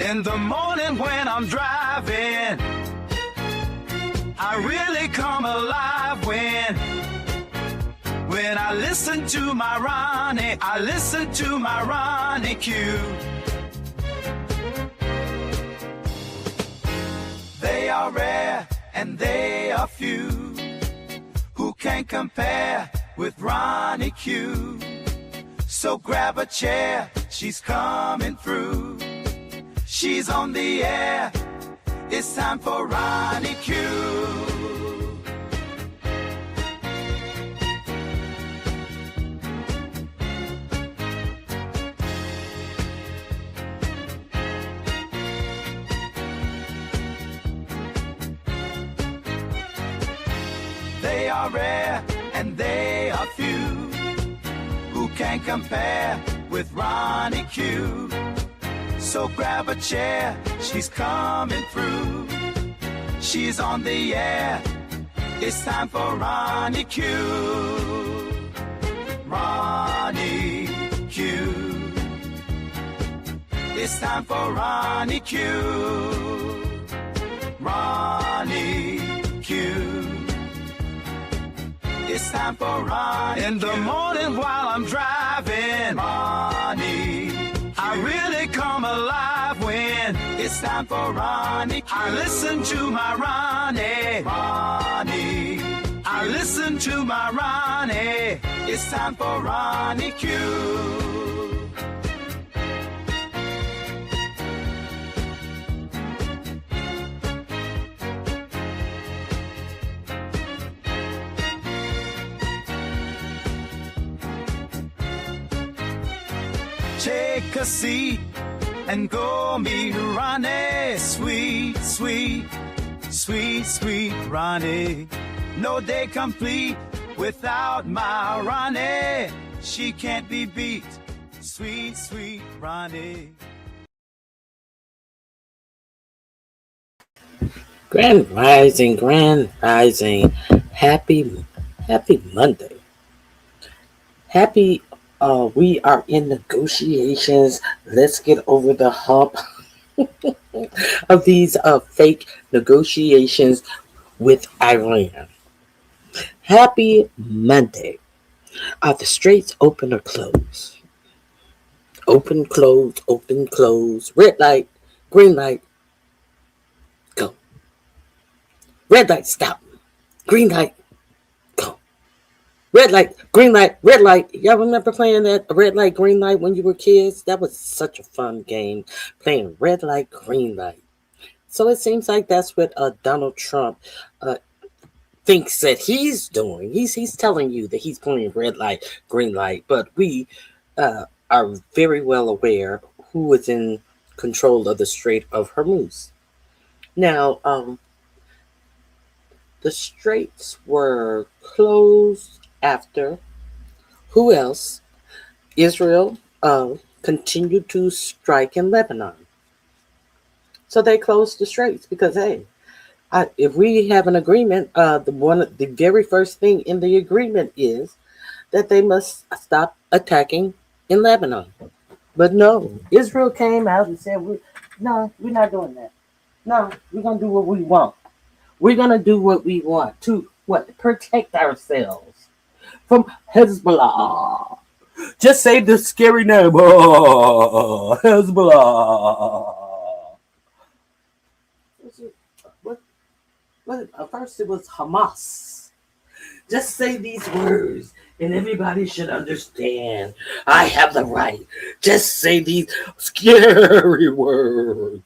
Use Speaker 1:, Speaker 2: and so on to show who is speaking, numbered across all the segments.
Speaker 1: In the morning when I'm driving, I really come alive when I listen to my Ronnie, I listen to my RonyiQ. They are rare and they are few who can compare with RonyiQ. So grab a chair, she's coming through. She's on the air, it's time for RonyiQ. They are rare and they are few who can compare with RonyiQ. So grab a chair, she's coming through. She's on the air, it's time for RonyiQ. RonyiQ. It's time for RonyiQ. RonyiQ. It's time for RonyiQ. In the morning while I'm driving, Ronnie, I really come alive when it's time for RonyiQ. I listen to my Ronnie, I listen to my Ronnie. It's time for RonyiQ. Take a seat and go meet Ronnie. Sweet, sweet, sweet, sweet Ronnie. No day complete without my Ronnie. She can't be beat. Sweet, sweet Ronnie.
Speaker 2: Grand Rising. Happy Monday. We are in negotiations. Let's get over the hump of these fake negotiations with Iran. Happy Monday. Are the straits open or closed? Open, close. Red light, green light, go. Red light, stop. Green light, go. Red light, green light, red light. Y'all remember playing that red light, green light when you were kids? That was such a fun game, playing red light, green light. So it seems like that's what Donald Trump thinks that he's doing. He's telling you that he's playing red light, green light, but we are very well aware who is in control of the Strait of Hormuz. Now, the straits were closed after who else? Israel continued to strike in Lebanon. So they closed the straits because, hey, if we have an agreement, the very first thing in the agreement is that they must stop attacking in Lebanon. But no, Israel came out and said, no, we're not doing that. No, we're going to do what we want. We're going to do what we want to protect ourselves from Hezbollah. Just say the scary name. Oh, Hezbollah. At first it was Hamas. Just say these words and everybody should understand. I have the right. Just say these scary words.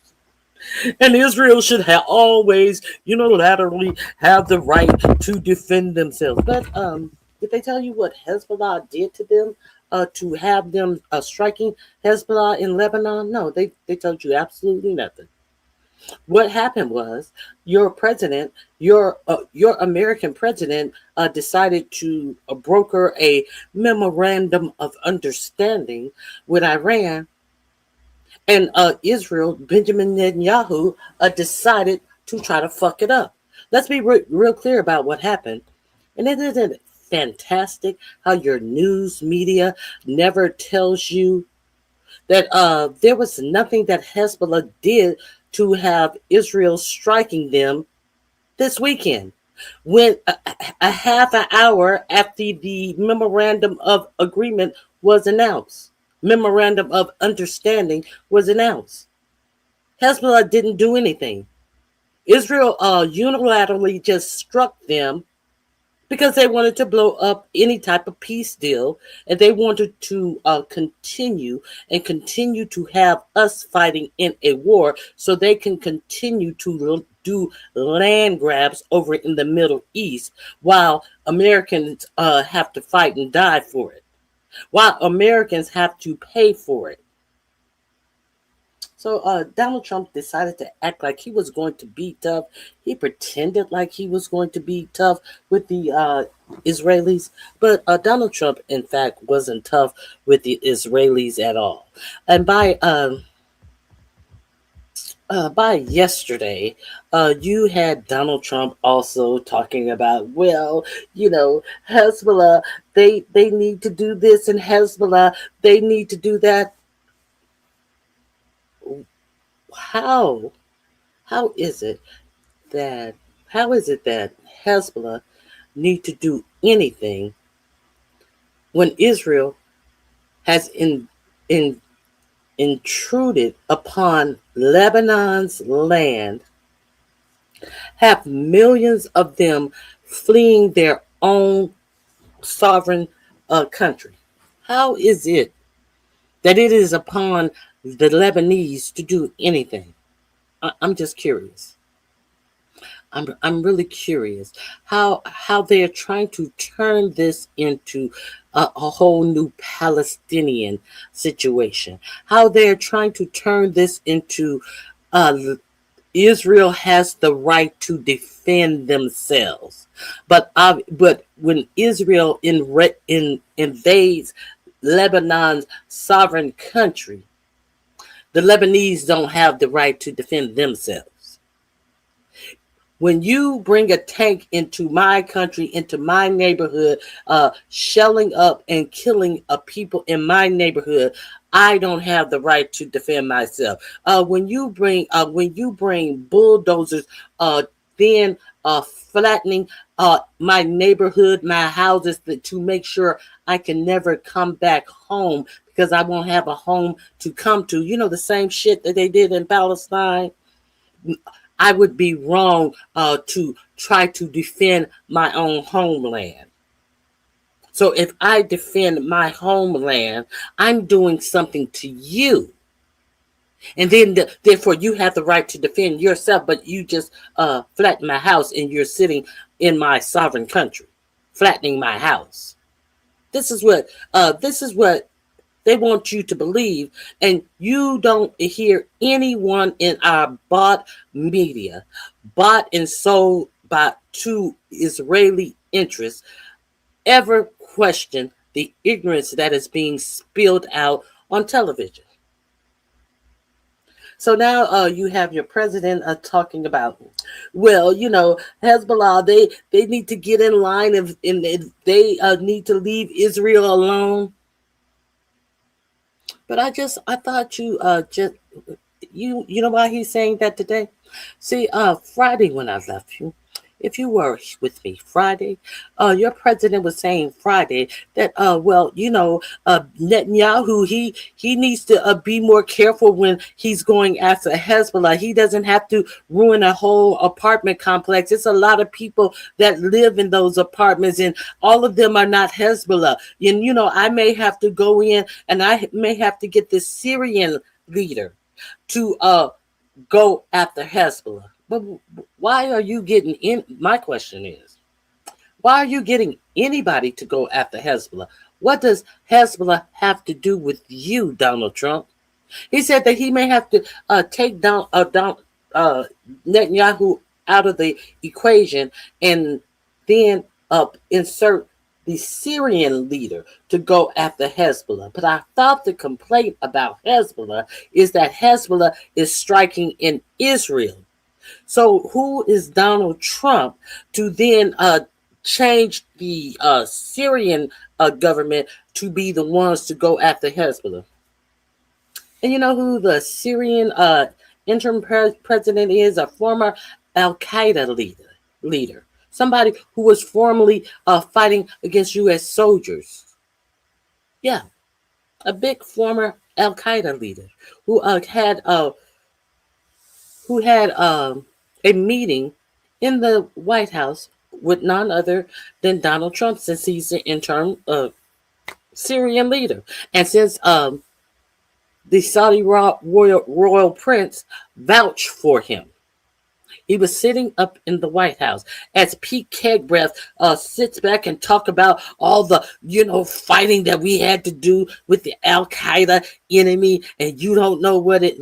Speaker 2: And Israel should always unilaterally have the right to defend themselves. But did they tell you what Hezbollah did to them to have them striking Hezbollah in Lebanon? No, they told you absolutely nothing. What happened was your president, your American president, decided to broker a memorandum of understanding with Iran, and Israel, Benjamin Netanyahu, decided to try to fuck it up. Let's be real clear about what happened. And it isn't fantastic how your news media never tells you that there was nothing that Hezbollah did to have Israel striking them this weekend. When a half an hour after the memorandum of agreement was announced, memorandum of understanding was announced, Hezbollah didn't do anything. Israel unilaterally just struck them because they wanted to blow up any type of peace deal, and they wanted to continue to have us fighting in a war so they can continue to do land grabs over in the Middle East while Americans have to fight and die for it, while Americans have to pay for it. So Donald Trump decided to act like he was going to be tough. He pretended like he was going to be tough with the Israelis, but Donald Trump, in fact, wasn't tough with the Israelis at all. And by yesterday, you had Donald Trump also talking about, well, Hezbollah, they need to do this, and Hezbollah, they need to do that. How How is it that Hezbollah need to do anything when Israel has intruded upon Lebanon's land, have millions of them fleeing their own sovereign country? How is it that it is upon the Lebanese to do anything? I'm just curious. I'm really curious how they are trying to turn this into a whole new Palestinian situation. How they are trying to turn this into uh, Israel has the right to defend themselves, but when Israel invades Lebanon's sovereign country, the Lebanese don't have the right to defend themselves. When you bring a tank into my country, into my neighborhood, shelling up and killing people in my neighborhood, I don't have the right to defend myself. When you bring bulldozers, then flattening my neighborhood, my houses, to make sure I can never come back home because I won't have a home to come to. You know, the same shit that they did in Palestine. I would be wrong to try to defend my own homeland. So if I defend my homeland, I'm doing something to you. And then therefore you have the right to defend yourself, but you just flatten my house and you're sitting in my sovereign country, flattening my house. This is what they want you to believe, and you don't hear anyone in our bought media, bought and sold by to Israeli interests, ever question the ignorance that is being spilled out on television. So now you have your president talking about, well, Hezbollah, they need to get in line and they need to leave Israel alone. But I thought you know why he's saying that today? See, Friday when I left you, if you were with me Friday, your president was saying Friday that Netanyahu, he needs to be more careful when he's going after Hezbollah. He doesn't have to ruin a whole apartment complex. It's a lot of people that live in those apartments, and all of them are not Hezbollah. And I may have to go in and I may have to get this Syrian leader to go after Hezbollah. But why are you getting in? My question is, why are you getting anybody to go after Hezbollah? What does Hezbollah have to do with you, Donald Trump? He said that he may have to take down Netanyahu out of the equation and then insert the Syrian leader to go after Hezbollah. But I thought the complaint about Hezbollah is that Hezbollah is striking in Israel. So who is Donald Trump to then change the Syrian government to be the ones to go after Hezbollah? And you know who the Syrian interim president is? A former Al Qaeda leader. Somebody who was formerly fighting against U.S. soldiers. Yeah, a big former Al Qaeda leader who had a meeting in the White House with none other than Donald Trump, since he's the interim Syrian leader, and since the Saudi royal prince vouched for him. He was sitting up in the White House as Pete Kegbreath sits back and talk about all the, fighting that we had to do with the Al Qaeda enemy, and you don't know what it.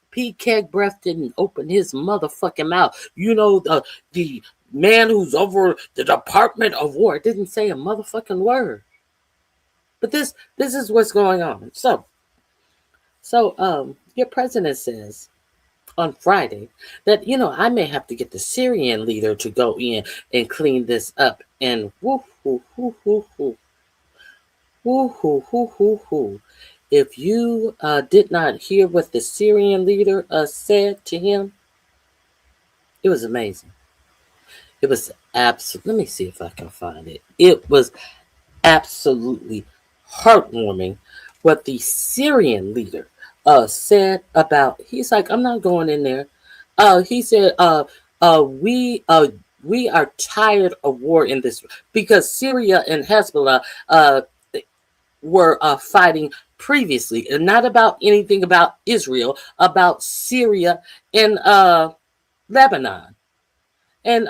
Speaker 2: Pete Kegbreath didn't open his motherfucking mouth. The man who's over the Department of War didn't say a motherfucking word. But this is what's going on. So your president says on Friday that I may have to get the Syrian leader to go in and clean this up. And woo hoo hoo hoo hoo woo hoo hoo hoo hoo. If you did not hear what the Syrian leader said to him, it was amazing. It was absolutely. Let me see if I can find it. It was absolutely heartwarming what the Syrian leader said about. He's like, I'm not going in there. He said, we are tired of war in this, because Syria and Hezbollah were fighting previously, and not about anything about Israel, about Syria and Lebanon. And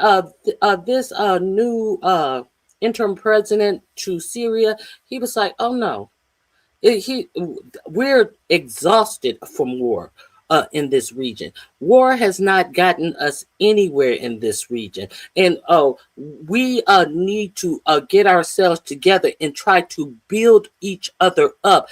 Speaker 2: this new interim president to Syria, he was like, oh no, we're exhausted from war in this region. War has not gotten us anywhere in this region, and we need to get ourselves together and try to build each other up.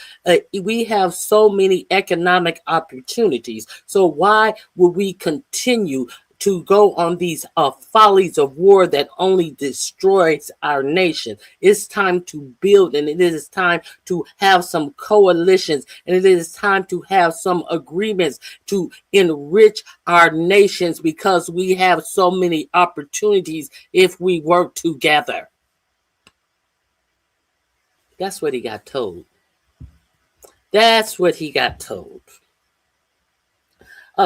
Speaker 2: We have so many economic opportunities, so why would we continue to go on these follies of war that only destroys our nation? It's time to build, and it is time to have some coalitions, and it is time to have some agreements to enrich our nations, because we have so many opportunities if we work together. That's what he got told. That's what he got told.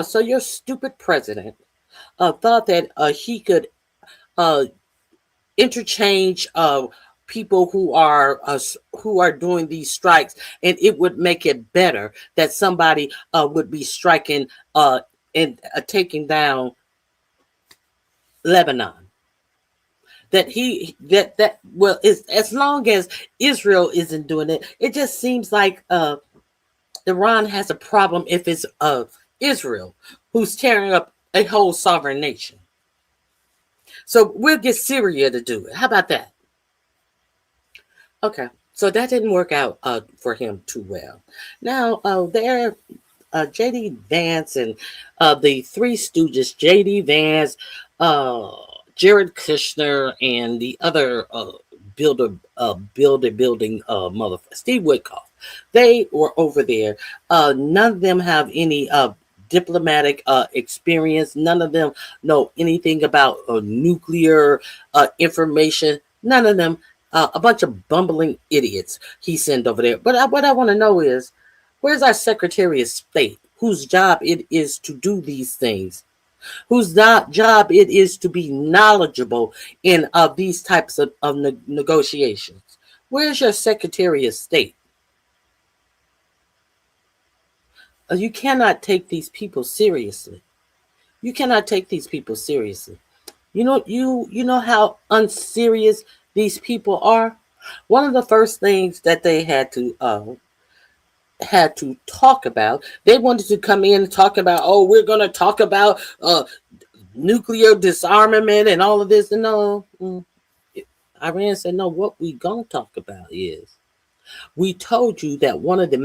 Speaker 2: So your stupid president thought that he could interchange people who are doing these strikes, and it would make it better that somebody would be striking and taking down Lebanon. As long as Israel isn't doing it, it just seems like Iran has a problem if it's Israel who's tearing up a whole sovereign nation. So we'll get Syria to do it. How about that? Okay, so that didn't work out for him too well. Now, J.D. Vance and the Three Stooges, J.D. Vance, Jared Kushner, and the other building motherfucker, Steve Witkoff. They were over there. None of them have any diplomatic experience. None of them know anything about nuclear information. None of them. A bunch of bumbling idiots he sent over there. But what I want to know is, where's our Secretary of State, whose job it is to do these things, whose job it is to be knowledgeable in these types of negotiations? Where's your Secretary of State? You cannot take these people seriously. You cannot take these people seriously. You know how unserious these people are. One of the first things that they had to talk about, they wanted to come in and talk about, we're going to talk about nuclear disarmament and all of this. And no, Iran said, no, what we going to talk about is, we told you that one of the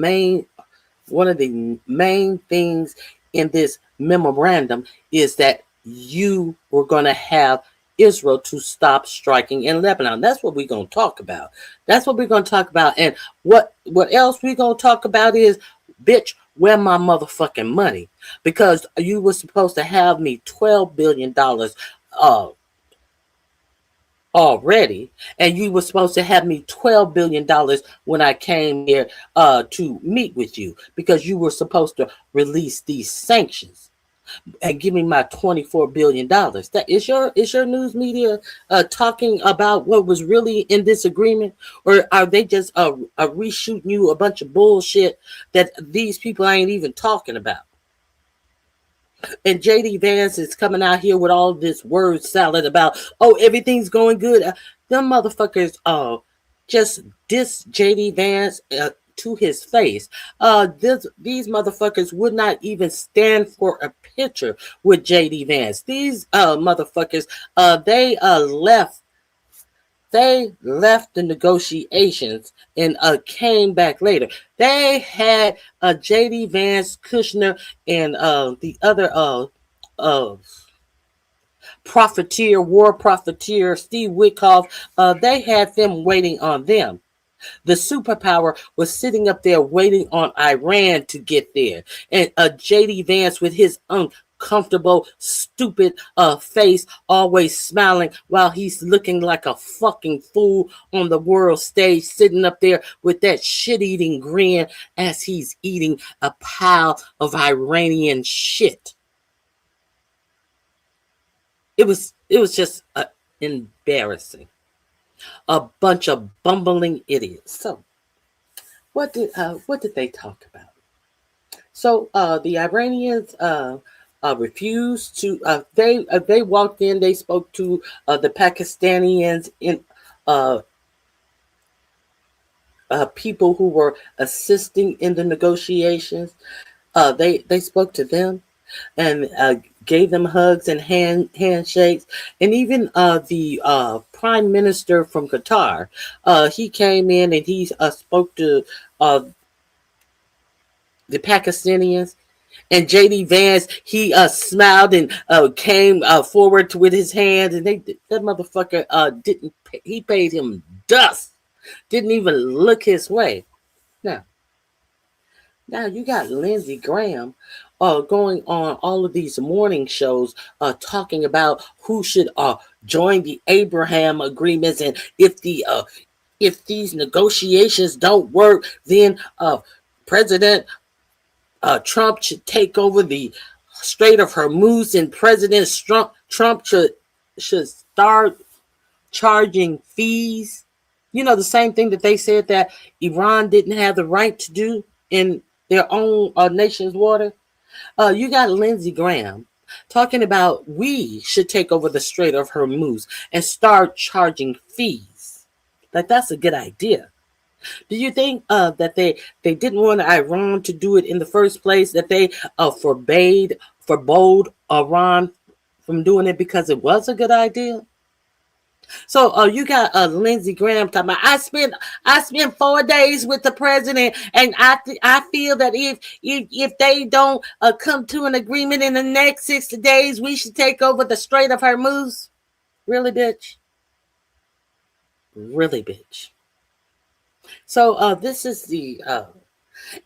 Speaker 2: main things in this memorandum is that you were going to have Israel to stop striking in Lebanon. That's what we're going to talk about. That's what we're going to talk about. And what else we're going to talk about is, bitch, Where my motherfucking money? Because you were supposed to have me $12 billion already, and you were supposed to have me $12 billion when I came here to meet with you, because you were supposed to release these sanctions and give me my $24 billion. That is your news media talking about what was really in this agreement, or are they just reshooting you a bunch of bullshit that these people ain't even talking about? And JD Vance is coming out here with all this word salad about, oh, everything's going good. Them motherfuckers just diss JD Vance to his face. These motherfuckers would not even stand for a picture with JD Vance. These motherfuckers, they left the negotiations and came back later. They had J.D. Vance, Kushner, and the other uh, war profiteer, Steve Witkoff. They had them waiting on them. The superpower was sitting up there waiting on Iran to get there. And J.D. Vance with his uncomfortable, stupid face, always smiling while he's looking like a fucking fool on the world stage, sitting up there with that shit-eating grin as he's eating a pile of Iranian shit. It was just embarrassing. A bunch of bumbling idiots. So, what did they talk about? So the Iranians refused to. They walked in. They spoke to the Pakistanians in people who were assisting in the negotiations. They spoke to them and gave them hugs and handshakes, and even the prime minister from Qatar, he came in and he spoke to the Pakistanians. And JD Vance, he smiled and came forward with his hands, and that motherfucker didn't. He paid him dust. Didn't even look his way. Now you got Lindsey Graham going on all of these morning shows talking about who should join the Abraham agreements, and if these negotiations don't work, then President Trump should take over the Strait of Hormuz, and President Trump should start charging fees. You know, the same thing that they said that Iran didn't have the right to do in their own nation's water. You got Lindsey Graham talking about we should take over the Strait of Hormuz and start charging fees. Like, that's a good idea. Do you think that they didn't want Iran to do it in the first place? That they forbade Iran from doing it because it was a good idea? So you got Lindsey Graham talking about, I spent 4 days with the president, and I feel that if they don't come to an agreement in the next 60 days, we should take over the Strait of Hormuz. Really, bitch? Really, bitch? So this is the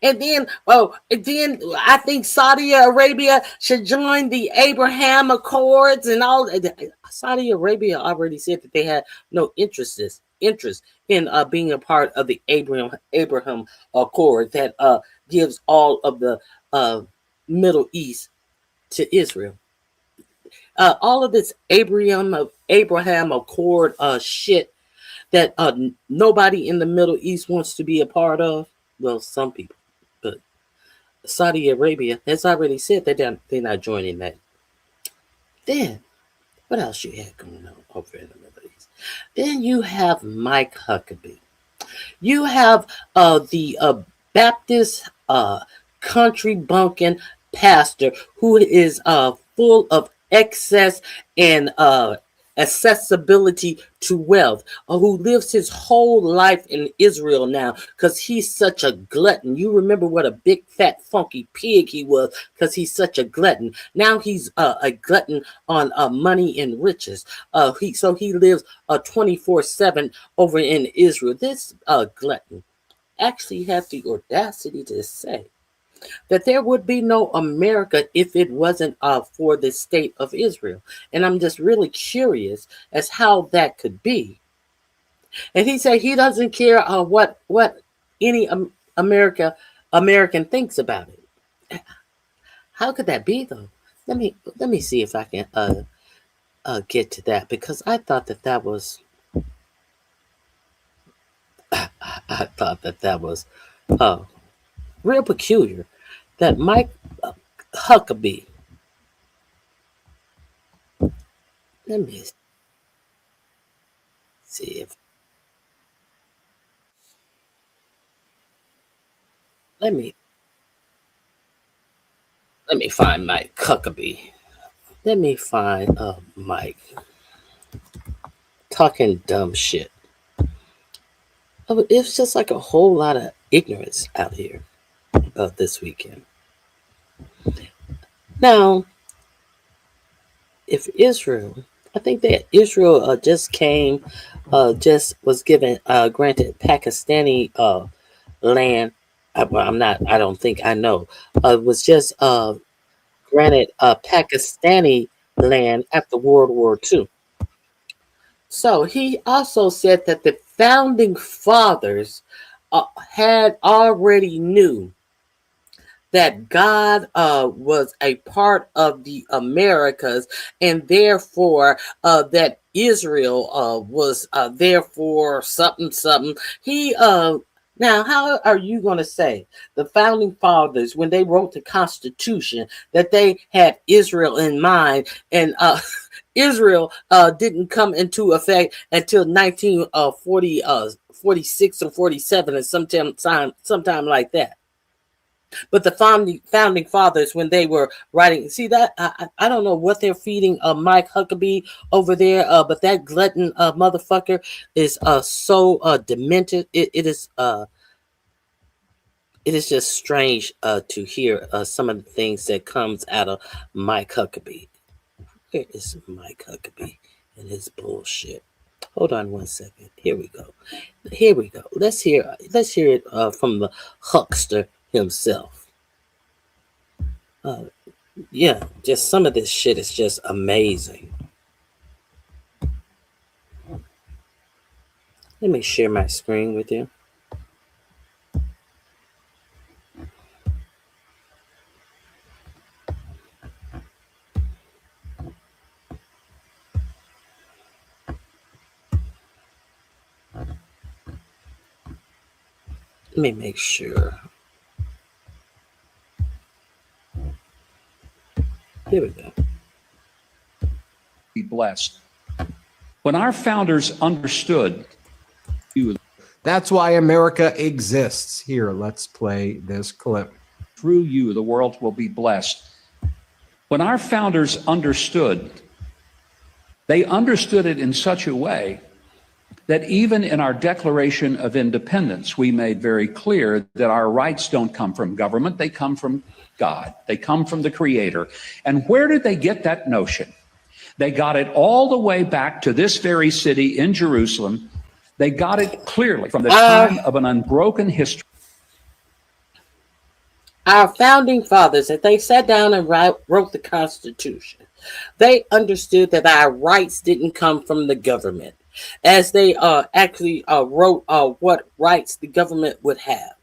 Speaker 2: and then I think Saudi Arabia should join the Abraham Accords and all. Saudi Arabia already said that they had no interest in being a part of the Abraham Accord that gives all of the Middle East to Israel. All of this Abraham Accord shit that nobody in the Middle East wants to be a part of. Well, some people, but Saudi Arabia has already said that they're not joining that. Then, what else you had going on over in the Middle East? Then you have Mike Huckabee. You have the Baptist country bumpkin pastor who is full of excess and accessibility to wealth, who lives his whole life in Israel now because he's such a glutton. You remember what a big fat funky pig he was because he's such a glutton. Now he's a glutton on money and riches. He lives 24/7 over in Israel. This glutton actually had the audacity to say that there would be no America if it wasn't for the state of Israel. And I'm just really curious as how that could be. And he said he doesn't care what any American thinks about it. How could that be though? Let me see if I can get to that, because I thought that was I thought that was real peculiar that Mike Huckabee. Let me see if let me find Mike Huckabee. Let me find Mike talking dumb shit. Oh, it's just like a whole lot of ignorance out here this weekend. Now, if Israel, I think that Israel just was given granted Pakistani land. I don't think I know. Was just granted Pakistani land after World War II. So he also said that the founding fathers had already knew that God was a part of the Americas, and therefore that Israel was therefore something. He now, how are you going to say the founding fathers, when they wrote the Constitution, that they had Israel in mind, and Israel didn't come into effect until 1946 or 47, and sometime like that? But the founding fathers, when they were writing, see that I don't know what they're feeding Mike Huckabee over there, but that glutton motherfucker is so demented. It is just strange to hear some of the things that comes out of Mike Huckabee. Where is Mike Huckabee and his bullshit? Hold on one second. Here we go. Let's hear it from the huckster himself. Yeah, just some of this shit is just amazing. Let me share my screen with you. Let me make sure. Here we go.
Speaker 3: Be blessed. When our founders understood,
Speaker 4: that's why America exists. Here, let's play this clip.
Speaker 3: Through you, the world will be blessed. When our founders understood, they understood it in such a way that even in our Declaration of Independence, we made very clear that our rights don't come from government, they come from God. They come from the Creator. And where did they get that notion? They got it all the way back to this very city in Jerusalem. They got it clearly from the time of an unbroken history.
Speaker 2: Our founding fathers, if they sat down and wrote the Constitution, they understood that our rights didn't come from the government, as they actually wrote what rights the government would have.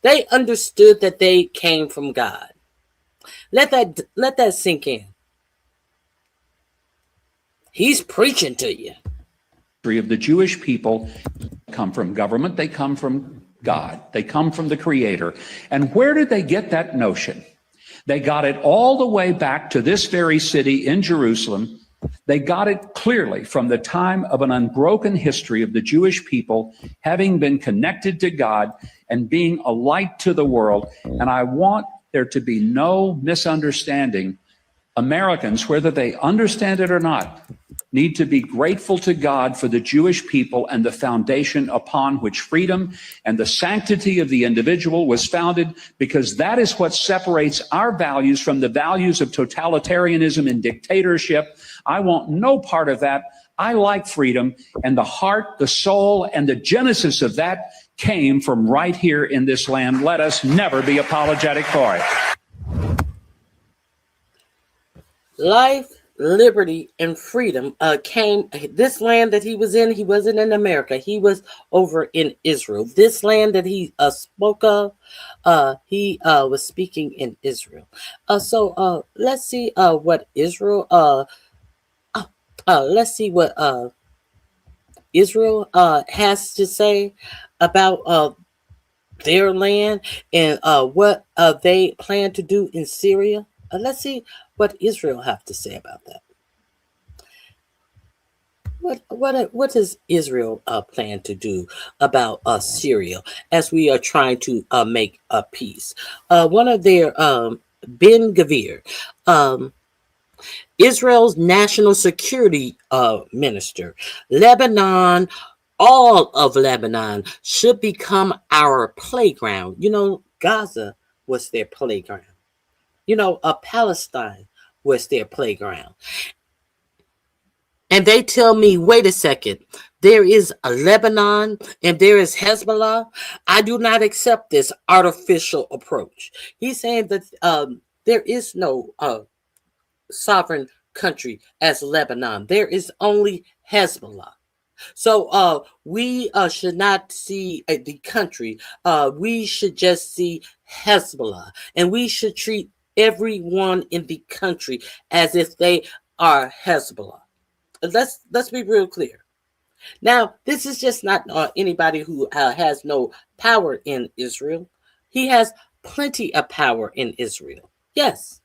Speaker 2: They understood that they came from God. Let that sink in. He's preaching to you.
Speaker 3: Of the Jewish people come from government, they come from God. They come from the Creator. And where did they get that notion? They got it all the way back to this very city in Jerusalem. They got it clearly from the time of an unbroken history of the Jewish people having been connected to God and being a light to the world. And I want there to be no misunderstanding. Americans, whether they understand it or not, need to be grateful to God for the Jewish people and the foundation upon which freedom and the sanctity of the individual was founded, because that is what separates our values from the values of totalitarianism and dictatorship. I want no part of that. I like freedom, and the heart, the soul, and the genesis of that came from right here in this land. Let us never be apologetic for it.
Speaker 2: Life, liberty, and freedom came. This land that he was in, he wasn't in America. He was over in Israel. This land that he spoke of, he was speaking in Israel. So let's see what Israel. Let's see what Israel has to say about their land and what they plan to do in Syria. Let's see what Israel have to say about that. What does Israel plan to do about Syria as we are trying to make a peace? One of their Ben Gvir, Israel's national security minister, Lebanon, all of Lebanon should become our playground. You know, Gaza was their playground. You know, Palestine was their playground. And they tell me, wait a second, there is a Lebanon and there is Hezbollah. I do not accept this artificial approach. He's saying that there is no sovereign country as Lebanon. There is only Hezbollah. So we should not see the country. We should just see Hezbollah. And we should treat everyone in the country as if they are Hezbollah. Let's be real clear. Now, this is just not anybody who has no power in Israel. He has plenty of power in Israel. Yes.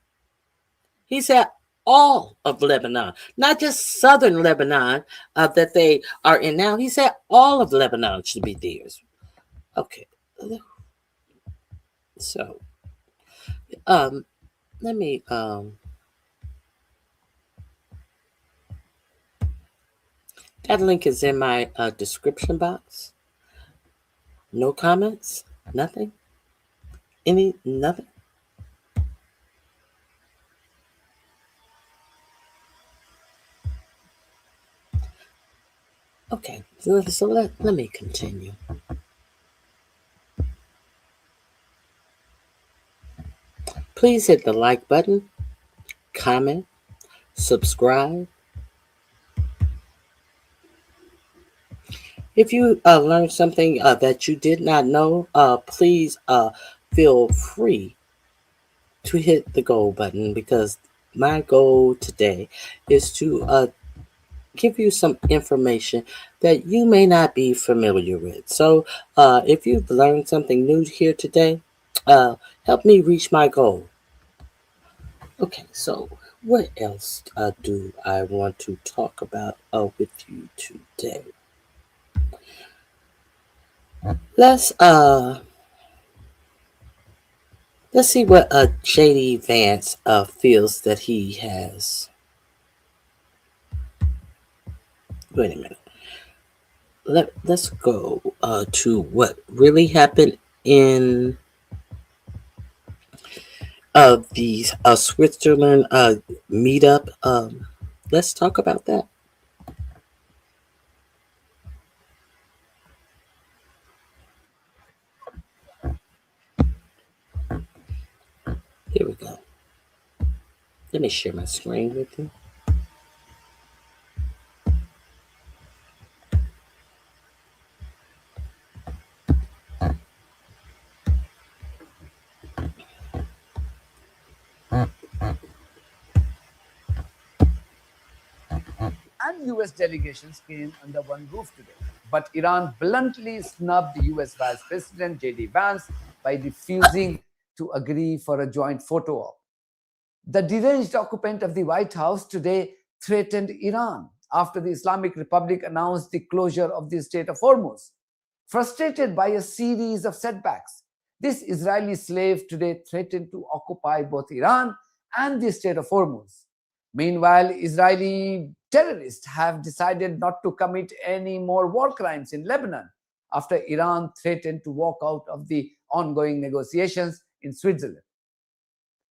Speaker 2: He said all of Lebanon, not just southern Lebanon that they are in now. He said all of Lebanon should be theirs. Okay. So, let me... that link is in my description box. No comments? Nothing? Nothing? Okay, so let me continue. Please hit the like button, comment, subscribe. If you learned something that you did not know, please feel free to hit the gold button, because my goal today is to give you some information that you may not be familiar with. So if you've learned something new here today, help me reach my goal. Okay, so what else do I want to talk about with you today? Let's see what J.D. Vance feels that he has. Wait a minute. Let's go to what really happened in the Switzerland meetup. Let's talk about that. Here we go. Let me share my screen with you.
Speaker 5: And US delegations came under one roof today. But Iran bluntly snubbed US Vice President J.D. Vance by refusing to agree for a joint photo op. The deranged occupant of the White House today threatened Iran after the Islamic Republic announced the closure of the Strait of Hormuz. Frustrated by a series of setbacks, this Israeli slave today threatened to occupy both Iran and the Strait of Hormuz. Meanwhile, Israeli terrorists have decided not to commit any more war crimes in Lebanon after Iran threatened to walk out of the ongoing negotiations in Switzerland.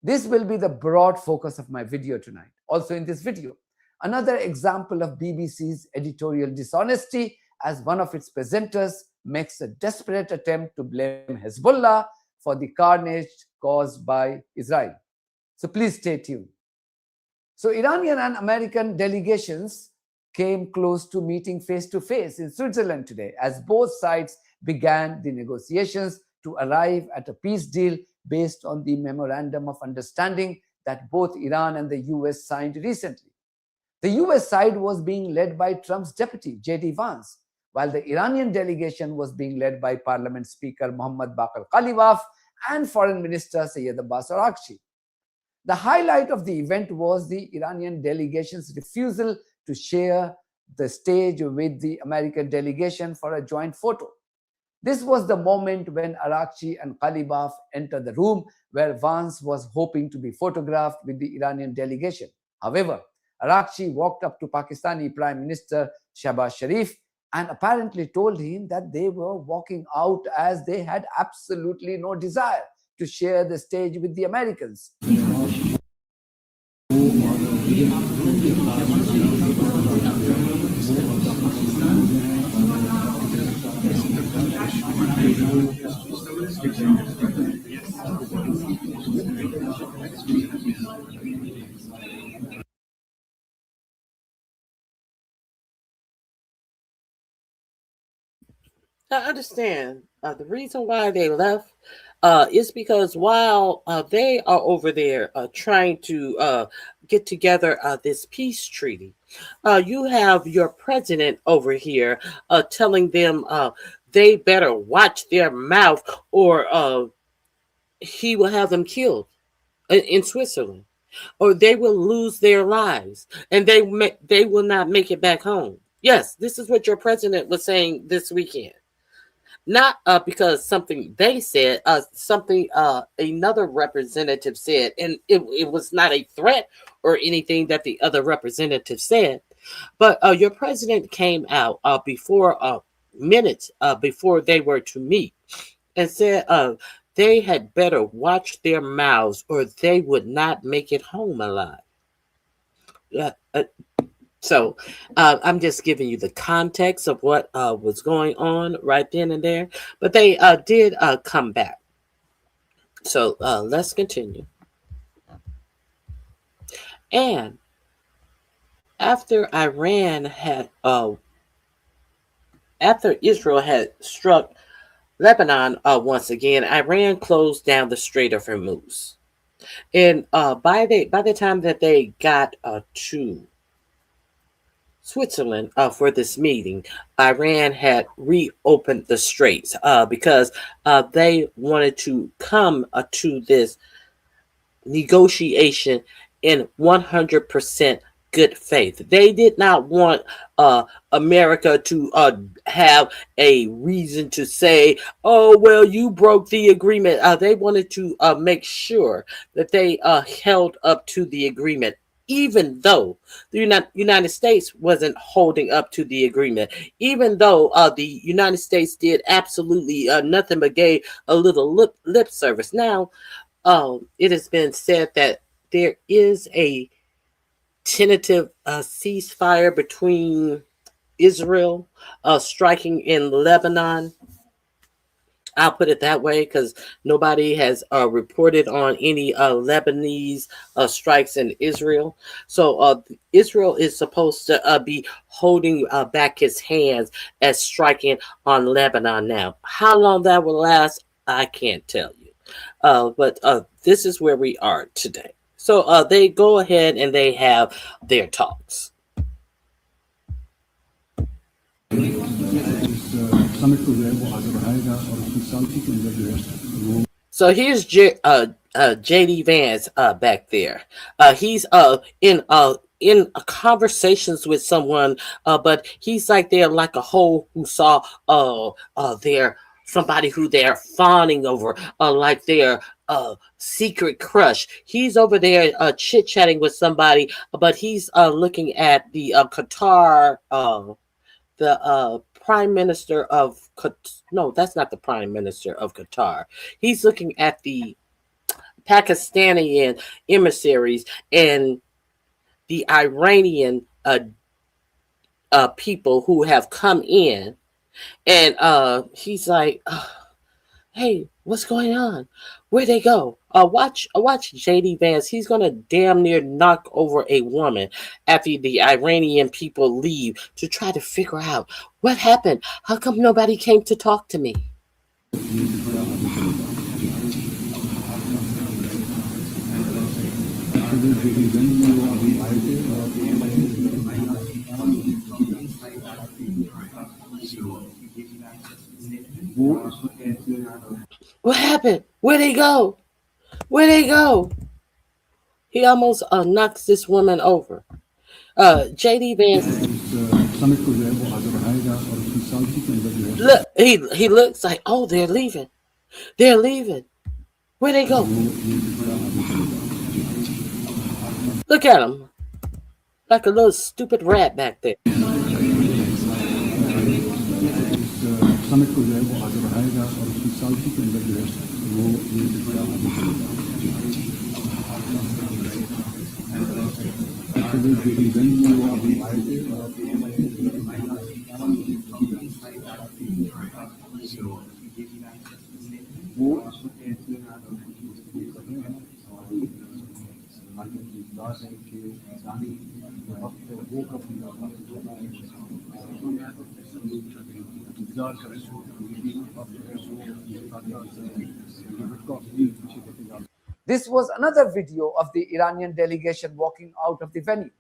Speaker 5: This will be the broad focus of my video tonight. Also in this video, Another example of BBC's editorial dishonesty, as one of its presenters makes a desperate attempt to blame Hezbollah for the carnage caused by Israel. So please stay tuned. So Iranian and American delegations came close to meeting face to face in Switzerland today, as both sides began the negotiations to arrive at a peace deal based on the memorandum of understanding that both Iran and the US signed recently. The US side was being led by Trump's deputy, J.D. Vance, while the Iranian delegation was being led by Parliament Speaker Mohammad Baqir Ghalibaf and Foreign Minister Sayyid Abbas Araghchi. The highlight of the event was the Iranian delegation's refusal to share the stage with the American delegation for a joint photo. This was the moment when Araghchi and Ghalibaf entered the room where Vance was hoping to be photographed with the Iranian delegation. However, Araghchi walked up to Pakistani Prime Minister Shehbaz Sharif and apparently told him that they were walking out as they had absolutely no desire to share the stage with the Americans.
Speaker 2: I understand. The reason why they left is because while they are over there trying to get together this peace treaty, you have your president over here telling them they better watch their mouth or he will have them killed in Switzerland, or they will lose their lives and they will not make it back home. Yes, this is what your president was saying this weekend. Not because something they said, something another representative said, and it was not a threat or anything that the other representative said, but your president came out before minutes before they were to meet and said they had better watch their mouths or they would not make it home alive. So I'm just giving you the context of what was going on right then and there. But they did come back. So let's continue. And after after Israel had struck Lebanon once again, Iran closed down the Strait of Hormuz. And by the time that they got to Switzerland for this meeting, Iran had reopened the straits because they wanted to come to this negotiation in 100% good faith. They did not want America to have a reason to say, oh, well, you broke the agreement. They wanted to make sure that they held up to the agreement, even though the United States wasn't holding up to the agreement, even though the United States did absolutely nothing but gave a little lip service. Now, it has been said that there is a tentative ceasefire between Israel striking in Lebanon. I'll put it that way because nobody has reported on any Lebanese strikes in Israel. So Israel is supposed to be holding back his hands as striking on Lebanon now. How long that will last, I can't tell you. But this is where we are today. So they go ahead and they have their talks. So here's J.D. Vance back there. He's in conversations with someone, but he's like they're like a hoe who saw their somebody who they're fawning over, like their secret crush. He's over there chit-chatting with somebody, but he's looking at the Qatar, the Prime Minister of no, that's not the Prime Minister of Qatar. He's looking at the Pakistani emissaries and the Iranian people who have come in, and he's like, hey, what's going on? Where'd they go? Watch JD Vance. He's gonna damn near knock over a woman after the Iranian people leave to try to figure out what happened. How come nobody came to talk to me? What happened? Where'd they go? Where'd they go? He almost knocks this woman over. JD Vance. Look, he looks like, oh, they're leaving. They're leaving. Where'd they go? Look at him. Like a little stupid rat back there.
Speaker 5: This was another video of the Iranian delegation walking out of the venue.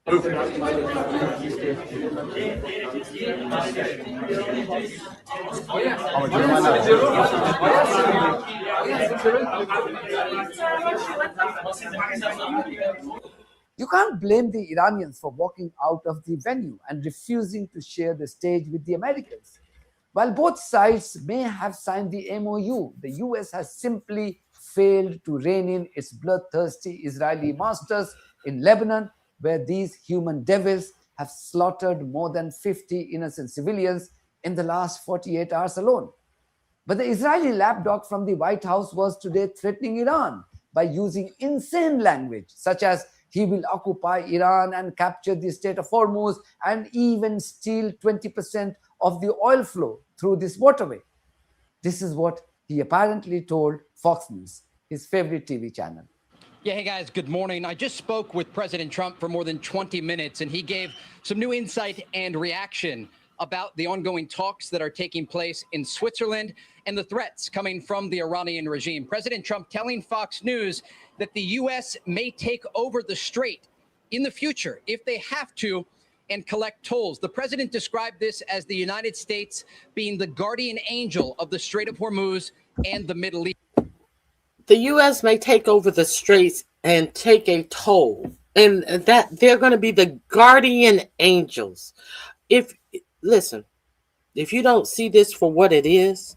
Speaker 5: You can't blame the Iranians for walking out of the venue and refusing to share the stage with the Americans. While both sides may have signed the MOU, the US has simply failed to rein in its bloodthirsty Israeli masters in Lebanon, where these human devils have slaughtered more than 50 innocent civilians in the last 48 hours alone. But the Israeli lapdog from the White House was today threatening Iran by using insane language, such as he will occupy Iran and capture the Strait of Hormuz and even steal 20% of the oil flow through this waterway. This is what he apparently told Fox News, his favorite TV channel.
Speaker 6: Yeah, hey guys, good morning. I just spoke with President Trump for more than 20 minutes, and he gave some new insight and reaction about the ongoing talks that are taking place in Switzerland and the threats coming from the Iranian regime. President Trump telling Fox News that the U.S. may take over the strait in the future if they have to and collect tolls. The president described this as the United States being the guardian angel of the Strait of Hormuz and the Middle East.
Speaker 2: The U.S. may take over the straits and take a toll, and that they're going to be the guardian angels. Listen, if you don't see this for what it is,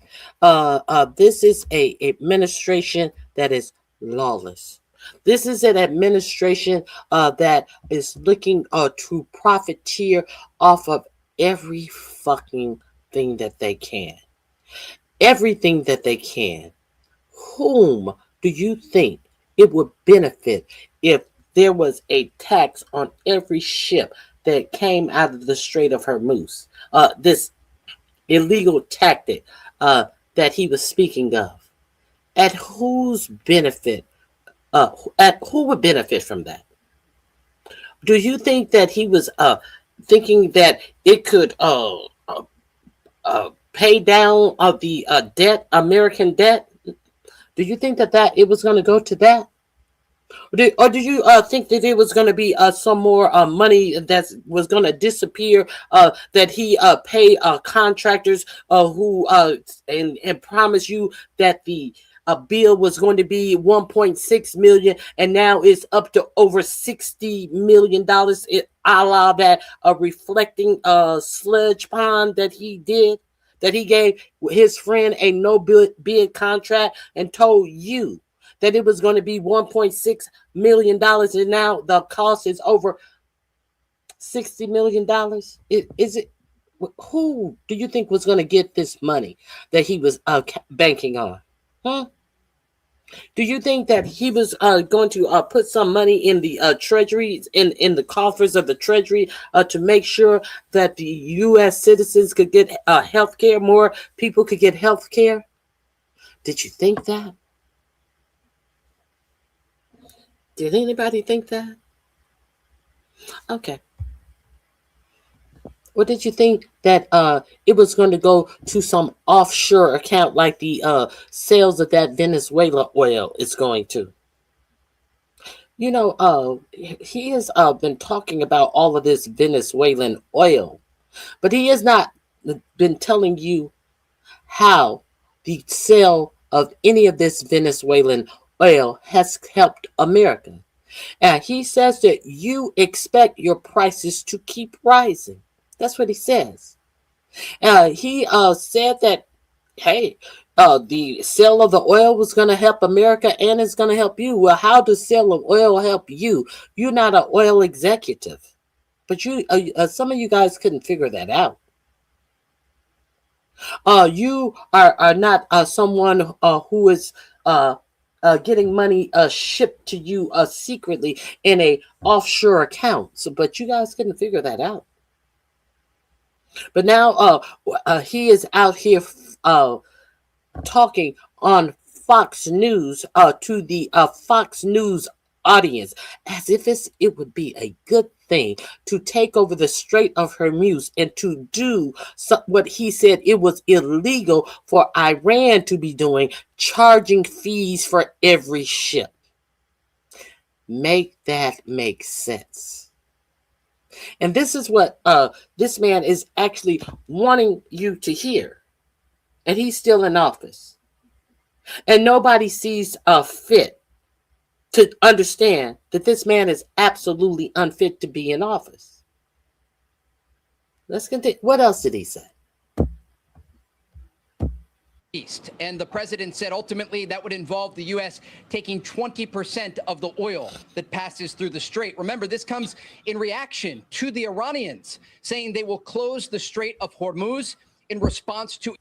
Speaker 2: this is a administration that is lawless. This is an administration that is looking to profiteer off of every fucking thing that they can. Everything that they can. Whom do you think it would benefit if there was a tax on every ship that came out of the Strait of Hormuz? This illegal tactic that he was speaking of. At whose benefit? Who would benefit from that? Do you think that he was thinking that it could pay down the debt, American debt? Do you think that it was going to go to that? Or do you think that there was going to be some more money that was going to disappear, that he pay contractors who and promise you that the bill was going to be $1.6 million, and now it's up to over $60 million, a la that reflecting sludge pond that he did, that he gave his friend a no bid contract and told you that it was going to be $1.6 million, and now the cost is over $60 million. Is it? Who do you think was going to get this money that he was banking on? Huh? Do you think that he was going to put some money in the treasury, in the coffers of the treasury, to make sure that the U.S. citizens could get health care, more people could get health care? Did you think that? Did anybody think that? Okay. Or did you think that it was going to go to some offshore account like the sales of that Venezuela oil is going to? You know, he has been talking about all of this Venezuelan oil, but he has not been telling you how the sale of any of this Venezuelan oil has helped America. And he says that you expect your prices to keep rising. That's what he says. He said that, hey, the sale of the oil was going to help America and it's going to help you. Well, how does sale of oil help you? You're not an oil executive, but some of you guys couldn't figure that out. You are not someone who is getting money shipped to you secretly in a offshore account. So, but you guys couldn't figure that out. But now he is out here talking on Fox News to the Fox News audience as if it would be a good thing to take over the Strait of Hormuz and to do what he said it was illegal for Iran to be doing, charging fees for every ship. Make that make sense. And this is what this man is actually wanting you to hear. And he's still in office. And nobody sees fit to understand that this man is absolutely unfit to be in office. Let's continue. What else did he say?
Speaker 6: East. And the president said ultimately that would involve the U.S. taking 20% of the oil that passes through the strait. Remember, this comes in reaction to the Iranians saying they will close the Strait of Hormuz in response to.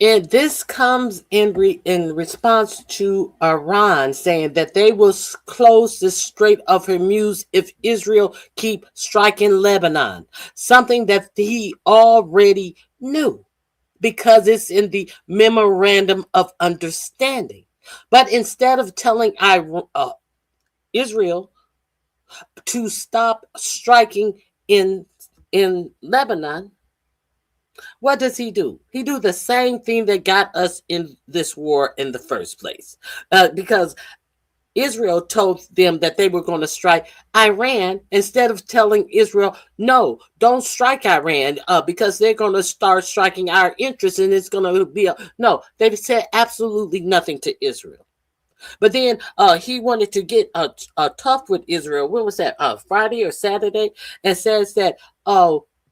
Speaker 2: And this comes in response to Iran saying that they will close the Strait of Hormuz if Israel keep striking Lebanon, something that he already knew because it's in the memorandum of understanding. But instead of telling Israel to stop striking in Lebanon, what does he do? He do the same thing that got us in this war in the first place. Because Israel told them that they were going to strike Iran instead of telling Israel, no, don't strike Iran because they're going to start striking our interests and it's going to be no. They said absolutely nothing to Israel. But then he wanted to get tough with Israel. When was that? Friday or Saturday? And says that,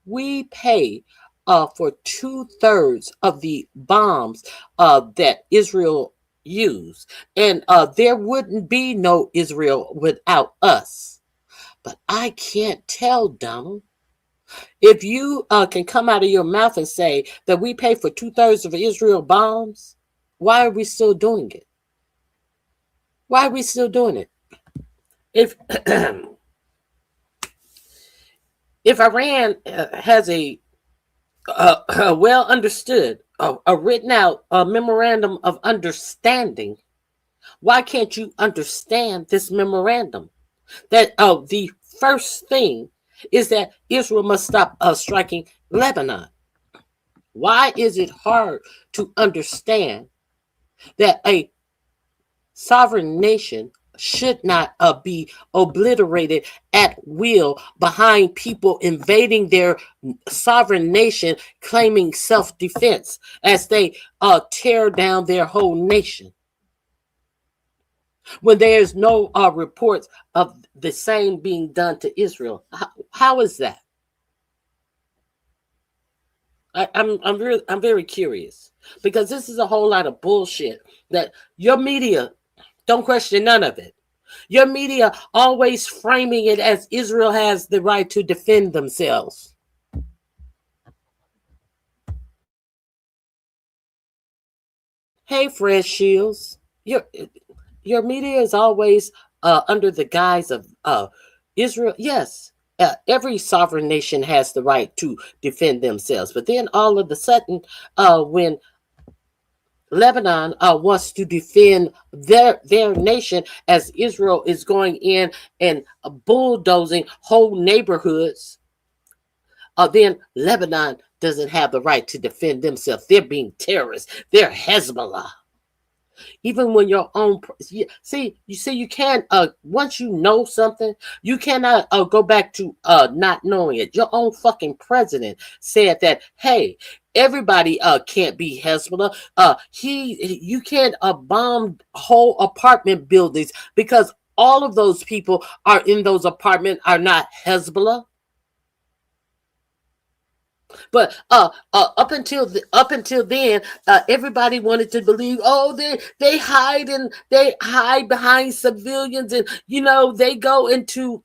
Speaker 2: we pay for 2/3 of the bombs that Israel used. And there wouldn't be no Israel without us. But I can't tell, Donald. If you can come out of your mouth and say that we pay for 2/3 of Israel bombs, why are we still doing it? Why are we still doing it? If if Iran has a well understood, a written out memorandum of understanding, why can't you understand this memorandum? That the first thing is that Israel must stop striking Lebanon. Why is it hard to understand that a sovereign nation should not be obliterated at will behind people invading their sovereign nation, claiming self-defense as they tear down their whole nation? When there's no reports of the same being done to Israel, how is that? I'm very curious because this is a whole lot of bullshit that your media don't question none of it. Your media always framing it as Israel has the right to defend themselves. Hey, Fred Shields. your media is always under the guise of Israel. Yes, every sovereign nation has the right to defend themselves, but then all of a sudden, when Lebanon wants to defend their nation as Israel is going in and bulldozing whole neighborhoods, then Lebanon doesn't have the right to defend themselves. They're being terrorists. They're Hezbollah. Even when your own you can't once you know something, you cannot go back to not knowing it. Your own fucking president said that, hey, everybody can't be Hezbollah. You can't bomb whole apartment buildings because all of those people are in those apartments are not Hezbollah. But up until then, everybody wanted to believe, oh, they hide behind civilians, and they go into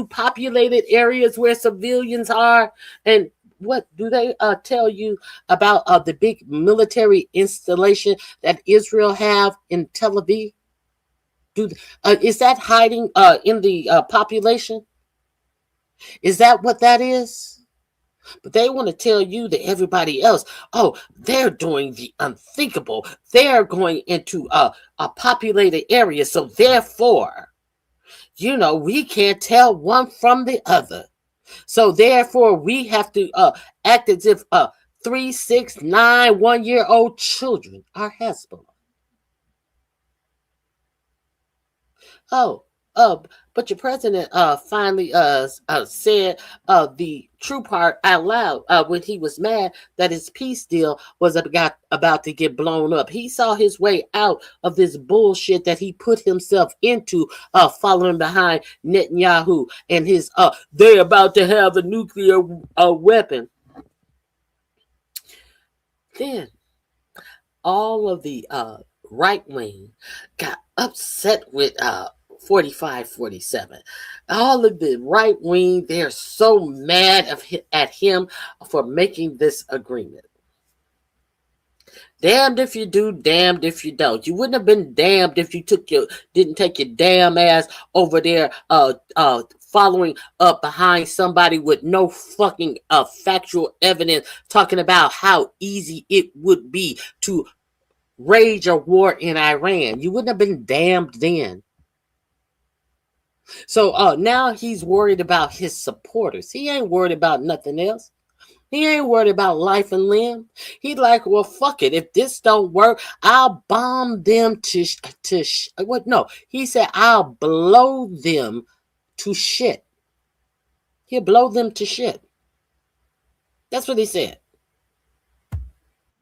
Speaker 2: populated areas where civilians are. And what do they tell you about the big military installation that Israel have in Tel Aviv? Is that hiding in the population? Is that what that is? But they want to tell you that everybody else, oh, they're doing the unthinkable. They're going into a populated area. So therefore, we can't tell one from the other. So therefore, we have to act as if 3, 6, 9, 1-year-old children are Hezbollah. But your president finally said the true part out loud when he was mad that his peace deal was about to get blown up. He saw his way out of this bullshit that he put himself into, following behind Netanyahu and his they're about to have a nuclear weapon. Then all of the right wing got upset with 45-47. All of the right wing, they're so mad at him for making this agreement. Damned if you do, damned if you don't. You wouldn't have been damned if you didn't take your damn ass over there following up behind somebody with no fucking factual evidence talking about how easy it would be to rage a war in Iran. You wouldn't have been damned then. So now he's worried about his supporters. He ain't worried about nothing else. He ain't worried about life and limb. He's like, well, fuck it. If this don't work, I'll bomb them what? No, he said, I'll blow them to shit. He'll blow them to shit. That's what he said.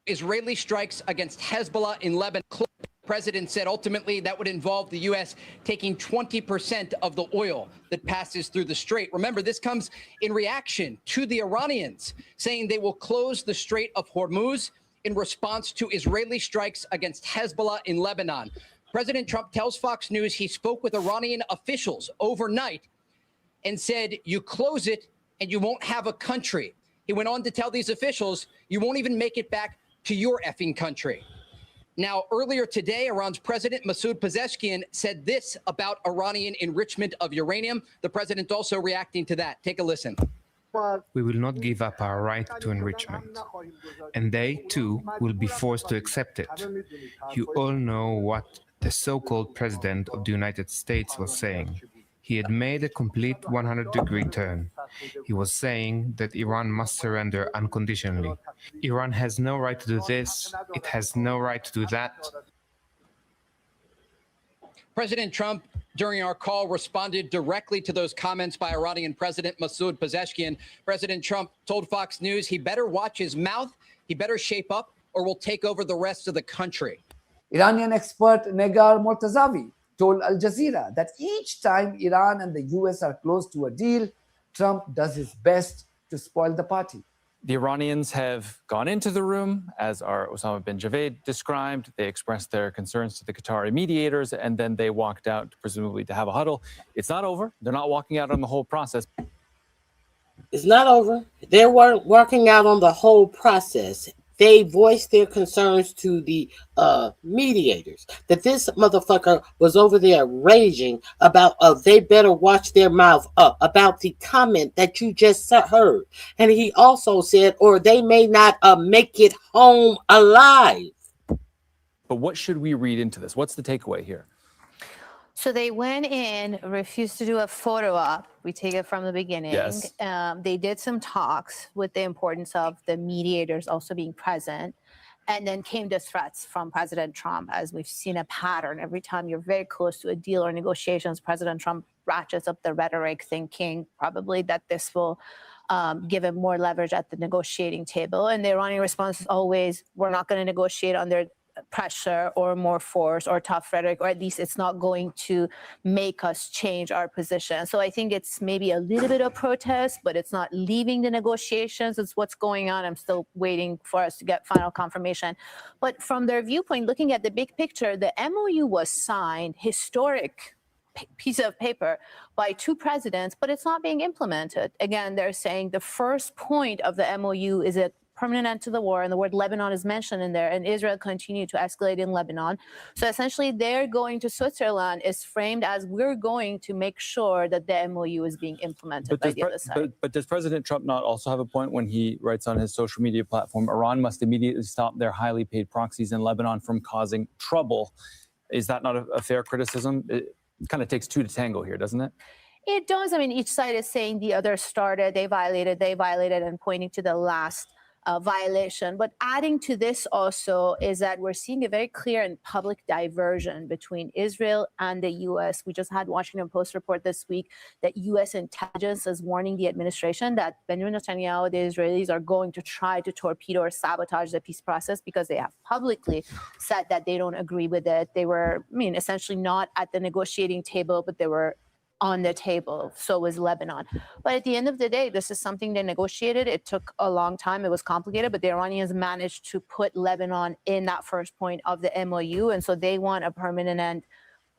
Speaker 6: Israeli strikes against Hezbollah in Lebanon. The president said ultimately that would involve the U.S. taking 20% of the oil that passes through the strait. Remember, this comes in reaction to the Iranians saying they will close the Strait of Hormuz in response to Israeli strikes against Hezbollah in Lebanon. President Trump tells Fox News he spoke with Iranian officials overnight and said, you close it and you won't have a country. He went on to tell these officials, you won't even make it back to your effing country. Now, earlier today, Iran's President Masoud Pezeshkian said this about Iranian enrichment of uranium. The president also reacting to that. Take a listen.
Speaker 7: We will not give up our right to enrichment, and they, too, will be forced to accept it. You all know what the so-called President of the United States was saying. He had made a complete 100-degree turn. He was saying that Iran must surrender unconditionally. Iran has no right to do this. It has no right to do that.
Speaker 6: President Trump, during our call, responded directly to those comments by Iranian President Masoud Pezeshkian. President Trump told Fox News he better watch his mouth, he better shape up, or we'll take over the rest of the country.
Speaker 5: Iranian expert Negar Mortazavi told Al Jazeera that each time Iran and the US are close to a deal, Trump does his best to spoil the party.
Speaker 8: The Iranians have gone into the room, as our Osama bin Javed described. They expressed their concerns to the Qatari mediators, and then they walked out, presumably to have a huddle. It's not over. They're not walking out on the whole process.
Speaker 2: It's not over. They weren't working out on the whole process. they voiced their concerns to the mediators. That this motherfucker was over there raging about they better watch their mouth up about the comment that you just heard. And he also said, or they may not make it home alive.
Speaker 8: But what should we read into this? What's the takeaway here?
Speaker 9: So they went in, refused to do a photo op. We take it from the beginning.
Speaker 8: Yes.
Speaker 9: They did some talks with the importance of the mediators also being present. And then came the threats from President Trump, as we've seen a pattern. Every time you're very close to a deal or negotiations, President Trump ratchets up the rhetoric, thinking probably that this will give him more leverage at the negotiating table. And the Iranian response is always, we're not going to negotiate under pressure or more force or tough rhetoric, or at least it's not going to make us change our position. So I think it's maybe a little bit of protest, but it's not leaving the negotiations. It's what's going on. I'm still waiting for us to get final confirmation. But from their viewpoint, looking at the big picture, the MOU was signed, historic piece of paper by two presidents, but it's not being implemented. Again, they're saying the first point of the MOU is a permanent end to the war, and the word Lebanon is mentioned in there, and Israel continued to escalate in Lebanon. So essentially, they're going to Switzerland is framed as we're going to make sure that the MOU is being implemented by the other side.
Speaker 8: But does President Trump not also have a point when he writes on his social media platform, Iran must immediately stop their highly paid proxies in Lebanon from causing trouble? Is that not a fair criticism? It kind of takes two to tango here, doesn't it?
Speaker 9: It does. I mean, each side is saying the other started, they violated, and pointing to the last violation. But adding to this also is that we're seeing a very clear and public diversion between Israel and the U.S. We just had Washington Post report this week that U.S. intelligence is warning the administration that Benjamin Netanyahu, the Israelis, are going to try to torpedo or sabotage the peace process because they have publicly said that they don't agree with it. They were, essentially not at the negotiating table, but they were on the table. So was Lebanon. But at the end of the day, this is something they negotiated. It took a long time. It was complicated, but the Iranians managed to put Lebanon in that first point of the MOU. And so they want a permanent end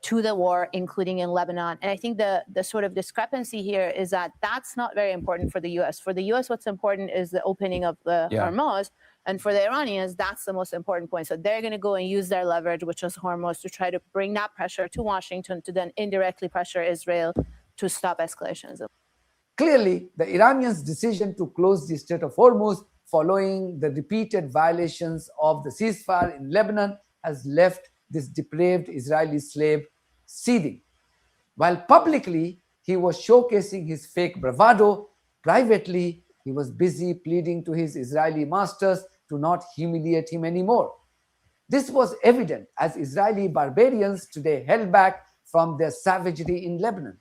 Speaker 9: to the war, including in Lebanon. And I think the sort of discrepancy here is that that's not very important for the U.S. For the U.S., what's important is the opening of the Hormuz. And for the Iranians, that's the most important point. So they're going to go and use their leverage, which is Hormuz, to try to bring that pressure to Washington to then indirectly pressure Israel to stop escalations.
Speaker 5: Clearly, the Iranians' decision to close the Strait of Hormuz following the repeated violations of the ceasefire in Lebanon has left this depraved Israeli slave seething. While publicly he was showcasing his fake bravado, privately he was busy pleading to his Israeli masters to not humiliate him anymore. This was evident as Israeli barbarians today held back from their savagery in Lebanon.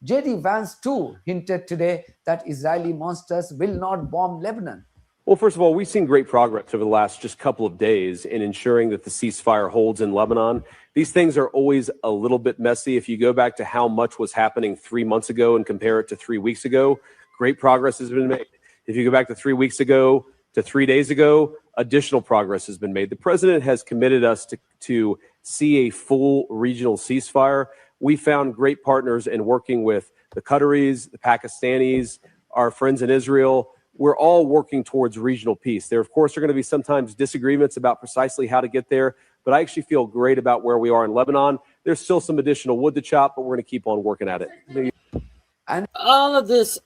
Speaker 5: J.D. Vance too hinted today that Israeli monsters will not bomb Lebanon.
Speaker 10: Well, first of all, we've seen great progress over the last just couple of days in ensuring that the ceasefire holds in Lebanon. These things are always a little bit messy. If you go back to how much was happening 3 months ago and compare it to 3 weeks ago, great progress has been made. If you go back to 3 weeks ago to 3 days ago, additional progress has been made. The president has committed us to see a full regional ceasefire. We found great partners in working with the Qataris, the Pakistanis, our friends in Israel. We're all working towards regional peace. There, of course, are going to be sometimes disagreements about precisely how to get there, but I actually feel great about where we are in Lebanon. There's still some additional wood to chop, but we're going to keep on working at it.
Speaker 2: And all of this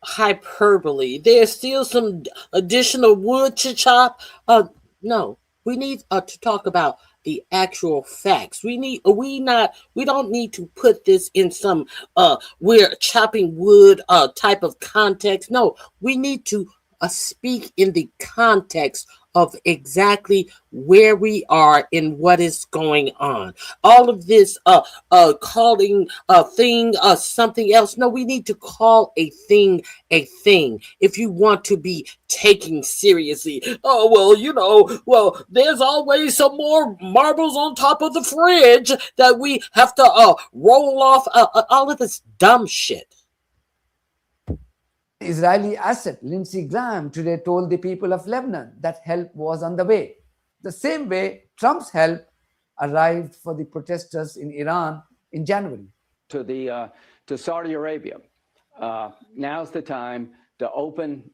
Speaker 2: hyperbole, there's still some additional wood to chop. No, we need to talk about the actual facts. We don't need to put this in some we're chopping wood type of context. No, we need to speak in the context of exactly where we are and what is going on. All of this calling a thing something else. No, we need to call a thing a thing if you want to be taken seriously. Oh, well, there's always some more marbles on top of the fridge that we have to roll off. All of this dumb shit.
Speaker 5: Israeli asset Lindsey Graham today told the people of Lebanon that help was on the way. The same way Trump's help arrived for the protesters in Iran in January.
Speaker 11: To Saudi Arabia, now's the time to open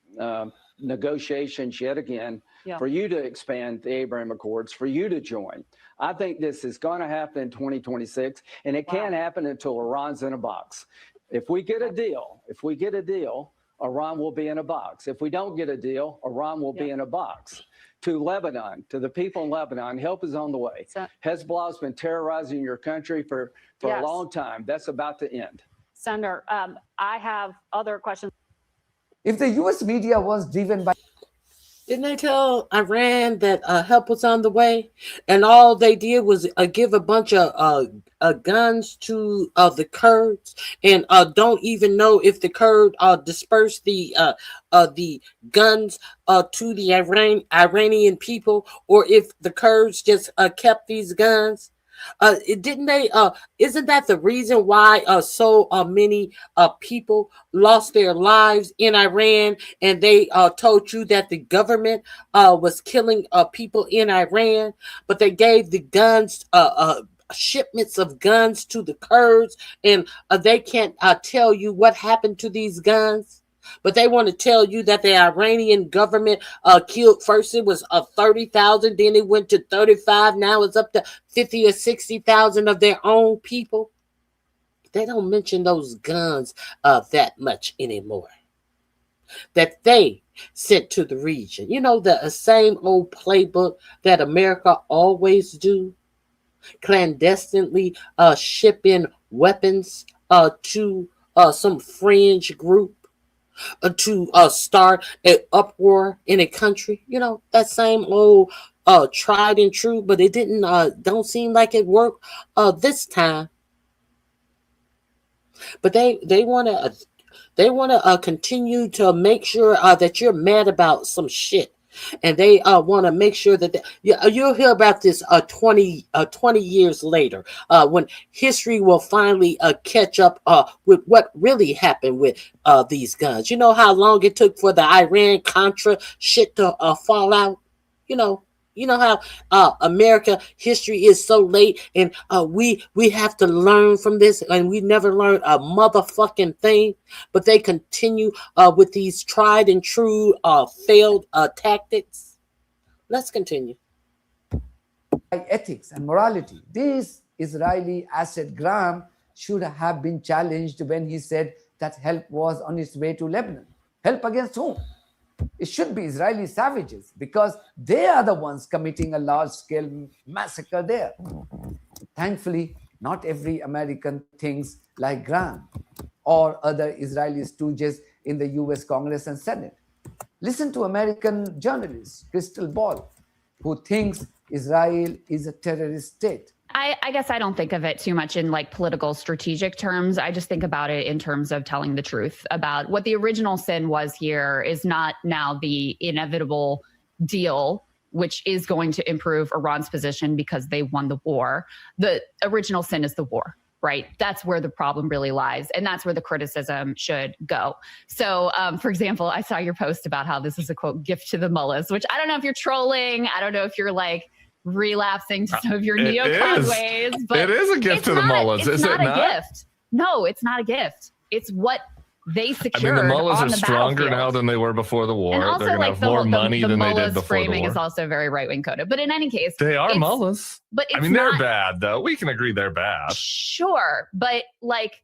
Speaker 11: negotiations yet again for you to expand the Abraham Accords, for you to join. I think this is going to happen in 2026, and it can't happen until Iran's in a box. If we get a deal, Iran will be in a box. If we don't get a deal, Iran will be in a box. To Lebanon, to the people in Lebanon, help is on the way. Hezbollah has been terrorizing your country for a long time. That's about to end.
Speaker 12: Senator, I have other questions.
Speaker 5: If the US media was driven by...
Speaker 2: Didn't they tell Iran that help was on the way? And all they did was give a bunch of guns to the Kurds, and don't even know if the Kurds dispersed the guns to the Iranian people, or if the Kurds just kept these guns. Didn't they? Isn't that the reason why so many people lost their lives in Iran? And they told you that the government was killing people in Iran, but they gave the guns, shipments of guns to the Kurds, and they can't tell you what happened to these guns. But they want to tell you that the Iranian government killed. First it was 30,000, then it went to 35. Now it's up to 50 or 60,000 of their own people. They don't mention those guns that much anymore, that they sent to the region. You know, the same old playbook that America always do, clandestinely ship in weapons to some fringe group, to start an uproar in a country. You know, that same old tried and true, but it don't seem like it worked this time. But they want to continue to make sure that you're mad about some shit. And they want to make sure that you'll hear about this 20 years later, when history will finally catch up with what really happened with these guns. You know how long it took for the Iran-Contra shit to fall out? You know how America history is so late, and we have to learn from this, and we never learned a motherfucking thing. But they continue with these tried and true failed tactics. Let's continue.
Speaker 5: Ethics and morality. This Israeli asset Graham should have been challenged when he said that help was on its way to Lebanon. Help against whom? It should be Israeli savages, because they are the ones committing a large-scale massacre there. Thankfully, not every American thinks like Graham or other Israeli stooges in the US Congress and Senate. Listen to American journalist Crystal Ball, who thinks Israel is a terrorist state.
Speaker 13: I guess I don't think of it too much in like political strategic terms. I just think about it in terms of telling the truth about what the original sin was here is not now the inevitable deal, which is going to improve Iran's position because they won the war. The original sin is the war, right? That's where the problem really lies. And that's where the criticism should go. So, for example, I saw your post about how this is a quote gift to the mullahs, which I don't know if you're trolling. I don't know if you're like relapsing to some of your neocon ways, but
Speaker 14: it is a gift to the mullahs. Is it not
Speaker 13: a gift? No, it's not a gift. It's what they secured.
Speaker 14: I mean, the mullahs
Speaker 13: on
Speaker 14: are
Speaker 13: the
Speaker 14: stronger now than they were before the war.
Speaker 13: And also,
Speaker 14: they're going to have more money than they did before the
Speaker 13: framing
Speaker 14: war.
Speaker 13: Is also very right-wing coded. But in any case,
Speaker 14: they are mullahs.
Speaker 13: But it's
Speaker 14: I mean, they're bad, though. We can agree they're bad.
Speaker 13: Sure, but like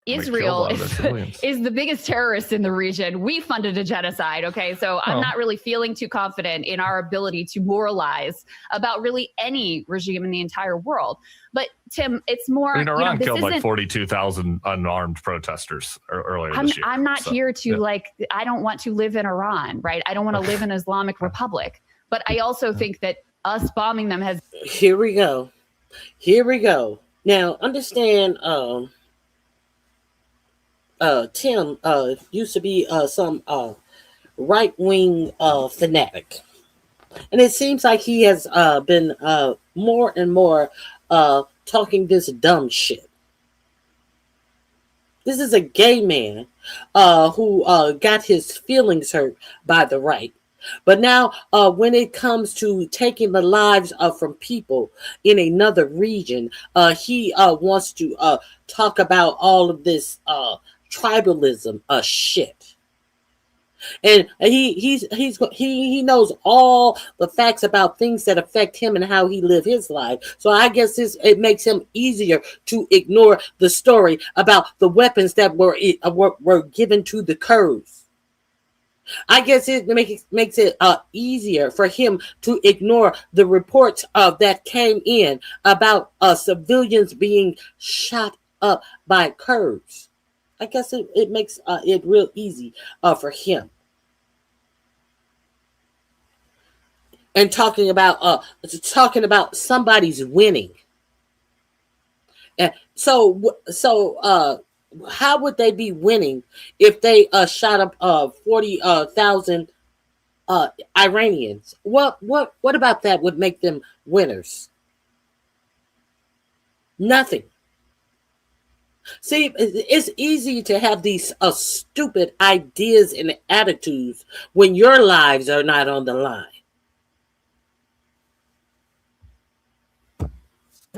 Speaker 13: Israel is the biggest terrorist in the region. We funded a genocide. Okay, so I'm not really feeling too confident in our ability to moralize about really any regime in the entire world. But Tim, it's more.
Speaker 14: I mean, Iran killed like 42,000 unarmed protesters earlier this year.
Speaker 13: I'm not here to I don't want to live in Iran, right? I don't want to live in Islamic Republic. But I also think that us bombing them has.
Speaker 2: Here we go. Now, understand. Tim used to be some right-wing fanatic, and it seems like he has been more and more talking this dumb shit. This is a gay man who got his feelings hurt by the right. But now when it comes to taking the lives from people in another region, he wants to talk about all of this tribalism shit. And he knows all the facts about things that affect him and how he live his life. So I guess it makes him easier to ignore the story about the weapons that were given to the Kurds. I guess it makes it easier for him to ignore the reports that came in about civilians being shot up by Kurds. I guess it makes it real easy for him. And talking about somebody's winning. And so how would they be winning if they shot up 40,000 Iranians? What about that would make them winners? Nothing. See, it's easy to have these stupid ideas and attitudes when your lives are not on the line.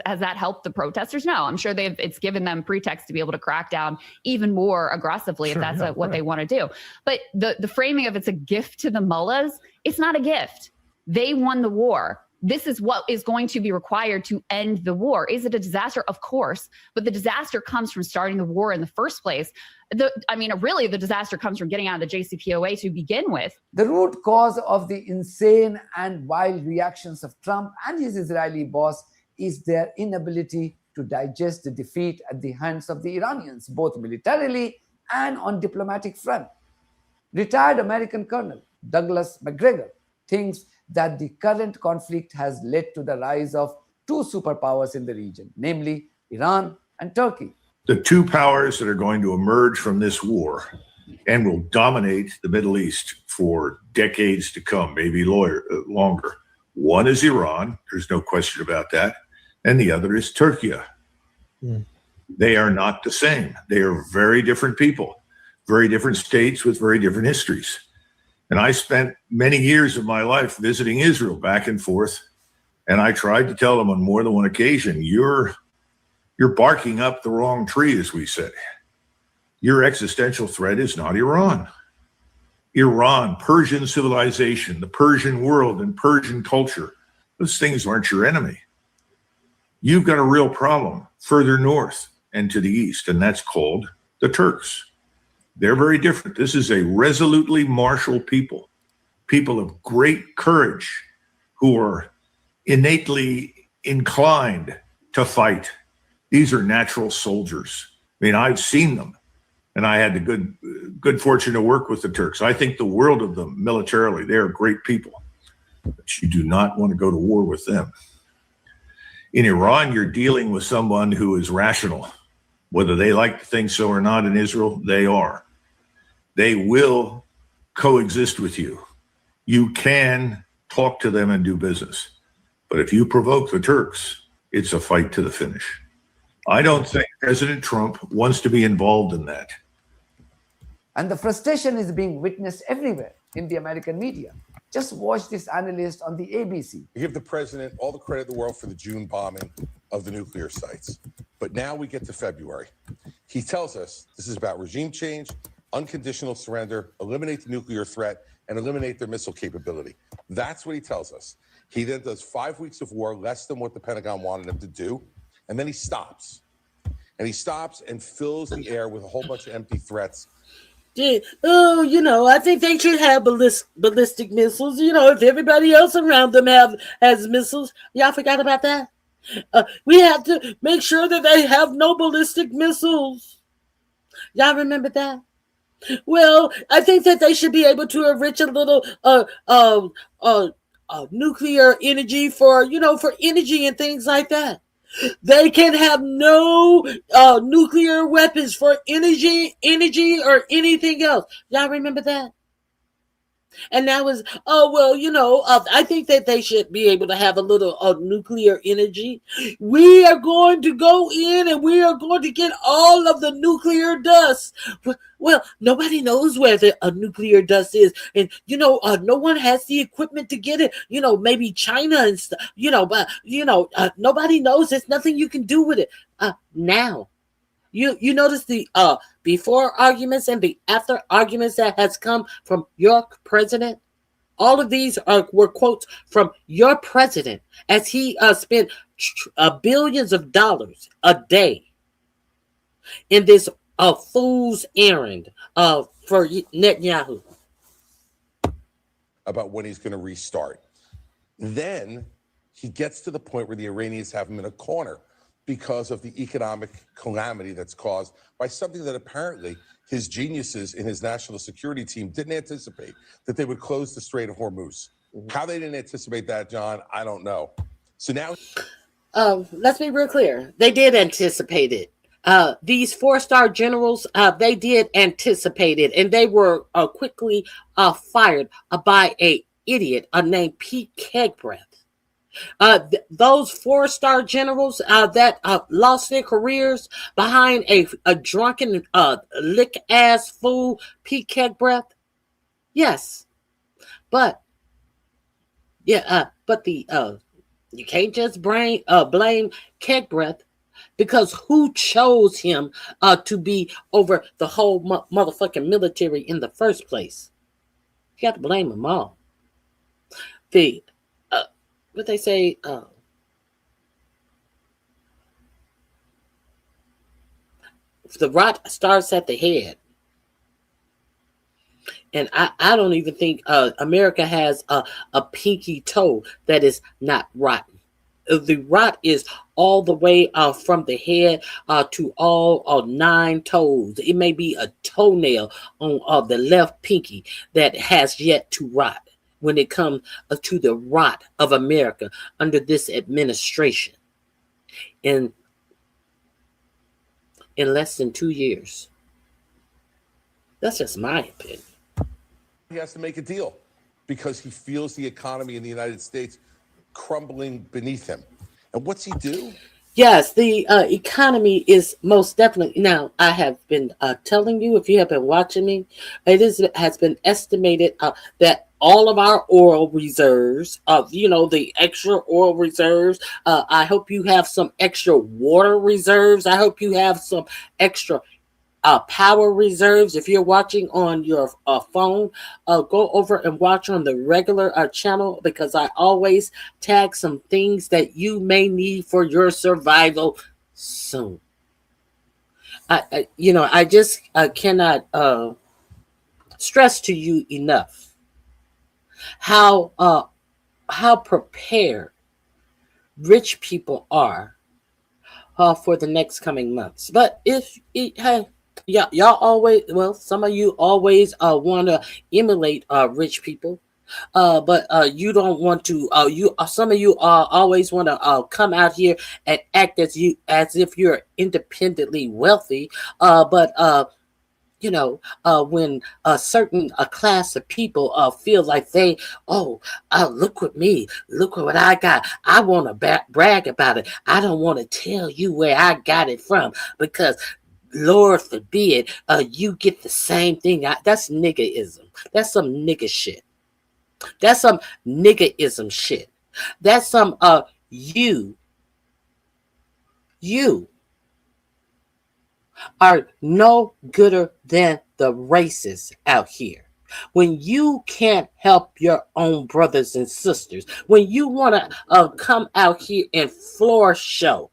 Speaker 13: Has that helped the protesters? No, I'm sure it's given them pretext to be able to crack down even more aggressively if that's what they want to do. But the framing of it's a gift to the mullahs, it's not a gift. They won the war. This is what is going to be required to end the war. Is it a disaster? Of course. But the disaster comes from starting the war in the first place. Really, the disaster comes from getting out of the JCPOA to begin with.
Speaker 5: The root cause of the insane and wild reactions of Trump and his Israeli boss is their inability to digest the defeat at the hands of the Iranians, both militarily and on diplomatic front. Retired American Colonel Douglas McGregor thinks that the current conflict has led to the rise of two superpowers in the region, namely Iran and Turkey.
Speaker 15: The two powers that are going to emerge from this war and will dominate the Middle East for decades to come, maybe longer. One is Iran, there's no question about that, and the other is Turkey. They are not the same. They are very different people, very different states with very different histories. And I spent many years of my life visiting Israel back and forth, and I tried to tell them on more than one occasion, you're barking up the wrong tree, as we say. Your existential threat is not Iran. Iran, Persian civilization, the Persian world and Persian culture, those things aren't your enemy. You've got a real problem further north and to the east, and that's called the Turks. They're very different. This is a resolutely martial people of great courage who are innately inclined to fight. These are natural soldiers. I mean, I've seen them, and I had the good fortune to work with the Turks. I think the world of them militarily. They are great people, but you do not want to go to war with them. In Iran, you're dealing with someone who is rational. Whether they like to think so or not in Israel, they are. They will coexist with you. You can talk to them and do business. But if you provoke the Turks, it's a fight to the finish. I don't think President Trump wants to be involved in that.
Speaker 5: And the frustration is being witnessed everywhere in the American media. Just watch this analyst on the ABC.
Speaker 16: We give the president all the credit in the world for the June bombing of the nuclear sites. But now we get to February. He tells us this is about regime change, unconditional surrender, eliminate the nuclear threat, and eliminate their missile capability. That's what he tells us. He then does 5 weeks of war, less than what the Pentagon wanted him to do, and then he stops. And he stops and fills the air with a whole bunch of empty threats.
Speaker 2: I think they should have ballistic missiles. If everybody else around them has missiles, y'all forgot about that? We have to make sure that they have no ballistic missiles. Y'all remember that? Well, I think that they should be able to enrich a little nuclear energy for energy and things like that. They can have no nuclear weapons for energy or anything else. Y'all remember that? And that was, I think that they should be able to have a little nuclear energy. We are going to go in and we are going to get all of the nuclear dust. Well, nobody knows where the nuclear dust is. And, no one has the equipment to get it. Maybe China and stuff, but, nobody knows. There's nothing you can do with it now. You notice the before arguments and the after arguments that has come from your president. All of these were quotes from your president as he spent billions of dollars a day in this fool's errand for Netanyahu.
Speaker 16: About when he's going to restart. Then he gets to the point where the Iranians have him in a corner because of the economic calamity that's caused by something that apparently his geniuses in his national security team didn't anticipate, that they would close the Strait of Hormuz. How they didn't anticipate that, John, I don't know. So now...
Speaker 2: let's be real clear. They did anticipate it. These 4-star generals, they did anticipate it, and they were quickly fired by a idiot named Pete Kegbreath. Those 4-star generals that lost their careers behind a drunken lick ass fool, Pete Kegbreath. Yes, but the you can't just blame Kegbreath, because who chose him to be over the whole motherfucking military in the first place? You got to blame them all. What they say, the rot starts at the head. And I don't even think America has a pinky toe that is not rotten. The rot is all the way from the head to all 9 toes. It may be a toenail on the left pinky that has yet to rot when it comes to the rot of America under this administration. In less than 2 years. That's just my opinion.
Speaker 16: He has to make a deal because he feels the economy in the United States crumbling beneath him. And what's he do?
Speaker 2: Yes, the economy is most definitely. Now, I have been telling you, if you have been watching me, has been estimated that all of our oil reserves, the extra oil reserves. I hope you have some extra water reserves. I hope you have some extra power reserves. If you're watching on your phone, go over and watch on the regular channel, because I always tag some things that you may need for your survival soon. I just cannot stress to you enough how prepared rich people are for the next coming months. But y'all always, some of you always want to emulate rich people, but you don't want to. Some of you always want to come out here and act as if you're independently wealthy. But when a certain class of people feel like look at me, look at what I got. I want to brag about it. I don't want to tell you where I got it from, because Lord forbid you get the same thing. That's niggerism. That's some nigga shit. That's some niggerism shit. That's some you are no gooder than the racists out here. When you can't help your own brothers and sisters, when you want to come out here and floor show,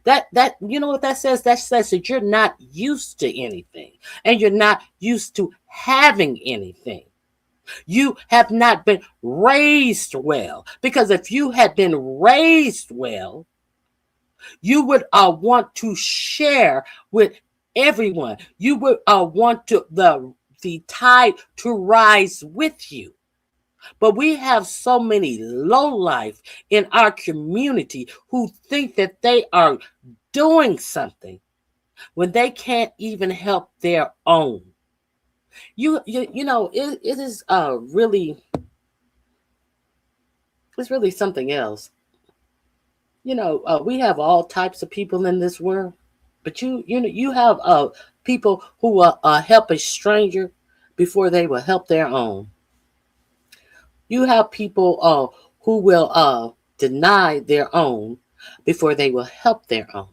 Speaker 2: that you know what that says? That says that you're not used to anything, and you're not used to having anything. You have not been raised well, because if you had been raised well, you would want to share with everyone. You would want the tide to rise with you. But we have so many lowlife in our community who think that they are doing something when they can't even help their own. It is it's really something else. We have all types of people in this world, but you have people who will help a stranger before they will help their own. You have people who will deny their own before they will help their own.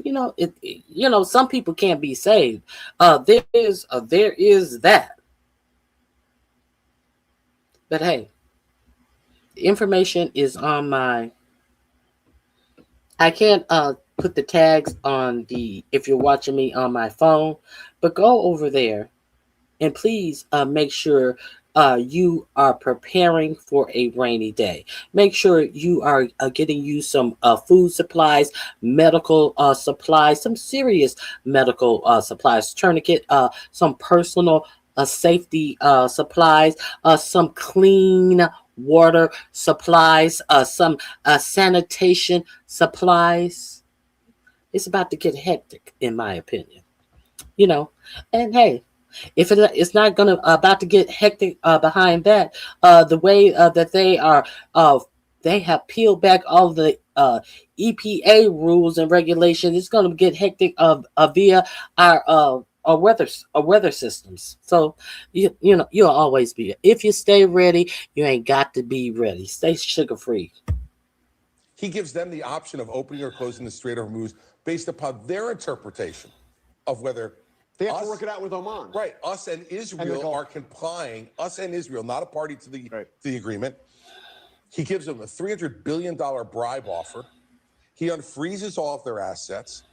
Speaker 2: Some people can't be saved. There is that. But hey, the information is on my. I can't put the tags on if you're watching me on my phone, but go over there and please make sure you are preparing for a rainy day. Make sure you are getting you some food supplies, medical supplies, some serious medical supplies, tourniquet, some personal safety supplies, some clean water supplies, some sanitation supplies. It's about to get hectic, in my opinion. And hey, if it's not going to about to get hectic behind that, the way that they have peeled back all the EPA rules and regulations, it's going to get hectic via our weather systems. So you'll always be. If you stay ready, you ain't got to be ready. Stay sugar free.
Speaker 16: He gives them the option of opening or closing the Strait of Hormuz based upon their interpretation of whether
Speaker 17: they have to work it out with Oman.
Speaker 16: Right. Us and Israel are complying. Us and Israel, not a party to the agreement. He gives them a $300 billion bribe offer. He unfreezes all of their assets.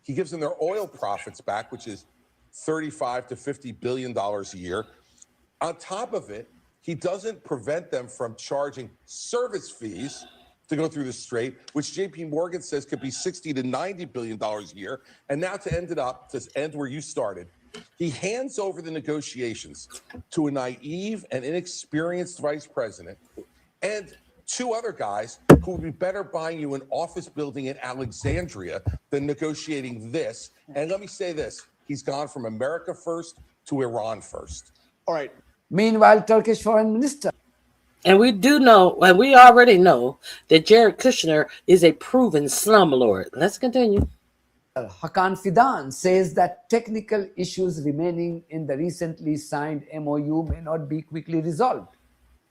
Speaker 16: He gives them their oil profits back, which is $35 to $50 billion a year. On top of it, he doesn't prevent them from charging service fees to go through the strait, which JP Morgan says could be $60 to $90 billion a year. And now to end where you started, he hands over the negotiations to a naive and inexperienced vice president and two other guys who would be better buying you an office building in Alexandria than negotiating this. And let me say this, he's gone from America first to Iran first.
Speaker 17: All right.
Speaker 5: Meanwhile, Turkish foreign minister.
Speaker 2: And we already know that Jared Kushner is a proven slumlord. Let's continue.
Speaker 5: Hakan Fidan says that technical issues remaining in the recently signed MOU may not be quickly resolved,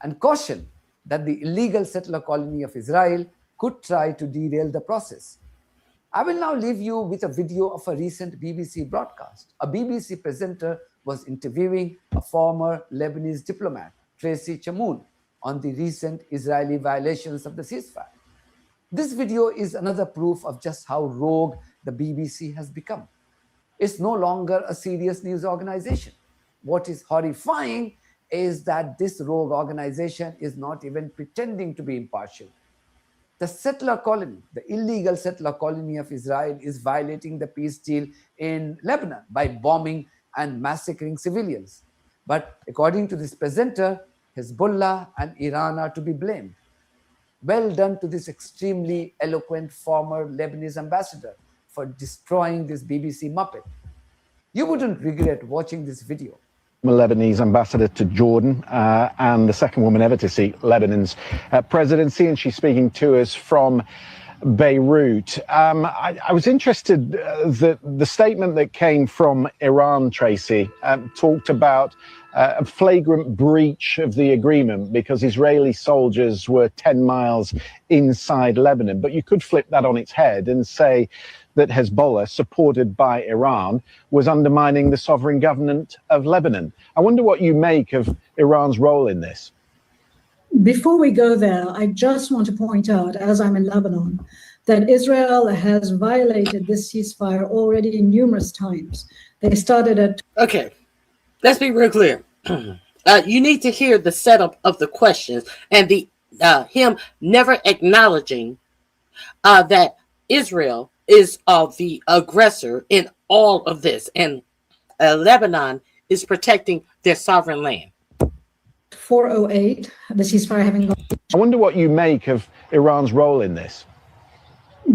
Speaker 5: and cautioned that the illegal settler colony of Israel could try to derail the process. I will now leave you with a video of a recent BBC broadcast. A BBC presenter was interviewing a former Lebanese diplomat, Tracy Chamoun, on the recent Israeli violations of the ceasefire. This video is another proof of just how rogue the BBC has become. It's no longer a serious news organization. What is horrifying is that this rogue organization is not even pretending to be impartial. The settler colony, the illegal settler colony of Israel, is violating the peace deal in Lebanon by bombing and massacring civilians. But according to this presenter, Hezbollah and Iran are to be blamed. Well done to this extremely eloquent former Lebanese ambassador for destroying this BBC Muppet. You wouldn't regret watching this video.
Speaker 18: Lebanese ambassador to Jordan and the second woman ever to see Lebanon's presidency, and she's speaking to us from Beirut. I was interested that the statement that came from Iran, Tracy, talked about a flagrant breach of the agreement because Israeli soldiers were 10 miles inside Lebanon. But you could flip that on its head and say that Hezbollah, supported by Iran, was undermining the sovereign government of Lebanon. I wonder what you make of Iran's role in this.
Speaker 19: Before we go there, I just want to point out, as I'm in Lebanon, that Israel has violated this ceasefire already numerous times. They started at...
Speaker 2: Okay, let's be real clear. You need to hear the setup of the questions and him never acknowledging that Israel is the aggressor in all of this, and Lebanon is protecting their sovereign land.
Speaker 19: 408, the ceasefire having gone.
Speaker 18: I wonder what you make of Iran's role in this.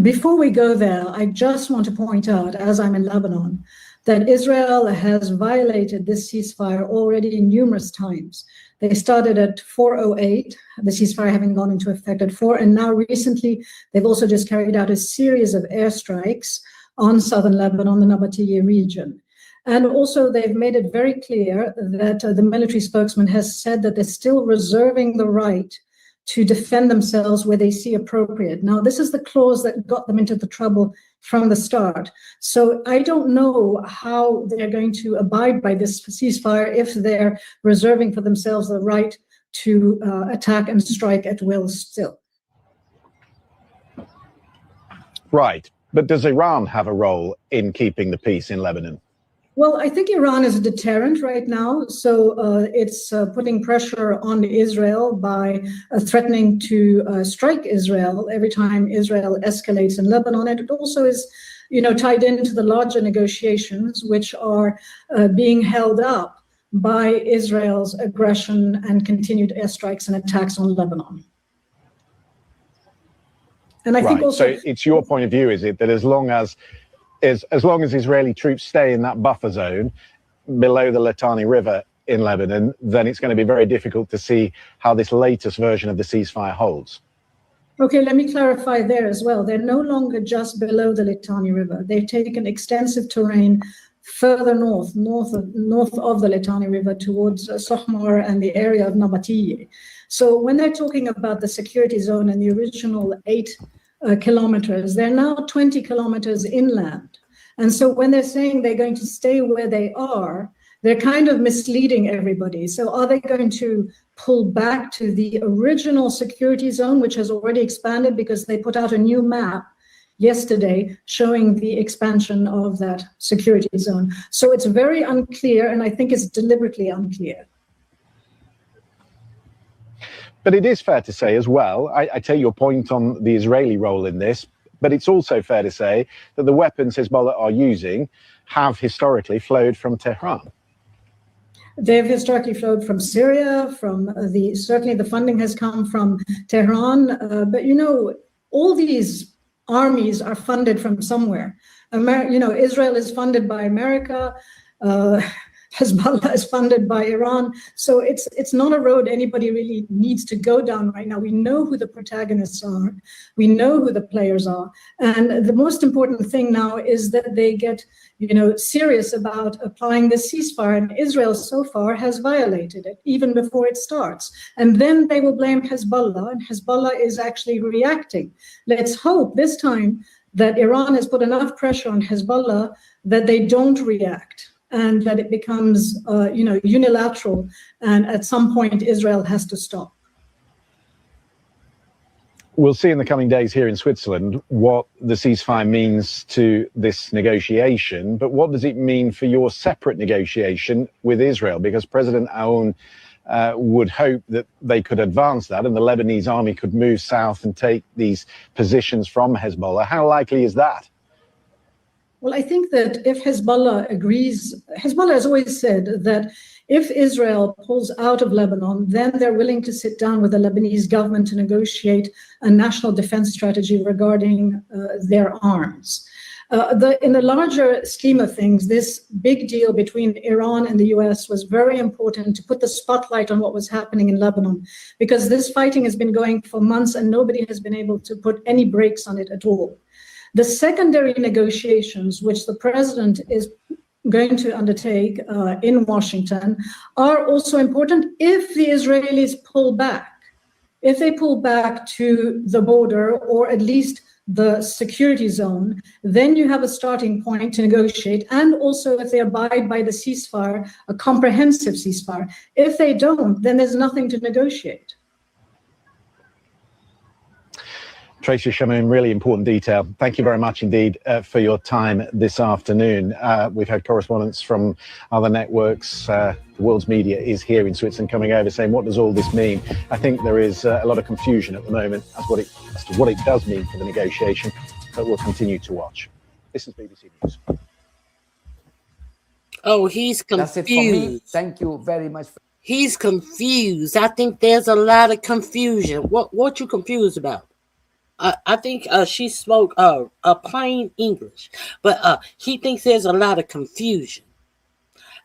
Speaker 19: Before we go there, I just want to point out, as I'm in Lebanon, that Israel has violated this ceasefire already numerous times. They started at 408, the ceasefire having gone into effect at 4, and now recently they've also just carried out a series of airstrikes on southern Lebanon, the Nabateeh region. And also they've made it very clear that the military spokesman has said that they're still reserving the right to defend themselves where they see appropriate. Now, this is the clause that got them into the trouble from the start. So I don't know how they're going to abide by this ceasefire if they're reserving for themselves the right to attack and strike at will still.
Speaker 18: Right. But does Iran have a role in keeping the peace in Lebanon?
Speaker 19: Well, I think Iran is a deterrent right now. So it's putting pressure on Israel by threatening to strike Israel every time Israel escalates in Lebanon. And it also is, tied into the larger negotiations, which are being held up by Israel's aggression and continued airstrikes and attacks on Lebanon. And I think also,
Speaker 18: so it's your point of view, is it, that as long as Israeli troops stay in that buffer zone below the Litani River in Lebanon, then it's going to be very difficult to see how this latest version of the ceasefire holds.
Speaker 19: Okay, let me clarify there as well. They're no longer just below the Litani River. They've taken extensive terrain further north of the Litani River towards Sohmar and the area of Nabatiye. So when they're talking about the security zone and the original 8 kilometers, they're now 20 kilometers inland. And so when they're saying they're going to stay where they are, they're kind of misleading everybody. So are they going to pull back to the original security zone, which has already expanded because they put out a new map yesterday showing the expansion of that security zone? So it's very unclear, and I think it's deliberately unclear.
Speaker 18: But it is fair to say as well, I take your point on the Israeli role in this, but it's also fair to say that the weapons Hezbollah are using have historically flowed from Tehran.
Speaker 19: They've historically flowed from Syria, certainly the funding has come from Tehran, but all these armies are funded from somewhere. Israel is funded by America, Hezbollah is funded by Iran. So it's not a road anybody really needs to go down right now. We know who the protagonists are. We know who the players are. And the most important thing now is that they get, serious about applying the ceasefire. And Israel so far has violated it even before it starts. And then they will blame Hezbollah, and Hezbollah is actually reacting. Let's hope this time that Iran has put enough pressure on Hezbollah that they don't react, and that it becomes, unilateral, and at some point Israel has to stop.
Speaker 18: We'll see in the coming days here in Switzerland what the ceasefire means to this negotiation, but what does it mean for your separate negotiation with Israel? Because President Aoun would hope that they could advance that and the Lebanese army could move south and take these positions from Hezbollah. How likely is that?
Speaker 19: Well, I think that if Hezbollah agrees, Hezbollah has always said that if Israel pulls out of Lebanon, then they're willing to sit down with the Lebanese government to negotiate a national defense strategy regarding their arms. In the larger scheme of things, this big deal between Iran and the US was very important to put the spotlight on what was happening in Lebanon, because this fighting has been going for months and nobody has been able to put any brakes on it at all. The secondary negotiations, which the president is going to undertake in Washington, are also important if the Israelis pull back. If they pull back to the border, or at least the security zone, then you have a starting point to negotiate. And also if they abide by the ceasefire, a comprehensive ceasefire. If they don't, then there's nothing to negotiate.
Speaker 18: Tracy Shamoun, really important detail. Thank you very much indeed for your time this afternoon. We've had correspondents from other networks. The world's media is here in Switzerland coming over saying, what does all this mean? I think there is a lot of confusion at the moment as to what it does mean for the negotiation, but we'll continue to watch. This is BBC News.
Speaker 2: Oh, he's confused.
Speaker 5: That's it for me. Thank you very much.
Speaker 2: He's confused. I think there's a lot of confusion. What you confused about? I think she spoke plain English, but he thinks there's a lot of confusion.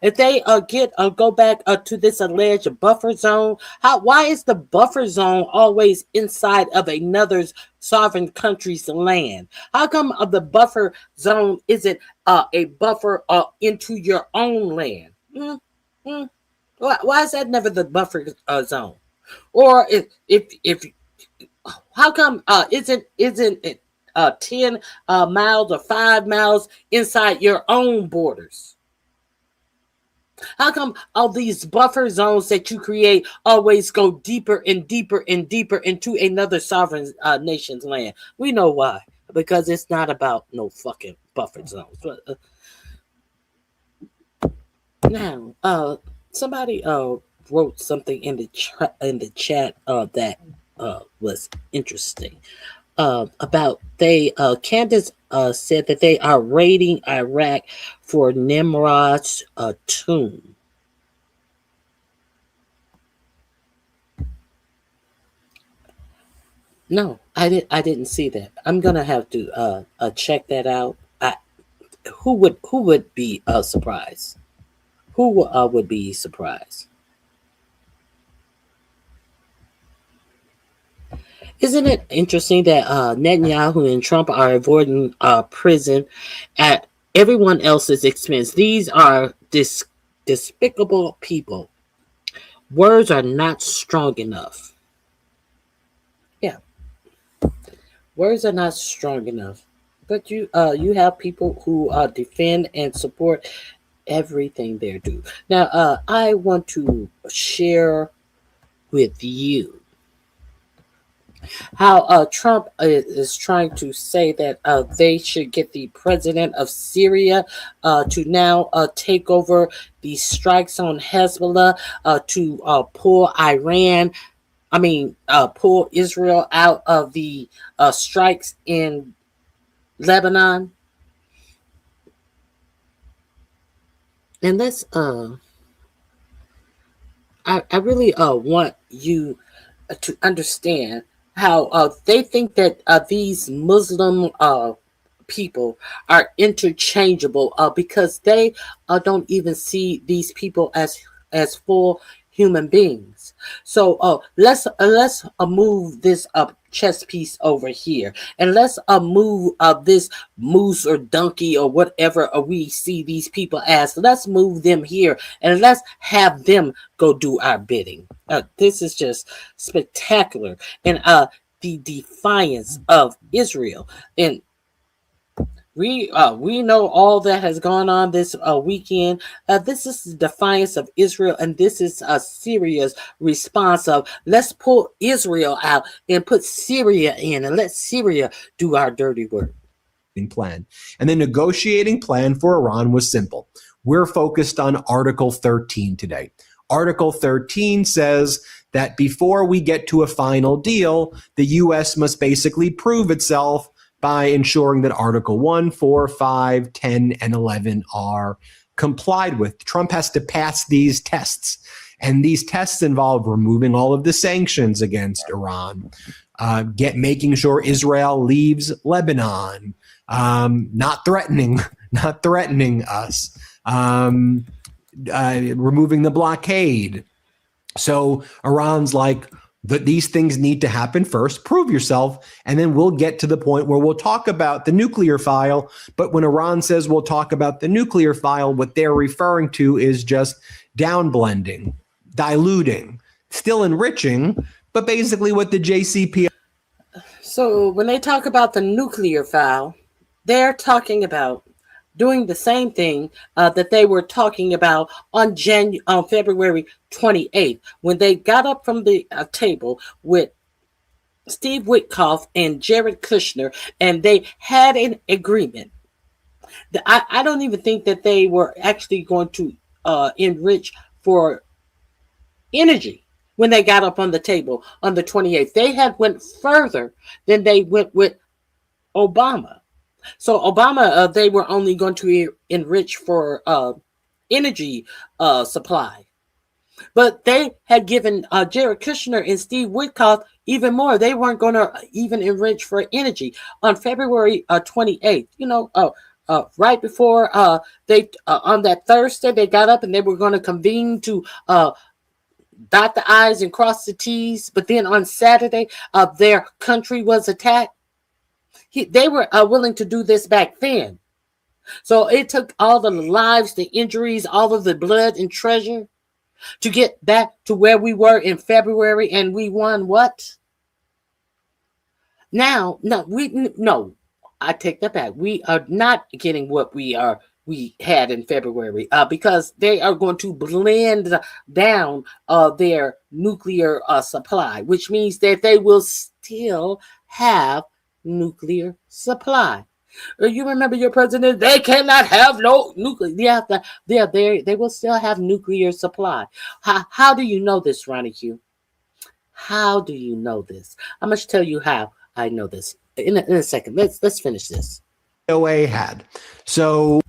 Speaker 2: If they go back to this alleged buffer zone, why is the buffer zone always inside of another sovereign country's land? How come the buffer zone isn't a buffer into your own land? Why is that never the buffer zone? Or if how come isn't it 10 miles or 5 miles inside your own borders? How come all these buffer zones that you create always go deeper and deeper and deeper into another sovereign nation's land? We know why. Because it's not about no fucking buffer zones. But, now, somebody wrote something in the chat that was interesting. About Candace said that they are raiding Iraq for Nimrod's tomb. No, I didn't see that. I'm gonna have to check that out. Who would be surprised? Who would be surprised? Isn't it interesting that Netanyahu and Trump are avoiding prison at everyone else's expense? These are despicable people. Words are not strong enough. Yeah. Words are not strong enough. But you have people who defend and support everything they do. Now, I want to share with you how Trump is trying to say that they should get the president of Syria to now take over the strikes on Hezbollah, to pull pull Israel out of the strikes in Lebanon. And let's I really want you to understand how they think that these Muslim people are interchangeable because they don't even see these people as full human beings. So let's move this chess piece over here, and let's move this moose or donkey or whatever we see these people as. Let's move them here, and let's have them go do our bidding. This is just spectacular, and the defiance of Israel. And we know all that has gone on this weekend. This is the defiance of Israel, and this is Syria's response of let's pull Israel out and put Syria in, and let Syria do our dirty work.
Speaker 4: Plan. And the negotiating plan for Iran was simple. We're focused on Article 13 today. Article 13 says that before we get to a final deal, the U.S. must basically prove itself by ensuring that Article 1, 4, 5, 10, and 11 are complied with. Trump has to pass these tests. And these tests involve removing all of the sanctions against Iran, making sure Israel leaves Lebanon, not threatening us, removing the blockade. So Iran's like, these things need to happen first, prove yourself, and then we'll get to the point where we'll talk about the nuclear file. But when Iran says we'll talk about the nuclear file, what they're referring to is just downblending, diluting, still enriching, but basically what the JCPOA.
Speaker 2: So when they talk about the nuclear file, they're talking about doing the same thing that they were talking about on February 28th, when they got up from the table with Steve Witkoff and Jared Kushner, and they had an agreement. I don't even think that they were actually going to enrich for energy when they got up on the table on the 28th. They had went further than they went with Obama. So Obama, they were only going to enrich for energy supply. But they had given Jared Kushner and Steve Witkoff even more. They weren't going to even enrich for energy. On February 28th, right before they on that Thursday, they got up and they were going to convene to dot the I's and cross the T's. But then on Saturday, their country was attacked. They were willing to do this back then. So it took all the lives, the injuries, all of the blood and treasure to get back to where we were in February, and we won what? Now, no, I take that back. We are not getting what we had in February because they are going to blend down their nuclear supply, which means that they will still have nuclear supply. You remember your president? They cannot have no nuclear. They will still have nuclear supply. How do you know this, RonyiQ? How do you know this? I'm going to tell you how I know this in a second. Let's finish this.
Speaker 4: OA had. So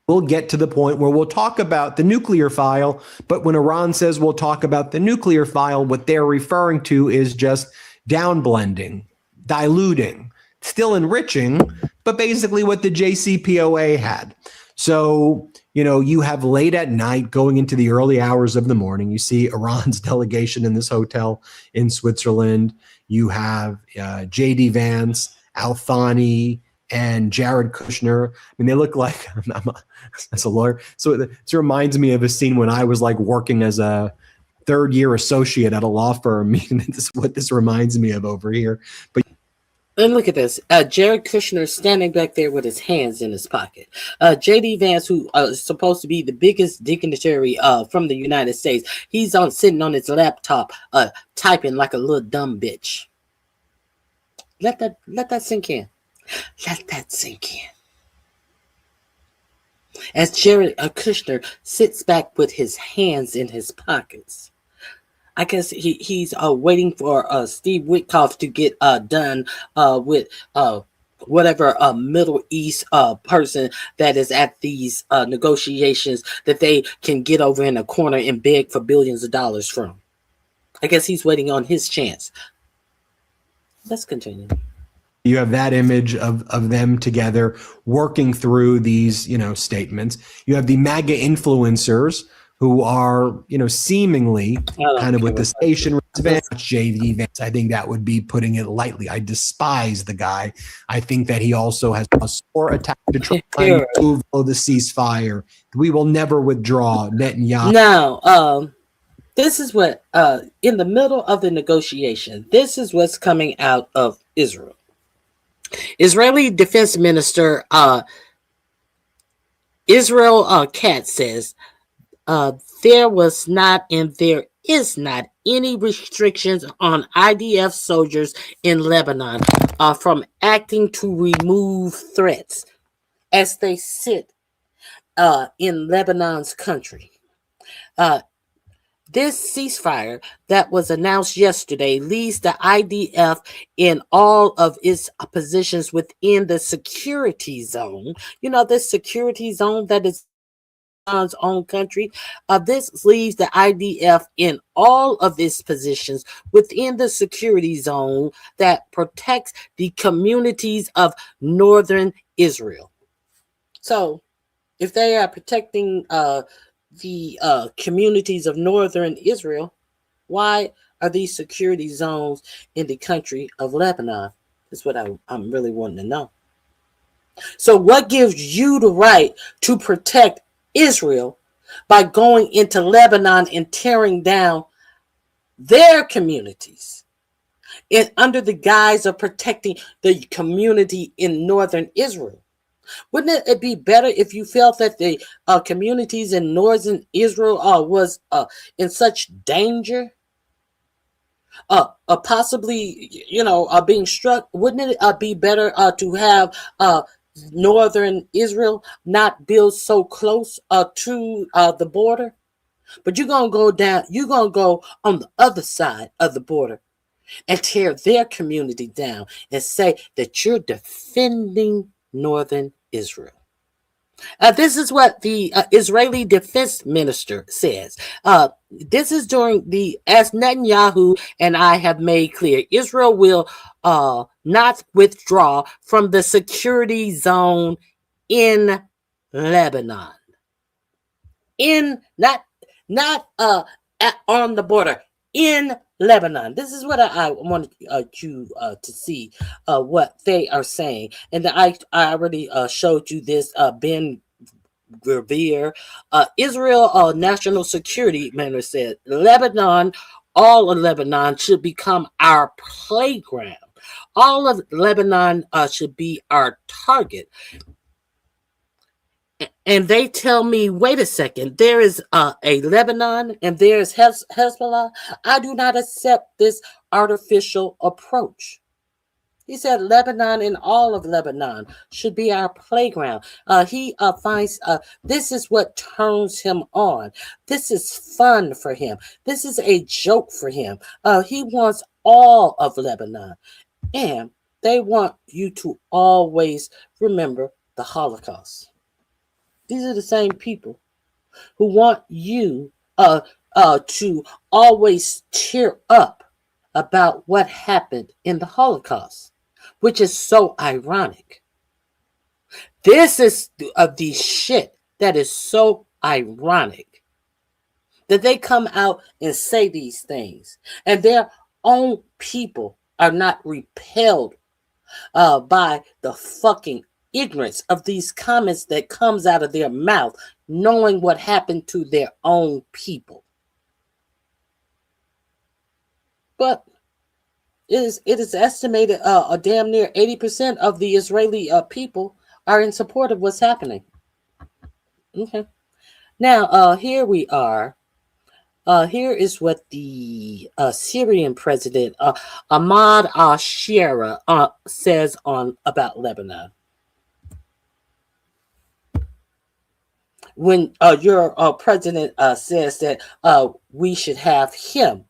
Speaker 4: we'll get to the point where we'll talk about the nuclear file, but when Iran says we'll talk about the nuclear file, what they're referring to is just downblending, diluting, still enriching, but basically what the JCPOA had. So, you have late at night going into the early hours of the morning, you see Iran's delegation in this hotel in Switzerland. You have J.D. Vance, Al-Thani, and Jared Kushner. I mean, they look like, as a lawyer. So it reminds me of a scene when I was like working as a third-year associate at a law firm. This is what this reminds me of over here. But
Speaker 2: and look at this. Jared Kushner standing back there with his hands in his pocket. J.D. Vance, who is supposed to be the biggest dignitary from the United States, he's sitting on his laptop typing like a little dumb bitch. Let that sink in. Let that sink in. As Jared Kushner sits back with his hands in his pockets. I guess he's waiting for Steve Witkoff to get done with whatever Middle East person that is at these negotiations that they can get over in a corner and beg for billions of dollars from. I guess he's waiting on his chance. Let's continue.
Speaker 4: You have that image of them together working through these, statements. You have the MAGA influencers who are, seemingly kind of with the station Vance, J.D. Vance. I think that would be putting it lightly. I despise the guy. I think that he also has a sore attack to try and move the ceasefire. We will never withdraw Netanyahu.
Speaker 2: Now, this is what, in the middle of the negotiation, this is what's coming out of Israel. Israeli Defense Minister Israel Katz says, there was not and there is not any restrictions on IDF soldiers in Lebanon from acting to remove threats as they sit in Lebanon's country. This ceasefire that was announced yesterday leaves the IDF in all of its positions within the security zone. This security zone that is own country. This leaves the IDF in all of its positions within the security zone that protects the communities of northern Israel. So, if they are protecting the communities of northern Israel, why are these security zones in the country of Lebanon? That's what I'm really wanting to know. So, what gives you the right to protect Israel by going into Lebanon and tearing down their communities under the guise of protecting the community in northern Israel? Wouldn't it be better if you felt that the communities in northern Israel was in such danger, possibly being struck? Wouldn't it be better to have northern Israel not build so close to the border? But you're gonna go on the other side of the border and tear their community down and say that you're defending northern Israel. This is what the Israeli defense minister says. This is as Netanyahu and I have made clear, Israel will not withdraw from the security zone in Lebanon. Not on the border, in Lebanon. This is what I wanted you to see what they are saying. And I already showed you this Ben revere. Israel National Security Minister said, Lebanon, all of Lebanon should become our playground. All of Lebanon should be our target. And they tell me, wait a second, there is a Lebanon and there's Hezbollah. I do not accept this artificial approach. He said Lebanon and all of Lebanon should be our playground. He finds this is what turns him on. This is fun for him. This is a joke for him. He wants all of Lebanon. And they want you to always remember the Holocaust. These are the same people who want you to always tear up about what happened in the Holocaust, which is so ironic. This is the shit that is so ironic that they come out and say these things, and their own people are not repelled by the fucking ignorance of these comments that comes out of their mouth, knowing what happened to their own people. But it is estimated a damn near 80% of the Israeli people are in support of what's happening. Okay. Now, here we are. Here is what the Syrian president, Ahmad al-Shara, says about Lebanon. When your president says that we should have him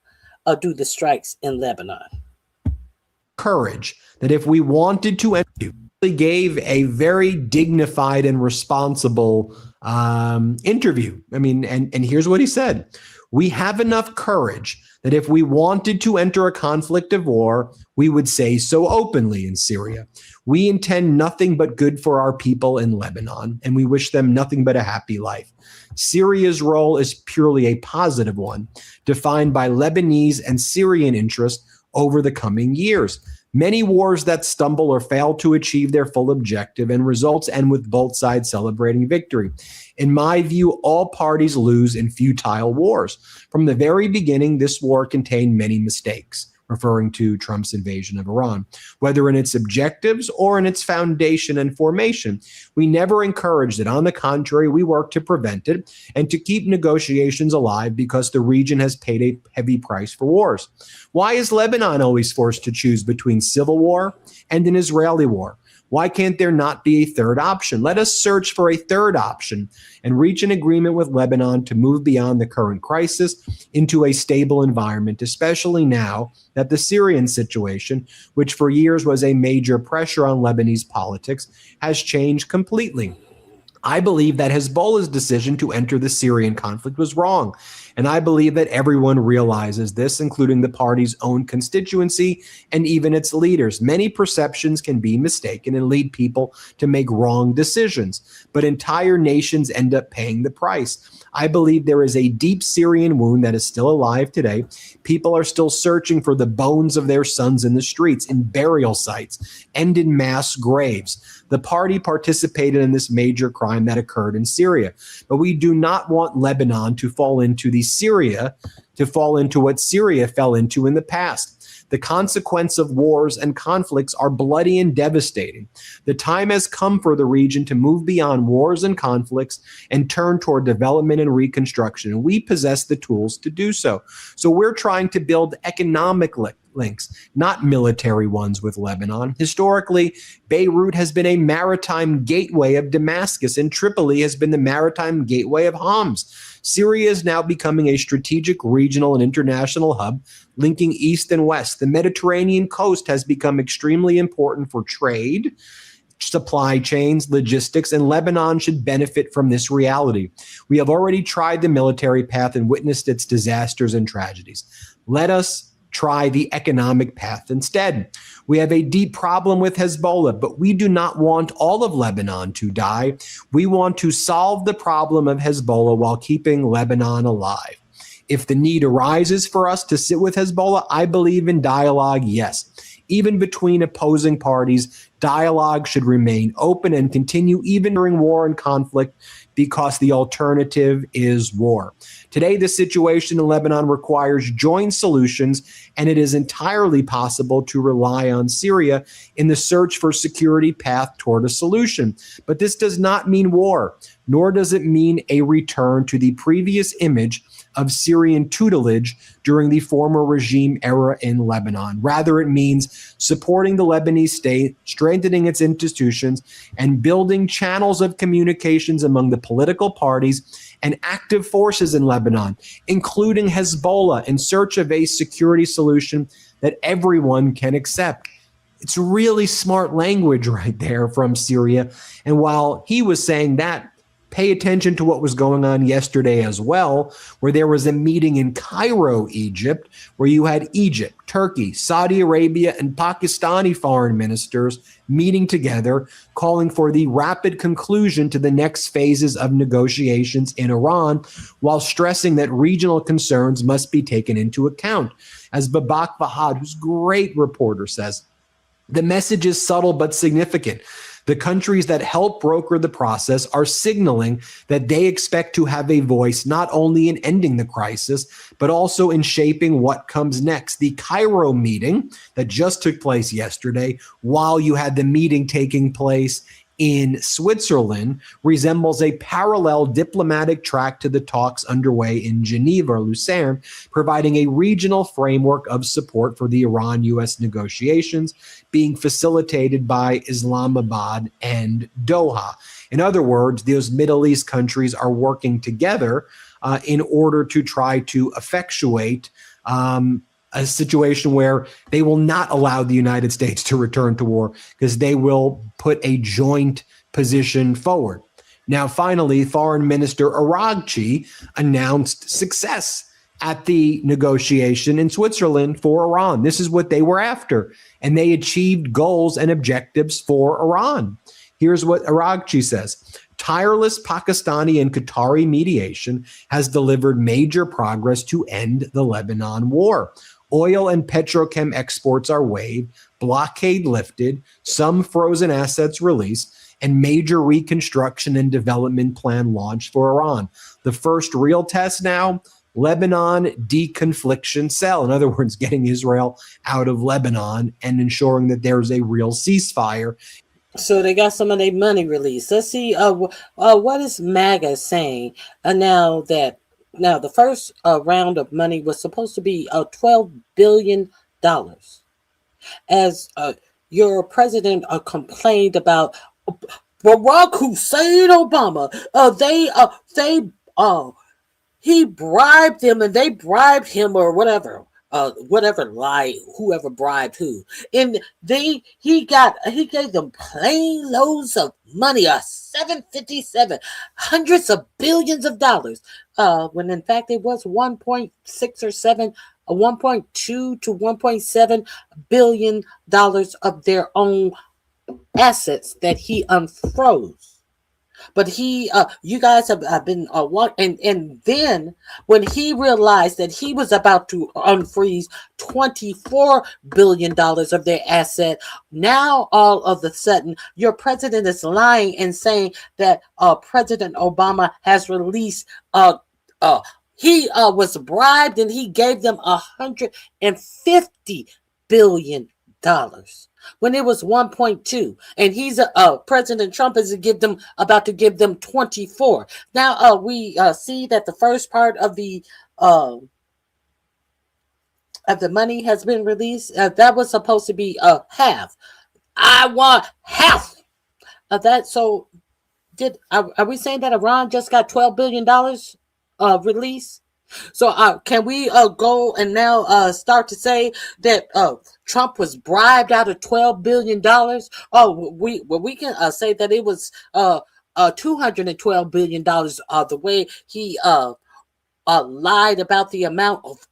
Speaker 2: do the strikes in Lebanon.
Speaker 4: Courage that if we wanted to enter, he gave a very dignified and responsible interview. I mean, and here's what he said. We have enough courage that if we wanted to enter a conflict of war, we would say so openly in Syria. We intend nothing but good for our people in Lebanon, and we wish them nothing but a happy life. Syria's role is purely a positive one, defined by Lebanese and Syrian interests over the coming years. Many wars that stumble or fail to achieve their full objective and results end with both sides celebrating victory. In my view, all parties lose in futile wars. From the very beginning, this war contained many mistakes, referring to Trump's invasion of Iran, whether in its objectives or in its foundation and formation. We never encouraged it. On the contrary, we worked to prevent it and to keep negotiations alive because the region has paid a heavy price for wars. Why is Lebanon always forced to choose between civil war and an Israeli war? Why can't there not be a third option? Let us search for a third option and reach an agreement with Lebanon to move beyond the current crisis into a stable environment, especially now that the Syrian situation, which for years was a major pressure on Lebanese politics, has changed completely. I believe that Hezbollah's decision to enter the Syrian conflict was wrong. And I believe that everyone realizes this, including the party's own constituency and even its leaders. Many perceptions can be mistaken and lead people to make wrong decisions, but entire nations end up paying the price. I believe there is a deep Syrian wound that is still alive today. People are still searching for the bones of their sons in the streets, in burial sites, and in mass graves. The party participated in this major crime that occurred in Syria, but we do not want Lebanon to fall into what Syria fell into in the past. The consequence of wars and conflicts are bloody and devastating. The time has come for the region to move beyond wars and conflicts and turn toward development and reconstruction. And we possess the tools to do so. So we're trying to build economic links, not military ones with Lebanon. Historically, Beirut has been a maritime gateway of Damascus, and Tripoli has been the maritime gateway of Homs. Syria is now becoming a strategic regional and international hub linking east and west. The Mediterranean coast has become extremely important for trade, supply chains, logistics, and Lebanon should benefit from this reality. We have already tried the military path and witnessed its disasters and tragedies. Let us try the economic path instead. We have a deep problem with Hezbollah, but we do not want all of Lebanon to die. We want to solve the problem of Hezbollah while keeping Lebanon alive. If the need arises for us to sit with Hezbollah, I believe in dialogue, yes. Even between opposing parties, Dialogue should remain open and continue even during war and conflict, because the alternative is war. Today, the situation in Lebanon requires joint solutions, and it is entirely possible to rely on Syria in the search for security path toward a solution. But this does not mean war, nor does it mean a return to the previous image of Syrian tutelage during the former regime era in Lebanon. Rather, it means supporting the Lebanese state, strengthening its institutions, and building channels of communications among the political parties and active forces in Lebanon, including Hezbollah, in search of a security solution that everyone can accept. It's really smart language right there from Syria. And while he was saying that, pay attention to what was going on yesterday as well, where there was a meeting in Cairo, Egypt, where you had Egypt, Turkey, Saudi Arabia, and Pakistani foreign ministers meeting together, calling for the rapid conclusion to the next phases of negotiations in Iran, while stressing that regional concerns must be taken into account. As Babak Fahad, who's a great reporter, says, the message is subtle but significant. The countries that help broker the process are signaling that they expect to have a voice not only in ending the crisis, but also in shaping what comes next. The Cairo meeting that just took place yesterday, while you had the meeting taking place in Switzerland, resembles a parallel diplomatic track to the talks underway in Geneva or Lucerne, providing a regional framework of support for the Iran-U.S. negotiations being facilitated by Islamabad and Doha. In other words, those Middle East countries are working together in order to try to effectuate a situation where they will not allow the United States to return to war, because they will put a joint position forward. Now, finally, Foreign Minister Aragchi announced success at the negotiation in Switzerland for Iran. This is what they were after, and they achieved goals and objectives for Iran. Here's what Aragchi says. Tireless Pakistani and Qatari mediation has delivered major progress to end the Lebanon war. Oil and petrochem exports are waived, blockade lifted, some frozen assets released, and major reconstruction and development plan launched for Iran. The first real test now, Lebanon deconfliction cell. In other words, getting Israel out of Lebanon and ensuring that there's a real ceasefire.
Speaker 2: So they got some of their money released. Let's see what is MAGA saying now the first round of money was supposed to be $12 billion. As your president complained about Barack Hussein Obama, he bribed them, and they bribed him or whatever lie, whoever bribed who, and he gave them plain loads of money, 757, hundreds of billions of dollars, when in fact it was 1.6 or 7, 1.2 to 1.7 billion dollars of their own assets that he unfroze. But you guys have been and then when he realized that he was about to unfreeze $24 billion of their asset, now all of a sudden your president is lying and saying that President Obama has released he was bribed and he gave them $150 billion. When it was 1.2, and he's President Trump is about to give them 24. Now we see that the first part of the money has been released. That was supposed to be half. I want half of that. So are we saying that Iran just got $12 billion released? So can we go and now start to say that Trump was bribed out of $12 billion? We can say that it was $212 billion. The way he lied about the amount of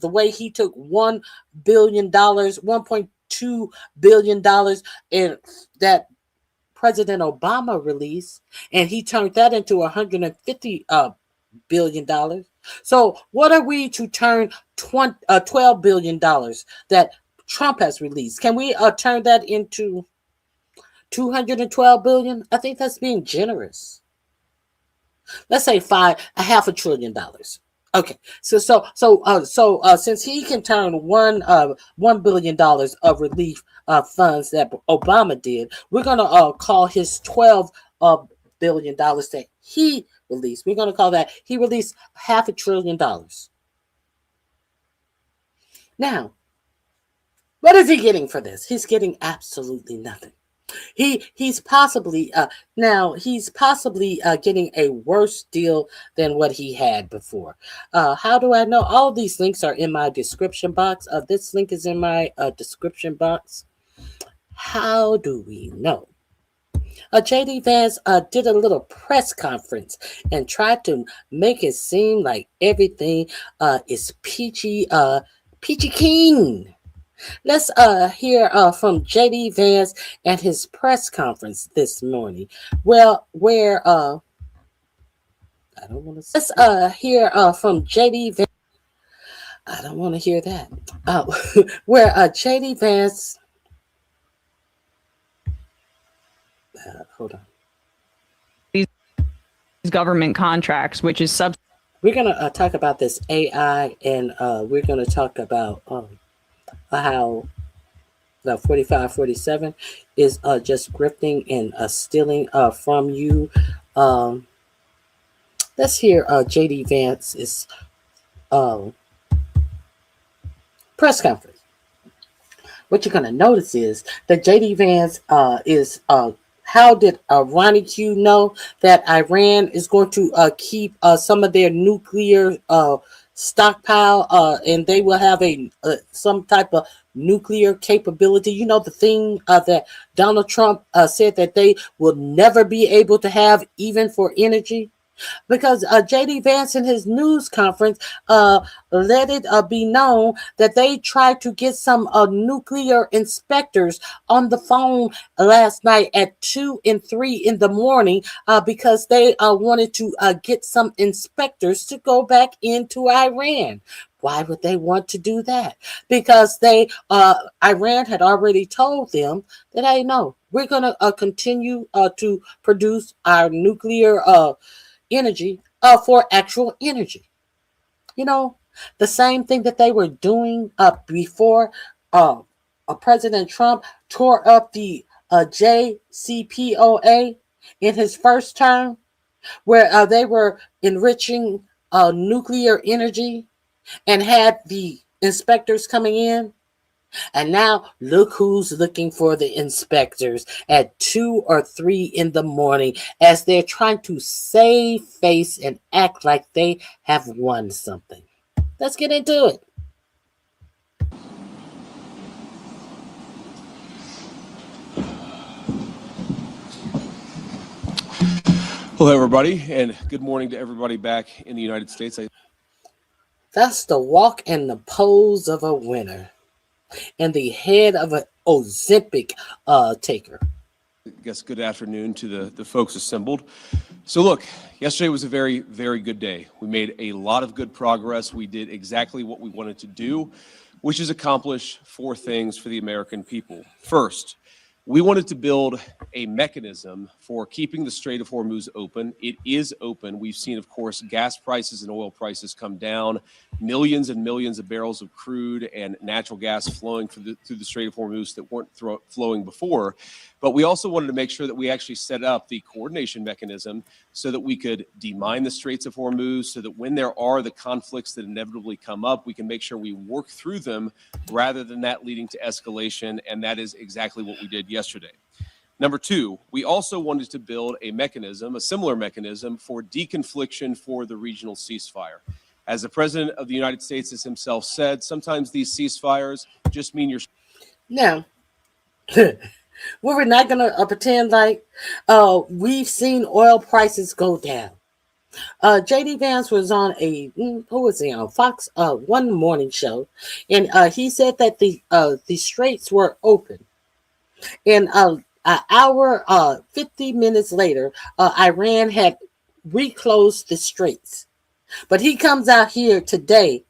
Speaker 2: the way he took $1 billion, $1.2 billion, and that President Obama released, and he turned that into $150 billion. So what are we to turn $12 billion that Trump has released? Can we turn that into 212 billion. I think that's being generous. Let's say $5.5 trillion. Okay, so since he can turn $1 billion of relief funds that Obama did, we're gonna call his $12 billion that he released. We're gonna call that he released $500 billion. Now, what is he getting for this? He's getting absolutely nothing. He's possibly getting a worse deal than what he had before. How do I know? All these links are in my description box. This link is in my description box. How do we know? JD Vance did a little press conference and tried to make it seem like everything is peachy keen. Let's hear from JD Vance and his press conference this morning. Well, where I don't want to. Let's hear from JD Vance. I don't want to hear that. Where JD Vance. Hold on.
Speaker 20: These government contracts, which is
Speaker 2: We're gonna talk about this AI, and we're gonna talk about how the 4547 is just grifting and stealing from you. Let's hear JD Vance's press conference. What you're going to notice is that JD Vance is how did RonyiQ know that Iran is going to keep some of their nuclear stockpile, and they will have some type of nuclear capability? You know, the thing that Donald Trump said that they will never be able to have even for energy. Because JD Vance in his news conference let it be known that they tried to get some nuclear inspectors on the phone last night at 2 and 3 in the morning because they wanted to get some inspectors to go back into Iran. Why would they want to do that? Because Iran had already told them that, hey, no, we're going to continue to produce our nuclear energy for actual energy. You know, the same thing that they were doing before President Trump tore up the JCPOA in his first term, where they were enriching nuclear energy and had the inspectors coming in. And now look who's looking for the inspectors at 2 or 3 in the morning as they're trying to save face and act like they have won something. Let's get into it.
Speaker 10: Hello, everybody, and good morning to everybody back in the United States.
Speaker 2: That's the walk and the pose of a winner and the head of an Ozempic taker.
Speaker 10: I guess good afternoon to the folks assembled. So look, yesterday was a very, very good day. We made a lot of good progress. We did exactly what we wanted to do, which is accomplish 4 things for the American people. First, we wanted to build a mechanism for keeping the Strait of Hormuz open. It is open. We've seen, of course, gas prices and oil prices come down, millions and millions of barrels of crude and natural gas flowing through the Strait of Hormuz that weren't flowing before. But we also wanted to make sure that we actually set up the coordination mechanism so that we could demine the Straits of Hormuz, so that when there are the conflicts that inevitably come up, we can make sure we work through them rather than that leading to escalation. And that is exactly what we did yesterday. Number 2, we also wanted to build a mechanism, a similar mechanism for deconfliction for the regional ceasefire. As the President of the United States has himself said, sometimes these ceasefires just mean you're...
Speaker 2: Now, we're not going to pretend like we've seen oil prices go down. JD Vance was on Fox one morning show, and he said that the straits were open. And an hour, 50 minutes later, Iran had reclosed the straits. But he comes out here today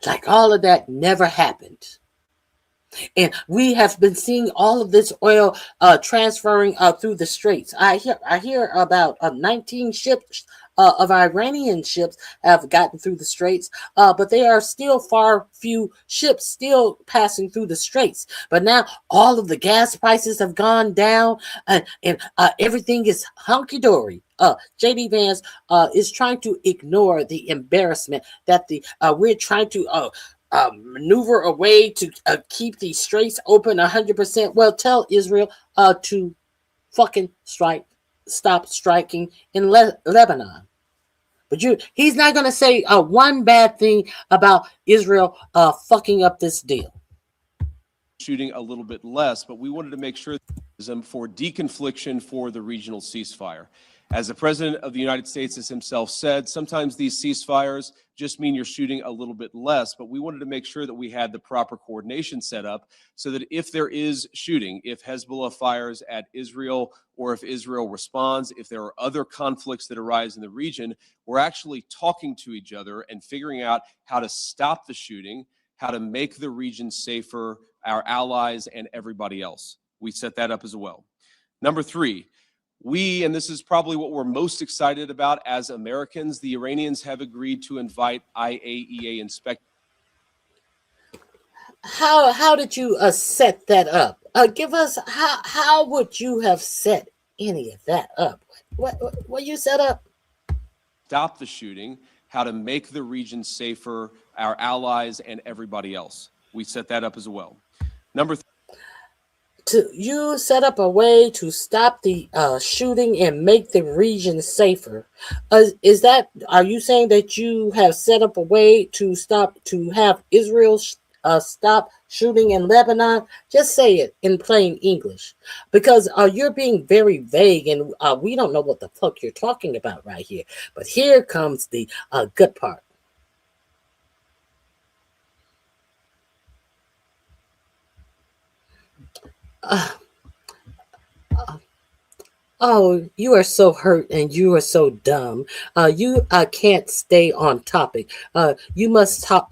Speaker 2: like all of that never happened. And we have been seeing all of this oil transferring through the straits. I hear about 19 ships of Iranian ships have gotten through the straits, but there are still far few ships still passing through the straits. But now all of the gas prices have gone down, and everything is hunky-dory. JD Vance is trying to ignore the embarrassment that we're trying to maneuver a way to keep the straits open 100%. Well, tell Israel to fucking stop striking in Lebanon. But he's not going to say one bad thing about Israel fucking up this deal.
Speaker 21: Shooting a little bit less, but we wanted to make sure for deconfliction for the regional ceasefire. As the President of the United States has himself said, sometimes these ceasefires just mean you're shooting a little bit less, but we wanted to make sure that we had the proper coordination set up so that if there is shooting, if Hezbollah fires at Israel or if Israel responds, if there are other conflicts that arise in the region, we're actually talking to each other and figuring out how to stop the shooting, how to make the region safer, our allies and everybody else. We set that up as well. Number three, and this is probably what we're most excited about as Americans, the Iranians have agreed to invite IAEA inspectors.
Speaker 2: How did you set that up? Give us, how would you have set any of that up? What you set up?
Speaker 21: Stop the shooting, how to make the region safer, our allies and everybody else. We set that up as well. Number three.
Speaker 2: You set up a way to stop the shooting and make the region safer. Are you saying that you have set up a way to have Israel stop shooting in Lebanon? Just say it in plain English, because you're being very vague and we don't know what the fuck you're talking about right here. But here comes the good part. Oh, you are so hurt and you are so dumb. You can't stay on topic. You must talk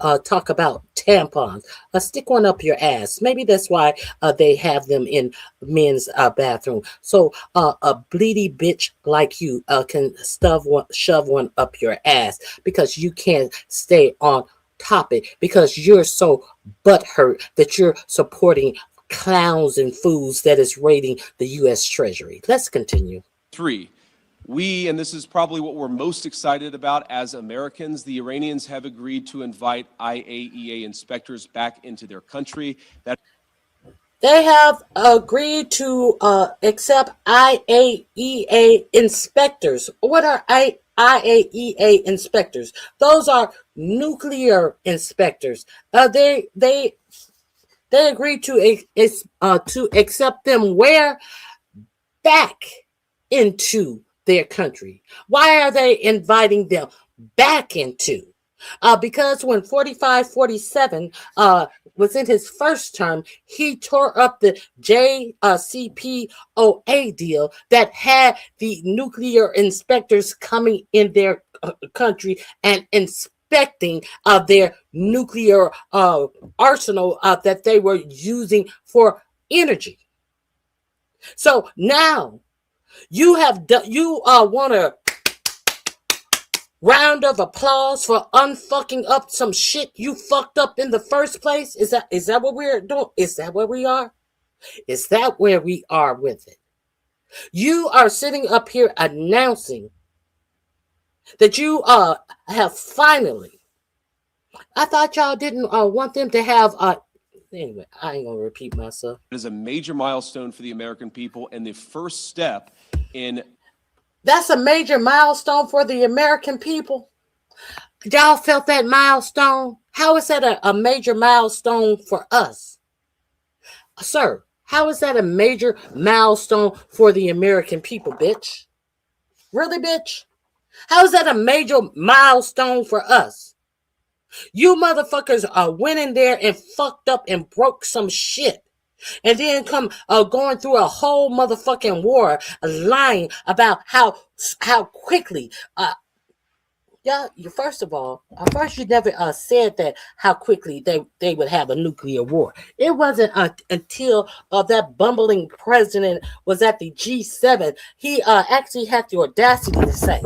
Speaker 2: about tampons. Stick one up your ass. Maybe that's why they have them in men's bathroom. So a bleedy bitch like you can shove one up your ass because you can't stay on topic because you're so butthurt that you're supporting clowns and fools that is raiding the U.S. Treasury. Let's continue.
Speaker 21: Three, and this is probably what we're most excited about as Americans, the Iranians have agreed to invite IAEA inspectors back into their country.
Speaker 2: They have agreed to accept IAEA inspectors. What are IAEA inspectors? Those are nuclear inspectors. They agreed to accept them where? Back into their country. Why are they inviting them back into? Because when 4547 was in his first term, he tore up the JCPOA deal that had the nuclear inspectors coming in their country and inspecting their nuclear arsenal that they were using for energy. So now you want a round of applause for unfucking up some shit you fucked up in the first place? Is that what we're doing? Is that where we are? Is that where we are with it? You are sitting up here announcing that you have finally. I thought y'all didn't want them to have. Anyway, I ain't gonna repeat myself.
Speaker 21: It is a major milestone for the American people and the first step in.
Speaker 2: That's a major milestone for the American people. Y'all felt that milestone? How is that a major milestone for us? Sir, how is that a major milestone for the American people, bitch? Really, bitch? How is that a major milestone for us? You motherfuckers went in there and fucked up and broke some shit. And then come going through a whole motherfucking war, lying about how quickly Yeah, first of all, first you never said that how quickly they would have a nuclear war. It wasn't until that bumbling president was at the G7, he actually had the audacity to say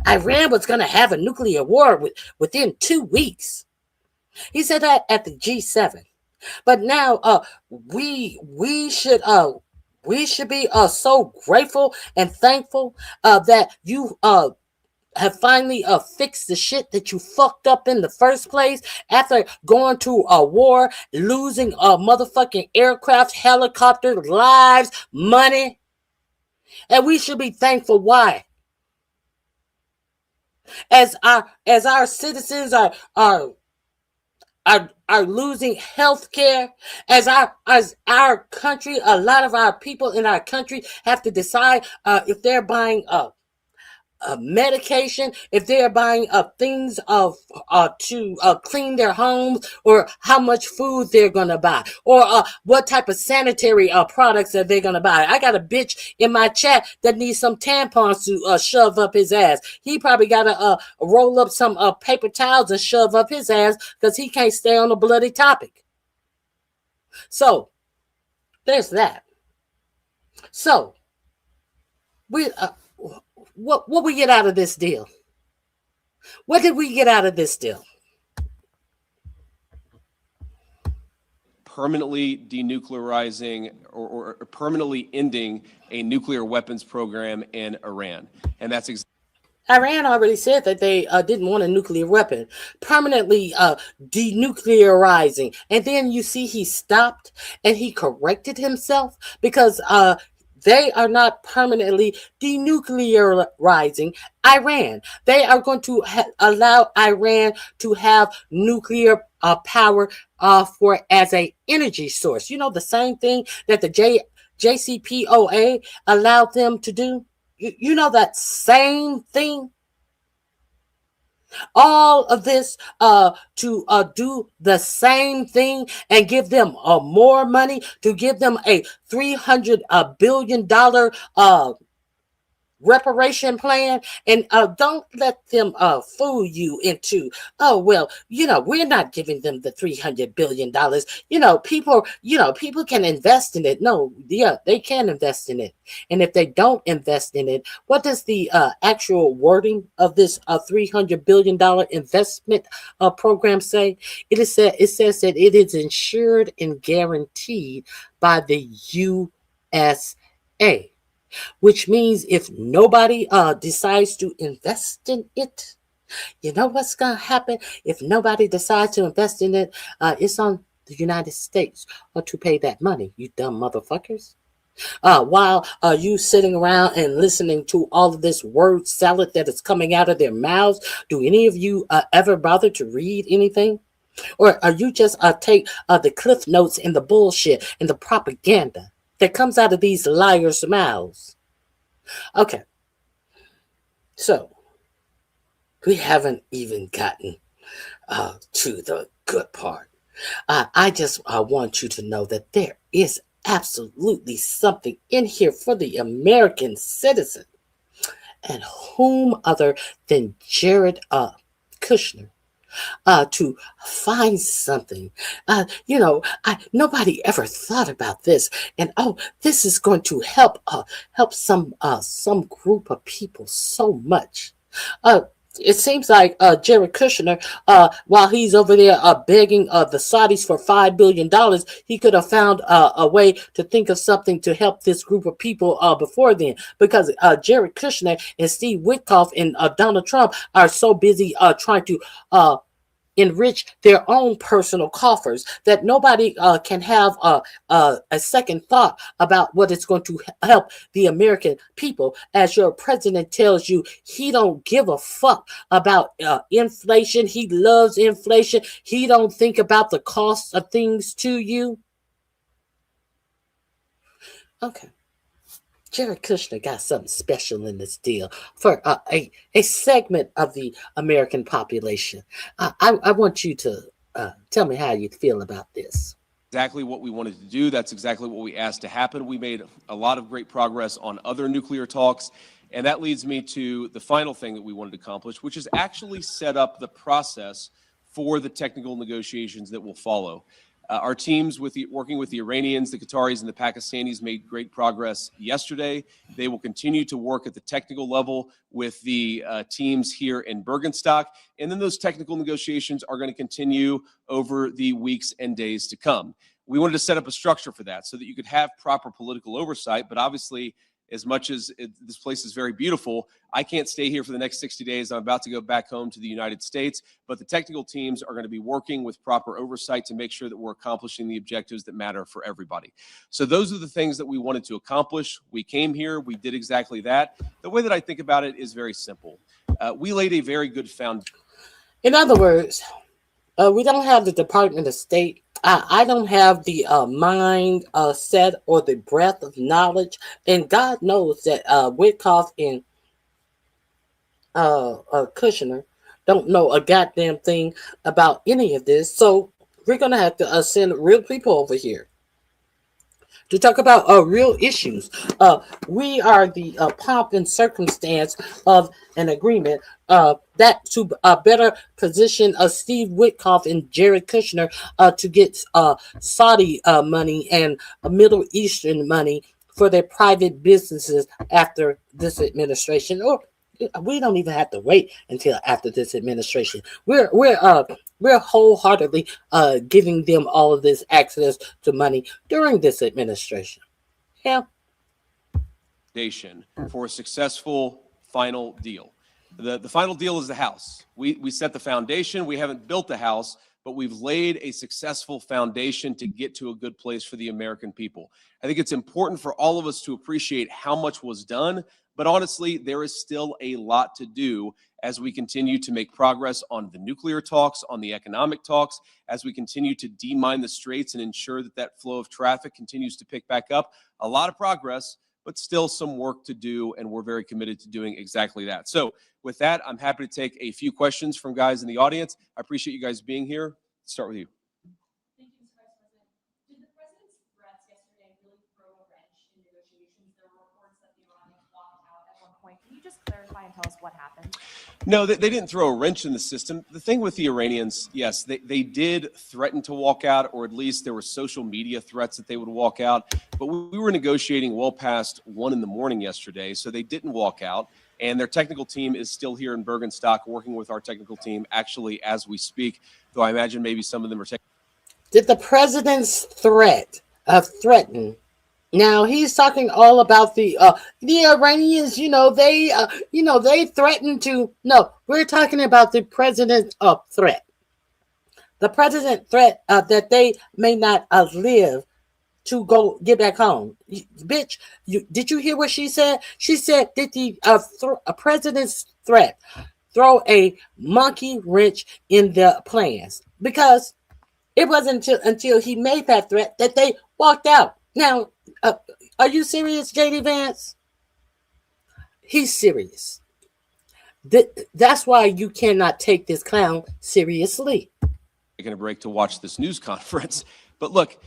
Speaker 2: Iran was going to have a nuclear war within 2 weeks. He said that at the G7. But now we should be so grateful and thankful that you have finally fixed the shit that you fucked up in the first place after going to a war, losing motherfucking aircraft, helicopters, lives, money. And we should be thankful. Why? As our citizens are losing health care, as our country, a lot of our people in our country have to decide if they're buying medication, if they're buying things to clean their homes, or how much food they're gonna buy, or what type of sanitary products that they're gonna buy. I got a bitch in my chat that needs some tampons to shove up his ass. He probably gotta roll up some paper towels and shove up his ass because he can't stay on a bloody topic. So there's that. So we what we get out of this deal? What did we get out of this deal?
Speaker 21: Permanently denuclearizing or permanently ending a nuclear weapons program in Iran. And that's exactly.
Speaker 2: Iran already said that they didn't want a nuclear weapon, permanently denuclearizing. And then you see he stopped and he corrected himself because they are not permanently denuclearizing Iran. They are going to allow Iran to have nuclear power for as a energy source. You know, the same thing that the JCPOA allowed them to do. You know, that same thing. All of this to do the same thing and give them more money, to give them a $300 billion reparation plan. And don't let them fool you into, oh, well, you know, we're not giving them the $300 billion. You know, people can invest in it. No, yeah, they can invest in it. And if they don't invest in it, what does the actual wording of this $300 billion investment program say? It says that it is insured and guaranteed by the USA. Which means if nobody decides to invest in it, you know what's going to happen? If nobody decides to invest in it, it's on the United States to pay that money, you dumb motherfuckers. While you sitting around and listening to all of this word salad that is coming out of their mouths, do any of you ever bother to read anything? Or are you just take the cliff notes and the bullshit and the propaganda that comes out of these liars' mouths? Okay. So, we haven't even gotten to the good part. I just want you to know that there is absolutely something in here for the American citizen. And whom other than Jared Kushner to find something. Nobody ever thought about this, and this is going to help some group of people so much. It seems like Jared Kushner, while he's over there begging the Saudis for $5 billion, he could have found a way to think of something to help this group of people before then. Because Jared Kushner and Steve Witkoff and Donald Trump are so busy trying to enrich their own personal coffers that nobody can have a second thought about what it's going to help the American people. As your president tells you, he don't give a fuck about inflation. He loves inflation. He don't think about the cost of things to you. Okay. Jared Kushner got something special in this deal for a segment of the American population. I want you to tell me how you feel about this.
Speaker 21: Exactly what we wanted to do. That's exactly what we asked to happen. We made a lot of great progress on other nuclear talks. And that leads me to the final thing that we wanted to accomplish, which is actually set up the process for the technical negotiations that will follow. Our teams working with the Iranians, the Qataris, and the Pakistanis made great progress yesterday. They will continue to work at the technical level with the teams here in Bergenstock. And then those technical negotiations are going to continue over the weeks and days to come. We wanted to set up a structure for that so that you could have proper political oversight, but obviously, as much as this place is very beautiful, I can't stay here for the next 60 days. I'm about to go back home to the United States, but the technical teams are going to be working with proper oversight to make sure that we're accomplishing the objectives that matter for everybody. So those are the things that we wanted to accomplish. We came here, we did exactly that. The way that I think about it is very simple. We laid a very good foundation.
Speaker 2: In other words, we don't have the Department of State. I don't have the mind set or the breadth of knowledge. And God knows that Witkoff and Kushner don't know a goddamn thing about any of this. So we're going to have to send real people over here to talk about real issues. We are the pomp and circumstance of an agreement that to better position Steve Witkoff and Jared Kushner to get Saudi money and Middle Eastern money for their private businesses after this administration. Or we don't even have to wait until after this administration. We're wholeheartedly giving them all of this access to money during this administration. Yeah.
Speaker 21: For a successful final deal. The final deal is the house. We set the foundation. We haven't built the house, but we've laid a successful foundation to get to a good place for the American people. I think it's important for all of us to appreciate how much was done, but honestly, there is still a lot to do as we continue to make progress on the nuclear talks, on the economic talks, as we continue to demine the straits and ensure that that flow of traffic continues to pick back up. A lot of progress, but still some work to do, and we're very committed to doing exactly that. So with that, I'm happy to take a few questions from guys in the audience. I appreciate you guys being here. Let's start with you.
Speaker 1: Thank you, Mr. Vice President. Did the president's threats yesterday really throw a wrench in negotiations? There were reports that the Iranians walked out at one point. Can you just clarify and tell us what happened?
Speaker 21: No, they didn't throw a wrench in the system. The thing with the Iranians, yes, they did threaten to walk out, or at least there were social media threats that they would walk out. But we were negotiating well past 1 a.m. yesterday, so they didn't walk out. And their technical team is still here in Bergenstock working with our technical team actually as we speak, though I imagine maybe some of them are taking.
Speaker 2: Did the president's threaten? Now he's talking all about the Iranians. They threatened to. No, we're talking about the president's threat. The president threat that they may not live to go get back home. Bitch, did you hear what she said? She said that the president's threat throw a monkey wrench in the plans, because it wasn't until he made that threat that they walked out. Now, are you serious, JD Vance? He's serious. That's why you cannot take this clown seriously.
Speaker 21: Taking a break to watch this news conference. But look,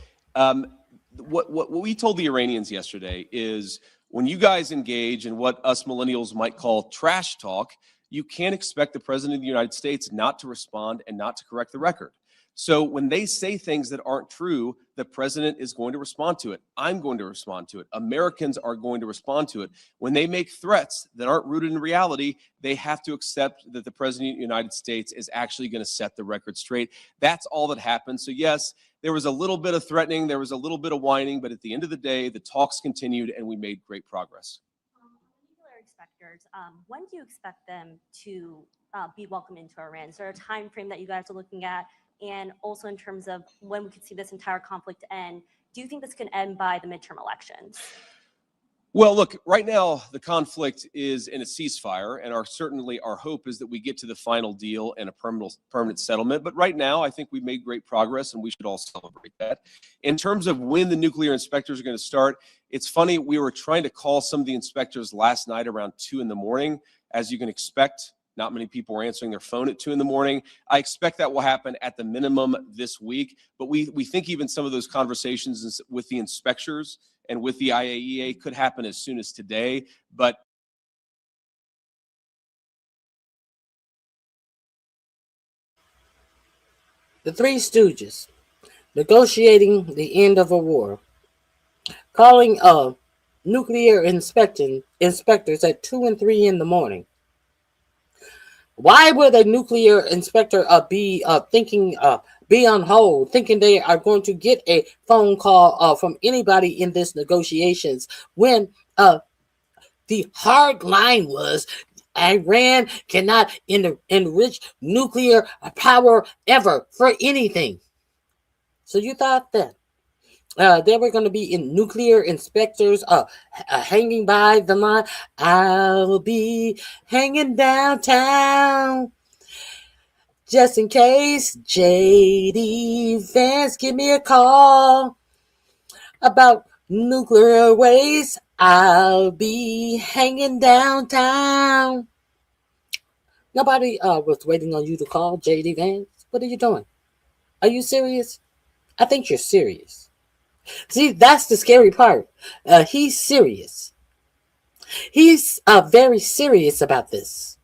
Speaker 21: what we told the Iranians yesterday is when you guys engage in what us millennials might call trash talk, you can't expect the president of the United States not to respond and not to correct the record. So when they say things that aren't true, the president is going to respond to it. I'm going to respond to it. Americans are going to respond to it. When they make threats that aren't rooted in reality, they have to accept that the president of the United States is actually going to set the record straight. That's all that happened. So yes, there was a little bit of threatening, there was a little bit of whining, but at the end of the day, the talks continued and we made great progress.
Speaker 1: Nuclear inspectors, when do you expect them to be welcomed into Iran? Is there a time frame that you guys are looking at? And also in terms of when we could see this entire conflict end, do you think this can end by the midterm elections?
Speaker 21: Well, look, right now the conflict is in a ceasefire, and certainly our hope is that we get to the final deal and a permanent settlement. But right now, I think we've made great progress, and we should all celebrate that. In terms of when the nuclear inspectors are going to start, it's funny, we were trying to call some of the inspectors last night around 2 a.m. As you can expect, not many people were answering their phone at 2 a.m. I expect that will happen at the minimum this week. But we think even some of those conversations with the inspectors and with the IAEA could happen as soon as today. But
Speaker 2: The Three Stooges negotiating the end of a war, calling nuclear inspectors at 2 and 3 in the morning. Why would a nuclear inspector be on hold, thinking they are going to get a phone call from anybody in this negotiations when the hard line was Iran cannot enrich nuclear power ever for anything? So you thought that they were going to be in nuclear inspectors hanging by the line. I'll be hanging downtown just in case. JD Vance, give me a call about nuclear waste. I'll be hanging downtown. Nobody was waiting on you to call, JD Vance. What are you doing? Are you serious? I think you're serious. See, that's the scary part. He's serious. He's very serious about this.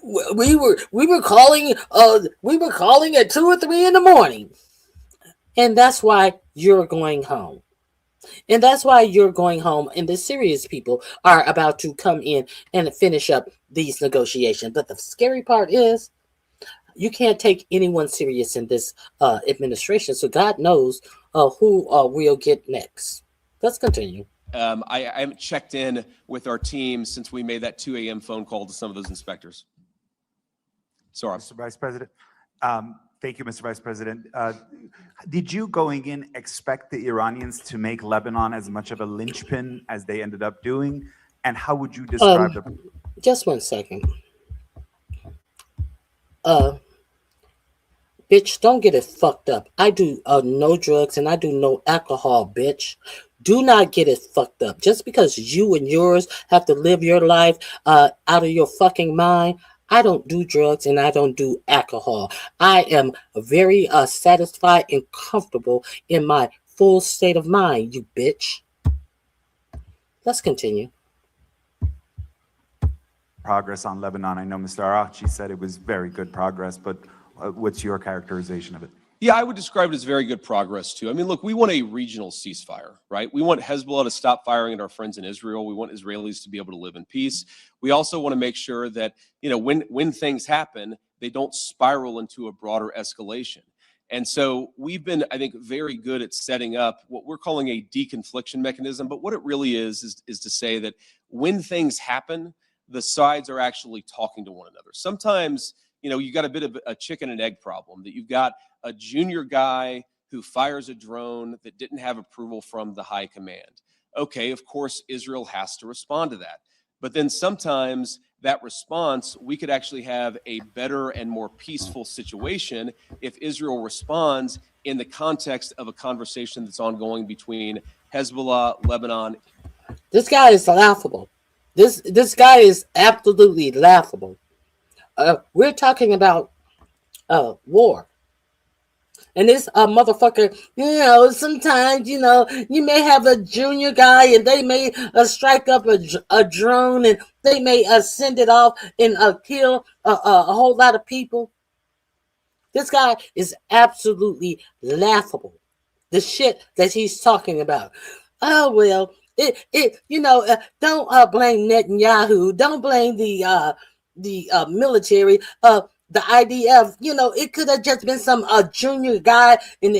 Speaker 2: We were calling at 2 or 3 in the morning, and that's why you're going home. And that's why you're going home, and the serious people are about to come in and finish up these negotiations. But the scary part is, you can't take anyone serious in this administration, so God knows who we'll get next. Let's continue.
Speaker 21: I haven't checked in with our team since we made that 2 a.m. phone call to some of those inspectors. Sorry.
Speaker 3: Mr. Vice President. Thank you, Mr. Vice President. Did you going in expect the Iranians to make Lebanon as much of a linchpin as they ended up doing? And how would you describe the...
Speaker 2: Just one second. Bitch, don't get it fucked up. I do no drugs and I do no alcohol, bitch. Do not get it fucked up. Just because you and yours have to live your life out of your fucking mind, I don't do drugs and I don't do alcohol. I am very satisfied and comfortable in my full state of mind, you bitch. Let's continue.
Speaker 3: Progress on Lebanon. I know Mr. Arachi said it was very good progress, but what's your characterization of it?
Speaker 21: Yeah, I would describe it as very good progress, too. I mean, look, we want a regional ceasefire, right? We want Hezbollah to stop firing at our friends in Israel. We want Israelis to be able to live in peace. We also want to make sure that, you know, when things happen, they don't spiral into a broader escalation. And so we've been, I think, very good at setting up what we're calling a deconfliction mechanism. But what it really is to say that when things happen, the sides are actually talking to one another. Sometimes, you know, you got a bit of a chicken and egg problem, that you've got a junior guy who fires a drone that didn't have approval from the high command. Okay, of course, Israel has to respond to that. But then sometimes that response, we could actually have a better and more peaceful situation if Israel responds in the context of a conversation that's ongoing between Hezbollah, Lebanon.
Speaker 2: This guy is laughable. This guy is absolutely laughable. We're talking about war. And this motherfucker, you know, sometimes, you know, you may have a junior guy and they may strike up a drone and they may send it off and kill a whole lot of people. This guy is absolutely laughable. The shit that he's talking about. Oh, well, you know, don't blame Netanyahu. Don't blame the military. The IDF, you know, it could have just been some junior guy, and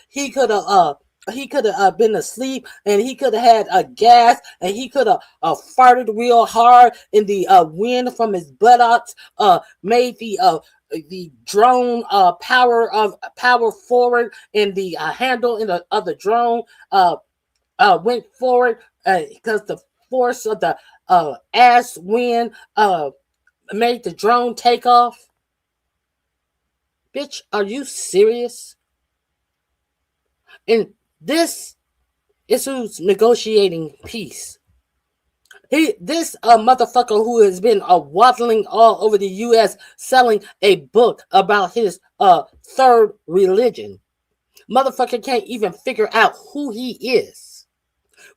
Speaker 2: he could have been asleep, and he could have had a gas, and he could have farted real hard, and the wind from his buttocks made the drone power forward, and the handle of the drone went forward because the force of the ass wind made the drone take off. Bitch, are you serious? And this is who's negotiating peace. This motherfucker who has been waddling all over the U.S. selling a book about his third religion. Motherfucker can't even figure out who he is.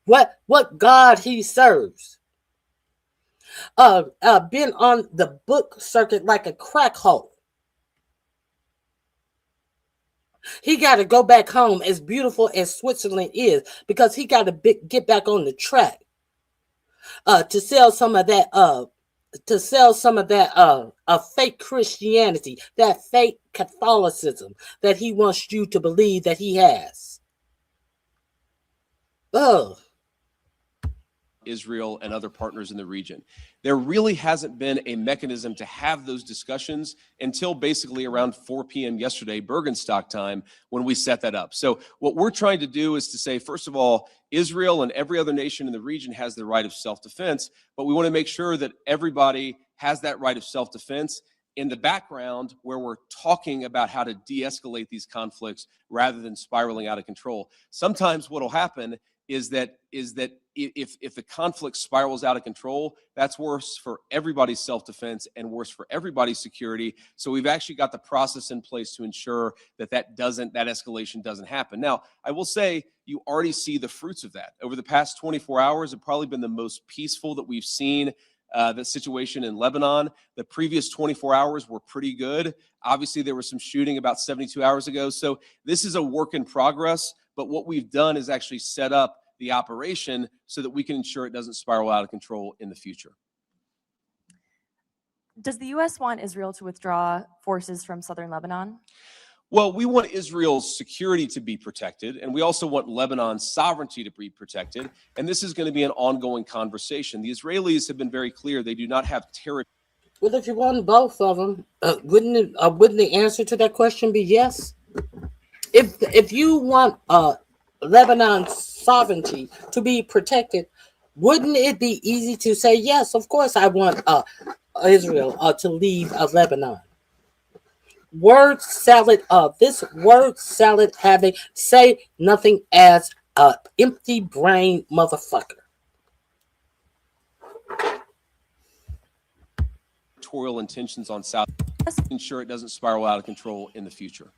Speaker 2: What God he serves. been on the book circuit like a crack hole. He got to go back home, as beautiful as Switzerland is, because he got to get back on the track to sell some of that fake Christianity, that fake Catholicism that he wants you to believe that he has. Oh.
Speaker 21: Israel and other partners in the region. There really hasn't been a mechanism to have those discussions until basically around 4 p.m. yesterday, Bergenstock time, when we set that up. So what we're trying to do is to say, first of all, Israel and every other nation in the region has the right of self-defense, but we want to make sure that everybody has that right of self-defense in the background, where we're talking about how to de-escalate these conflicts rather than spiraling out of control. Sometimes what will happen is that if the conflict spirals out of control, that's worse for everybody's self-defense and worse for everybody's security. So we've actually got the process in place to ensure that that escalation doesn't happen. Now, I will say you already see the fruits of that. Over the past 24 hours have probably been the most peaceful that we've seen the situation in Lebanon. The previous 24 hours were pretty good. Obviously, there was some shooting about 72 hours ago. So this is a work in progress. But what we've done is actually set up the operation so that we can ensure it doesn't spiral out of control in the future.
Speaker 7: Does the U.S. want Israel to withdraw forces from southern Lebanon?
Speaker 21: Well, we want Israel's security to be protected, and we also want Lebanon's sovereignty to be protected. And this is going to be an ongoing conversation. The Israelis have been very clear. They do not have territory.
Speaker 2: Well, if you want both of them, wouldn't the answer to that question be yes? If you want Lebanon's sovereignty to be protected, wouldn't it be easy to say, yes, of course I want Israel to leave Lebanon? Word salad, this word salad having say nothing as a empty brain motherfucker.
Speaker 21: Territorial intentions on South, ensure it doesn't spiral out of control in the future.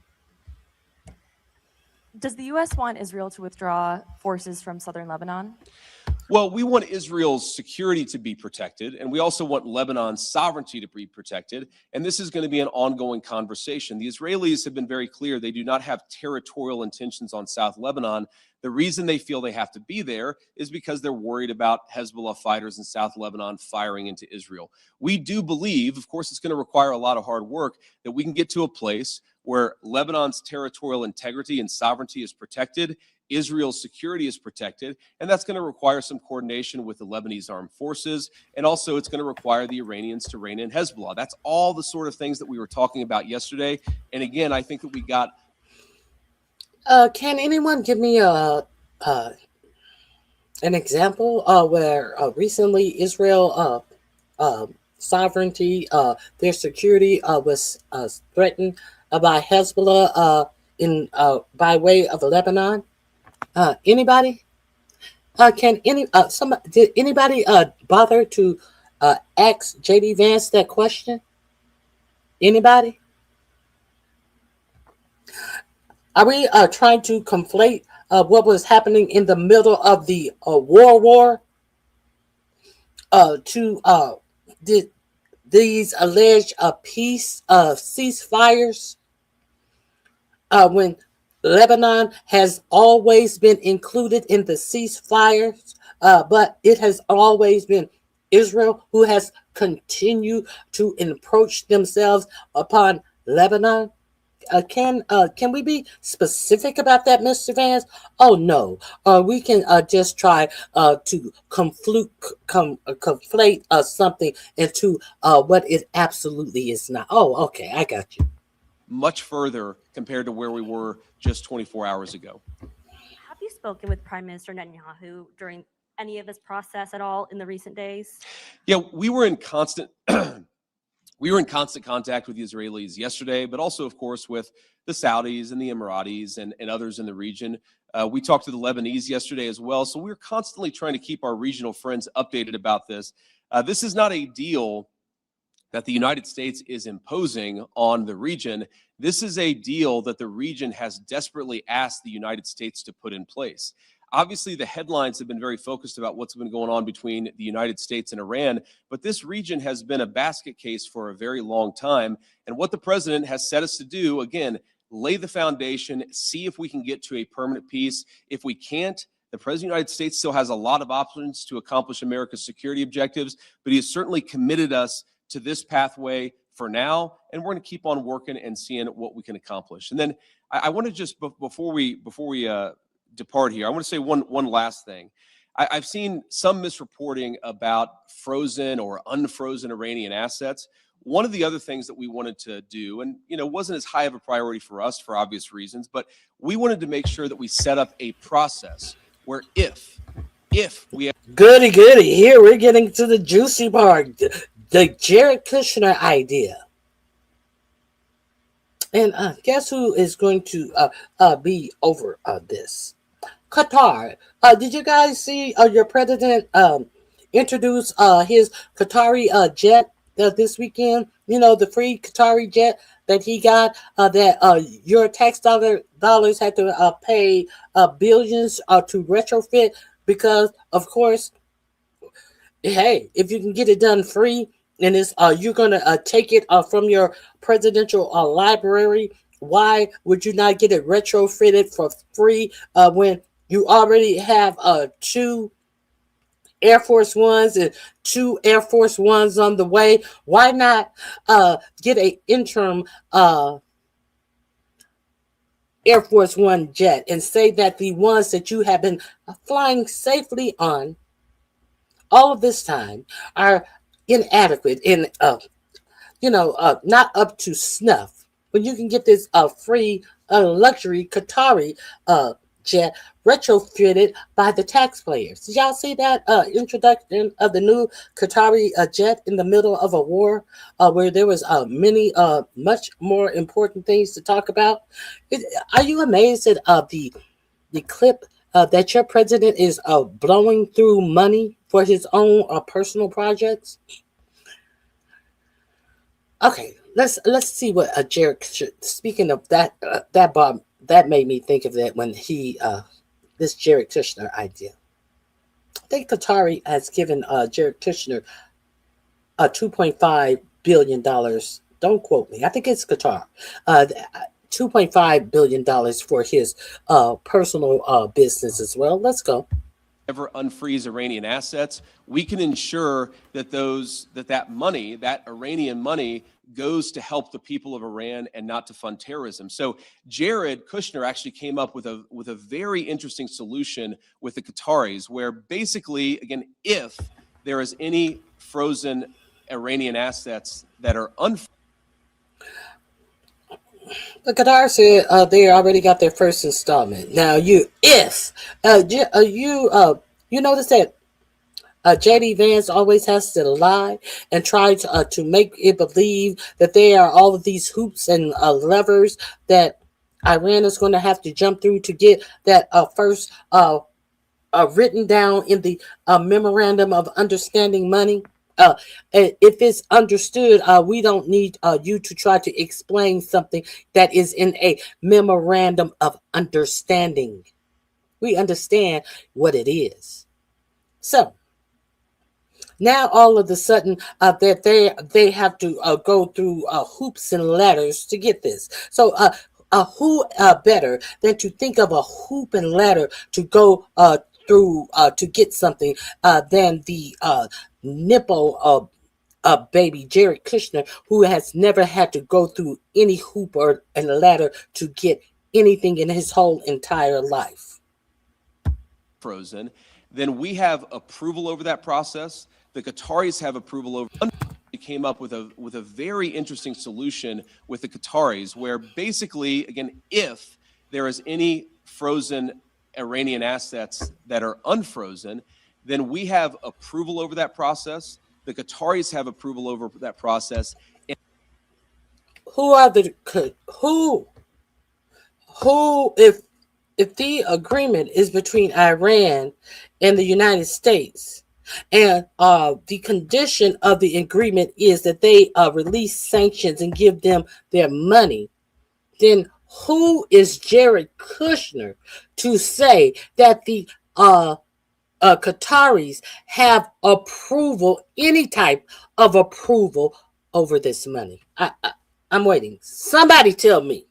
Speaker 7: Does the U.S. want Israel to withdraw forces from southern Lebanon?
Speaker 21: Well, we want Israel's security to be protected, and we also want Lebanon's sovereignty to be protected. And this is going to be an ongoing conversation. The Israelis have been very clear. They do not have territorial intentions on South Lebanon. The reason they feel they have to be there is because they're worried about Hezbollah fighters in South Lebanon firing into Israel. We do believe, of course, it's going to require a lot of hard work, that we can get to a place where Lebanon's territorial integrity and sovereignty is protected, Israel's security is protected, and that's going to require some coordination with the Lebanese armed forces, and also it's going to require the Iranians to rein in Hezbollah. That's all the sort of things that we were talking about yesterday. And again, I think that we got...
Speaker 2: Can anyone give me an example where recently Israel sovereignty, their security was threatened by Hezbollah by way of Lebanon? Anybody? Did anybody bother to ask J.D. Vance that question? Anybody? Are we trying to conflate what was happening in the middle of the war to these alleged peace ceasefires when Lebanon has always been included in the ceasefires, but it has always been Israel who has continued to encroach themselves upon Lebanon? Can we be specific about that, Mr. Vance? Oh no, we can just try to conflate something into what it absolutely is not. Oh, okay, I got you.
Speaker 21: Much further compared to where we were just 24 hours ago.
Speaker 1: Have you spoken with Prime Minister Netanyahu during any of this process at all in the recent days?
Speaker 21: Yeah, we were in constant contact with the Israelis yesterday, but also, of course, with the Saudis and the Emiratis and others in the region. We talked to the Lebanese yesterday as well. So we're constantly trying to keep our regional friends updated about this. This is not a deal that the United States is imposing on the region. This is a deal that the region has desperately asked the United States to put in place. Obviously, the headlines have been very focused about what's been going on between the United States and Iran, but this region has been a basket case for a very long time. And what the president has set us to do, again, lay the foundation, see if we can get to a permanent peace. If we can't, the president of the United States still has a lot of options to accomplish America's security objectives, but he has certainly committed us to this pathway for now, and we're going to keep on working and seeing what we can accomplish. And then I want to just, before we depart here, I want to say one last thing. I've seen some misreporting about frozen or unfrozen Iranian assets. One of the other things that we wanted to do, and wasn't as high of a priority for us for obvious reasons, but we wanted to make sure that we set up a process where if we have
Speaker 2: Goody. Here we're getting to the juicy part, the Jared Kushner idea. And guess who is going to be over this? Qatar. Did you guys see your president introduce his Qatari jet this weekend? The free Qatari jet that he got, that your tax dollars had to pay billions to retrofit, because, of course, hey, if you can get it done free, and it's you're gonna take it from your presidential library, why would you not get it retrofitted for free when you already have 2 Air Force Ones and 2 Air Force Ones on the way? Why not get an interim Air Force One jet and say that the ones that you have been flying safely on all of this time are inadequate and not up to snuff, when you can get this free luxury Qatari jet retrofitted by the taxpayers? Did y'all see that introduction of the new Qatari jet in the middle of a war where there was many much more important things to talk about? Are you amazed at the clip that your president is blowing through money for his own personal projects? Okay, let's see what Jared. Speaking of that, Bob, that made me think of that when he this Jared Kushner idea. I think Qatari has given Jared Kushner $2.5 billion. Don't quote me. I think it's Qatar. $2.5 billion for his personal business as well. Let's go.
Speaker 21: Ever unfreeze Iranian assets, we can ensure that that money, that Iranian money, goes to help the people of Iran and not to fund terrorism. So Jared Kushner actually came up with a very interesting solution with the Qataris, where basically, again, if there is any frozen Iranian assets that are unfrozen.
Speaker 2: The Qatar said they already got their first installment. Now, you notice that J.D. Vance always has to lie and try to make it believe that there are all of these hoops and levers that Iran is going to have to jump through to get that first written down in the memorandum of understanding money. If it's understood, we don't need you to try to explain something that is in a memorandum of understanding. We understand what it is. So now all of a sudden that they have to go through hoops and ladders to get this. So who better than to think of a hoop and ladder to go through to get something than the nipple baby Jared Kushner, who has never had to go through any hoop or a ladder to get anything in his whole entire life.
Speaker 21: Frozen, then we have approval over that process. The Qataris have approval over. They came up with a very interesting solution with the Qataris, where basically, again, if there is any frozen Iranian assets that are unfrozen, then we have approval over that process. The Qataris have approval over that process.
Speaker 2: If the agreement is between Iran and the United States, and the condition of the agreement is that they release sanctions and give them their money, then who is Jared Kushner to say that the Qataris have approval, any type of approval over this money? I'm waiting. Somebody tell me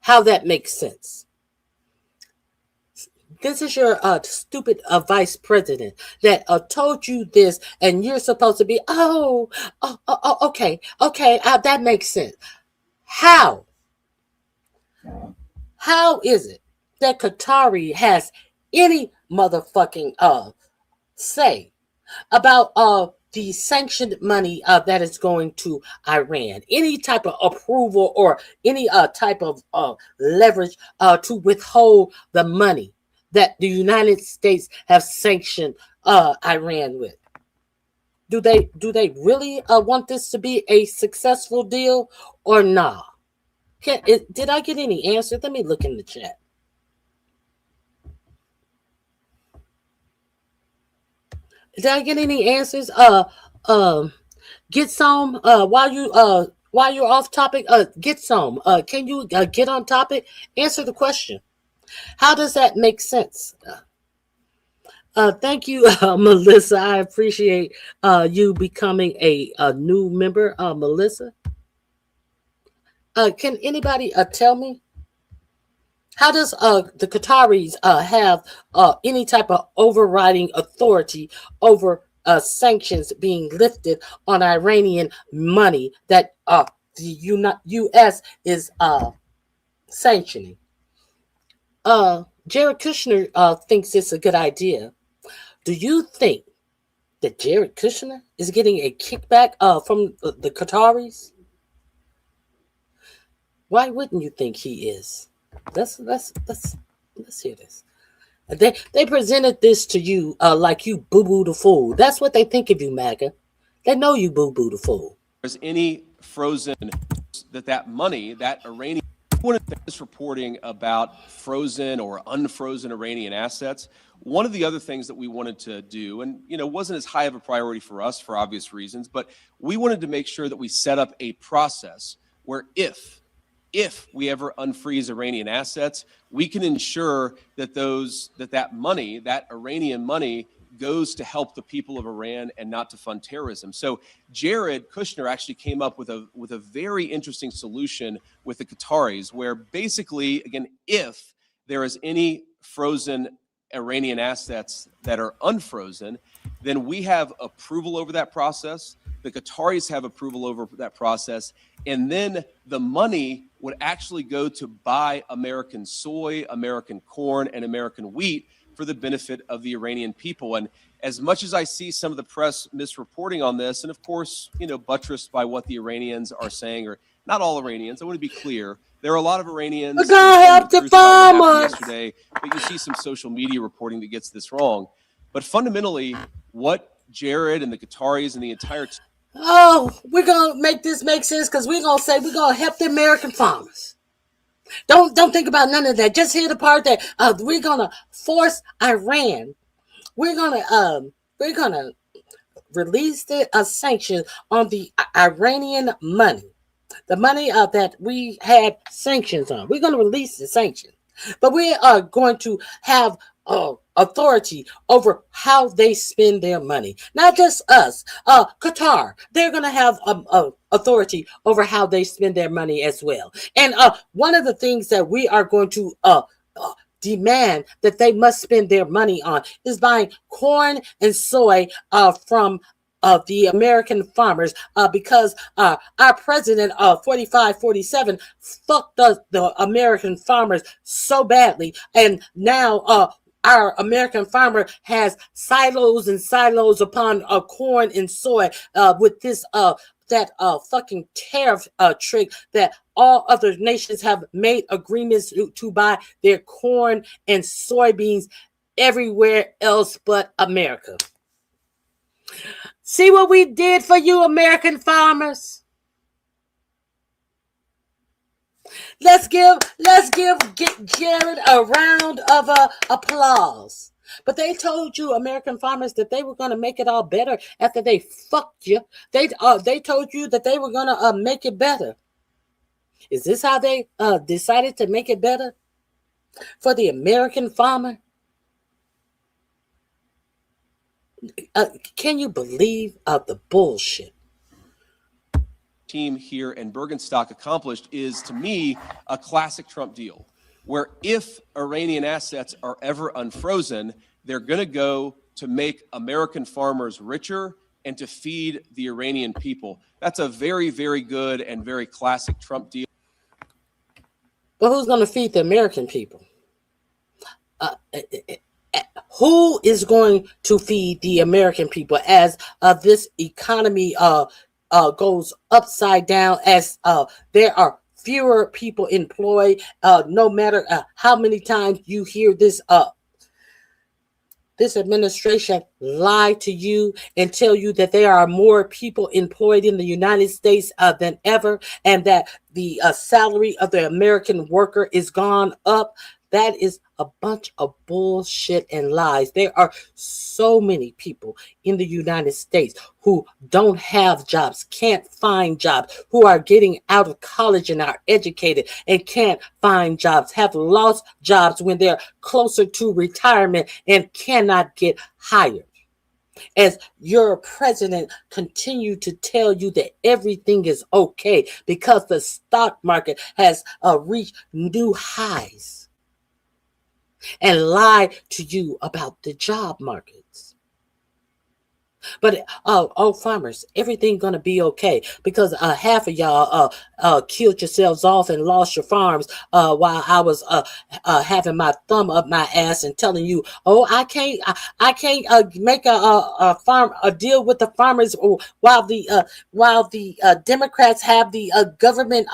Speaker 2: how that makes sense. This is your stupid vice president that told you this, and you're supposed to be, okay, that makes sense. How is it that Qatari has any motherfucking say about the sanctioned money that is going to Iran, any type of approval or any type of leverage to withhold the money that the United States have sanctioned Iran with? Do they really want this to be a successful deal or not? Did I get any answers? Let me look in the chat. Did I get any answers? Get some while you're off topic. Get some. Can you get on topic? Answer the question. How does that make sense? Thank you, Melissa. I appreciate you becoming a new member, Melissa. Can anybody tell me? How does the Qataris have any type of overriding authority over sanctions being lifted on Iranian money that the U.S. is sanctioning? Jared Kushner thinks it's a good idea. Do you think that Jared Kushner is getting a kickback from the Qataris? Why wouldn't you think he is? Let's hear this. They presented this to you like you boo-boo the fool. That's what they think of you, MAGA. They know you boo-boo the fool.
Speaker 21: There's any frozen that money, that Iranian, one of this reporting about frozen or unfrozen Iranian assets. One of the other things that we wanted to do, and wasn't as high of a priority for us for obvious reasons, but we wanted to make sure that we set up a process where if we ever unfreeze Iranian assets, we can ensure that that money, that Iranian money, goes to help the people of Iran and not to fund terrorism. So Jared Kushner actually came up with a very interesting solution with the Qataris, where basically, again, if there is any frozen Iranian assets that are unfrozen, then we have approval over that process. The Qataris have approval over that process. And then the money would actually go to buy American soy, American corn, and American wheat for the benefit of the Iranian people. And as much as I see some of the press misreporting on this, and of course, buttressed by what the Iranians are saying, or not all Iranians, I want to be clear. There are a lot of Iranians
Speaker 2: We're gonna help the farmers
Speaker 21: yesterday, but you see some social media reporting that gets this wrong. But fundamentally, what Jared and the Qataris and the entire
Speaker 2: we're gonna make this make sense because we're gonna say we're gonna help the American farmers. Don't think about none of that. Just hear the part that we're gonna force Iran. We're gonna release a sanction on the Iranian money, the money that we had sanctions on. We're gonna release the sanction, but we are going to have authority over how they spend their money. Not just us. Qatar, they're going to have authority over how they spend their money as well. And one of the things that we are going to demand that they must spend their money on is buying corn and soy from the American farmers, because our president 4547 fucked us, the American farmers, so badly, and now our American farmer has silos and silos upon corn and soy with this that fucking tariff trick that all other nations have made agreements to buy their corn and soybeans everywhere else but America. See what we did for you, American farmers? Let's give Jared a round of applause. But they told you, American farmers, that they were going to make it all better after they fucked you. They told you that they were going to make it better. Is this how they decided to make it better for the American farmer? Can you believe the bullshit?
Speaker 21: Team here in Bergenstock accomplished is, to me, a classic Trump deal, where if Iranian assets are ever unfrozen, they're going to go to make American farmers richer and to feed the Iranian people. That's a very, very good and very classic Trump deal.
Speaker 2: But who's going to feed the American people? Who is going to feed the American people as this economy goes upside down, as there are fewer people employed? No matter how many times you hear this this administration lie to you and tell you that there are more people employed in the United States than ever, and that the salary of the American worker is gone up. That is a bunch of bullshit and lies. There are so many people in the United States who don't have jobs, can't find jobs, who are getting out of college and are educated and can't find jobs, have lost jobs when they're closer to retirement and cannot get hired. As your president continue to tell you that everything is okay because the stock market has reached new highs, and lie to you about the job markets. But farmers, everything gonna be okay because half of y'all killed yourselves off and lost your farms while I was having my thumb up my ass and telling you, oh, I can't make a deal with the farmers while the Democrats have the government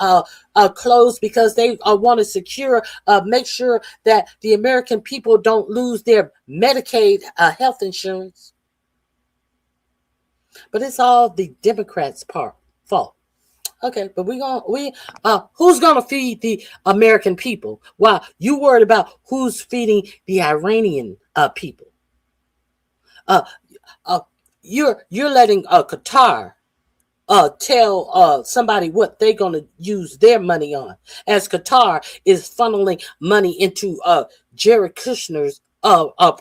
Speaker 2: closed because they want to secure, make sure that the American people don't lose their Medicaid health insurance. But it's all the Democrats' fault. Okay, but who's gonna feed the American people? While you worried about who's feeding the Iranian people. You're letting Qatar tell somebody what they're gonna use their money on, as Qatar is funneling money into Jared Kushner's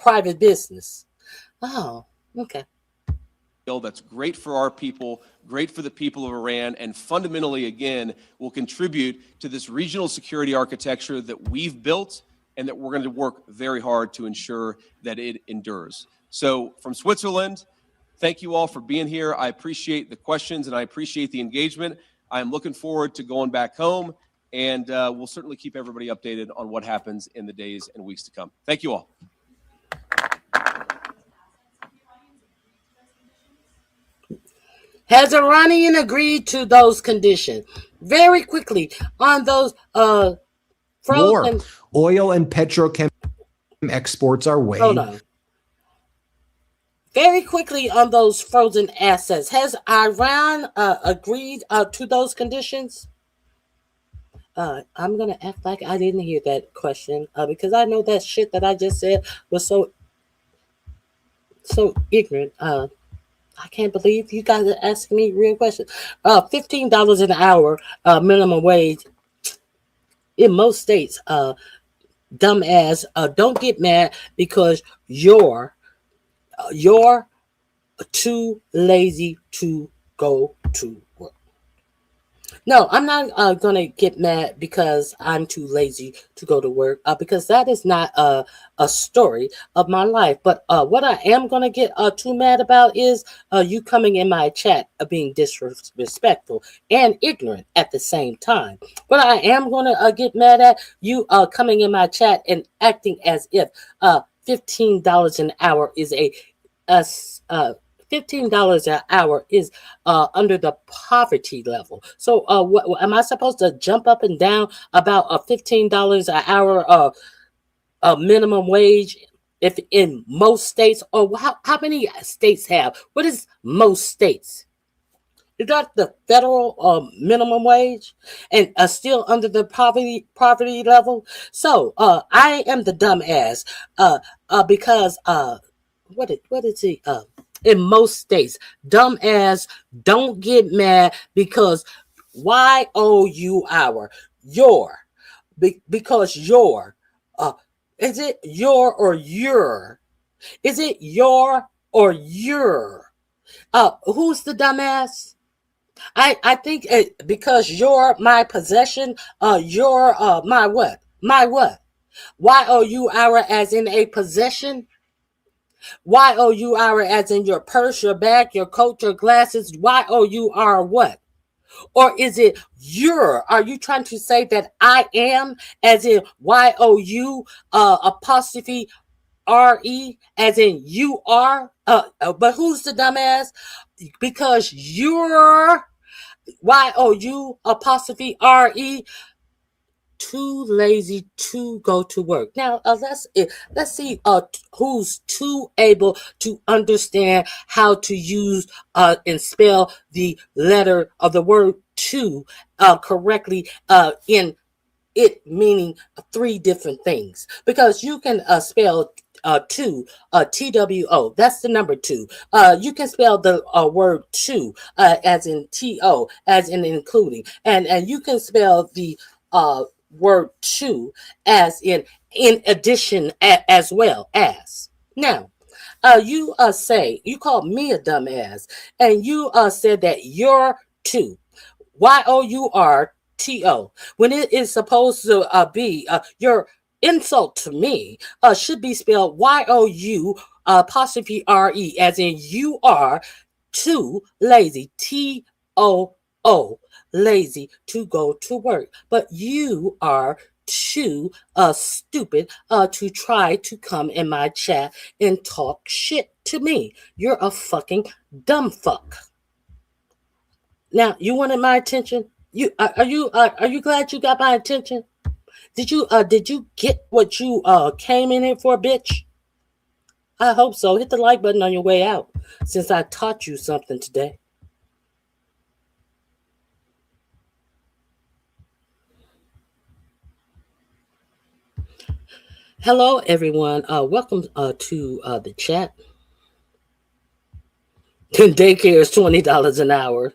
Speaker 2: private business. Oh, okay.
Speaker 21: That's great for our people, great for the people of Iran, and fundamentally, again, will contribute to this regional security architecture that we've built and that we're going to work very hard to ensure that it endures. So from Switzerland, thank you all for being here. I appreciate the questions and I appreciate the engagement. I'm looking forward to going back home, and we'll certainly keep everybody updated on what happens in the days and weeks to come. Thank you all.
Speaker 2: Has Iranian agreed to those conditions? Very quickly on those frozen
Speaker 4: oil and petrochem exports are way.
Speaker 2: Hold on. Very quickly on those frozen assets. Has Iran agreed to those conditions? I'm gonna act like I didn't hear that question because I know that shit that I just said was so ignorant. I can't believe you guys are asking me real questions. $15 an hour minimum wage in most states. Dumbass, don't get mad because you're too lazy to go to work. No, I'm not going to get mad because I'm too lazy to go to work because that is not a story of my life. But what I am going to get too mad about is you coming in my chat being disrespectful and ignorant at the same time. What I am going to get mad at, you coming in my chat and acting as if $15 an hour is $15 an hour is under the poverty level. So what am I supposed to jump up and down about a $15 an hour minimum wage if in most states? Or how many states have? What is most states? Is that the federal minimum wage and still under the poverty level? So I am the dumbass because what is he? In most states, dumbass, don't get mad because why owe you because your is it your or your? Is it your or your? Who's the dumbass? I think because you're my possession, you're my what? My what? Y-O-U-R as in a possession? Y-O-U-R as in your purse, your bag, your coat, your glasses? Y-O-U-R what? Or is it your? Are you trying to say that I am as in Y-O-U apostrophe R-E as in you are? But who's the dumbass? Because you're Y-O-U apostrophe R-E too lazy to go to work. Now let's see who's too able to understand how to use and spell the letter of the word to correctly in it meaning three different things, because you can spell two, T-W-O, that's the number two. You can spell the word to as in T-O, as in including, and you can spell the word to as in addition as well as. Now, you say, you called me a dumbass, and you said that you're two, Y-O-U-R-T-O, when it is supposed to be your insult to me should be spelled Y-O-U apostrophe R-E, as in you are too lazy, T-O-O, lazy to go to work. But you are too stupid to try to come in my chat and talk shit to me. You're a fucking dumb fuck. Now, you wanted my attention? Are you glad you got my attention? Did you get what you came in here for, bitch? I hope so. Hit the like button on your way out, since I taught you something today. Hello, everyone. Welcome to the chat. Daycare is $20 an hour.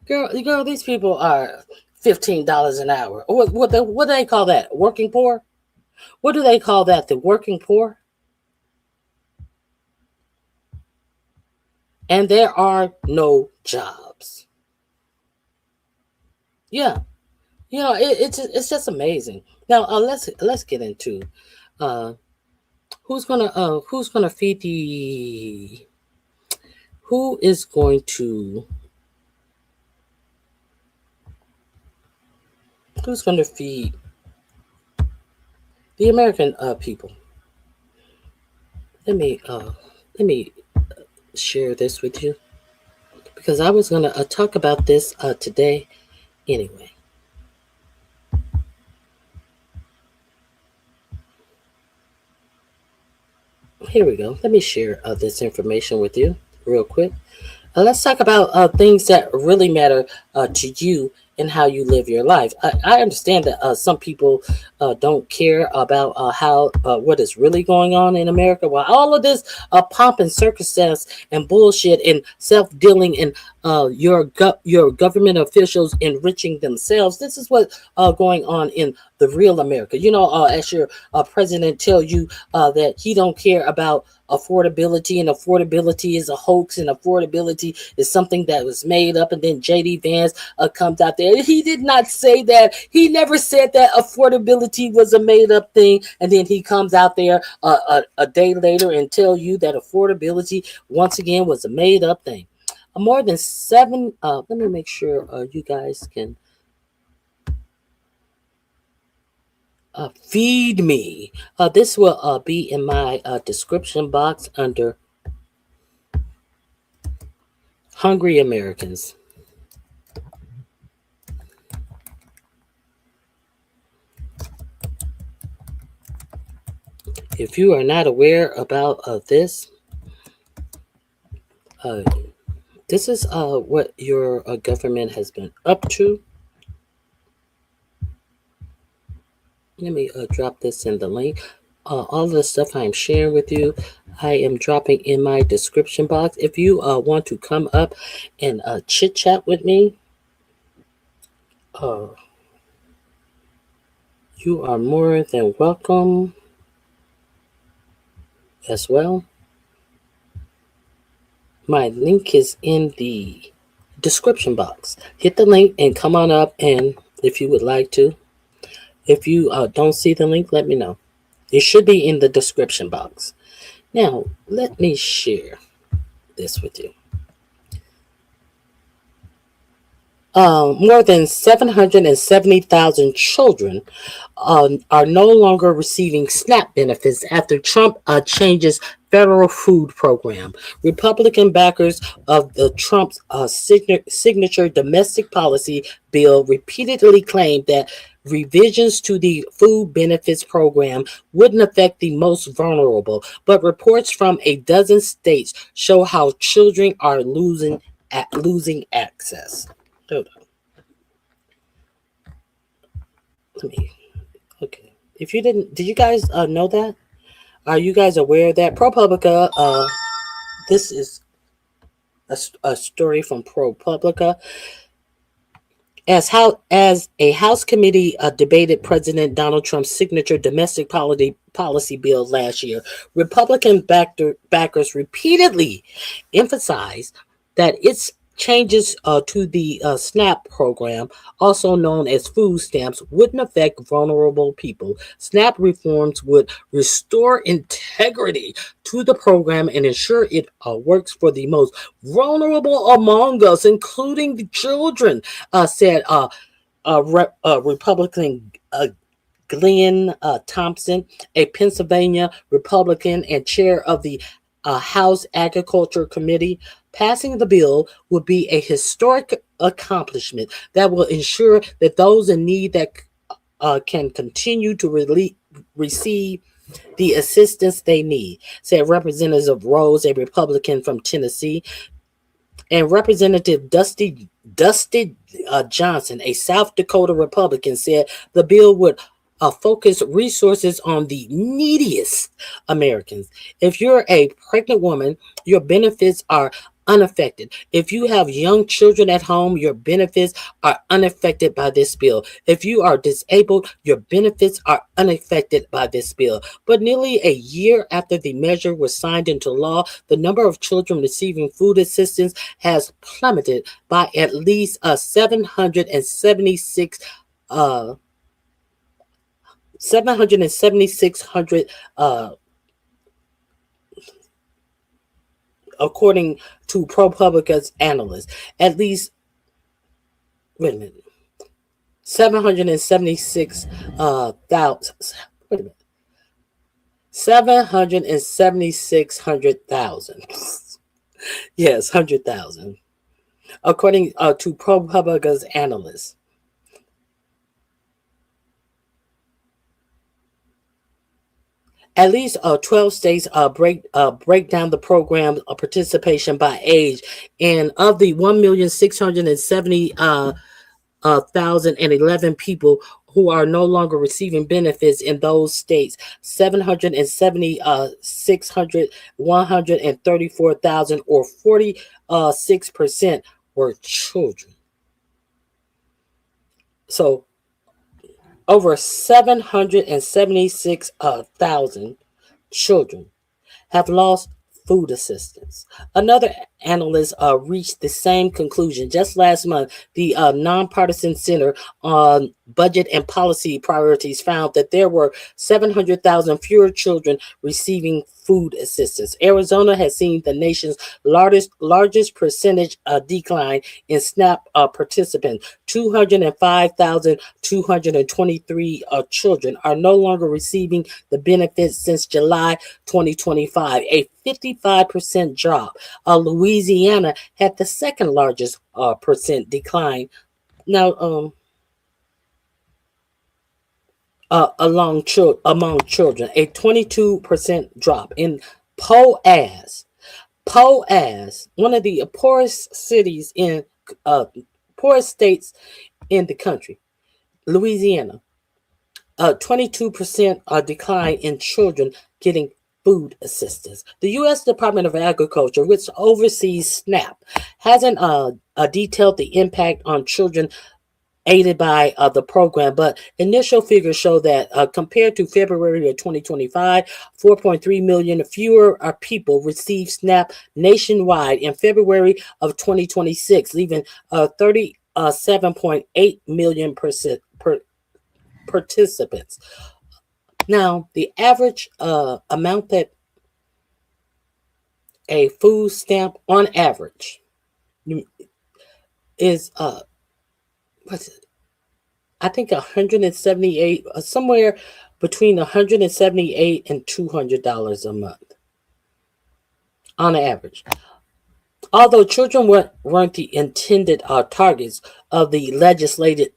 Speaker 2: Girl, these people are $15 an hour. What do they call that? Working poor? What do they call that? The working poor? And there are no jobs. Yeah, it's just amazing. Now let's get into who's gonna feed the who is going to feed the American people. Let me share this with you, because I was gonna talk about this today anyway. Here we go. Let me share this information with you real quick. Let's talk about things that really matter to you and how you live your life. I understand that some people don't care about how what is really going on in America. While all of this pomp and circumstance and bullshit and self-dealing and your government officials enriching themselves, this is what's going on in the real America. You know, as your president tell you that he don't care about affordability, and affordability is a hoax, and affordability is something that was made up, and then JD Vance comes out there. He did not say that. He never said that affordability was a made up thing, and then he comes out there a day later and tell you that affordability once again was a made up thing. More than seven, let me make sure you guys can feed me. This will be in my description box under Hungry Americans. If you are not aware about this, this is what your government has been up to. Let me drop this in the link. All the stuff I'm sharing with you, I am dropping in my description box. If you want to come up and chit chat with me, you are more than welcome as well. My link is in the description box. Hit the link and come on up, and if you would like to. If you don't see the link, let me know. It should be in the description box. Now, let me share this with you. More than 770,000 children are no longer receiving SNAP benefits after Trump changes federal food program. Republican backers of the Trump's signature domestic policy bill repeatedly claimed that revisions to the food benefits program wouldn't affect the most vulnerable, but reports from a dozen states show how children are losing access. Hold on. Okay. If you did you guys know that? Are you guys aware of that? ProPublica, this is a story from ProPublica. As a House committee debated President Donald Trump's signature domestic policy bill last year, Republican backers repeatedly emphasized that its changes to the SNAP program, also known as food stamps, wouldn't affect vulnerable people. SNAP reforms would restore integrity to the program and ensure it works for the most vulnerable among us, including the children, said Republican Glenn Thompson, a Pennsylvania Republican and chair of the House Agriculture Committee. Passing the bill would be a historic accomplishment that will ensure that those in need that can continue to receive the assistance they need, said Representative Rose, a Republican from Tennessee, and Representative Dusty Johnson, a South Dakota Republican, said the bill would focus resources on the neediest Americans. If you're a pregnant woman, your benefits are unaffected. If you have young children at home, your benefits are unaffected by this bill. If you are disabled, your benefits are unaffected by this bill. But nearly a year after the measure was signed into law, the number of children receiving food assistance has plummeted by at least 7,600 according to ProPublica's analysts. At least, wait a minute, 776,000. Yes, 100,000. According to ProPublica's analysts. At least 12 states break down the program participation by age, and of the 1,670,011 people who are no longer receiving benefits in those states, 134,000, or 46%, were children. So over 776,000 children have lost food assistance. Another analyst reached the same conclusion just last month. The Nonpartisan Center on Budget and Policy Priorities found that there were 700,000 fewer children receiving food assistance. Arizona has seen the nation's largest percentage decline in SNAP participants. 205,223 children are no longer receiving the benefits since July 2025, a 55% drop. Louisiana had the second largest percent decline. Now, among children, a 22% drop in Poas, one of the poorest cities in poorest states in the country, Louisiana, 22% decline in children getting food assistance. The U.S. Department of Agriculture, which oversees SNAP, hasn't detailed the impact on children aided by the program. But initial figures show that compared to February of 2025, 4.3 million fewer people received SNAP nationwide in February of 2026, leaving 37.8 million participants. Now, the average amount that a food stamp on average is what's it? I think 178, somewhere between 178 and $200 a month on average. Although children weren't the intended targets of the legislative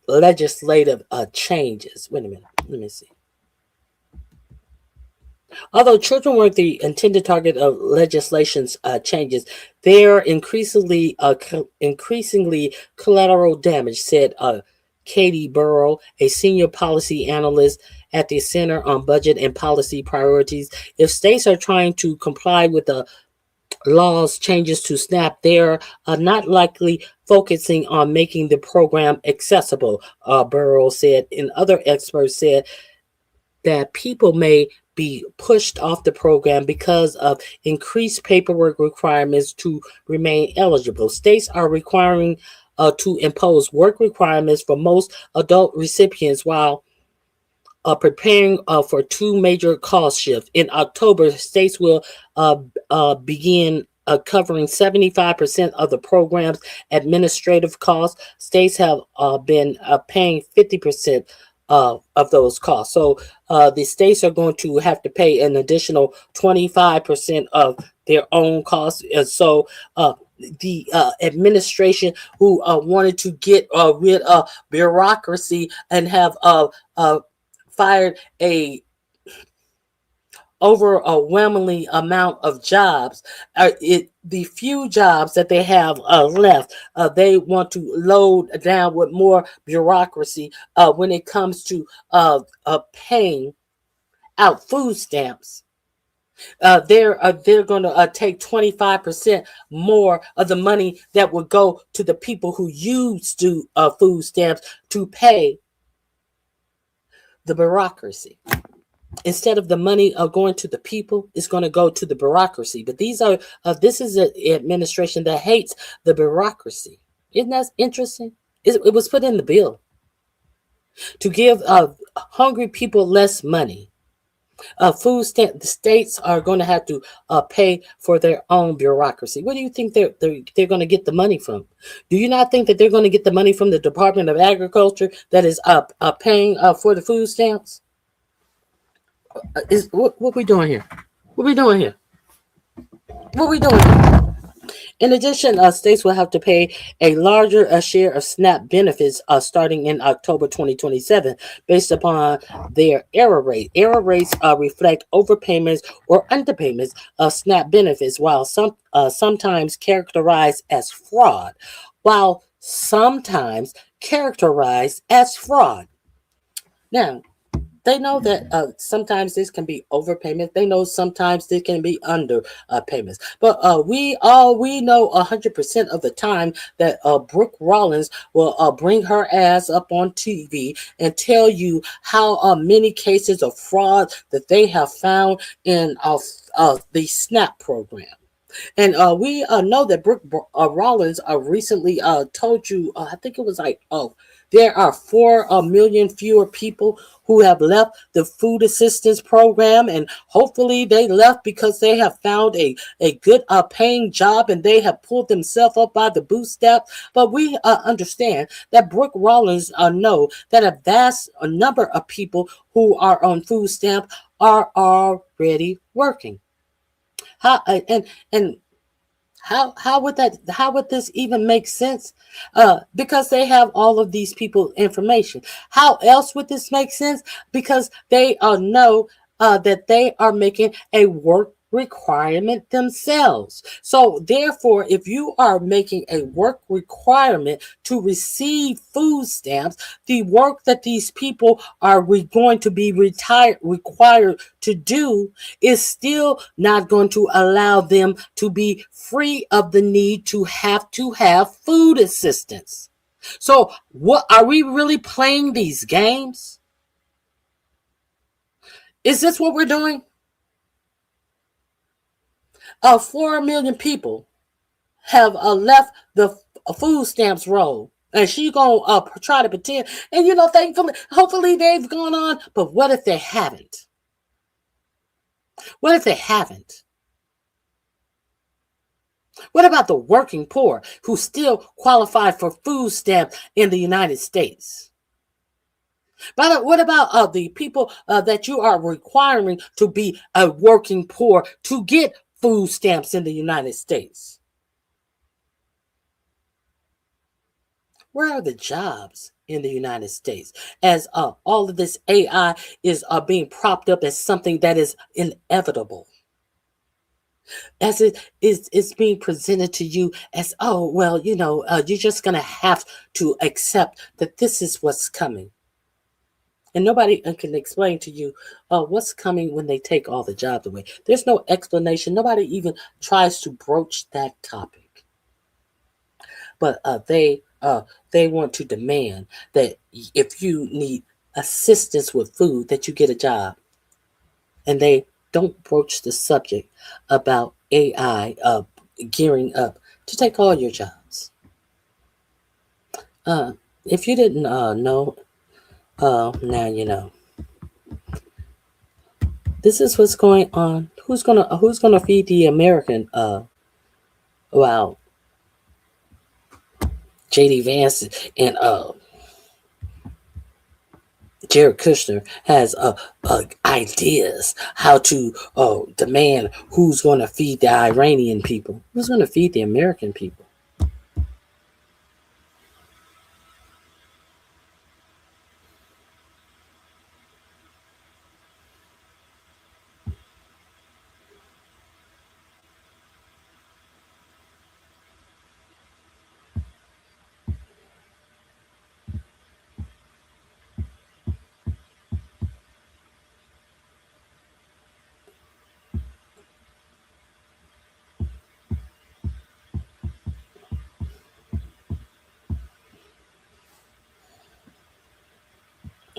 Speaker 2: changes. Wait a minute, let me see. Although children weren't the intended target of legislation's changes, they are increasingly collateral damage, said Katie Burrow, a senior policy analyst at the Center on Budget and Policy Priorities. If states are trying to comply with the law's changes to SNAP, they're not likely focusing on making the program accessible, Burrow said. And other experts said that people may be pushed off the program because of increased paperwork requirements to remain eligible. States are requiring to impose work requirements for most adult recipients while preparing for two major cost shifts. In October, states will begin covering 75% of the program's administrative costs. States have been paying 50% of those costs. So the states are going to have to pay an additional 25% of their own costs. And so the administration who wanted to get rid of bureaucracy and have fired a overwhelmingly amount of jobs, the few jobs that they have left, they want to load down with more bureaucracy when it comes to paying out food stamps. They're going to take 25% more of the money that would go to the people who used to food stamps to pay the bureaucracy. Instead of the money going to the people, it's going to go to the bureaucracy. But this is an administration that hates the bureaucracy. Isn't that interesting? It was put in the bill to give hungry people less money. Food stamp, the states are going to have to pay for their own bureaucracy. Where do you think they're going to get the money from? Do you not think that they're going to get the money from the Department of Agriculture that is paying for the food stamps? What we doing here? What we doing here? What we doing here? In addition, states will have to pay a larger share of SNAP benefits starting in October 2027 based upon their error rate. Error rates reflect overpayments or underpayments of SNAP benefits, while sometimes characterized as fraud. Now, they know that sometimes this can be overpayment. They know sometimes this can be underpayments. But we know 100% of the time that Brooke Rollins will bring her ass up on TV and tell you how many cases of fraud that they have found in the SNAP program. And we know that Brooke Rollins recently told you, I think it was like, there are 4 million fewer people who have left the food assistance program, and hopefully they left because they have found a good paying job and they have pulled themselves up by the bootstraps. But we understand that Brooke Rollins know that a vast number of people who are on food stamp are already working. How would this even make sense? Because they have all of these people information. How else would this make sense? Because they know that they are making a work requirement themselves. So therefore, if you are making a work requirement to receive food stamps, the work that these people are going to be required to do is still not going to allow them to be free of the need to have food assistance. So what are we really playing these games? Is this what we're doing? 4 million people have left the food stamps roll. And she gonna try to pretend. And thankfully, hopefully they've gone on. But what if they haven't? What if they haven't? What about the working poor who still qualify for food stamps in the United States? But what about the people that you are requiring to be a working poor to get food stamps in the United States? Where are the jobs in the United States as all of this AI is being propped up as something that is inevitable? As it's being presented to you as, oh, well, you're just going to have to accept that this is what's coming. And nobody can explain to you what's coming when they take all the jobs away. There's no explanation. Nobody even tries to broach that topic. But they want to demand that if you need assistance with food, that you get a job. And they don't broach the subject about AI gearing up to take all your jobs. If you didn't know, now you know. This is what's going on. Who's gonna feed the American? Well, J.D. Vance and Jared Kushner has ideas how to demand who's going to feed the Iranian people. Who's going to feed the American people?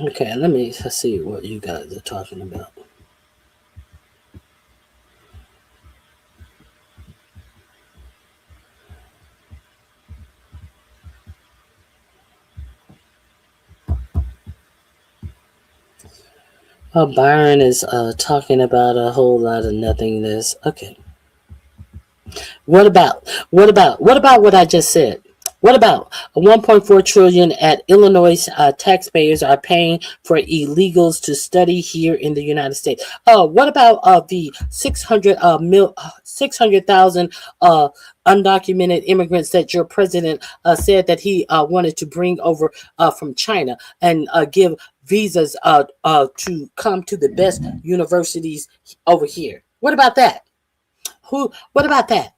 Speaker 2: Okay, let me see what you guys are talking about. Byron is talking about a whole lot of nothingness. Okay. What about what I just said? What about 1.4 trillion at Illinois taxpayers are paying for illegals to study here in the United States? What about the 600,000 undocumented immigrants that your president said that he wanted to bring over from China and give visas to come to the best universities over here? What about that? What about that?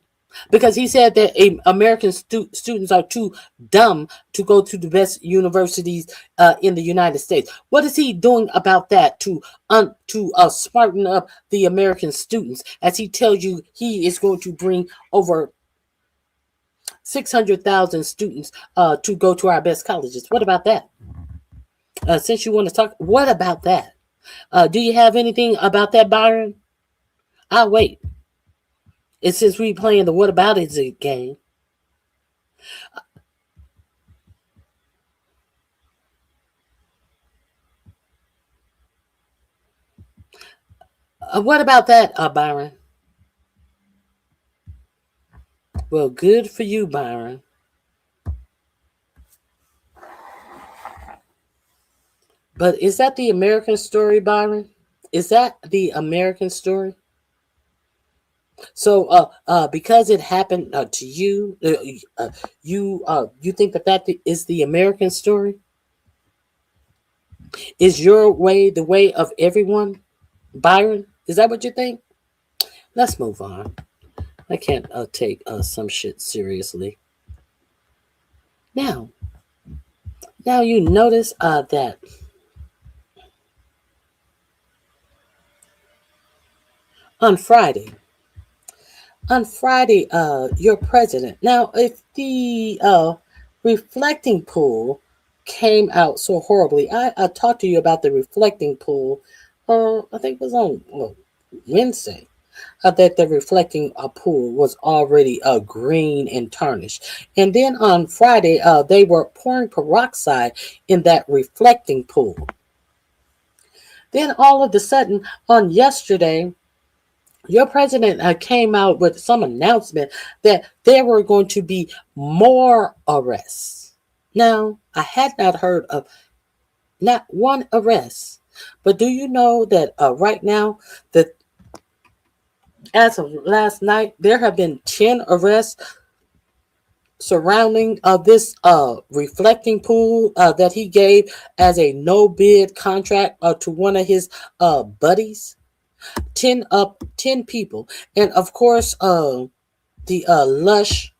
Speaker 2: Because he said that American students are too dumb to go to the best universities in the United States. What is he doing about that to smarten up the American students as he tells you he is going to bring over 600,000 students to go to our best colleges? What about that? Since you want to talk, what about that? Do you have anything about that, Byron? I'll wait. And since we playing the what about it game, what about that, Byron? Well, good for you, Byron. But is that the American story, Byron? Is that the American story? So, because it happened to you, you think that is the American story? Is your way the way of everyone, Byron? Is that what you think? Let's move on. I can't take some shit seriously. Now you notice that on Friday, your president. Now, if the reflecting pool came out so horribly. I talked to you about the reflecting pool. I think it was on Wednesday. That the reflecting pool was already green and tarnished. And then on Friday, they were pouring peroxide in that reflecting pool. Then all of a sudden, on yesterday, your president came out with some announcement that there were going to be more arrests. Now, I had not heard of not one arrest, but do you know that right now, that as of last night, there have been 10 arrests surrounding this reflecting pool that he gave as a no bid contract to one of his buddies. 10 people, and of course the lush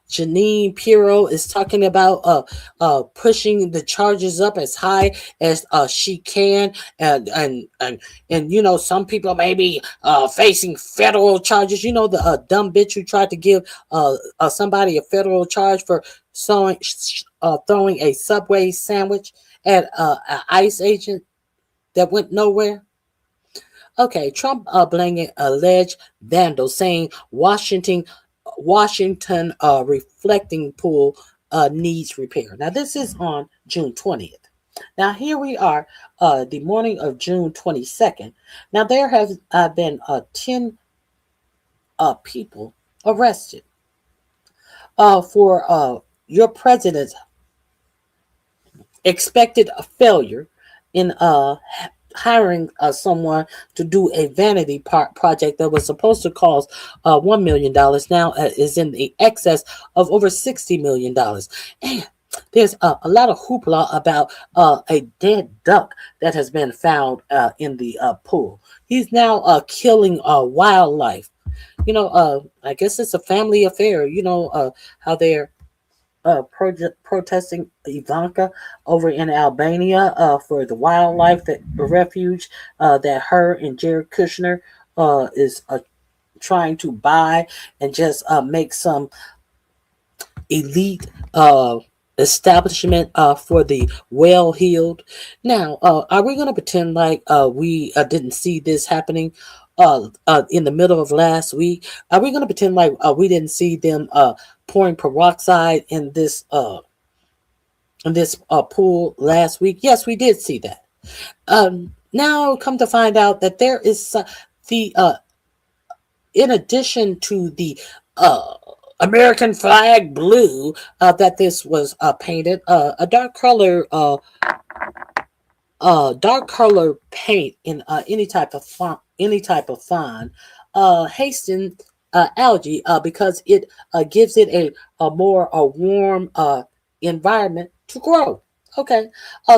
Speaker 2: Janine Pirro is talking about pushing the charges up as high as she can, and you know, some people may be facing federal charges. You know, the dumb bitch who tried to give somebody a federal charge for throwing a Subway sandwich at an ICE agent that went nowhere. Okay, Trump blaming alleged vandal, saying Washington reflecting pool needs repair. Now, this is on June 20th. Now, here we are, the morning of June 22nd. Now, there have been 10 people arrested for your president's expected failure in hiring someone to do a vanity project that was supposed to cost $1 million now is in the excess of over $60 million. And there's a lot of hoopla about a dead duck that has been found in the pool. He's now killing wildlife. You know, I guess it's a family affair. You know how they're protesting Ivanka over in Albania for the wildlife that the refuge that her and Jared Kushner is trying to buy and just make some elite establishment for the well-heeled. Now, are we going to pretend like we didn't see this happening in the middle of last week? Are we going to pretend like we didn't see them pouring peroxide in this pool last week? Yes, we did see that. Now, come to find out that there is the in addition to the American flag blue that this was painted, a dark color paint in any type of font, hasten algae because it gives it a more warm environment to grow. Okay,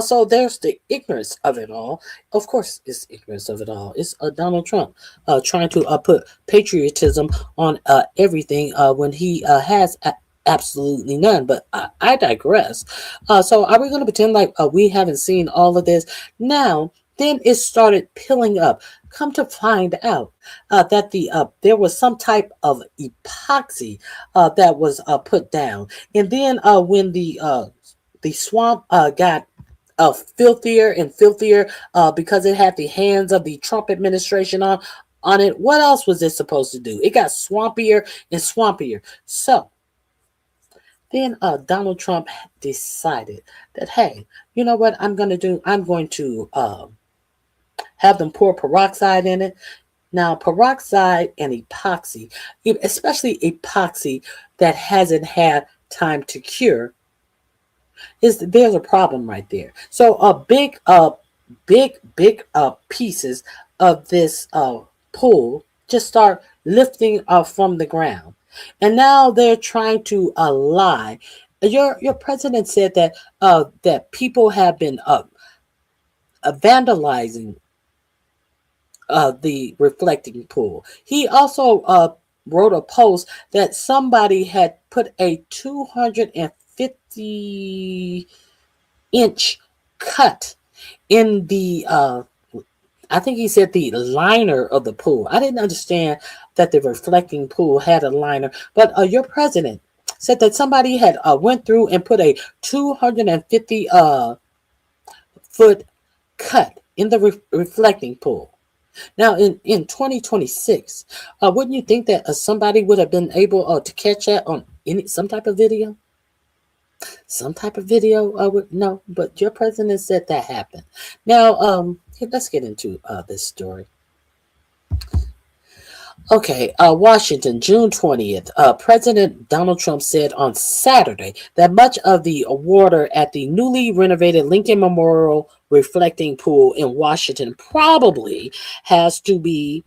Speaker 2: so there's the ignorance of it all. Of course, it's ignorance of it all. It's Donald Trump trying to put patriotism on everything when he has absolutely none. But I digress. So are we going to pretend like we haven't seen all of this? Now, then it started piling up. Come to find out that there was some type of epoxy that was put down, and then when the swamp got filthier and filthier because it had the hands of the Trump administration on it. What else was it supposed to do? It got swampier and swampier. So then Donald Trump decided that, hey, you know what I'm going to do? I'm going to have them pour peroxide in it. Now, peroxide and epoxy, especially epoxy that hasn't had time to cure, there's a problem right there. So big pieces of this pool just start lifting from the ground, and now they're trying to lie. Your president said that that people have been vandalizing the reflecting pool. He also wrote a post that somebody had put a 250-inch cut in the I think he said the liner of the pool. I didn't understand that the reflecting pool had a liner, but your president said that somebody had went through and put a 250 foot cut in the reflecting pool. Now, in 2026, wouldn't you think that somebody would have been able to catch that on some type of video? Some type of video? No, but your president said that happened. Now, let's get into this story. Okay, Washington, June 20th. President Donald Trump said on Saturday that much of the water at the newly renovated Lincoln Memorial reflecting pool in Washington probably has to be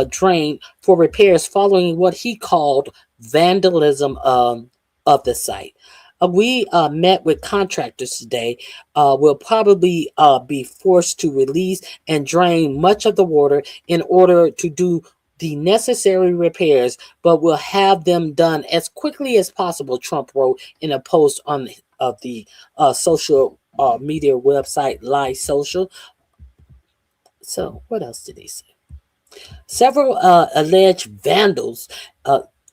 Speaker 2: drained for repairs following what he called vandalism of the site. We met with contractors today. We'll probably be forced to release and drain much of the water in order to do the necessary repairs, but we'll have them done as quickly as possible, Trump wrote in a post on the social media website Live Social. So what else did he say? Several alleged vandals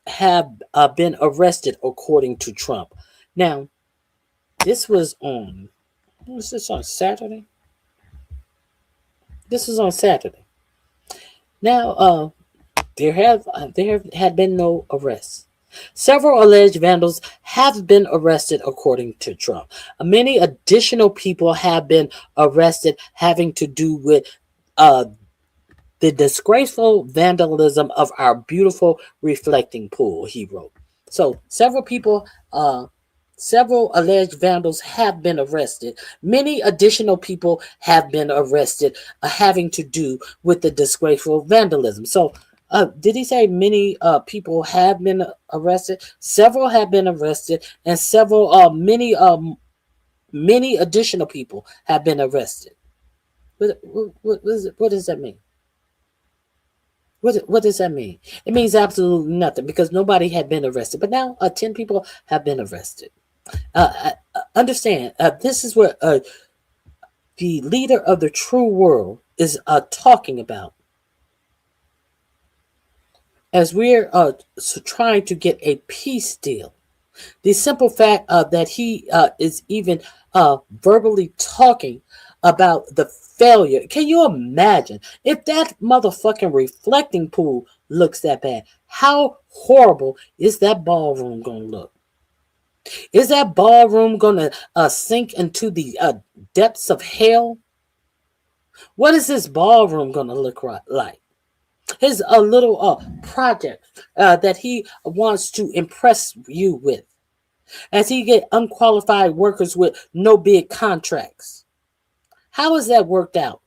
Speaker 2: have been arrested, according to Trump. Now, this was on, was this on Saturday? This was on Saturday. Now, there had been no arrests. Several alleged vandals have been arrested, according to Trump. Many additional people have been arrested having to do with the disgraceful vandalism of our beautiful reflecting pool, he wrote. So several alleged vandals have been arrested. Many additional people have been arrested having to do with the disgraceful vandalism. So did he say many people have been arrested? Several have been arrested, and many additional people have been arrested. What does that mean? What does that mean? It means absolutely nothing, because nobody had been arrested. But now 10 people have been arrested. Understand, this is what the leader of the true world is talking about. As we're trying to get a peace deal. The simple fact that he is even verbally talking about the failure. Can you imagine if that motherfucking reflecting pool looks that bad? How horrible is that ballroom going to look? Is that ballroom going to sink into the depths of hell? What is this ballroom going to look like? His little project that he wants to impress you with, as he get unqualified workers with no bid contracts. How is that worked out?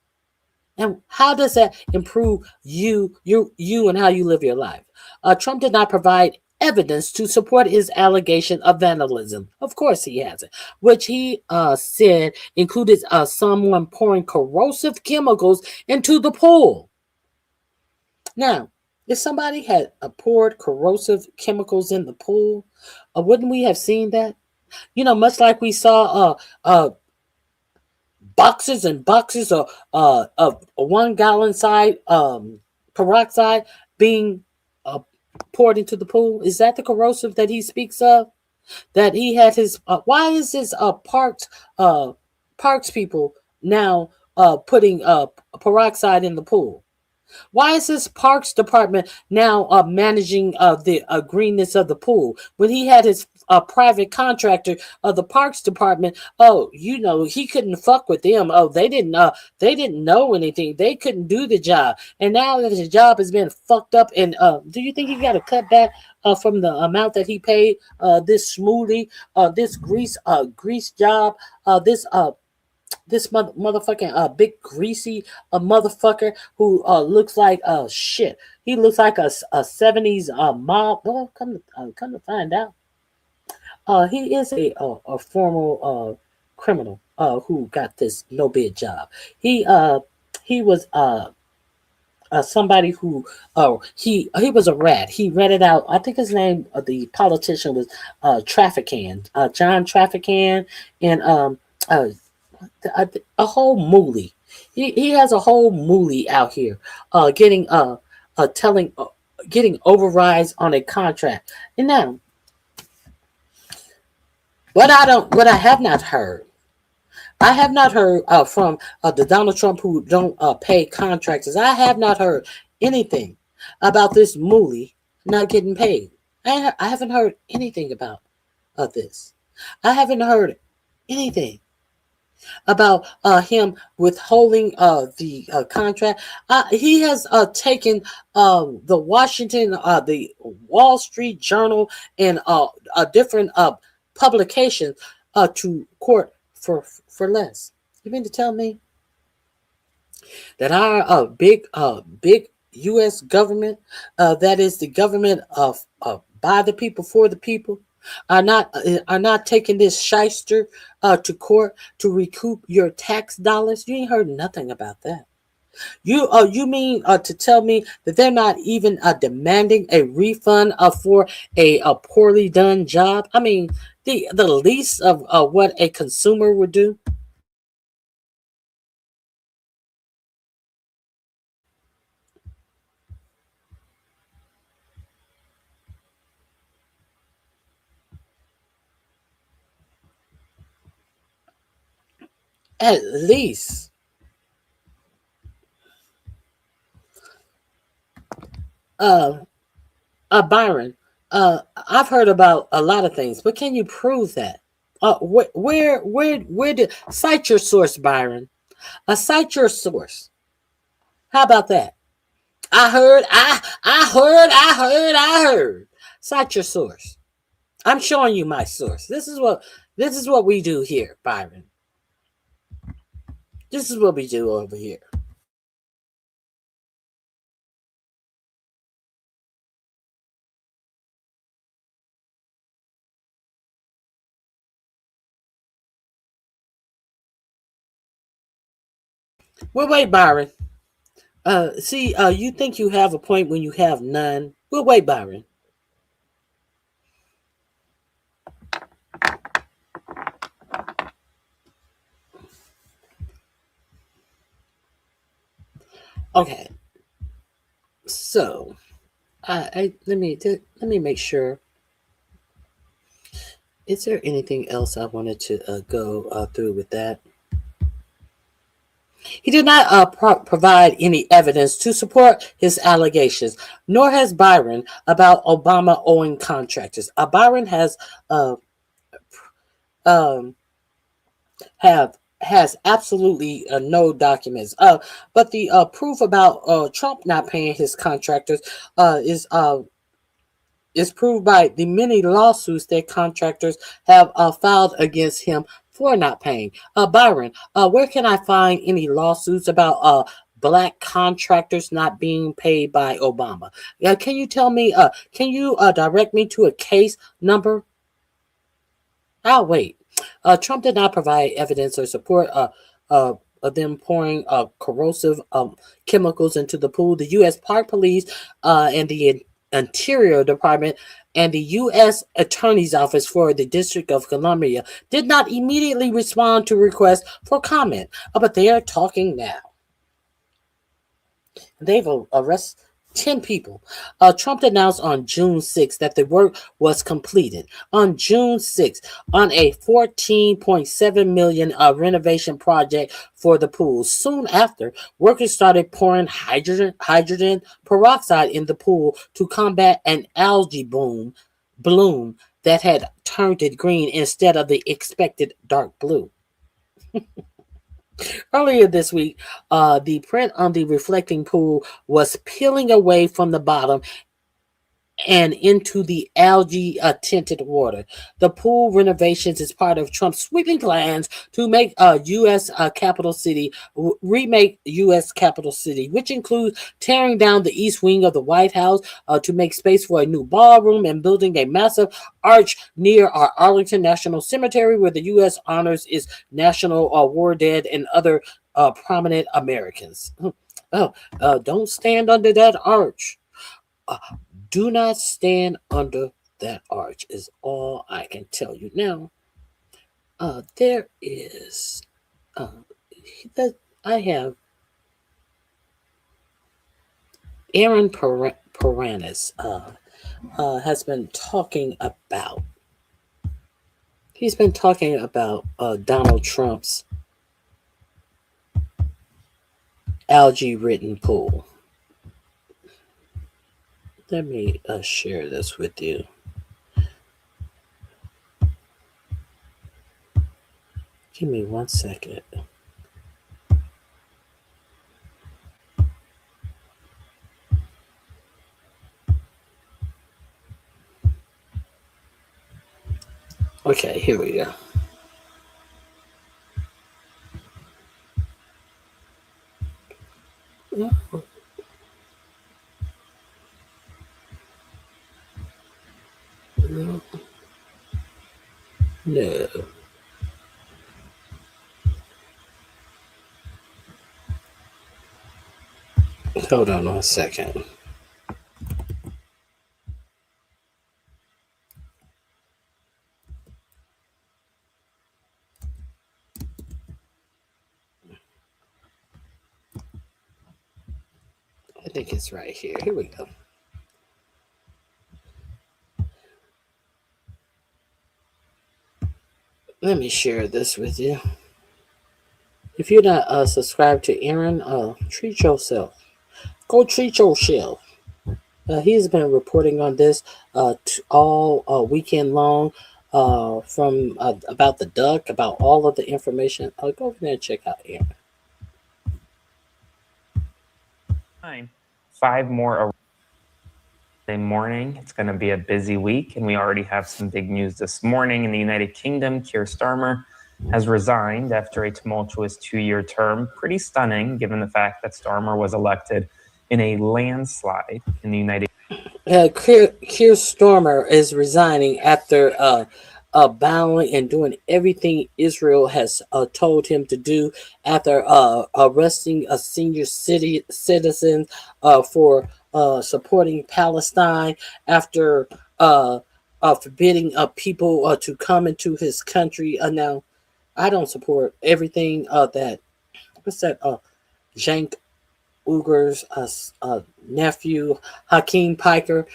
Speaker 2: And how does that improve you and how you live your life? Trump did not provide evidence to support his allegation of vandalism. Of course he hasn't, which he said included someone pouring corrosive chemicals into the pool. Now, if somebody had poured corrosive chemicals in the pool, wouldn't we have seen that? You know, much like we saw boxes and boxes of 1 gallon side peroxide being poured into the pool. Is that the corrosive that he speaks of? That he had his why is this parks people now putting peroxide in the pool? Why is this parks department now managing the greenness of the pool when he had his private contractor of the parks department? Oh, you know, he couldn't fuck with them. Oh, they didn't know anything. They couldn't do the job. And now that his job has been fucked up, and do you think he got to cut back from the amount that he paid this smoothie, this grease job, this motherfucking big greasy motherfucker who looks like shit. He looks like a 70s mob. Well, come to find out, he is a former criminal who got this no bid job. He was somebody who he was a rat. He rented out. I think his name, the politician, was Trafficant, John Trafficant, and a whole moolie. He has a whole moolie out here getting overrides on a contract. And now What I have not heard, from the Donald Trump who don't pay contractors. I have not heard anything about this Mooly not getting paid. I haven't heard anything about this. I haven't heard anything about him withholding the contract. He has taken the the Wall Street Journal, and a different publication to court for less. You mean to tell me that our big U.S. government, that is the government of by the people for the people, are not taking this shyster to court to recoup your tax dollars? You ain't heard nothing about that. You mean to tell me that they're not even demanding a refund for a poorly done job? I mean, the least of what a consumer would do. At least. Byron, I've heard about a lot of things, but can you prove that? Where did cite your source, Byron? Cite your source. How about that? I heard. Cite your source. I'm showing you my source. This is what we do here, Byron. This is what we do over here. Well, wait, Byron. See, you think you have a point when you have none. Well, wait, Byron. Okay. So, let me make sure. Is there anything else I wanted to go through with that? He did not provide any evidence to support his allegations, nor has Byron about Obama owing contractors. Byron has has absolutely no documents. But the proof about Trump not paying his contractors is proved by the many lawsuits that contractors have filed against him for not paying. Byron, where can I find any lawsuits about black contractors not being paid by Obama? Can you tell me? Can you direct me to a case number? I'll wait. Trump did not provide evidence or support of them pouring corrosive chemicals into the pool. The U.S. Park Police and the Interior Department and the U.S. Attorney's Office for the District of Columbia did not immediately respond to requests for comment, but they are talking now. They've arrested 10 people. Trump announced on June 6th that the work was completed. On June 6th, on a $14.7 million renovation project for the pool. Soon after, workers started pouring hydrogen peroxide in the pool to combat an algae bloom that had turned it green instead of the expected dark blue. Earlier this week, the print on the reflecting pool was peeling away from the bottom and into the algae tinted water. The pool renovations is part of Trump's sweeping plans to make U.S. capital city, remake U.S. capital city, which includes tearing down the east wing of the White House to make space for a new ballroom and building a massive arch near our Arlington National Cemetery, where the U.S. honors its national war dead and other prominent Americans. Don't stand under that arch. Do not stand under that arch is all I can tell you. Now, there is, I have Aaron Paranis has been talking about He's been talking about Donald Trump's algae-ridden pool. Let me share this with you. Give me 1 second. Okay, here we go. No. Hold on 1 second. I think it's right here. Here we go. Let me share this with you. If you're not subscribed to Aaron, treat yourself. Go treat yourself. He's been reporting on this all weekend long from about the duck, about all of the information. Go over there and check out Aaron.
Speaker 6: 5 more morning. It's going to be a busy week, and we already have some big news this morning. In the United Kingdom, Keir Starmer has resigned after a tumultuous 2-year term. Pretty stunning, given the fact that Starmer was elected in a landslide in the United
Speaker 2: Keir Starmer is resigning after bowing and doing everything Israel has told him to do, after arresting a senior citizen for supporting Palestine, after forbidding people to come into his country. Now, I don't support everything that, what's that, Cenk Uyghur's nephew, Hakeem Piker.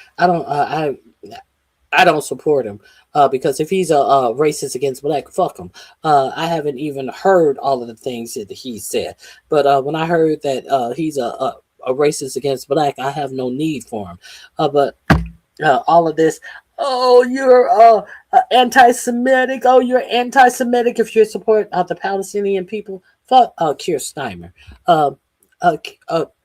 Speaker 2: I don't support him because if he's a racist against black, fuck him. I haven't even heard all of the things that he said, but when I heard that he's a racist against black, I have no need for him. But all of this, oh, you're anti-Semitic. Oh, you're anti-Semitic if you support the Palestinian people. Fuck Keir Starmer.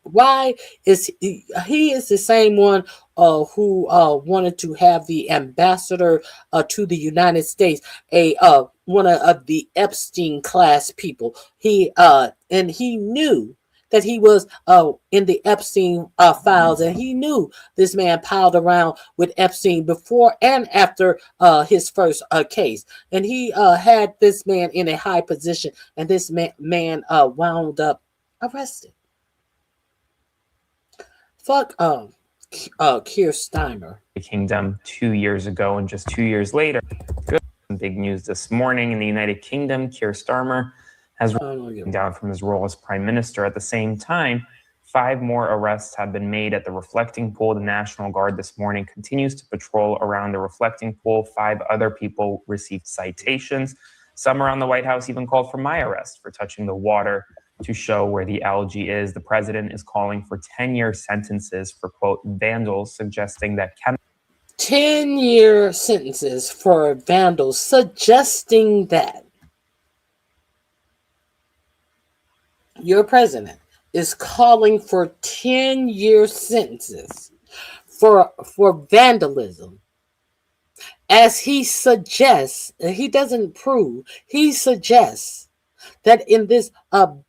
Speaker 2: Why is he is the same one who wanted to have the ambassador to the United States, one of the Epstein class people. And he knew that he was in the Epstein files, and he knew this man piled around with Epstein before and after his first case, and he had this man in a high position, and this man wound up arrested. Fuck Keir Starmer.
Speaker 6: Kingdom 2 years ago, and just 2 years later, good big news this morning in the United Kingdom. Keir Starmer has risen down from his role as prime minister. At the same time, 5 more arrests have been made at the reflecting pool. The National Guard this morning continues to patrol around the reflecting pool. 5 other people received citations. Some around the White House even called for my arrest for touching the water to show where the algae is. The president is calling for 10-year sentences for, quote, vandals, suggesting that
Speaker 2: 10-year sentences for vandals, suggesting that your president is calling for 10-year sentences for vandalism, as he suggests, he doesn't prove, he suggests that in this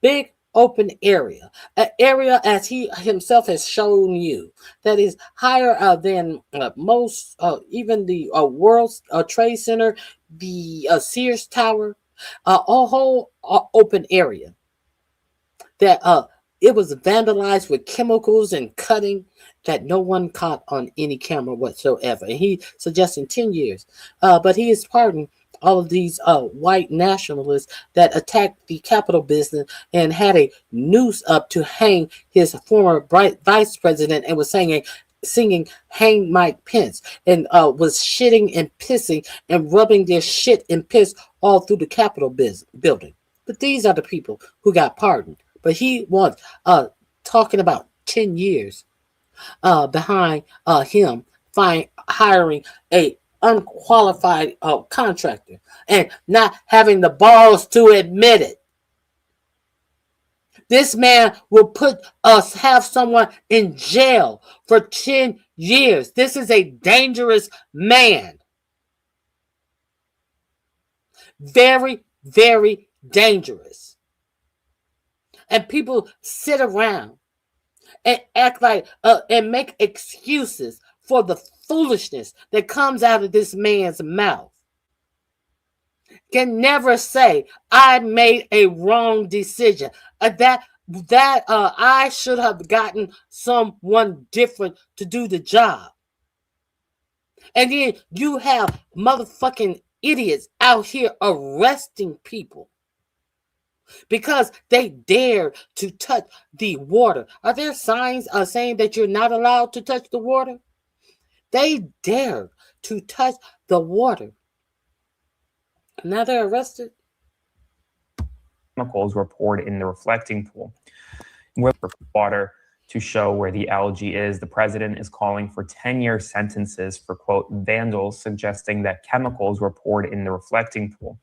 Speaker 2: big open area, an area as he himself has shown you, that is higher than most, even the World Trade Center, the Sears Tower, a whole open area, that it was vandalized with chemicals and cutting that no one caught on any camera whatsoever. And he suggesting 10 years, but he is pardoning all of these white nationalists that attacked the Capitol business and had a noose up to hang his former vice president, and was saying singing "Hang Mike Pence" and was shitting and pissing and rubbing their shit and piss all through the Capitol building. But these are the people who got pardoned. But he was talking about 10 years behind him hiring a unqualified contractor and not having the balls to admit it. This man will have someone in jail for 10 years. This is a dangerous man. Very, very dangerous. And people sit around and act like and make excuses for the foolishness that comes out of this man's mouth. Can never say I made a wrong decision. That I should have gotten someone different to do the job. And then you have motherfucking idiots out here arresting people because they dare to touch the water. Are there signs saying that you're not allowed to touch the water? They dared to touch the water. Now they're arrested.
Speaker 6: Chemicals were poured in the reflecting pool with water to show where the algae is. The president is calling for 10-year sentences for, quote, vandals, suggesting that chemicals were poured in the reflecting pool.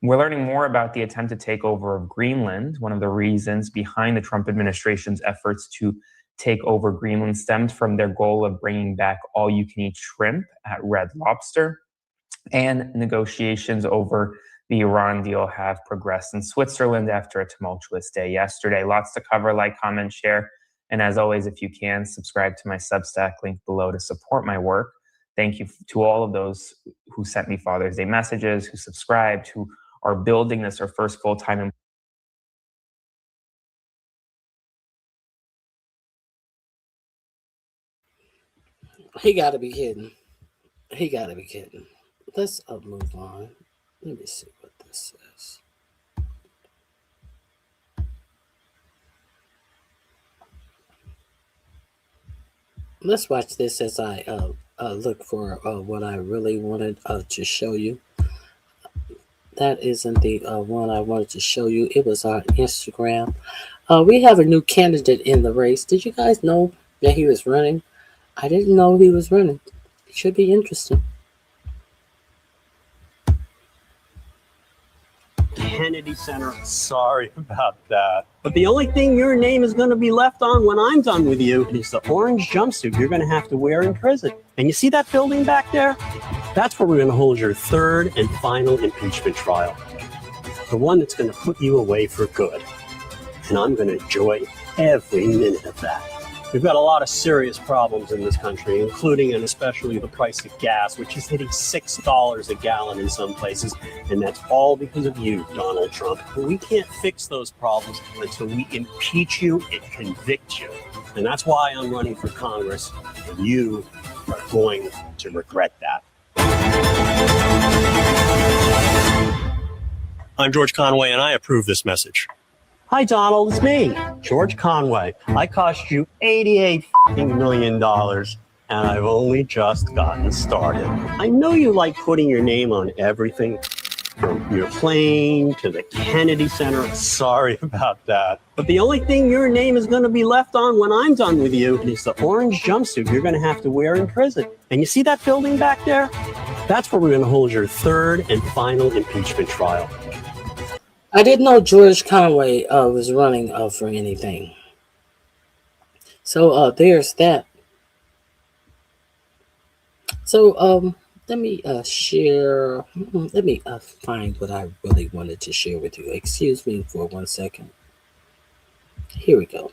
Speaker 6: We're learning more about the attempted takeover of Greenland. One of the reasons behind the Trump administration's efforts to take over Greenland stemmed from their goal of bringing back all-you-can-eat shrimp at Red Lobster. And negotiations over the Iran deal have progressed in Switzerland after a tumultuous day yesterday. Lots to cover. Like, comment, share. And as always, if you can, subscribe to my Substack link below to support my work. Thank you to all of those who sent me Father's Day messages, who subscribed, who are building this our first full-time.
Speaker 2: He got to be kidding. He got to be kidding. Let's move on. Let me see what this says. Let's watch this as I look for what I really wanted to show you. That isn't the one I wanted to show you. It was on Instagram. We have a new candidate in the race. Did you guys know that he was running? I didn't know he was running. It should be interesting.
Speaker 8: Kennedy Center. Sorry about that. But the only thing your name is going to be left on when I'm done with you is the orange jumpsuit you're going to have to wear in prison. And you see that building back there? That's where we're going to hold your third and final impeachment trial. The one that's going to put you away for good. And I'm going to enjoy every minute of that. We've got a lot of serious problems in this country, including and especially the price of gas, which is hitting $6 a gallon in some places. And that's all because of you, Donald Trump. But we can't fix those problems until we impeach you and convict you. And that's why I'm running for Congress. And you are going to regret that. I'm George Conway, and I approve this message. Hi, Donald. It's me, George Conway. I cost you $88 million, and I've only just gotten started. I know you like putting your name on everything, from your plane to the Kennedy Center. Sorry about that. But the only thing your name is going to be left on when I'm done with you is the orange jumpsuit you're going to have to wear in prison. And you see that building back there? That's where we're going to hold your third and final impeachment trial.
Speaker 2: I didn't know George Conway was running for anything. So there's that. So let me share. Let me find what I really wanted to share with you. Excuse me for 1 second. Here we go.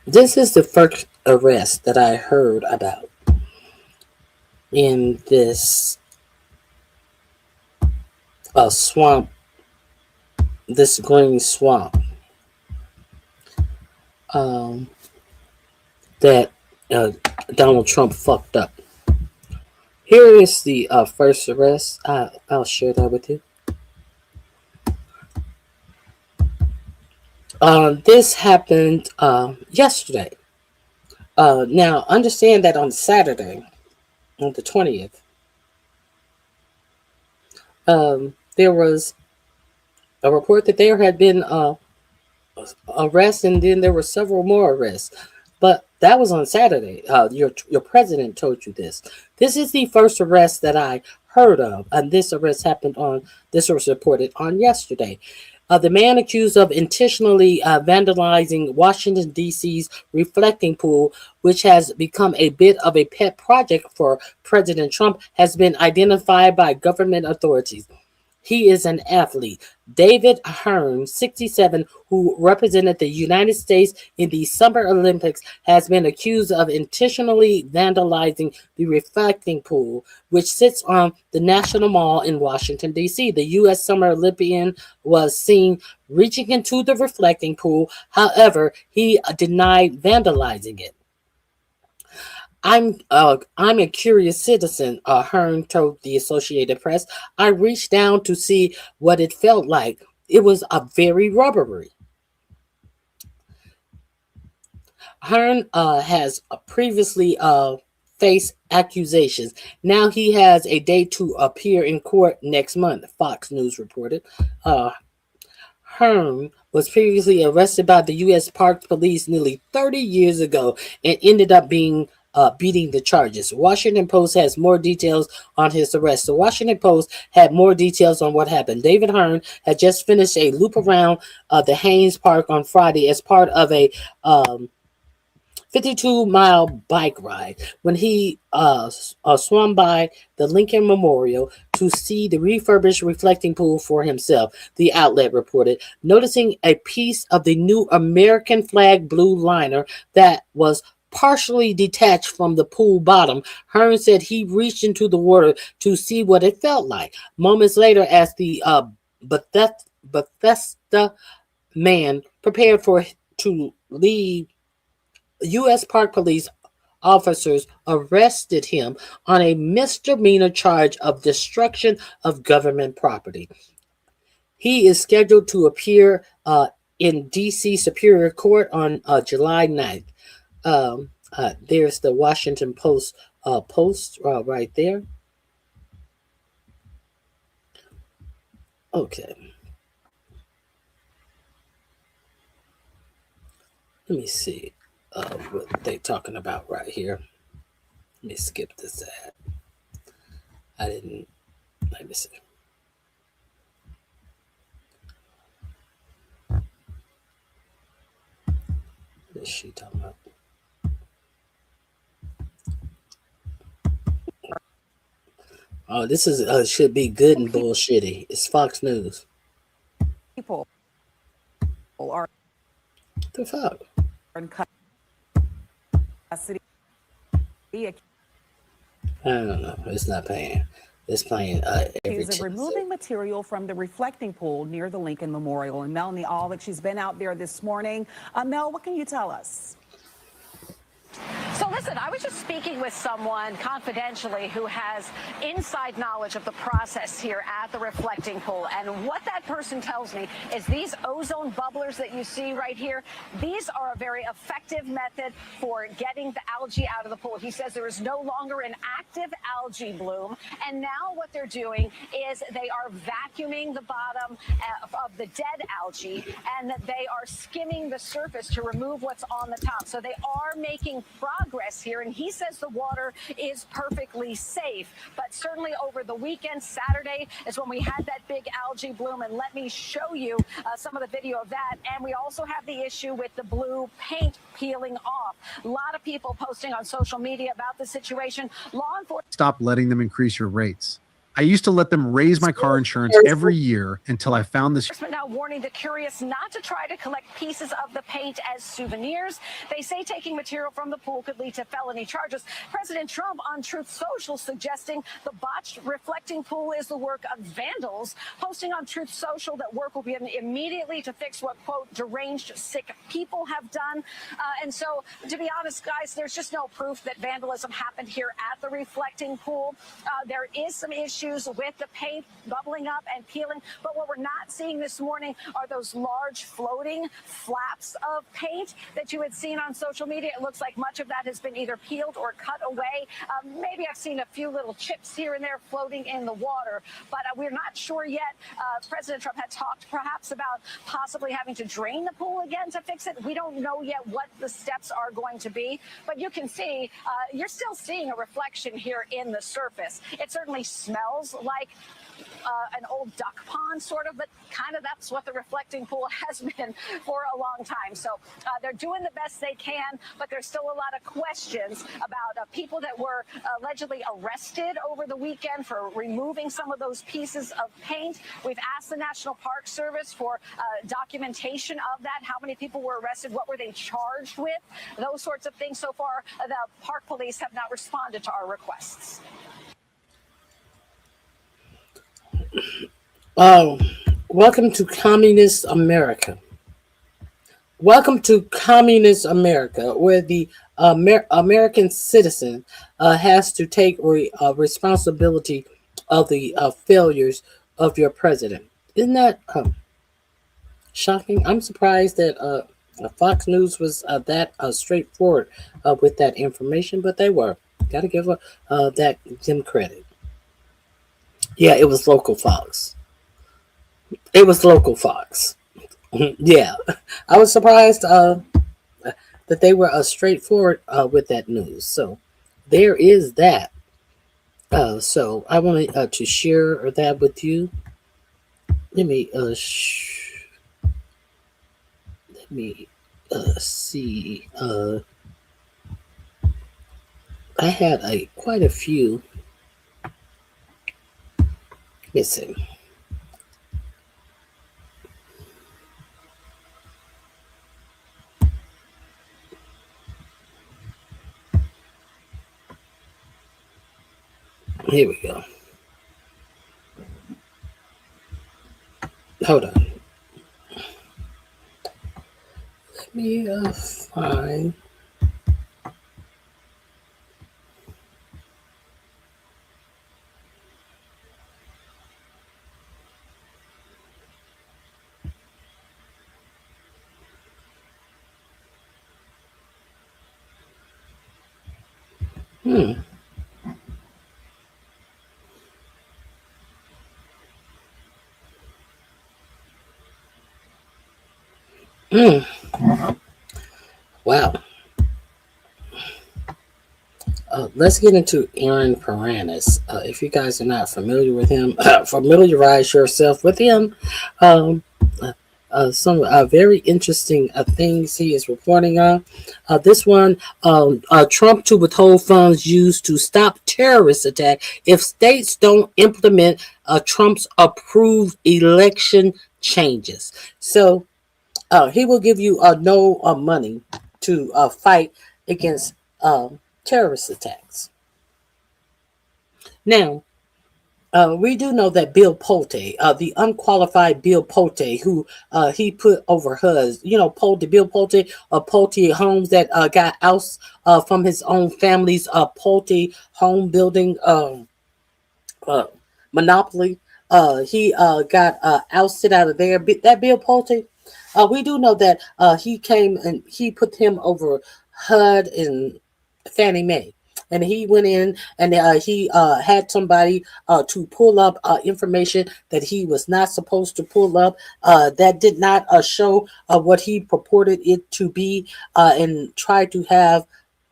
Speaker 2: This is the first arrest that I heard about in this swamp, this green swamp that Donald Trump fucked up. Here is the first arrest. I'll share that with you. This happened yesterday. Now, understand that on Saturday, on the 20th, there was a report that there had been arrests, and then there were several more arrests. But that was on Saturday. Your president told you this. This is the first arrest that I heard of, and this arrest happened on. This was reported on yesterday. The man accused of intentionally vandalizing Washington, D.C.'s reflecting pool, which has become a bit of a pet project for President Trump, has been identified by government authorities. He is an athlete. David Hearn, 67, who represented the United States in the Summer Olympics, has been accused of intentionally vandalizing the reflecting pool, which sits on the National Mall in Washington, D.C. The U.S. Summer Olympian was seen reaching into the reflecting pool. However, he denied vandalizing it. I'm a curious citizen, Hearn told the Associated Press. I reached down to see what it felt like. It was a very rubbery. Hearn has previously faced accusations. Now he has a date to appear in court next month, Fox News reported. Hearn was previously arrested by the U.S. Park Police nearly 30 years ago and ended up being beating the charges. Washington Post has more details on his arrest. The Washington Post had more details on what happened. David Hearn had just finished a loop around the Haynes Park on Friday as part of a 52-mile bike ride when he swung by the Lincoln Memorial to see the refurbished reflecting pool for himself, the outlet reported. Noticing a piece of the new American flag blue liner that was partially detached from the pool bottom, Hearn said he reached into the water to see what it felt like. Moments later, as the Bethesda man prepared to leave, U.S. Park Police officers arrested him on a misdemeanor charge of destruction of government property. He is scheduled to appear in D.C. Superior Court on July 9th. There's the Washington Post post right there. Okay. Let me see what they're talking about right here. Let me skip this ad. Let me see. What is she talking about? Oh, this is should be good and bullshitty. It's Fox News.
Speaker 9: People are
Speaker 2: the fuck?
Speaker 9: in custody.
Speaker 2: I don't know. It's not paying. It's playing every
Speaker 9: She's removing material from the reflecting pool near the Lincoln Memorial. And Melanie Allick, she's been out there this morning. Mel, what can you tell us?
Speaker 22: So listen, I was just speaking with someone confidentially who has inside knowledge of the process here at the reflecting pool. And what that person tells me is these ozone bubblers that you see right here, these are a very effective method for getting the algae out of the pool. He says there is no longer an active algae bloom. And now what they're doing is they are vacuuming the bottom of the dead algae, and that they are skimming the surface to remove what's on the top. So they are making progress here, and he says the water is perfectly safe. But certainly over the weekend, Saturday is when we had that big algae bloom, and let me show you some of the video of that. And we also have the issue with the blue paint peeling off. A lot of people posting on social media about the situation. Law enforcement
Speaker 23: Stop letting them increase your rates. I used to let them raise my car insurance every year until I found this.
Speaker 22: Now warning the curious not to try to collect pieces of the paint as souvenirs. They say taking material from the pool could lead to felony charges. President Trump on Truth Social suggesting the botched reflecting pool is the work of vandals, posting on Truth Social that work will begin immediately to fix what, quote, deranged, sick people have done. And so, to be honest, guys, there's just no proof that vandalism happened here at the reflecting pool. There is some issue issues with the paint bubbling up and peeling. But what we're not seeing this morning are those large floating flaps of paint that you had seen on social media. It looks like much of that has been either peeled or cut away. Maybe I've seen a few little chips here and there floating in the water, but we're not sure yet. President Trump had talked perhaps about possibly having to drain the pool again to fix it. We don't know yet what the steps are going to be, but you can see, you're still seeing a reflection here in the surface. It certainly smells like an old duck pond, sort of, but kind of that's what the reflecting pool has been for a long time. So they're doing the best they can, but there's still a lot of questions about people that were allegedly arrested over the weekend for removing some of those pieces of paint. We've asked the National Park Service for documentation of that. How many people were arrested? What were they charged with? Those sorts of things. So far, the park police have not responded to our requests.
Speaker 2: Welcome to Communist America. Welcome to Communist America, where the American citizen has to take responsibility of the failures of your president. Isn't that shocking? I'm surprised that Fox News was that straightforward with that information, but they were. Got to give them credit. Yeah, it was local Fox. It was local Fox. Yeah, I was surprised that they were straightforward with that news. So there is that. So I wanted to share that with you. Let me see. I had quite a few missing. Here we go. Hold on. Let me find. Wow. Let's get into Aaron Paranis. If you guys are not familiar with him, familiarize yourself with him. Some very interesting things he is reporting on. This one, Trump to withhold funds used to stop terrorist attack if states don't implement Trump's approved election changes. So he will give you no money to fight against terrorist attacks. Now, we do know that Bill Pulte, the unqualified Bill Pulte, who he put over HUD, Bill Pulte, Pulte Homes that got ousted from his own family's Pulte home building monopoly. He got ousted out of there. That Bill Pulte, we do know that he came and he put him over HUD and Fannie Mae. And he went in and he had somebody to pull up information that he was not supposed to pull up. That did not show what he purported it to be, and tried to have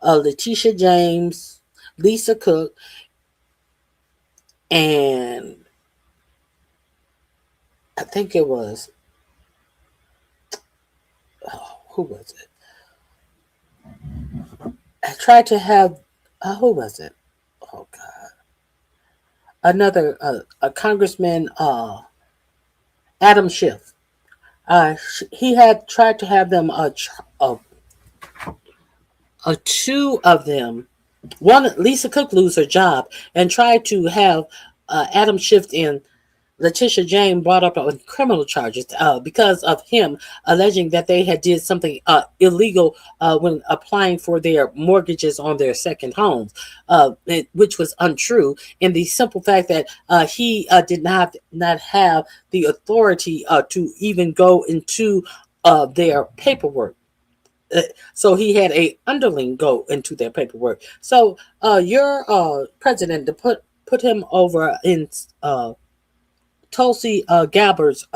Speaker 2: Letitia James, Lisa Cook, and I think it was, who was it? I tried to have, who was it? Oh, God. Another, a Congressman, Adam Schiff. He had tried to have them, two of them, one, Lisa Cook, lose her job, and tried to have Adam Schiff and Letitia James brought up on criminal charges because of him alleging that they had did something illegal when applying for their mortgages on their second homes, which was untrue. In the simple fact that he did not have the authority to even go into their paperwork. So he had a underling go into their paperwork. So your president to put him over in Tulsi Gabbard's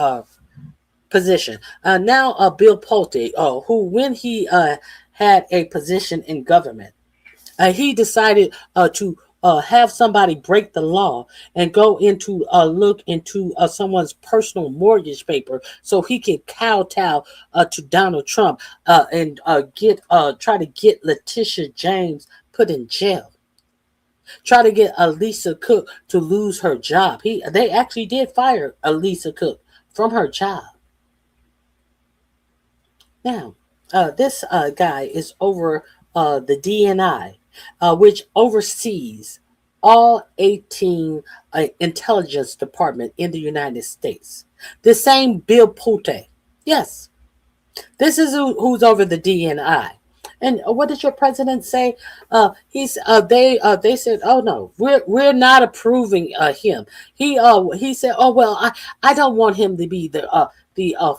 Speaker 2: position. Now Bill Pulte, who when he had a position in government, he decided to have somebody break the law and go into look into someone's personal mortgage paper so he can kowtow to Donald Trump and try to get Letitia James put in jail. Try to get Lisa Cook to lose her job. They actually did fire Lisa Cook from her job. Now, this guy is over the DNI, which oversees all 18 intelligence department in the United States. The same Bill Pulte. Yes, this is who's over the DNI. And what did your president say? They said, "Oh no, we're not approving him." He said, "Oh well, I don't want him to be the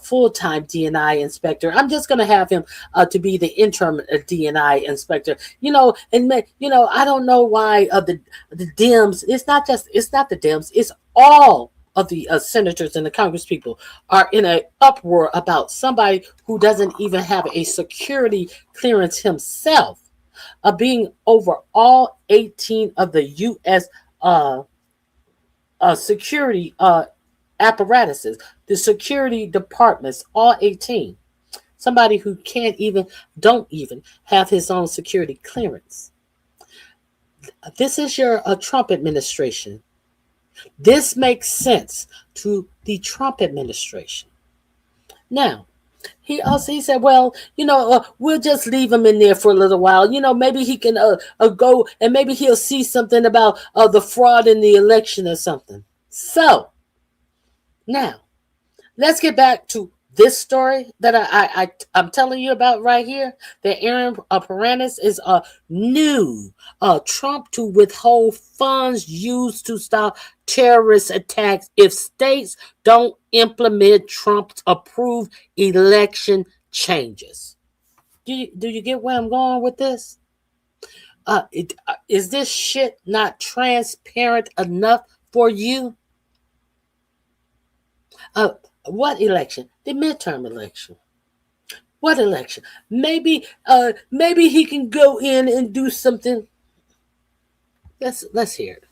Speaker 2: full-time DNI inspector. I'm just going to have him to be the interim DNI inspector." I don't know why the Dems. It's not the Dems. It's all of the senators and the congresspeople are in an uproar about somebody who doesn't even have a security clearance himself, being over all 18 of the U.S. Security apparatuses, the security departments, all 18. Somebody who don't even have his own security clearance. This is your Trump administration. This makes sense to the Trump administration. Now, he said, well, we'll just leave him in there for a little while. Maybe he can go and maybe he'll see something about the fraud in the election or something. So, now, let's get back to this story that I'm telling you about right here. That Aaron Paranis is new Trump to withhold funds used to stop terrorist attacks if states don't implement Trump's approved election changes. Do you get where I'm going with this? Is this shit not transparent enough for you? What election? The midterm election. What election? Maybe he can go in and do something. Let's hear it.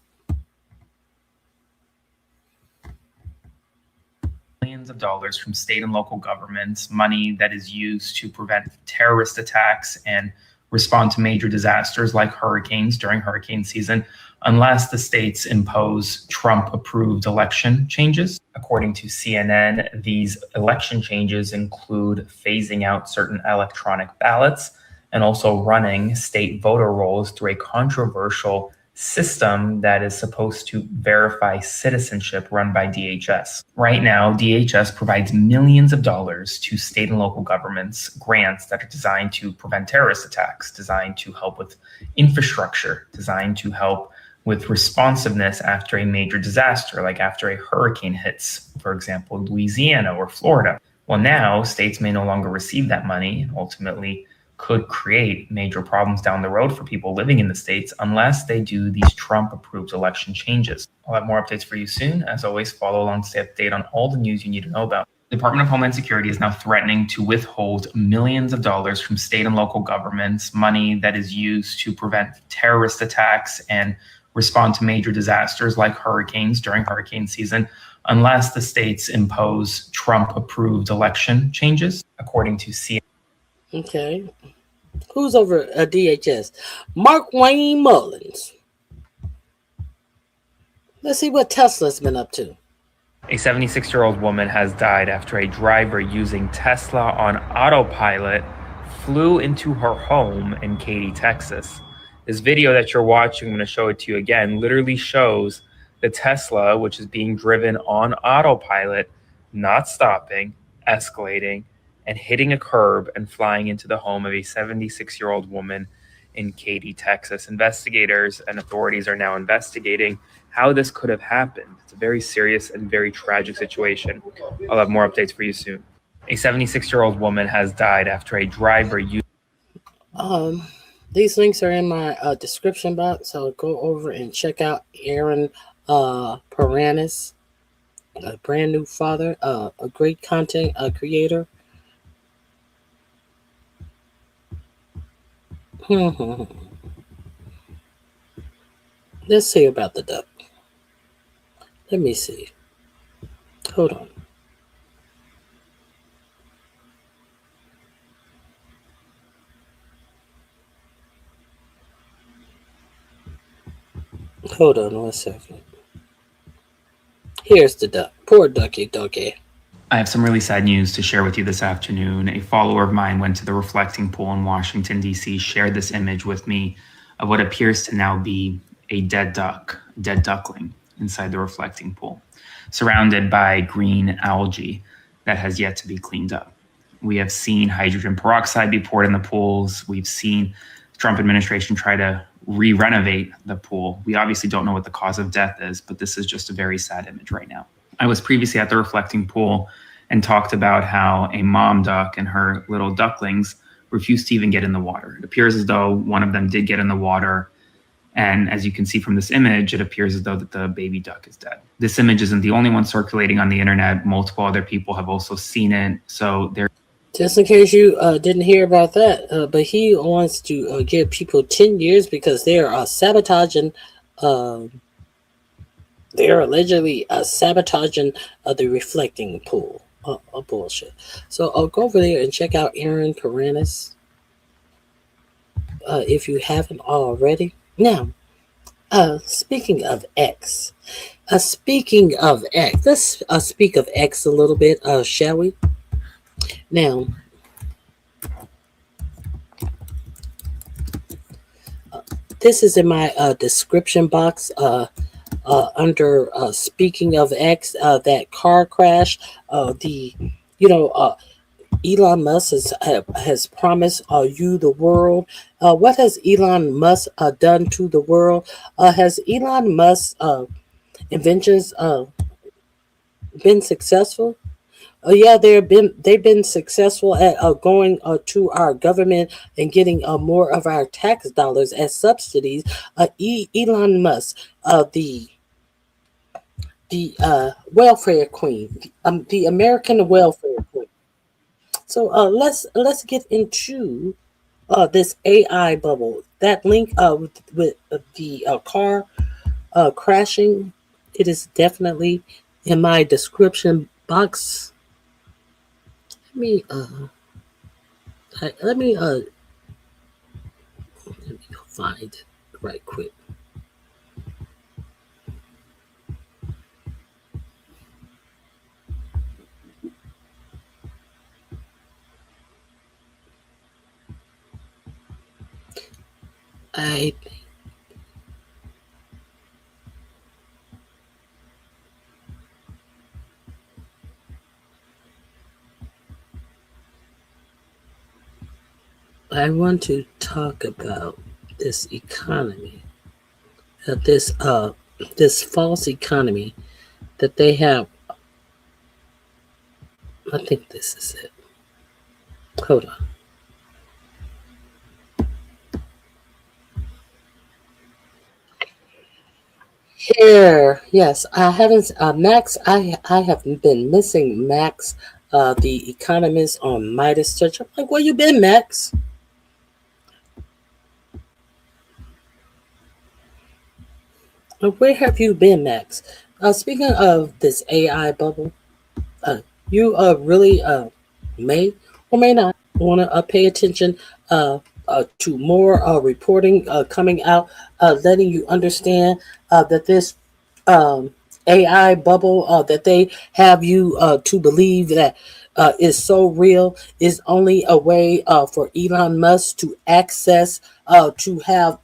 Speaker 6: Millions of dollars from state and local governments, money that is used to prevent terrorist attacks and respond to major disasters like hurricanes during hurricane season, unless the states impose Trump-approved election changes. According to CNN, these election changes include phasing out certain electronic ballots and also running state voter rolls through a controversial system that is supposed to verify citizenship run by DHS. Right now, DHS provides millions of dollars to state and local governments, grants that are designed to prevent terrorist attacks, designed to help with infrastructure, designed to help with responsiveness after a major disaster, like after a hurricane hits, for example, Louisiana or Florida. Well, now states may no longer receive that money and ultimately could create major problems down the road for people living in the states unless they do these Trump-approved election changes. I'll have more updates for you soon. As always, follow along to stay up to date on all the news you need to know about. The Department of Homeland Security is now threatening to withhold millions of dollars from state and local governments, money that is used to prevent terrorist attacks and respond to major disasters like hurricanes during hurricane season, unless the states impose Trump-approved election changes, according to CNN.
Speaker 2: Okay. Who's over DHS? Mark Wayne Mullins. Let's see what Tesla's been up to.
Speaker 6: A 76-year-old woman has died after a driver using Tesla on autopilot flew into her home in Katy, Texas. This video that you're watching, I'm going to show it to you again, literally shows The Tesla, which is being driven on autopilot, not stopping, escalating, and hitting a curb and flying into the home of a 76-year-old woman in Katy, Texas. Investigators and authorities are now investigating how this could have happened. It's a very serious and very tragic situation. I'll have more updates for you soon. A 76-year-old woman has died after a driver used...
Speaker 2: These links are in my description box, so go over and check out Aaron Paranis, a brand new father, a great content creator. Let's see about the duck. Let me see. Hold on. Hold on 1 second. Here's the duck. Poor ducky.
Speaker 6: I have some really sad news to share with you this afternoon. A follower of mine went to the reflecting pool in Washington, D.C., shared this image with me of what appears to now be a dead duckling inside the reflecting pool, surrounded by green algae that has yet to be cleaned up. We have seen hydrogen peroxide be poured in the pools. We've seen the Trump administration try to re-renovate the pool. We obviously don't know what the cause of death is, but this is just a very sad image right now. I was previously at the reflecting pool and talked about how a mom duck and her little ducklings refused to even get in the water. It appears as though one of them did get in the water. And as you can see from this image, it appears as though that the baby duck is dead. This image isn't the only one circulating on the internet. Multiple other people have also seen it. So there.
Speaker 2: Just in case you didn't hear about that, but he wants to give people 10 years because they are sabotaging. They are allegedly sabotaging the reflecting pool. Bullshit. So I'll go over there and check out Aaron Paranis if you haven't already. Now, speaking of X, let's speak of X a little bit, shall we? Now, this is in my description box under speaking of X, that car crash. Elon Musk has promised you the world. What has Elon Musk done to the world? Has Elon Musk's inventions been successful? Yeah, they've been successful at going to our government and getting more of our tax dollars as subsidies. Elon Musk, the welfare queen, the American welfare queen. So let's get into this AI bubble. That link with the car crashing, it is definitely in my description box. Let me find it right quick. I want to talk about this economy, this false economy that they have. I think this is it. Hold on. Here, yes, I haven't. Max, I have been missing Max, the economist on Midas Touch. I'm like, where you been, Max? Where have you been, Max? Speaking of this AI bubble, you really may or may not want to pay attention to more reporting coming out, letting you understand that this AI bubble that they have you to believe that is so real is only a way for Elon Musk to access to have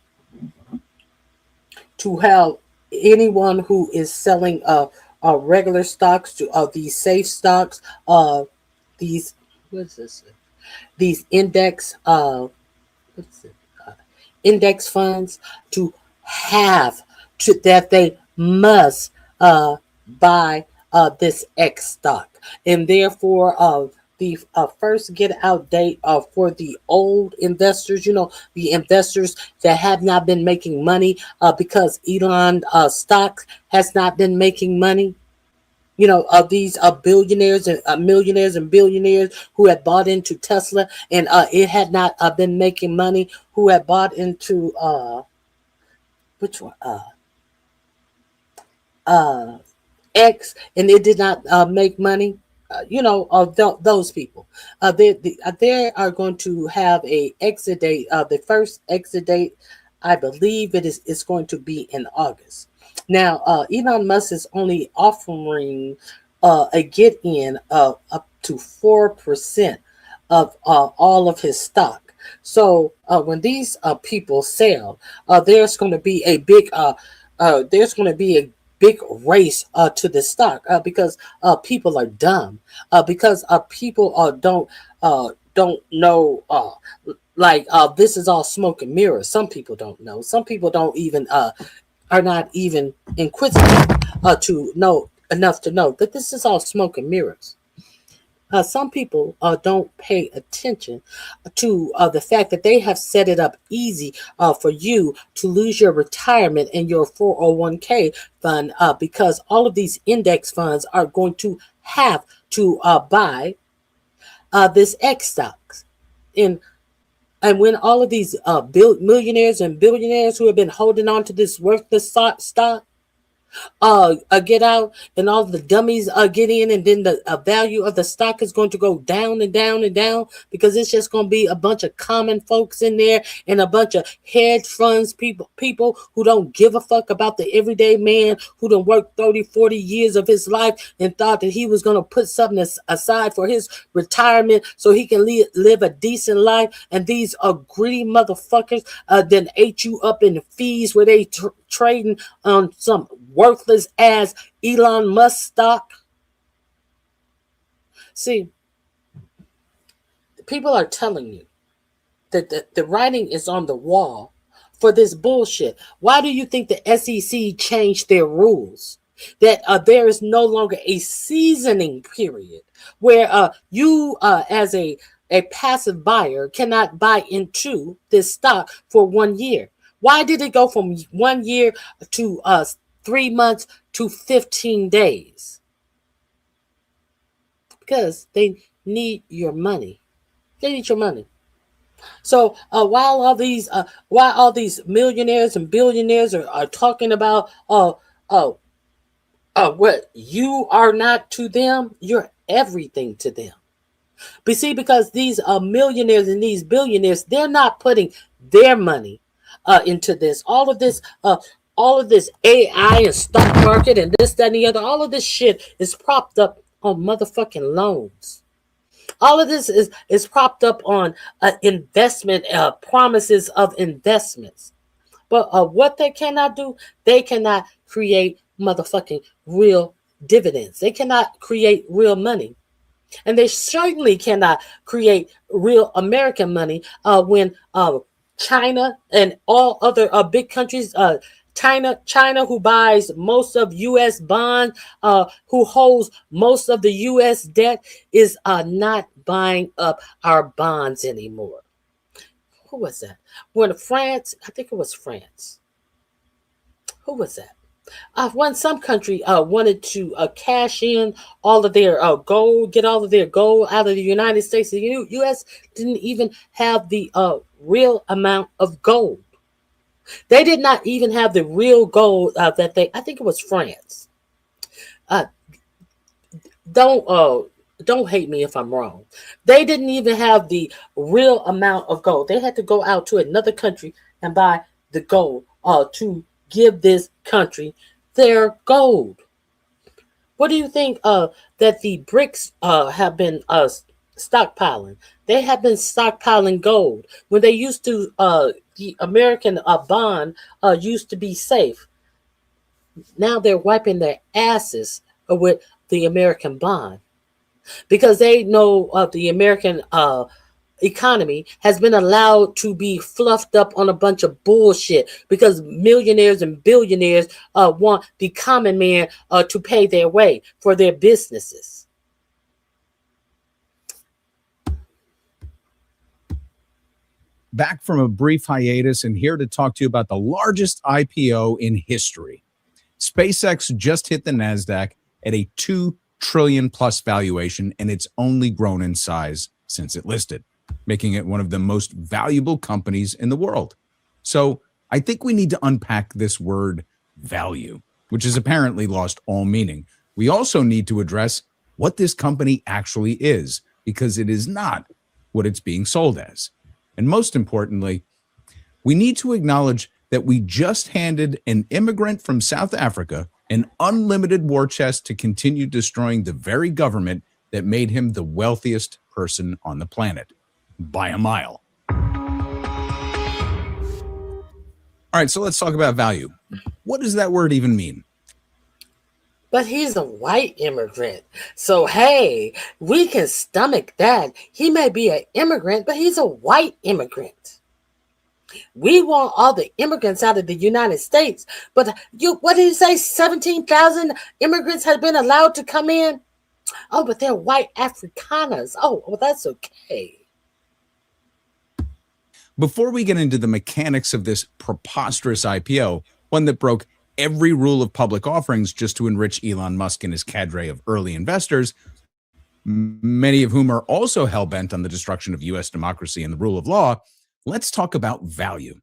Speaker 2: anyone who is selling regular stocks to these safe stocks, these what's this? These index what's it? Index funds to have to that they must buy this X stock, and therefore the first get out date for the old investors, the investors that have not been making money because Elon stock has not been making money. Of these billionaires and millionaires and billionaires who had bought into Tesla and it had not been making money, who had bought into which one? X, and it did not make money. Those people. They are going to have a exit date. The first exit date, I believe it's going to be in August. Now, Elon Musk is only offering a get in of up to 4% of all of his stock. So when these people sell, there's going to be a big race to the stock because people are dumb, because people don't know, this is all smoke and mirrors. Some people don't know. Some people don't even are not even inquisitive to know enough to know that this is all smoke and mirrors. Some people don't pay attention to the fact that they have set it up easy for you to lose your retirement and your 401k fund because all of these index funds are going to have to buy this X stocks. And when all of these millionaires and billionaires who have been holding on to this worthless stock get out, and all the dummies get in, and then the value of the stock is going to go down and down and down because it's just going to be a bunch of common folks in there and a bunch of hedge funds people who don't give a fuck about the everyday man who done worked 30-40 years of his life and thought that he was going to put something aside for his retirement so he can live a decent life, and these greedy motherfuckers then ate you up in the fees where they trading on some worthless ass Elon Musk stock. See, people are telling you that the writing is on the wall for this bullshit. Why do you think the SEC changed their rules? That there is no longer a seasoning period where you as a passive buyer cannot buy into this stock for 1 year. Why did it go from 1 year to 3 months to 15 days? Because they need your money. They need your money. So while all these millionaires and billionaires are talking about what you are not to them, you're everything to them. But see, because these millionaires and these billionaires, they're not putting their money into this. All of this AI and stock market and this, that, and the other, all of this shit is propped up on motherfucking loans. All of this is propped up on investment promises of investments. But what they cannot do, they cannot create motherfucking real dividends. They cannot create real money. And they certainly cannot create real American money when China and all other big countries, China who buys most of U.S. bonds, who holds most of the U.S. debt, is not buying up our bonds anymore. Who was that? When France, I think it was France. Who was that? When some country wanted to cash in all of their gold, get all of their gold out of the United States, the U.S. didn't even have the real amount of gold. They did not even have the real gold I think it was France. Don't hate me if I'm wrong. They didn't even have the real amount of gold. They had to go out to another country and buy the gold to give this country their gold. What do you think that the BRICS have been stockpiling? They have been stockpiling gold when they used to. The American bond used to be safe. now they're wiping their asses with the American bond because they know the American economy has been allowed to be fluffed up on a bunch of bullshit because millionaires and billionaires want the common man to pay their way for their businesses.
Speaker 11: Back from a brief hiatus and here to talk to you about the largest IPO in history. SpaceX just hit the NASDAQ at a $2 trillion plus valuation, and it's only grown in size since it listed, making it one of the most valuable companies in the world. So I think we need to unpack this word value, which has apparently lost all meaning. We also need to address what this company actually is, because it is not what it's being sold as. And most importantly, we need to acknowledge that we just handed an immigrant from South Africa an unlimited war chest to continue destroying the very government that made him the wealthiest person on the planet by a mile. All right, so let's talk about value. What does that word even mean?
Speaker 2: But he's a white immigrant. So, hey, we can stomach that. He may be an immigrant, but he's a white immigrant. We want all the immigrants out of the United States. But what did he say? 17,000 immigrants have been allowed to come in? Oh, but they're white Afrikaners. Oh, well, that's okay.
Speaker 11: Before we get into the mechanics of this preposterous IPO, one that broke every rule of public offerings just to enrich Elon Musk and his cadre of early investors, many of whom are also hell-bent on the destruction of U.S. democracy and the rule of law, let's talk about value.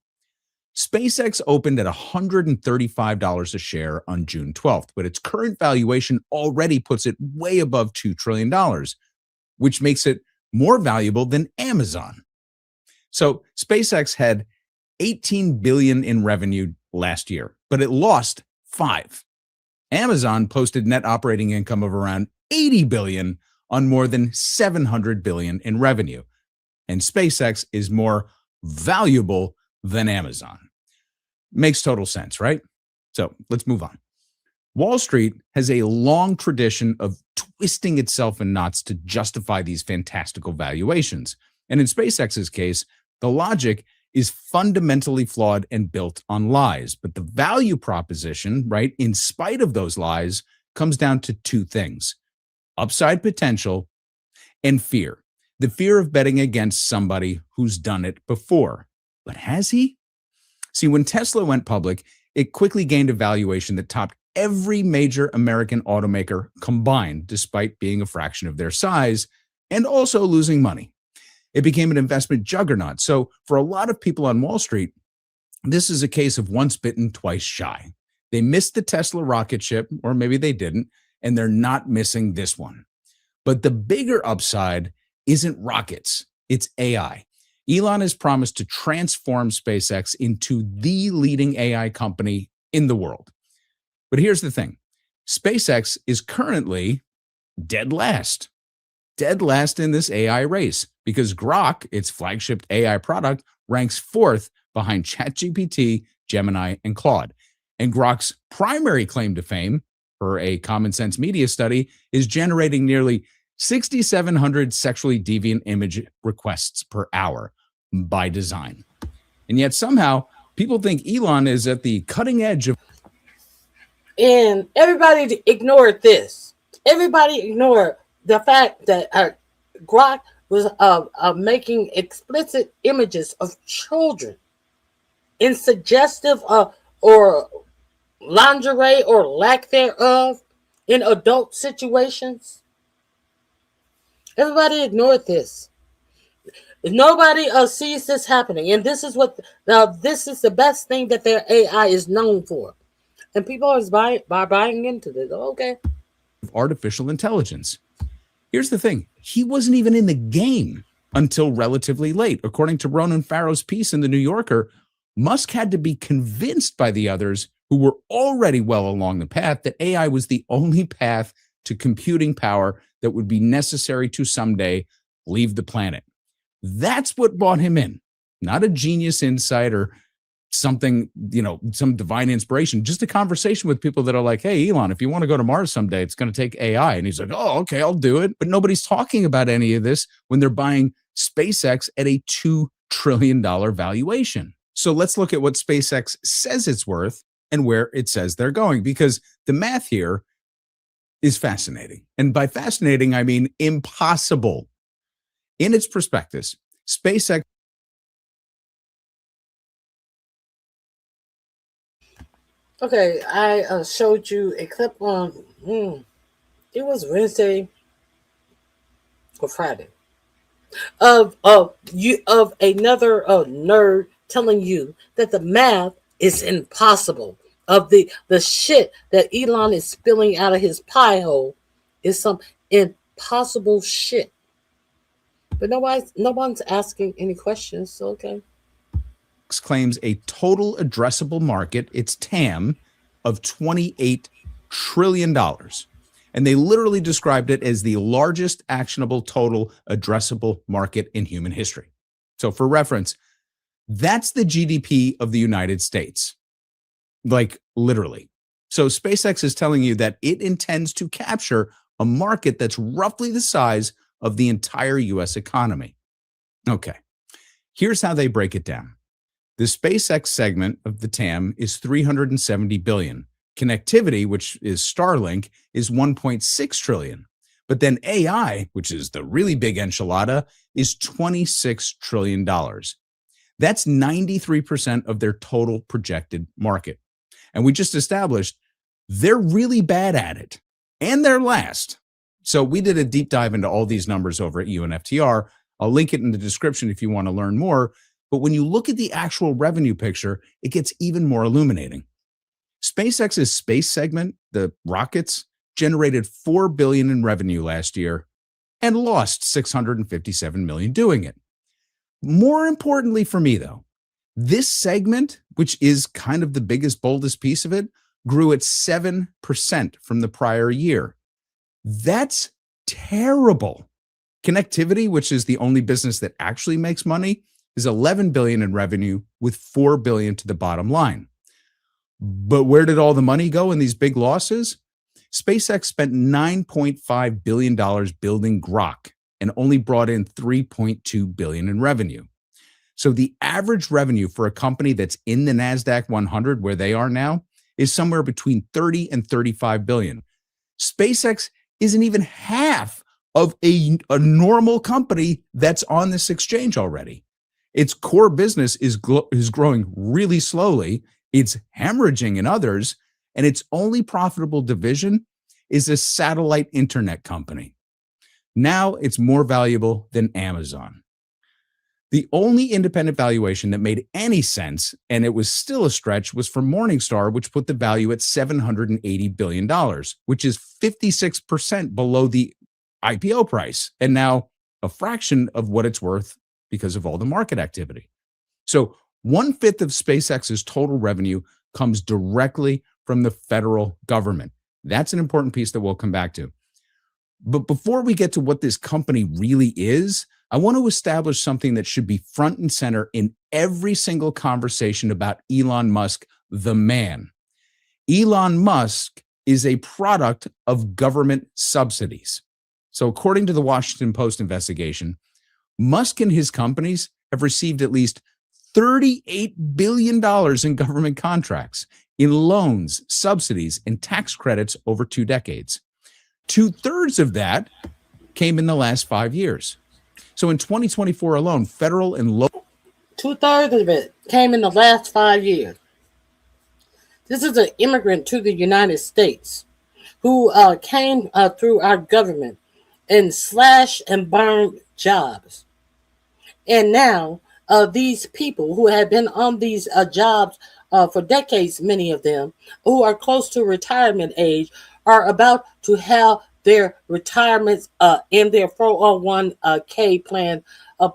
Speaker 11: SpaceX opened at $135 a share on June 12th, but its current valuation already puts it way above $2 trillion, which makes it more valuable than Amazon. So SpaceX had $18 billion in revenue last year, but it lost $5 billion. Amazon posted net operating income of around $80 billion on more than $700 billion in revenue. And SpaceX is more valuable than Amazon. Makes total sense, right? So let's move on. Wall Street has a long tradition of twisting itself in knots to justify these fantastical valuations. And in SpaceX's case, the logic is fundamentally flawed and built on lies. But the value proposition, right, in spite of those lies, comes down to two things: upside potential and fear. The fear of betting against somebody who's done it before. But has he? See, when Tesla went public, it quickly gained a valuation that topped every major American automaker combined, despite being a fraction of their size and also losing money. It became an investment juggernaut. So for a lot of people on Wall Street, this is a case of once bitten, twice shy. They missed the Tesla rocket ship, or maybe they didn't, and they're not missing this one. But the bigger upside isn't rockets, it's AI. Elon has promised to transform SpaceX into the leading AI company in the world. But here's the thing. SpaceX is currently dead last in this AI race because Grok, its flagship AI product, ranks 4th behind ChatGPT, Gemini, and Claude. And Grok's primary claim to fame, per a Common Sense Media study, is generating nearly 6,700 sexually deviant image requests per hour by design. And yet somehow people think Elon is at the cutting edge of...
Speaker 2: And everybody ignored this. Everybody ignored the fact that Grok was making explicit images of children in suggestive or lingerie or lack thereof in adult situations. Everybody ignored this. Nobody sees this happening, and this is this is the best thing that their AI is known for, and people are buying into this. Okay,
Speaker 11: artificial intelligence. Here's the thing: he wasn't even in the game until relatively late. According to Ronan Farrow's piece in The New Yorker, Musk had to be convinced by the others who were already well along the path that AI was the only path to computing power that would be necessary to someday leave the planet. That's what brought him in, not a genius insight or something, some divine inspiration, just a conversation with people that are like, hey, Elon, if you want to go to Mars someday, it's going to take AI. And he's like, oh, okay, I'll do it. But nobody's talking about any of this when they're buying SpaceX at a $2 trillion valuation. So let's look at what SpaceX says it's worth and where it says they're going, because the math here is fascinating. And by fascinating, I mean impossible. In its prospectus, SpaceX.
Speaker 2: Okay, I showed you a clip on, it was Wednesday or Friday, of another nerd telling you that the math is impossible. Of the shit that Elon is spilling out of his pie hole is some impossible shit. But no one's asking any questions, so okay.
Speaker 11: Claims a total addressable market, its TAM, of $28 trillion. And they literally described it as the largest actionable total addressable market in human history. So for reference, that's the GDP of the United States. Like literally. So SpaceX is telling you that it intends to capture a market that's roughly the size of the entire US economy. Okay. Here's how they break it down. The SpaceX segment of the TAM is $370 billion. Connectivity, which is Starlink, is $1.6 trillion. But then AI, which is the really big enchilada, is $26 trillion. That's 93% of their total projected market. And we just established they're really bad at it. And they're last. So we did a deep dive into all these numbers over at UNFTR. I'll link it in the description if you want to learn more. But when you look at the actual revenue picture, it gets even more illuminating. SpaceX's space segment, the rockets, generated $4 billion in revenue last year and lost $657 million doing it. More importantly for me, though, this segment, which is kind of the biggest, boldest piece of it, grew at 7% from the prior year. That's terrible. Connectivity, which is the only business that actually makes money, is $11 billion in revenue with $4 billion to the bottom line. But where did all the money go in these big losses? SpaceX spent $9.5 billion building Grok and only brought in $3.2 billion in revenue. So the average revenue for a company that's in the NASDAQ 100, where they are now, is somewhere between 30 and 35 billion. SpaceX isn't even half of a normal company that's on this exchange already. Its core business is growing really slowly. It's hemorrhaging in others, and its only profitable division is a satellite internet company. Now it's more valuable than Amazon. The only independent valuation that made any sense, and it was still a stretch, was from Morningstar, which put the value at $780 billion, which is 56% below the IPO price, and now a fraction of what it's worth because of all the market activity. So 1/5 of SpaceX's total revenue comes directly from the federal government. That's an important piece that we'll come back to. But before we get to what this company really is, I want to establish something that should be front and center in every single conversation about Elon Musk, the man. Elon Musk is a product of government subsidies. So according to the Washington Post investigation, Musk and his companies have received at least $38 billion in government contracts, in loans, subsidies, and tax credits over 2 decades. 2/3 of that came in the last 5 years. So in 2024 alone, federal and local.
Speaker 2: 2/3 of it came in the last 5 years. This is an immigrant to the United States who came through our government and slashed and burned jobs. And now these people who have been on these jobs for decades, many of them, who are close to retirement age, are about to have their retirements in their 401k plan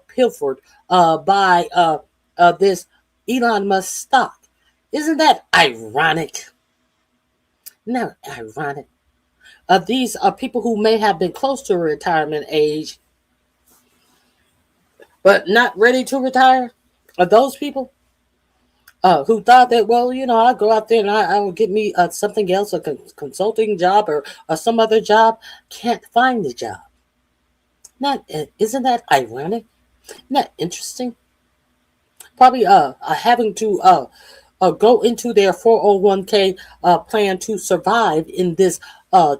Speaker 2: pilfered by this Elon Musk stock. Isn't that ironic? Not ironic. These are people who may have been close to retirement age, but not ready to retire. Are those people? who thought that, well, I'll go out there and I will get me something else, a consulting job or some other job, can't find the job. Isn't that ironic? Isn't that interesting? Probably having to go into their 401k plan to survive in this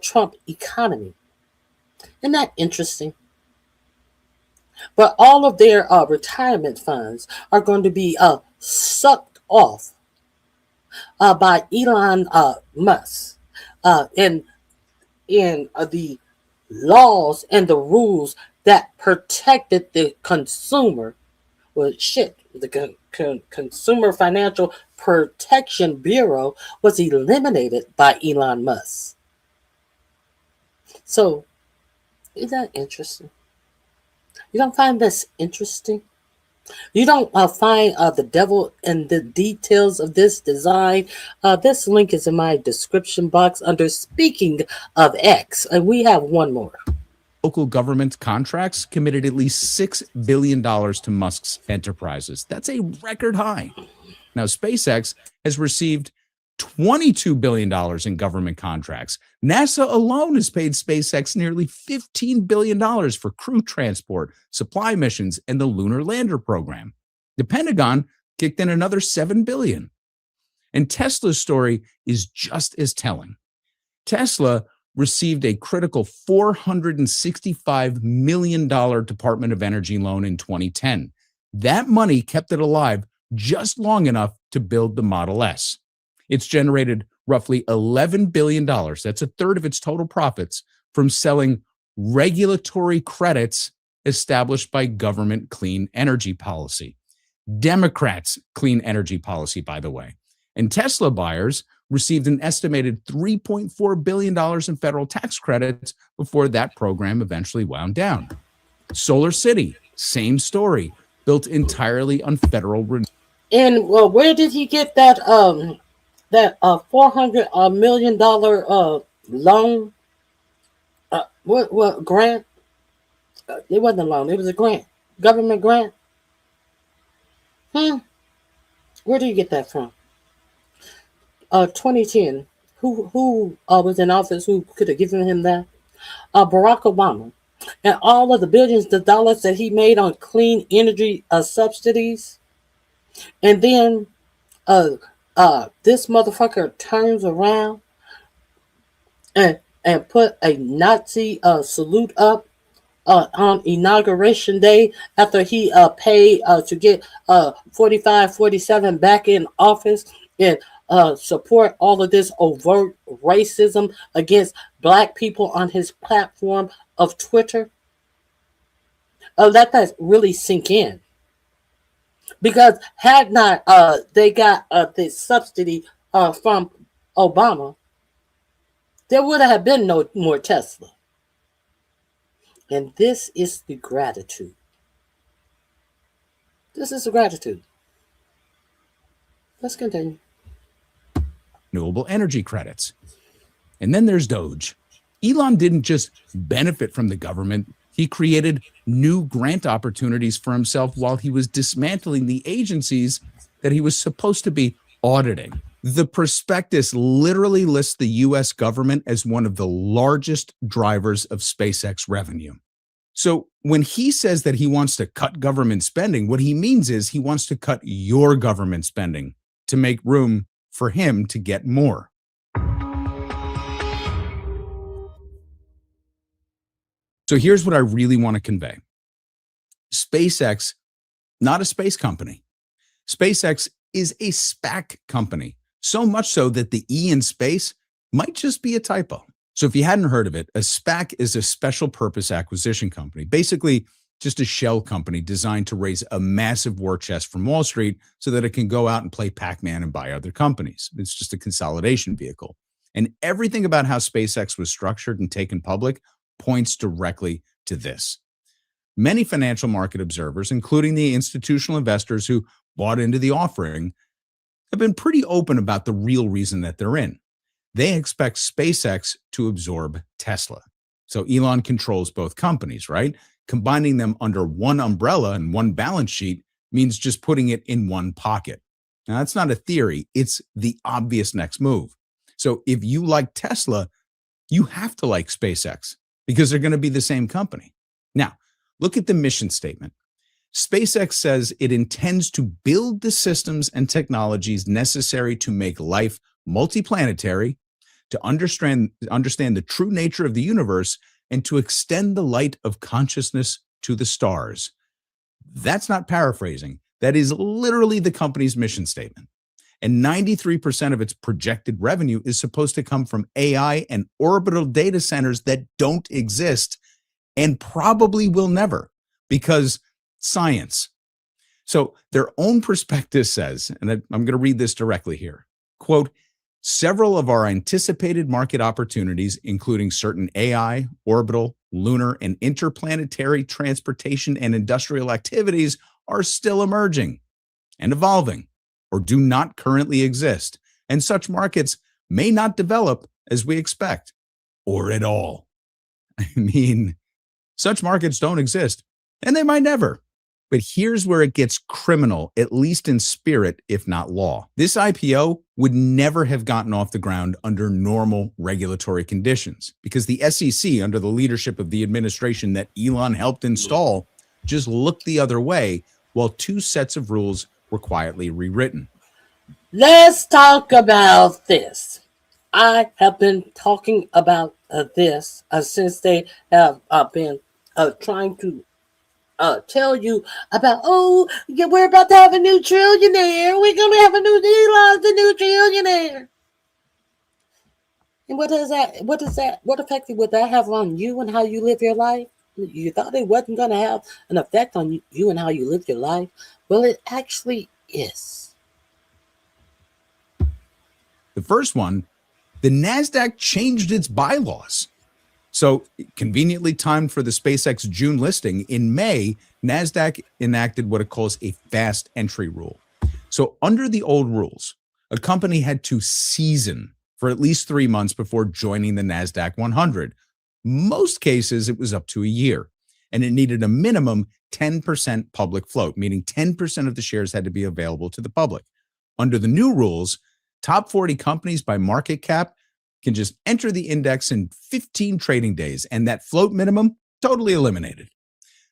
Speaker 2: Trump economy. Isn't that interesting? But all of their retirement funds are going to be sucked off by Elon Musk, and the laws and the rules that protected the consumer. Well, shit, the Consumer Financial Protection Bureau was eliminated by Elon Musk. So, isn't that interesting? You don't find this interesting? You don't find the devil in the details of this design? This link is in my description box under Speaking of X, and we have one more.
Speaker 11: Local government contracts committed at least $6 billion to Musk's enterprises. That's a record high. Now, SpaceX has received $22 billion in government contracts. NASA alone has paid SpaceX nearly $15 billion for crew transport, supply missions, and the Lunar Lander program. The Pentagon kicked in another $7 billion. And Tesla's story is just as telling. Tesla received a critical $465 million Department of Energy loan in 2010. That money kept it alive just long enough to build the Model S. It's generated roughly $11 billion. That's a third of its total profits from selling regulatory credits established by government clean energy policy. Democrats' clean energy policy, by the way. And Tesla buyers received an estimated $3.4 billion in federal tax credits before that program eventually wound down. Solar City, same story, built entirely on federal.
Speaker 2: And well, where did he get that $400 million loan? What grant? It wasn't a loan. It was a grant, government grant. Where did you get that from? 2010. Who was in office? Who could have given him that? Barack Obama, and all of the billions of dollars that he made on clean energy subsidies, and then this motherfucker turns around and put a Nazi salute up on Inauguration Day after he paid to get 45, 47 back in office and support all of this overt racism against black people on his platform of Twitter. Let that really sink in. Because had not they got the subsidy from Obama, there would have been no more Tesla. And this is the gratitude. This is the gratitude. Let's continue.
Speaker 11: Renewable energy credits. And then there's Doge. Elon didn't just benefit from the government. He created new grant opportunities for himself while he was dismantling the agencies that he was supposed to be auditing. The prospectus literally lists the U.S. government as one of the largest drivers of SpaceX revenue. So when he says that he wants to cut government spending, what he means is he wants to cut your government spending to make room for him to get more. So here's what I really want to convey. SpaceX, not a space company. SpaceX is a SPAC company, so much so that the E in space might just be a typo. So if you hadn't heard of it, a SPAC is a special purpose acquisition company, basically just a shell company designed to raise a massive war chest from Wall Street so that it can go out and play Pac-Man and buy other companies. It's just a consolidation vehicle. And everything about how SpaceX was structured and taken public points directly to this. Many financial market observers, including the institutional investors who bought into the offering, have been pretty open about the real reason that they're in. They expect SpaceX to absorb Tesla. So Elon controls both companies, right? Combining them under one umbrella and one balance sheet means just putting it in one pocket. Now, that's not a theory. It's the obvious next move. So if you like Tesla, you have to like SpaceX because they're going to be the same company. Now, look at the mission statement. SpaceX says it intends to build the systems and technologies necessary to make life multiplanetary, to understand the true nature of the universe, and to extend the light of consciousness to the stars. That's not paraphrasing. That is literally the company's mission statement. And 93% of its projected revenue is supposed to come from AI and orbital data centers that don't exist and probably will never, because science. So their own prospectus says, and I'm going to read this directly here, quote, several of our anticipated market opportunities, including certain AI, orbital, lunar, and interplanetary transportation and industrial activities, are still emerging and evolving or do not currently exist. And such markets may not develop as we expect or at all. I mean, such markets don't exist and they might never. But here's where it gets criminal, at least in spirit, if not law. This IPO would never have gotten off the ground under normal regulatory conditions because the SEC, under the leadership of the administration that Elon helped install, just looked the other way while two sets of rules were quietly rewritten.
Speaker 2: Let's talk about this. I have been talking about this since they have been trying to tell you about, yeah, we're about to have a new trillionaire. We're going to have a new Elon, the new trillionaire. And what effect would that have on you and how you live your life? You thought it wasn't going to have an effect on you and how you live your life? Well, it actually is.
Speaker 11: The first one, the NASDAQ changed its bylaws. So conveniently timed for the SpaceX June listing, in May, NASDAQ enacted what it calls a fast entry rule. So under the old rules, a company had to season for at least 3 months before joining the NASDAQ 100. Most cases, it was up to a year, and it needed a minimum 10% public float, meaning 10% of the shares had to be available to the public. Under the new rules, top 40 companies by market cap can just enter the index in 15 trading days, and that float minimum totally eliminated.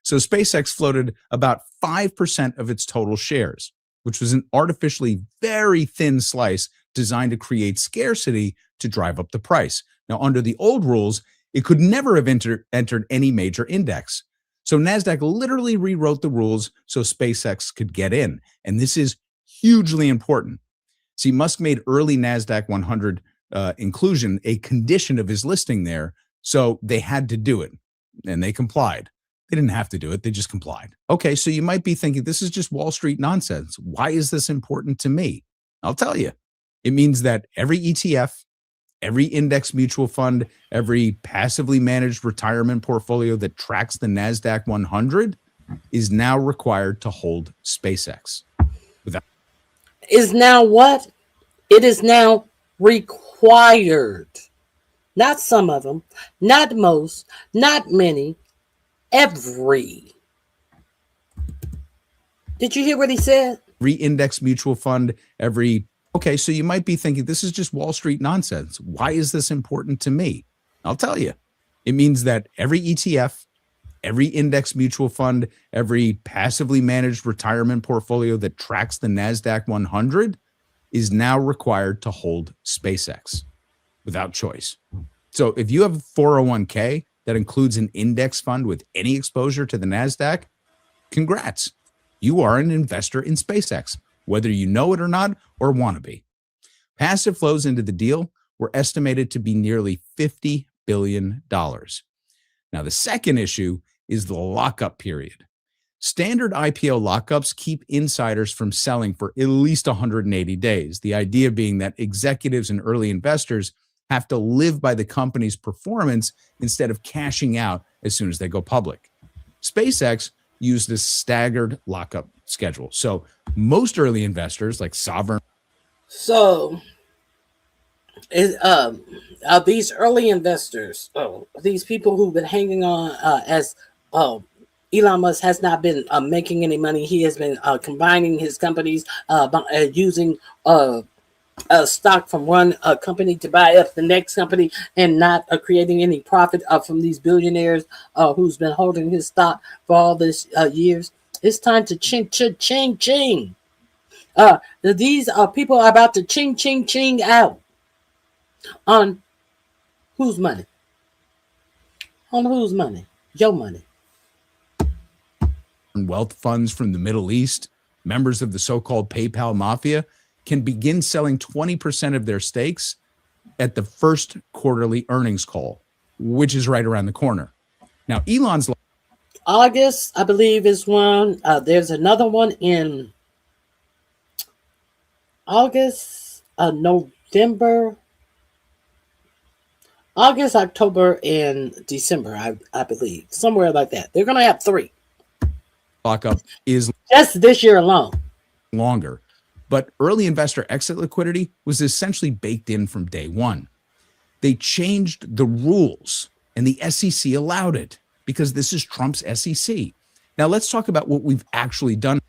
Speaker 11: So SpaceX floated about 5% of its total shares, which was an artificially very thin slice designed to create scarcity to drive up the price. Now, under the old rules, it could never have entered any major index. So NASDAQ literally rewrote the rules so SpaceX could get in, and this is hugely important. See, Musk made early NASDAQ 100 inclusion a condition of his listing there, so they had to do it, and they complied. They didn't have to do it, they just complied. Okay, so you might be thinking, this is just Wall Street nonsense. Why is this important to me? I'll tell you. It means that every ETF, every index mutual fund, every passively managed retirement portfolio that tracks the NASDAQ 100 is now required to hold SpaceX.
Speaker 2: Is now what? It is now required. Not some of them, not most, not many, every. Did you hear what he said?
Speaker 11: Every index mutual fund, every. Okay, so you might be thinking, this is just Wall Street nonsense. Why is this important to me? I'll tell you. It means that every ETF, every index mutual fund, every passively managed retirement portfolio that tracks the NASDAQ 100 is now required to hold SpaceX without choice. So if you have a 401k that includes an index fund with any exposure to the NASDAQ, congrats. You are an investor in SpaceX, whether you know it or not or want to be. Passive flows into the deal were estimated to be nearly $50 billion. Now, the second issue is the lockup period. Standard IPO lockups keep insiders from selling for at least 180 days. The idea being that executives and early investors have to live by the company's performance instead of cashing out as soon as they go public. SpaceX used this staggered lockup schedule. So most early investors, like sovereign.
Speaker 2: So these early investors, these people who've been hanging on as Elon Musk has not been making any money. He has been combining his companies, using stock from one company to buy up the next company, and not creating any profit from these billionaires who's been holding his stock for all this years. It's time to ching. These people are about to ching out on whose money? On whose money? Your money.
Speaker 11: Wealth funds from the Middle East, members of the so-called PayPal mafia, can begin selling 20% of their stakes at the first quarterly earnings call, which is right around the corner. Now, Elon's
Speaker 2: August, I believe, is one. There's another one in August, November, August, October, and December, I believe. Somewhere like that. They're going to have 3.
Speaker 11: lockup is
Speaker 2: just this year alone.
Speaker 11: Longer. But early investor exit liquidity was essentially baked in from day one. They changed the rules, and the SEC allowed it because this is Trump's SEC. Now, let's talk about what we've actually done.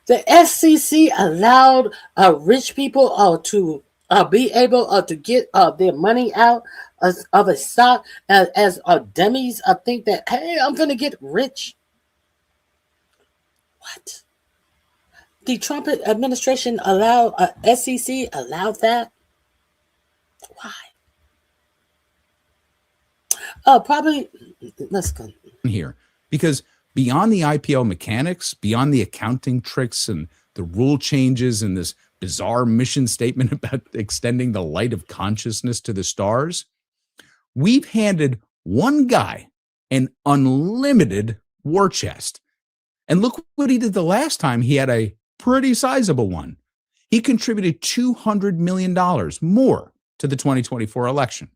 Speaker 2: The SEC allowed rich people to be able to get their money out of a stock as dummies think that, hey, I'm going to get rich. What? The Trump administration allowed, SEC allowed that? Why? Probably, let's go.
Speaker 11: Here, because beyond the IPO mechanics, beyond the accounting tricks and the rule changes and this bizarre mission statement about extending the light of consciousness to the stars, we've handed one guy an unlimited war chest. And look what he did the last time he had a pretty sizable one. He contributed $200 million more to the 2024 election.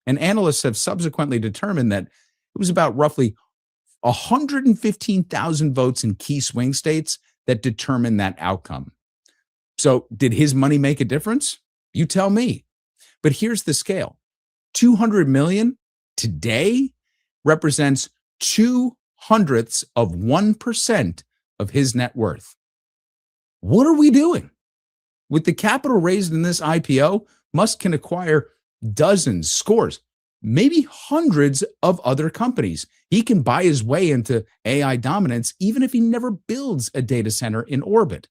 Speaker 11: And analysts have subsequently determined that it was about roughly 115,000 votes in key swing states that determined that outcome. So did his money make a difference? You tell me. But here's the scale. 200 million today represents 0.02% of his net worth. What are we doing? With the capital raised in this IPO, Musk can acquire dozens, scores, maybe hundreds of other companies. He can buy his way into AI dominance, even if he never builds a data center in orbit.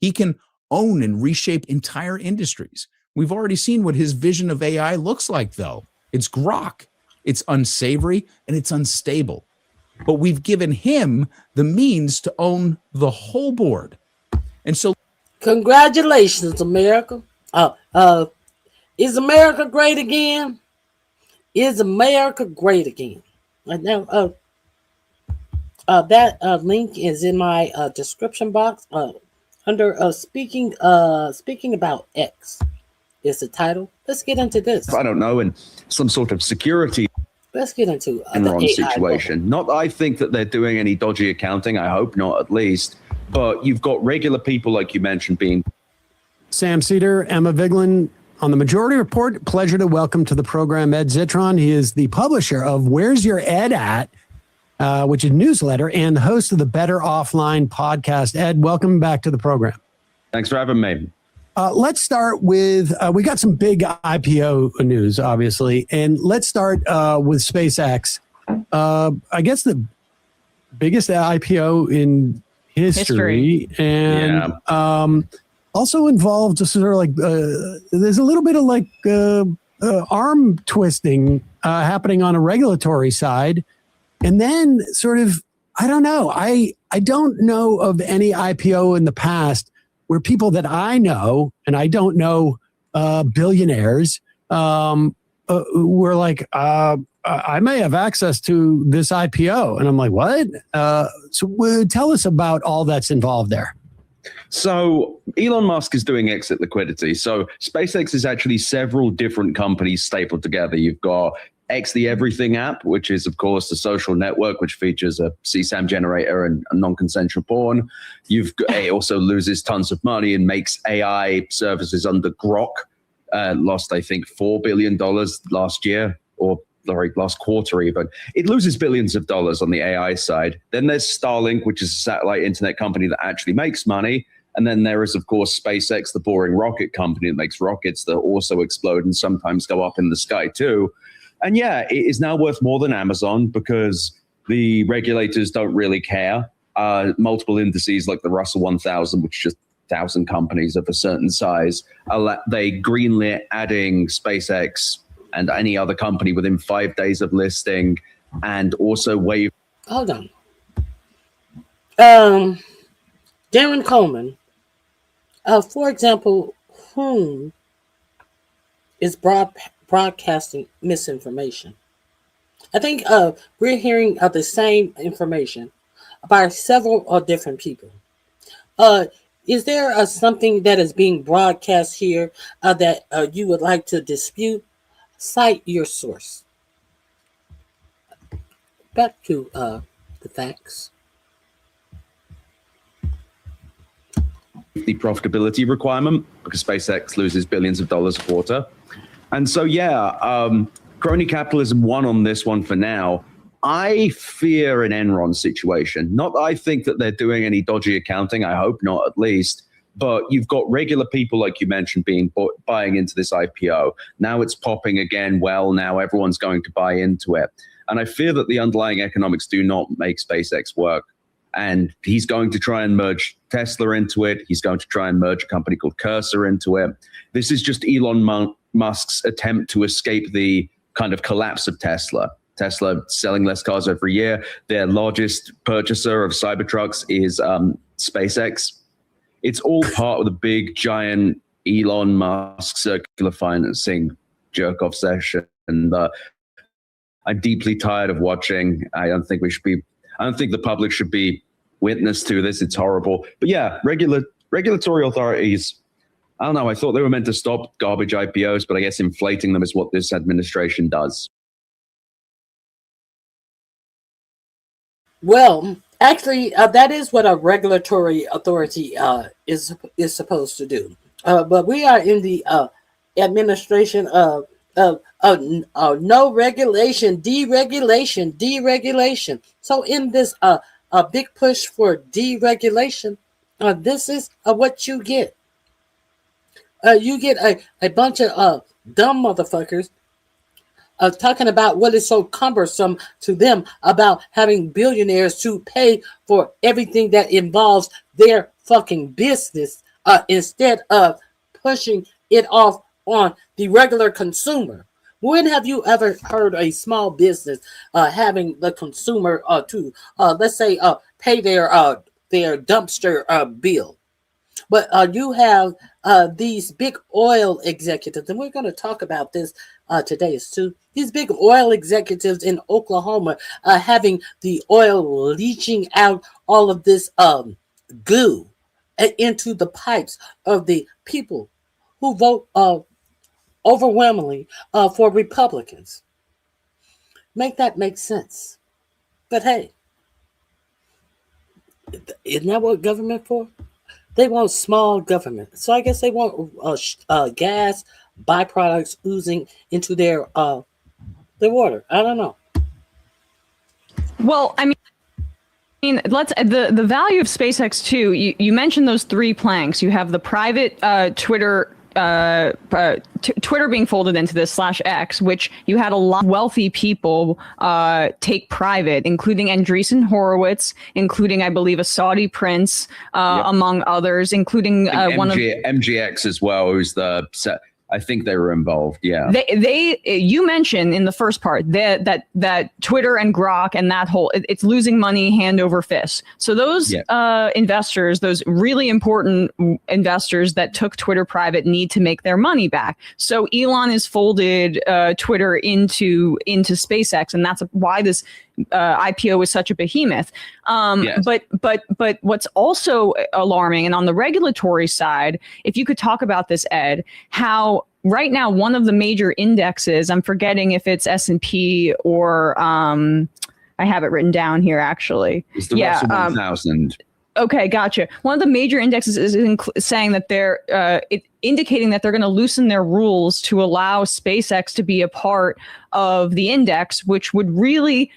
Speaker 11: He can own and reshape entire industries. We've already seen what his vision of AI looks like, though. It's grok, it's unsavory, and it's unstable. But we've given him the means to own the whole board. And so,
Speaker 2: congratulations, America. Is America great again? Is America great again? Now, that link is in my description box under speaking about X is the title. Let's get into this.
Speaker 12: I don't know, in some sort of security
Speaker 2: Let's get into
Speaker 12: Enron situation. Not that I think that they're doing any dodgy accounting. I hope not, at least. But you've got regular people, like you mentioned, being
Speaker 8: Sam Cedar, Emma Vigeland on the Majority Report. Pleasure to welcome to the program Ed Zitron. He is the publisher of Where's Your Ed At, which is a newsletter, and host of the Better Offline podcast. Ed, welcome back to the program.
Speaker 12: Thanks for having me.
Speaker 8: Let's start with, we got some big IPO news, obviously, and let's start with SpaceX. I guess the biggest IPO in history. And also involved just sort of like, there's a little bit of like arm twisting happening on a regulatory side. And then sort of, I don't know, I don't know of any IPO in the past where people that I know, and I don't know billionaires, were like, I may have access to this IPO. And I'm like, what? So tell us about all that's involved there.
Speaker 12: So Elon Musk is doing exit liquidity. So SpaceX is actually several different companies stapled together. You've got X, the Everything app, which is, of course, the social network, which features a CSAM generator and non-consensual porn. It also loses tons of money and makes AI services under grok. Lost, I think, $4 billion last year, or last quarter even. It loses billions of dollars on the AI side. Then there's Starlink, which is a satellite internet company that actually makes money. And then there is, of course, SpaceX, the boring rocket company that makes rockets that also explode and sometimes go up in the sky too. And yeah, it is now worth more than Amazon because the regulators don't really care. Multiple indices like the Russell 1000, which is just 1,000 companies of a certain size, they greenlit adding SpaceX and any other company within 5 days of listing, and also waive.
Speaker 2: Hold on. Darren Coleman, for example, whom is broadcasting misinformation? I think we're hearing the same information by several different people. Is there something that is being broadcast here that you would like to dispute? Cite your source. Back to the facts.
Speaker 12: The profitability requirement, because SpaceX loses billions of dollars a quarter. And so, crony capitalism won on this one for now. I fear an Enron situation. Not that I think that they're doing any dodgy accounting. I hope not, at least. But you've got regular people, like you mentioned, buying into this IPO. Now it's popping again. Well, now everyone's going to buy into it. And I fear that the underlying economics do not make SpaceX work. And he's going to try and merge Tesla into it. He's going to try and merge a company called Cursor into it. This is just Elon Musk's attempt to escape the kind of collapse of Tesla. Tesla selling less cars every year. Their largest purchaser of Cybertrucks is SpaceX. It's all part of the big, giant Elon Musk circular financing jerk-off session. And I'm deeply tired of watching. I don't think the public should be witness to this. It's horrible. But yeah, regulatory authorities, I don't know. I thought they were meant to stop garbage IPOs, but I guess inflating them is what this administration does.
Speaker 2: Well, actually, that is what a regulatory authority is supposed to do. But we are in the administration of no regulation, deregulation. So in this a big push for deregulation, this is what you get. You get a bunch of dumb motherfuckers talking about what is so cumbersome to them about having billionaires to pay for everything that involves their fucking business instead of pushing it off on the regular consumer. When have you ever heard a small business having the consumer to let's say pay their dumpster bill? But you have these big oil executives, and we're going to talk about this today too. These big oil executives in Oklahoma having the oil leaching out all of this goo into the pipes of the people who vote overwhelmingly for Republicans. Make that make sense. But hey, isn't that what government for? They want small government. So I guess they want gas byproducts oozing into their water. I don't know.
Speaker 20: Well, I mean, let's the value of SpaceX too. You mentioned those three planks. You have the private Twitter. Twitter being folded into this /X, which you had a lot of wealthy people take private, including Andreessen Horowitz, including, I believe, a Saudi prince, among others, including one of
Speaker 12: MGX as well, who's I think they were involved. Yeah.
Speaker 20: You mentioned in the first part that Twitter and Grok and that whole, it's losing money hand over fist. So those investors, those really important investors that took Twitter private need to make their money back. So Elon has folded Twitter into SpaceX, and that's why this IPO is such a behemoth. But what's also alarming, and on the regulatory side, if you could talk about this, Ed, how right now one of the major indexes, I'm forgetting if it's S&P or I have it written down here actually.
Speaker 12: It's the Russell 1000.
Speaker 20: Okay, gotcha. One of the major indexes is saying that they're indicating that they're going to loosen their rules to allow SpaceX to be a part of the index, which would really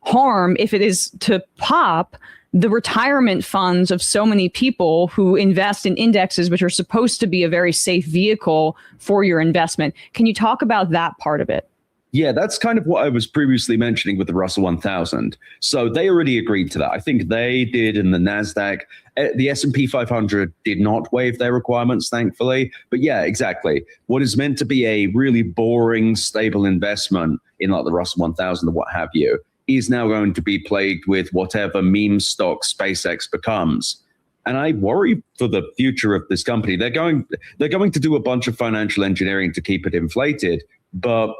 Speaker 20: harm, if it is to pop, the retirement funds of so many people who invest in indexes, which are supposed to be a very safe vehicle for your investment. Can you talk about that part of it?
Speaker 12: Yeah, that's kind of what I was previously mentioning with the Russell 1000. So they already agreed to that. I think they did in the NASDAQ. The S&P 500 did not waive their requirements, thankfully. But yeah, exactly. What is meant to be a really boring, stable investment in like the Russell 1000 or what have you is now going to be plagued with whatever meme stock SpaceX becomes. And I worry for the future of this company. They're going to do a bunch of financial engineering to keep it inflated, but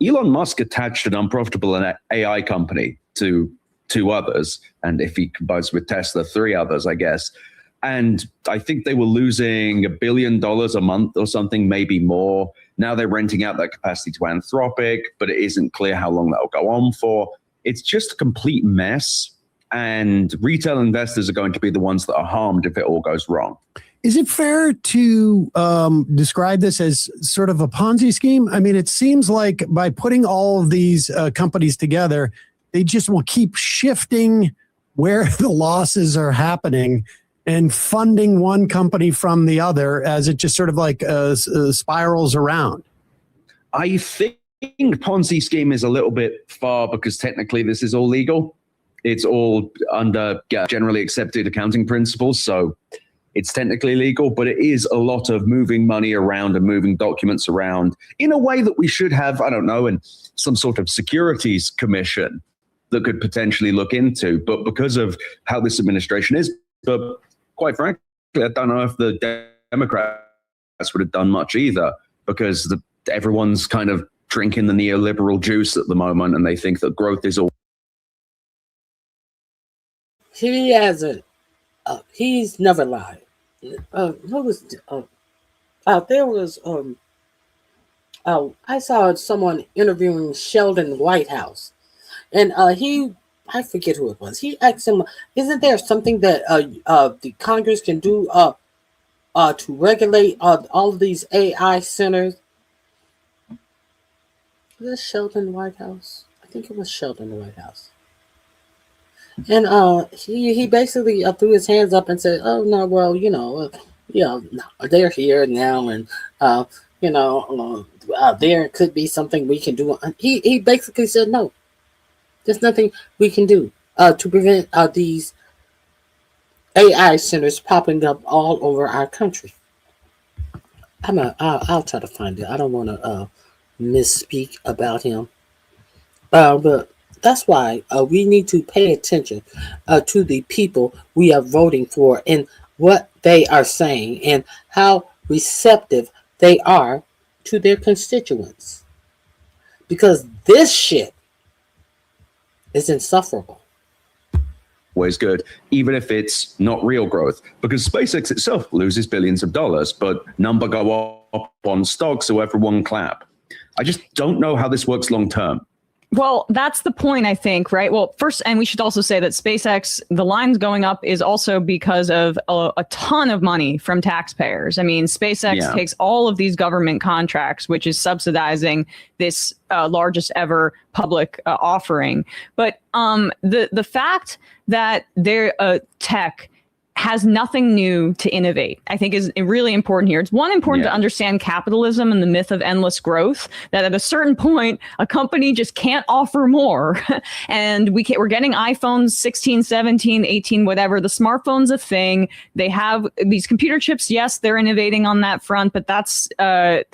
Speaker 12: Elon Musk attached an unprofitable AI company to two others, and if he combines with Tesla, three others, I guess. And I think they were losing $1 billion a month or something, maybe more. Now they're renting out that capacity to Anthropic, but it isn't clear how long that will go on for. It's just a complete mess, and retail investors are going to be the ones that are harmed if it all goes wrong.
Speaker 13: Is it fair to describe this as sort of a Ponzi scheme? I mean, it seems like by putting all of these companies together, they just will keep shifting where the losses are happening and funding one company from the other as it just sort of like spirals around.
Speaker 12: I think Ponzi scheme is a little bit far because technically this is all legal. It's all under generally accepted accounting principles. So it's technically legal, but it is a lot of moving money around and moving documents around in a way that we should have, I don't know, in some sort of securities commission that could potentially look into. But because of how this administration is, but quite frankly, I don't know if the Democrats would have done much either, because everyone's kind of drinking the neoliberal juice at the moment, and they think that growth is all.
Speaker 2: He hasn't. He's never lied. There was I saw someone interviewing Sheldon Whitehouse, and I forget who it was. He asked him, "Isn't there something that the Congress can do to regulate all of these AI centers?" Was it Sheldon Whitehouse? I think it was Sheldon Whitehouse. And he basically threw his hands up and said, "Oh no, well, they're here now, and there could be something we can do." He basically said, "No, there's nothing we can do to prevent these AI centers popping up all over our country." I'll try to find it. I don't want to misspeak about him, but that's why we need to pay attention to the people we are voting for and what they are saying and how receptive they are to their constituents. Because this shit is insufferable.
Speaker 12: Always good, even if it's not real growth, because SpaceX itself loses billions of dollars, but number go up on stocks, so everyone clap. I just don't know how this works long term.
Speaker 20: Well, that's the point, I think, right? Well, first, and we should also say that SpaceX, the lines going up is also because of a ton of money from taxpayers. I mean, SpaceX takes all of these government contracts, which is subsidizing this largest ever public offering. But the fact that their tech has nothing new to innovate, I think is really important here. It's important to understand capitalism and the myth of endless growth, that at a certain point, a company just can't offer more. And we're getting iPhones 16, 17, 18, whatever. The smartphone's a thing. They have these computer chips. Yes, they're innovating on that front, but that's a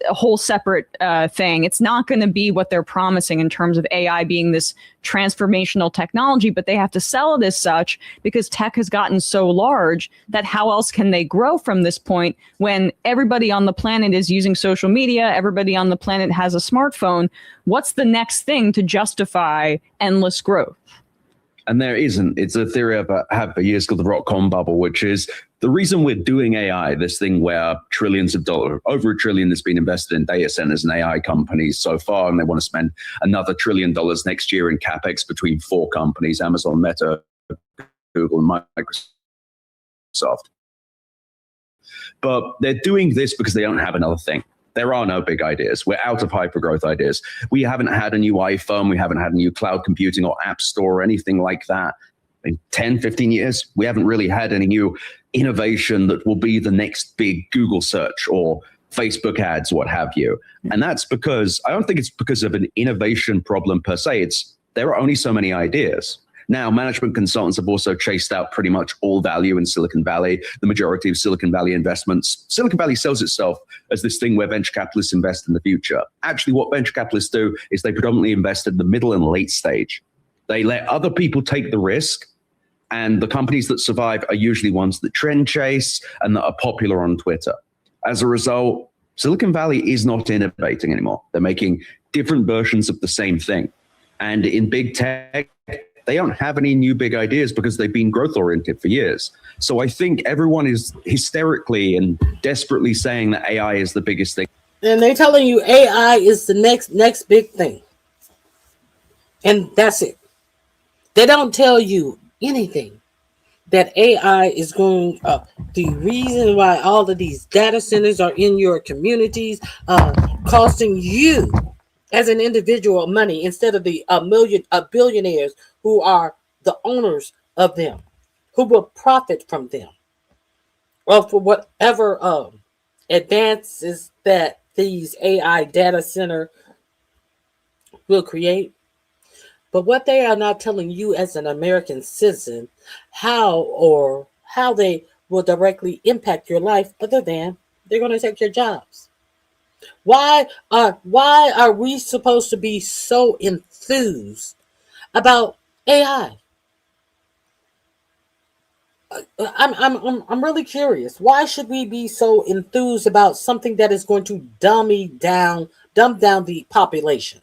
Speaker 20: whole separate thing. It's not going to be what they're promising in terms of AI being this transformational technology, but they have to sell it as such because tech has gotten so large that how else can they grow from this point when everybody on the planet is using social media, everybody on the planet has a smartphone? What's the next thing to justify endless growth?
Speaker 12: And there isn't. It's a theory I've had for years called the .com bubble, which is the reason we're doing AI, this thing where trillions of dollars, over $1 trillion has been invested in data centers and AI companies so far, and they want to spend another $1 trillion next year in CapEx between 4 companies, Amazon, Meta, Google and Microsoft. But they're doing this because they don't have another thing. There are no big ideas. We're out of hypergrowth ideas. We haven't had a new iPhone. We haven't had a new cloud computing or app store or anything like that. In 10, 15 years, we haven't really had any new innovation that will be the next big Google search or Facebook ads, what have you. And that's because, I don't think it's because of an innovation problem per se. It's there are only so many ideas. Now, management consultants have also chased out pretty much all value in Silicon Valley. The majority of Silicon Valley investments, Silicon Valley sells itself as this thing where venture capitalists invest in the future. Actually, what venture capitalists do is they predominantly invest in the middle and late stage. They let other people take the risk, and the companies that survive are usually ones that trend chase and that are popular on Twitter. As a result, Silicon Valley is not innovating anymore. They're making different versions of the same thing. And in big tech, they don't have any new big ideas because they've been growth oriented for years. So I think everyone is hysterically and desperately saying that AI is the biggest thing.
Speaker 2: And they're telling you AI is the next big thing. And that's it. They don't tell you anything that AI is going, the reason why all of these data centers are in your communities, costing you as an individual money instead of the billionaires who are the owners of them, who will profit from them, or for whatever advances that these AI data center will create. But what they are not telling you as an American citizen, how they will directly impact your life, other than they're going to take your jobs. Why are we supposed to be so enthused about AI? I'm really curious. Why should we be so enthused about something that is going to dumb down the population?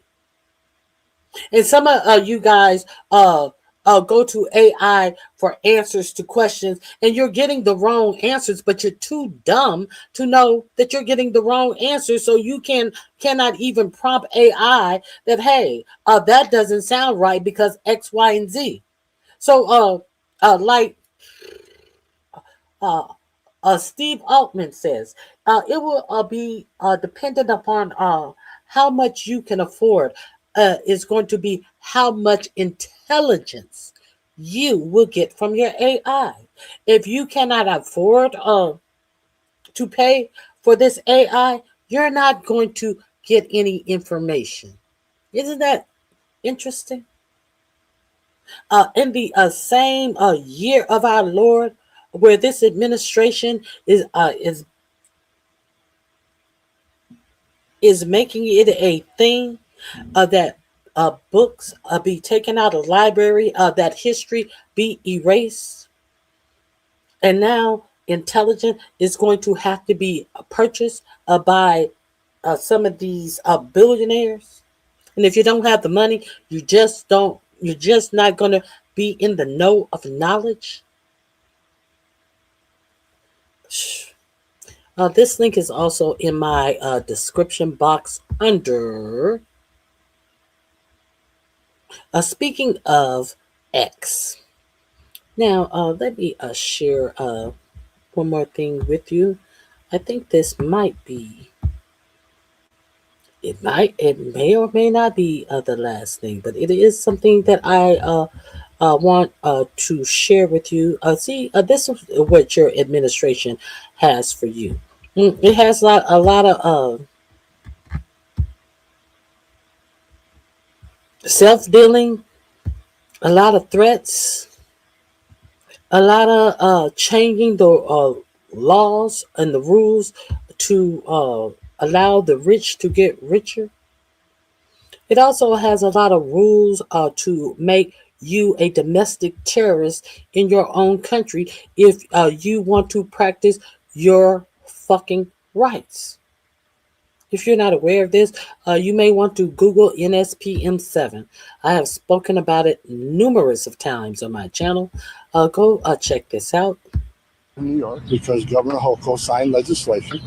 Speaker 2: And some of you guys go to AI for answers to questions, and you're getting the wrong answers, but you're too dumb to know that you're getting the wrong answers, so you cannot even prompt AI that, hey, that doesn't sound right because X, Y, and Z. So Steve Altman says, it will be dependent upon how much you can afford. Is going to be how much intelligence you will get from your AI. If you cannot afford to pay for this AI, you're not going to get any information. Isn't that interesting? In the same year of our Lord, where this administration is making it a thing, that books be taken out of library, that history be erased. And now intelligence is going to have to be purchased by some of these billionaires. And if you don't have the money, you're just not going to be in the know of knowledge. This link is also in my description box under speaking of X. Now, let me share one more thing with you. I think this might be, it may or may not be the last thing, but it is something that I want to share with you. This is what your administration has for you. It has a lot of self-dealing, a lot of threats, a lot of changing the laws and the rules to allow the rich to get richer. It also has a lot of rules to make you a domestic terrorist in your own country if you want to practice your fucking rights. If you're not aware of this, you may want to Google NSPM7. I have spoken about it numerous of times on my channel. Go check this out.
Speaker 14: In New York, because Governor Hochul signed legislation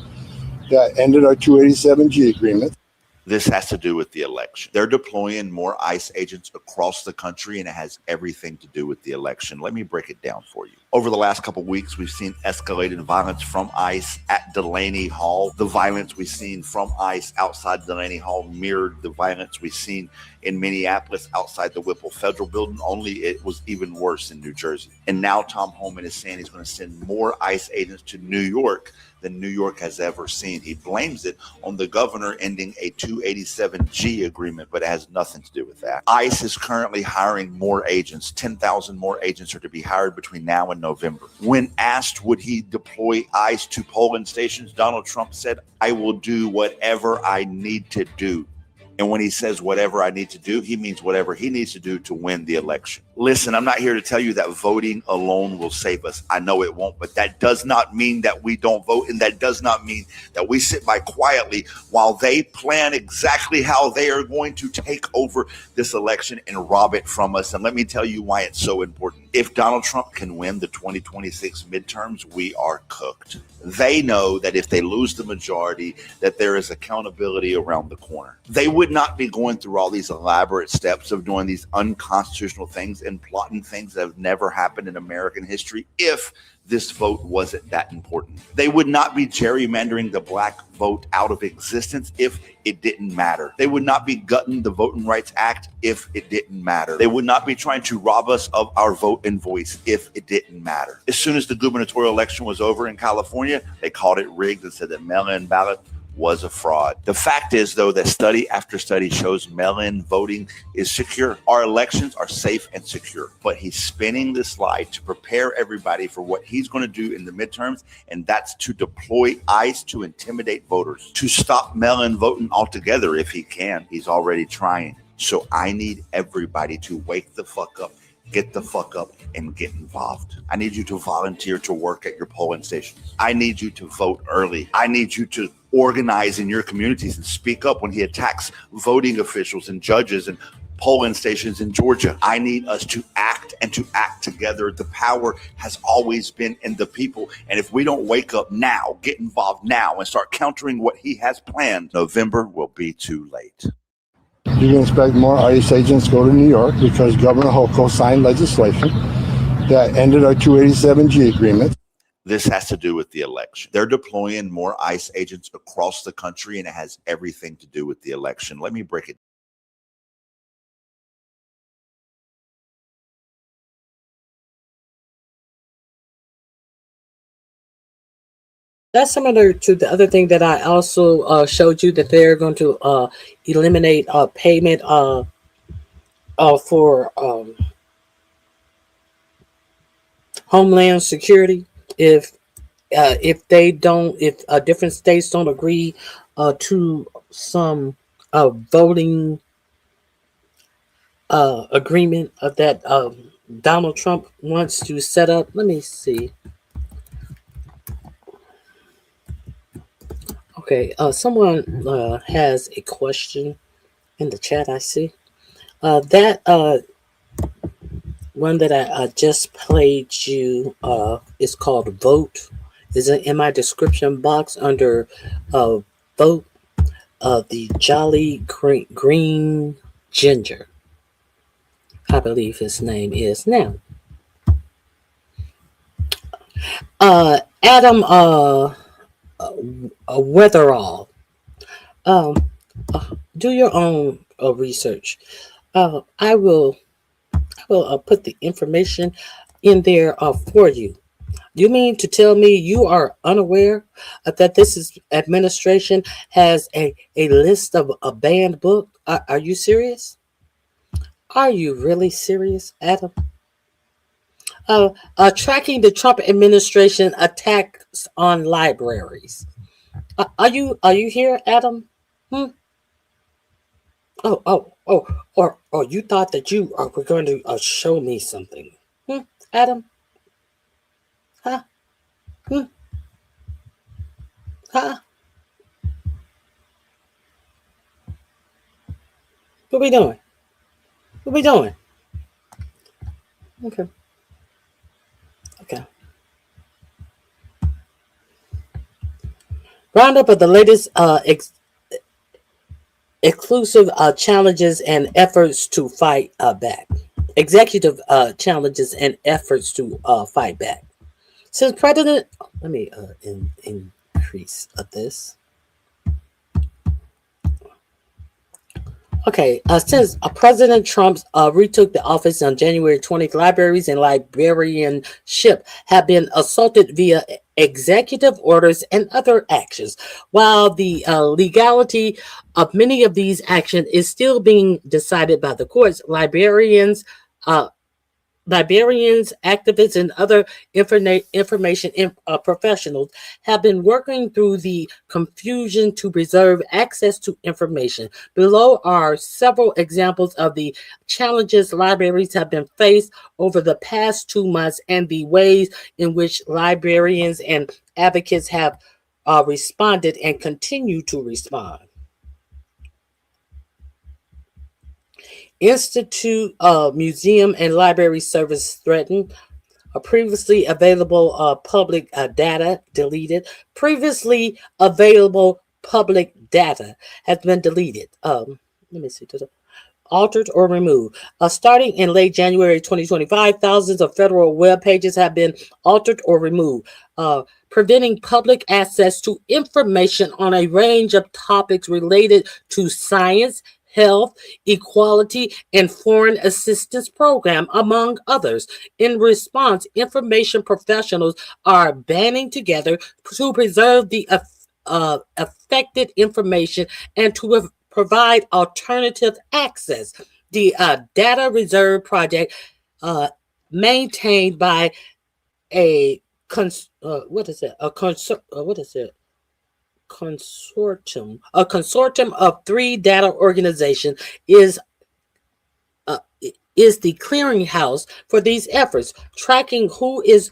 Speaker 14: that ended our 287G agreement. This has to do with the election. They're deploying more ICE agents across the country, and it has everything to do with the election. Let me break it down for you. Over the last couple of weeks, we've seen escalated violence from ICE at Delaney Hall. The violence we've seen from ICE outside Delaney Hall mirrored the violence we've seen in Minneapolis outside the Whipple Federal Building, only it was even worse in New Jersey. And now Tom Homan is saying he's going to send more ICE agents to New York than New York has ever seen. He blames it on the governor ending a 287G agreement, but it has nothing to do with that. ICE is currently hiring more agents. 10,000 more agents are to be hired between now and November. When asked would he deploy ICE to polling stations, Donald Trump said, "I will do whatever I need to do." And when he says whatever I need to do, he means whatever he needs to do to win the election. Listen, I'm not here to tell you that voting alone will save us. I know it won't, but that does not mean that we don't vote. And that does not mean that we sit by quietly while they plan exactly how they are going to take over this election and rob it from us. And let me tell you why it's so important. If Donald Trump can win the 2026 midterms, we are cooked. They know that if they lose the majority, that there is accountability around the corner. They would not be going through all these elaborate steps of doing these unconstitutional things and plotting things that have never happened in American history if this vote wasn't that important. They would not be gerrymandering the black vote out of existence if it didn't matter. They would not be gutting the Voting Rights Act if it didn't matter. They would not be trying to rob us of our vote and voice if it didn't matter. As soon as the gubernatorial election was over in California, they called it rigged and said that mail-in ballot was a fraud. The fact is, though, that study after study shows mail-in voting is secure. Our elections are safe and secure. But he's spinning the slide to prepare everybody for what he's going to do in the midterms, and that's to deploy ICE to intimidate voters, to stop mail-in voting altogether if he can. He's already trying. So I need everybody to wake the fuck up, get the fuck up, and get involved. I need you to volunteer to work at your polling stations. I need you to vote early. I need you to organize in your communities and speak up when he attacks voting officials and judges and polling stations in Georgia. I need us to act and to act together. The power has always been in the people. And if we don't wake up now, get involved now, and start countering what he has planned, November will be too late.
Speaker 15: You can expect more ICE agents to go to New York because Governor Hochul signed legislation that ended our 287G agreement.
Speaker 14: This has to do with the election. They're deploying more ICE agents across the country, and it has everything to do with the election. Let me break it.
Speaker 2: That's similar to the other thing that I also showed you, that they're going to eliminate payment for Homeland Security if different states don't agree to some voting agreement that Donald Trump wants to set up. Let me see. Okay, someone has a question in the chat, I see. That one that I just played you is called Vote. Is in my description box under Vote, the Jolly Green Ginger, I believe his name is now. Adam Weatherall. Do your own research. I will put the information in there for you. You mean to tell me you are unaware that this administration has a list of a banned book? Are you serious? Are you really serious, Adam? Tracking the Trump administration attacks on libraries. Are you here, Adam? Or you thought that you were going to show me something, Adam? Huh? Huh? What we doing? What we doing? Okay. Roundup of the latest exclusive challenges and efforts to fight back. Executive challenges and efforts to fight back. Since President, let me increase this. Okay, since President Trump retook the office on January 20th, libraries and librarianship have been assaulted via executive orders and other actions. While the legality of many of these actions is still being decided by the courts, librarians, activists, and other information professionals have been working through the confusion to preserve access to information. Below are several examples of the challenges libraries have been faced over the past 2 months and the ways in which librarians and advocates have responded and continue to respond. Institute Museum and Library Service threatened. Previously available public data deleted. Previously available public data has been deleted. Let me see. Altered or removed. Starting in late January 2025, thousands of federal web pages have been altered or removed, preventing public access to information on a range of topics related to science, health, equality, and foreign assistance program, among others. In response, information professionals are banding together to preserve the affected information and to provide alternative access. The Data Reserve Project, maintained by a consortium of 3 data organizations, is the clearinghouse for these efforts, tracking who is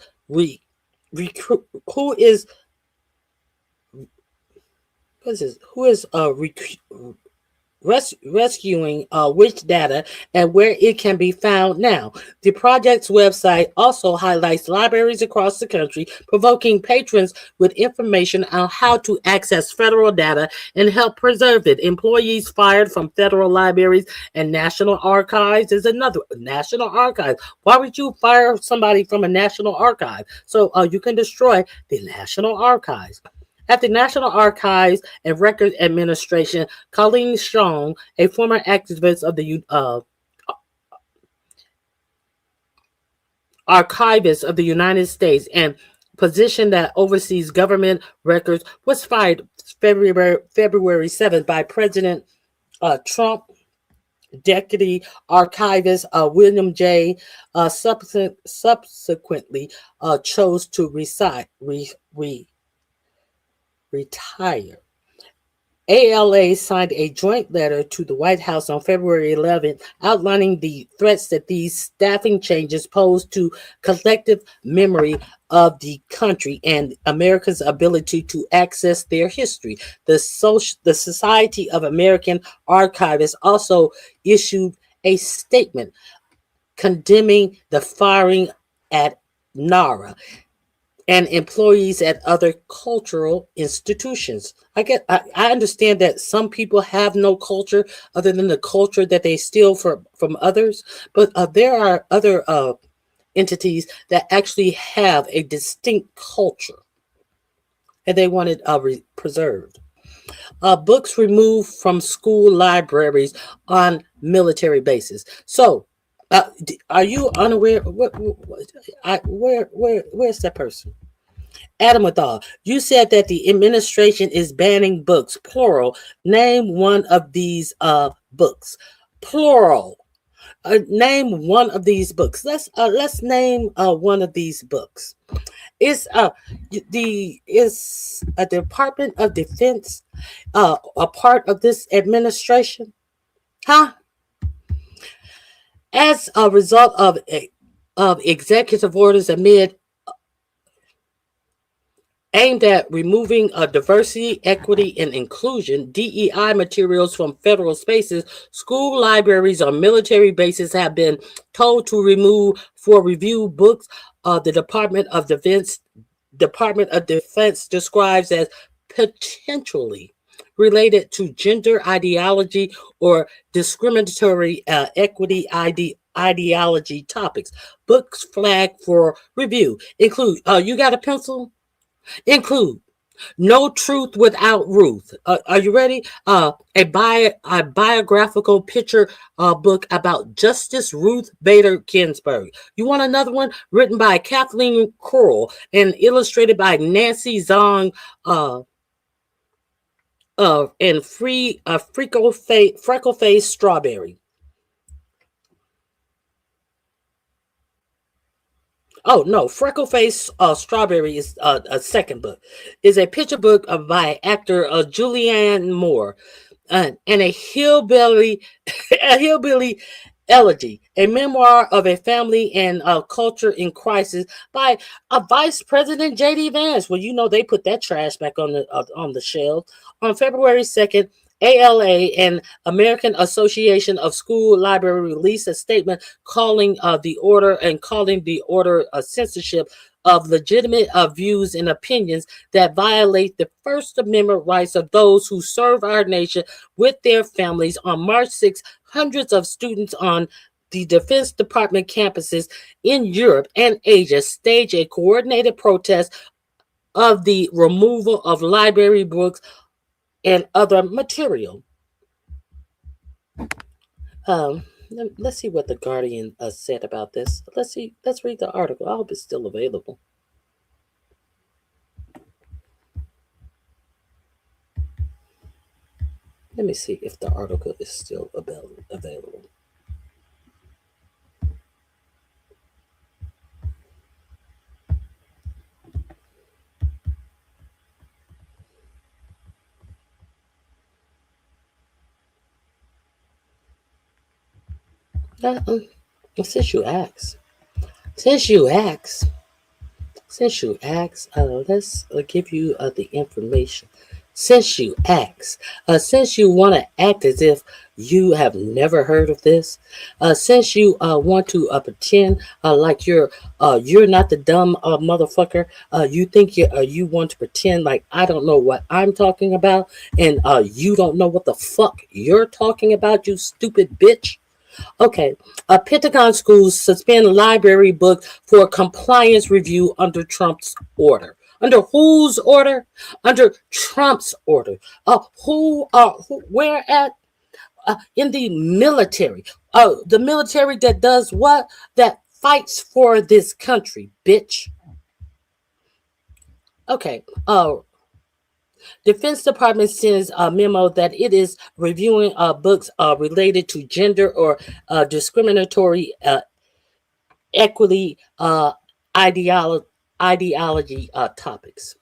Speaker 2: rescuing which data and where it can be found now. The project's website also highlights libraries across the country, provoking patrons with information on how to access federal data and help preserve it. Employees fired from federal libraries and National Archives is another. National Archives. Why would you fire somebody from a National Archive? So you can destroy the National Archives. At the National Archives and Records Administration, Colleen Strong, a former activist of the Archivist of the United States and position that oversees government records, was fired February 7th by President Trump. Deputy Archivist William J. Subsequently chose to retire. ALA signed a joint letter to the White House on February 11th outlining the threats that these staffing changes pose to collective memory of the country and America's ability to access their history. The Society of American Archivists also issued a statement condemning the firing at NARA and employees at other cultural institutions. I understand that some people have no culture other than the culture that they steal from others, but there are other entities that actually have a distinct culture, and they want it preserved. Books removed from school libraries on military bases. So, are you unaware? Where's that person? Adam Athal, you said that the administration is banning books, plural. Name one of these books, plural. Name one of these books. Let's name one of these books. Is a Department of Defense a part of this administration? Huh? As a result of executive orders aimed at removing diversity, equity, and inclusion, DEI materials from federal spaces, school libraries on military bases have been told to remove for review books the Department of Defense describes as potentially related to gender ideology or discriminatory equity ideology topics. Books flagged for review include, you got a pencil? Include No Truth Without Ruth. Are you ready? A biographical picture book about Justice Ruth Bader Ginsburg. You want another one? Written by Kathleen Curl and illustrated by Nancy Zong and Freckle Face Strawberry. Oh no, Freckle Face Strawberry is a second book. Is a picture book by actor Julianne Moore, and a hillbilly, a hillbilly elegy, a memoir of a family and culture in crisis by Vice President J.D. Vance. Well, you know they put that trash back on the shelf. On February 2nd, ALA and American Association of School Library released a statement calling the order censorship of legitimate views and opinions that violate the First Amendment rights of those who serve our nation with their families. On March 6, hundreds of students on the Defense Department campuses in Europe and Asia staged a coordinated protest of the removal of library books and other material. Let's see what the Guardian said about this. Let's read the article. I hope it's still available. Let me see if the article is still available. Since you asked, let's give you the information. Since you asked, since you want to act as if you have never heard of this, since you want to pretend like you're not the dumb motherfucker, you think you want to pretend like I don't know what I'm talking about, and you don't know what the fuck you're talking about, you stupid bitch. Okay, Pentagon schools suspend library book for compliance review under Trump's order. Under whose order? Under Trump's order. Where at? In the military. The military that does what? That fights for this country, bitch. Okay, Defense Department sends a memo that it is reviewing books related to gender or discriminatory equity ideology topics.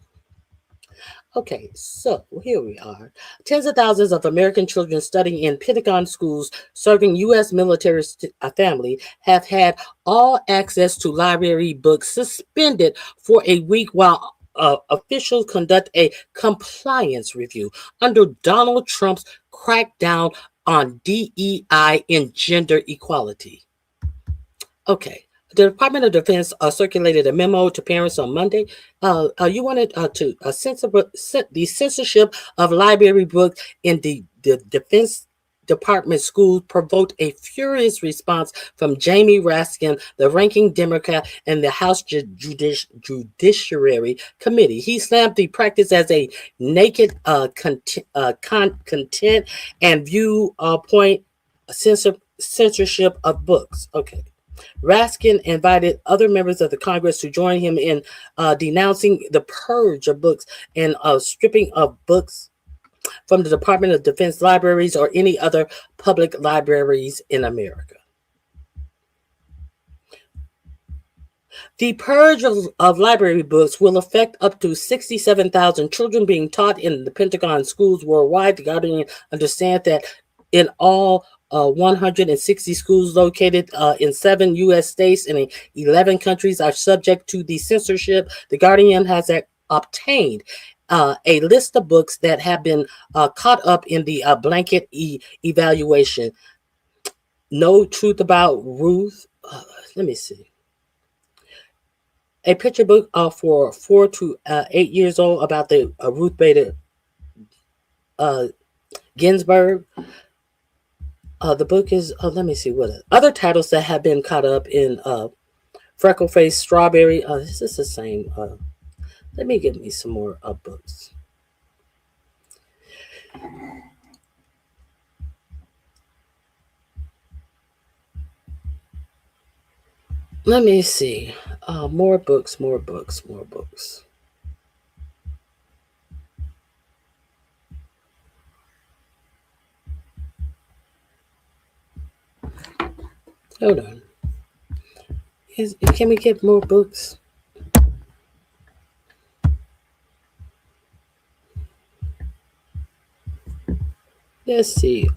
Speaker 2: Okay, so here we are. Tens of thousands of American children studying in Pentagon schools serving U.S. military family have had all access to library books suspended for a week while officials conduct a compliance review under Donald Trump's crackdown on DEI and gender equality. Okay. The Department of Defense circulated a memo to parents on Monday. You wanted to censor the censorship of library books in the Defense Department schools provoked a furious response from Jamie Raskin, the ranking Democrat in the House Judiciary Committee. He slammed the practice as a naked content and viewpoint censorship of books. Okay. Raskin invited other members of the Congress to join him in denouncing the purge of books and stripping of books from the Department of Defense libraries or any other public libraries in America. The purge of library books will affect up to 67,000 children being taught in the Pentagon schools worldwide. The Guardian understands that in all 160 schools located in 7 U.S. states and 11 countries are subject to the censorship. The Guardian has obtained a list of books that have been caught up in the blanket evaluation. No Truth About Ruth. Let me see. A picture book for 4 to 8 years old about the Ruth Bader Ginsburg. The book is, let me see what other titles that have been caught up in Freckle Face Strawberry. This is the same. Let me get me some more books. Let me see. More books. Hold on. Can we get more books? Let's see.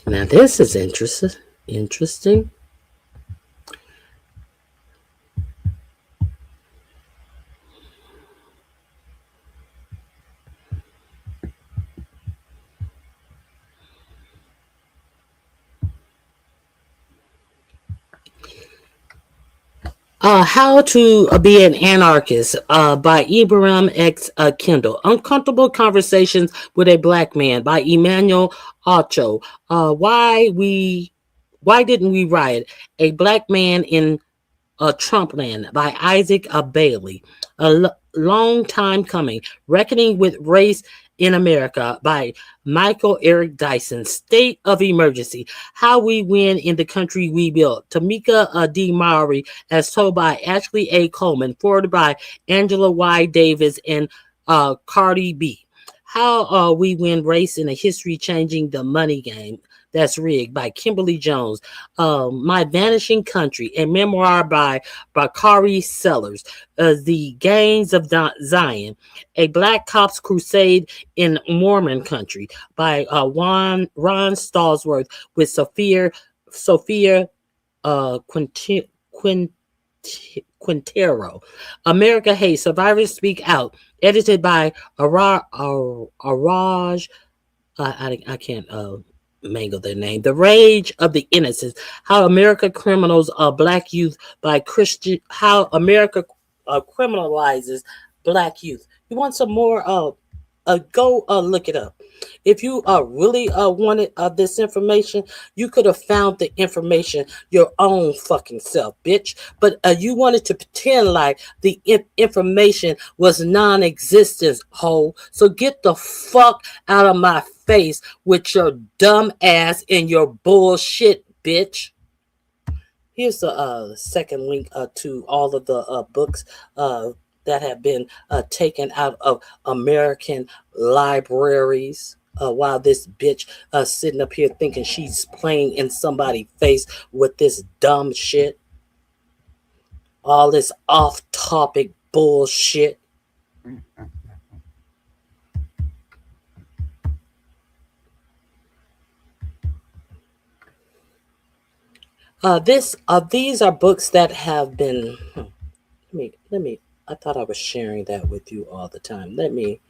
Speaker 2: Now this is interesting. How to Be an Anarchist by Ibrahim X. Kendall. Uncomfortable Conversations with a Black Man by Emmanuel Ocho. Why didn't we riot? A Black Man in Trump Land by Isaac Bailey. Long time coming. Reckoning with Race in America by Michael Eric Dyson. State of Emergency. How we win in the country we built. Tamika D. Mowry, as told by Ashley A. Coleman, forwarded by Angela Y. Davis and Cardi B. How we win race in a history changing the money game that's rigged by Kimberly Jones. My Vanishing Country, a memoir by Bakari Sellers. The Gains of Zion, a Black Cops Crusade in Mormon Country by Ron Stallsworth with Sophia Quintero. America Hates, Survivors Speak Out, edited by Araj. I can't mangle their name. The Rage of the Innocents, How America Criminals Black Youth by Christian. How America criminalizes Black youth. You want some more? Go look it up. If you really wanted this information, you could have found the information your own fucking self, bitch. But you wanted to pretend like the information was non-existent, hoe. So get the fuck out of my face with your dumb ass and your bullshit, bitch. Here's the second link to all of the books that have been taken out of American libraries. While this bitch sitting up here thinking she's playing in somebody's face with this dumb shit. All this off-topic bullshit. These are books that have been. Let me. I thought I was sharing that with you all the time. Let me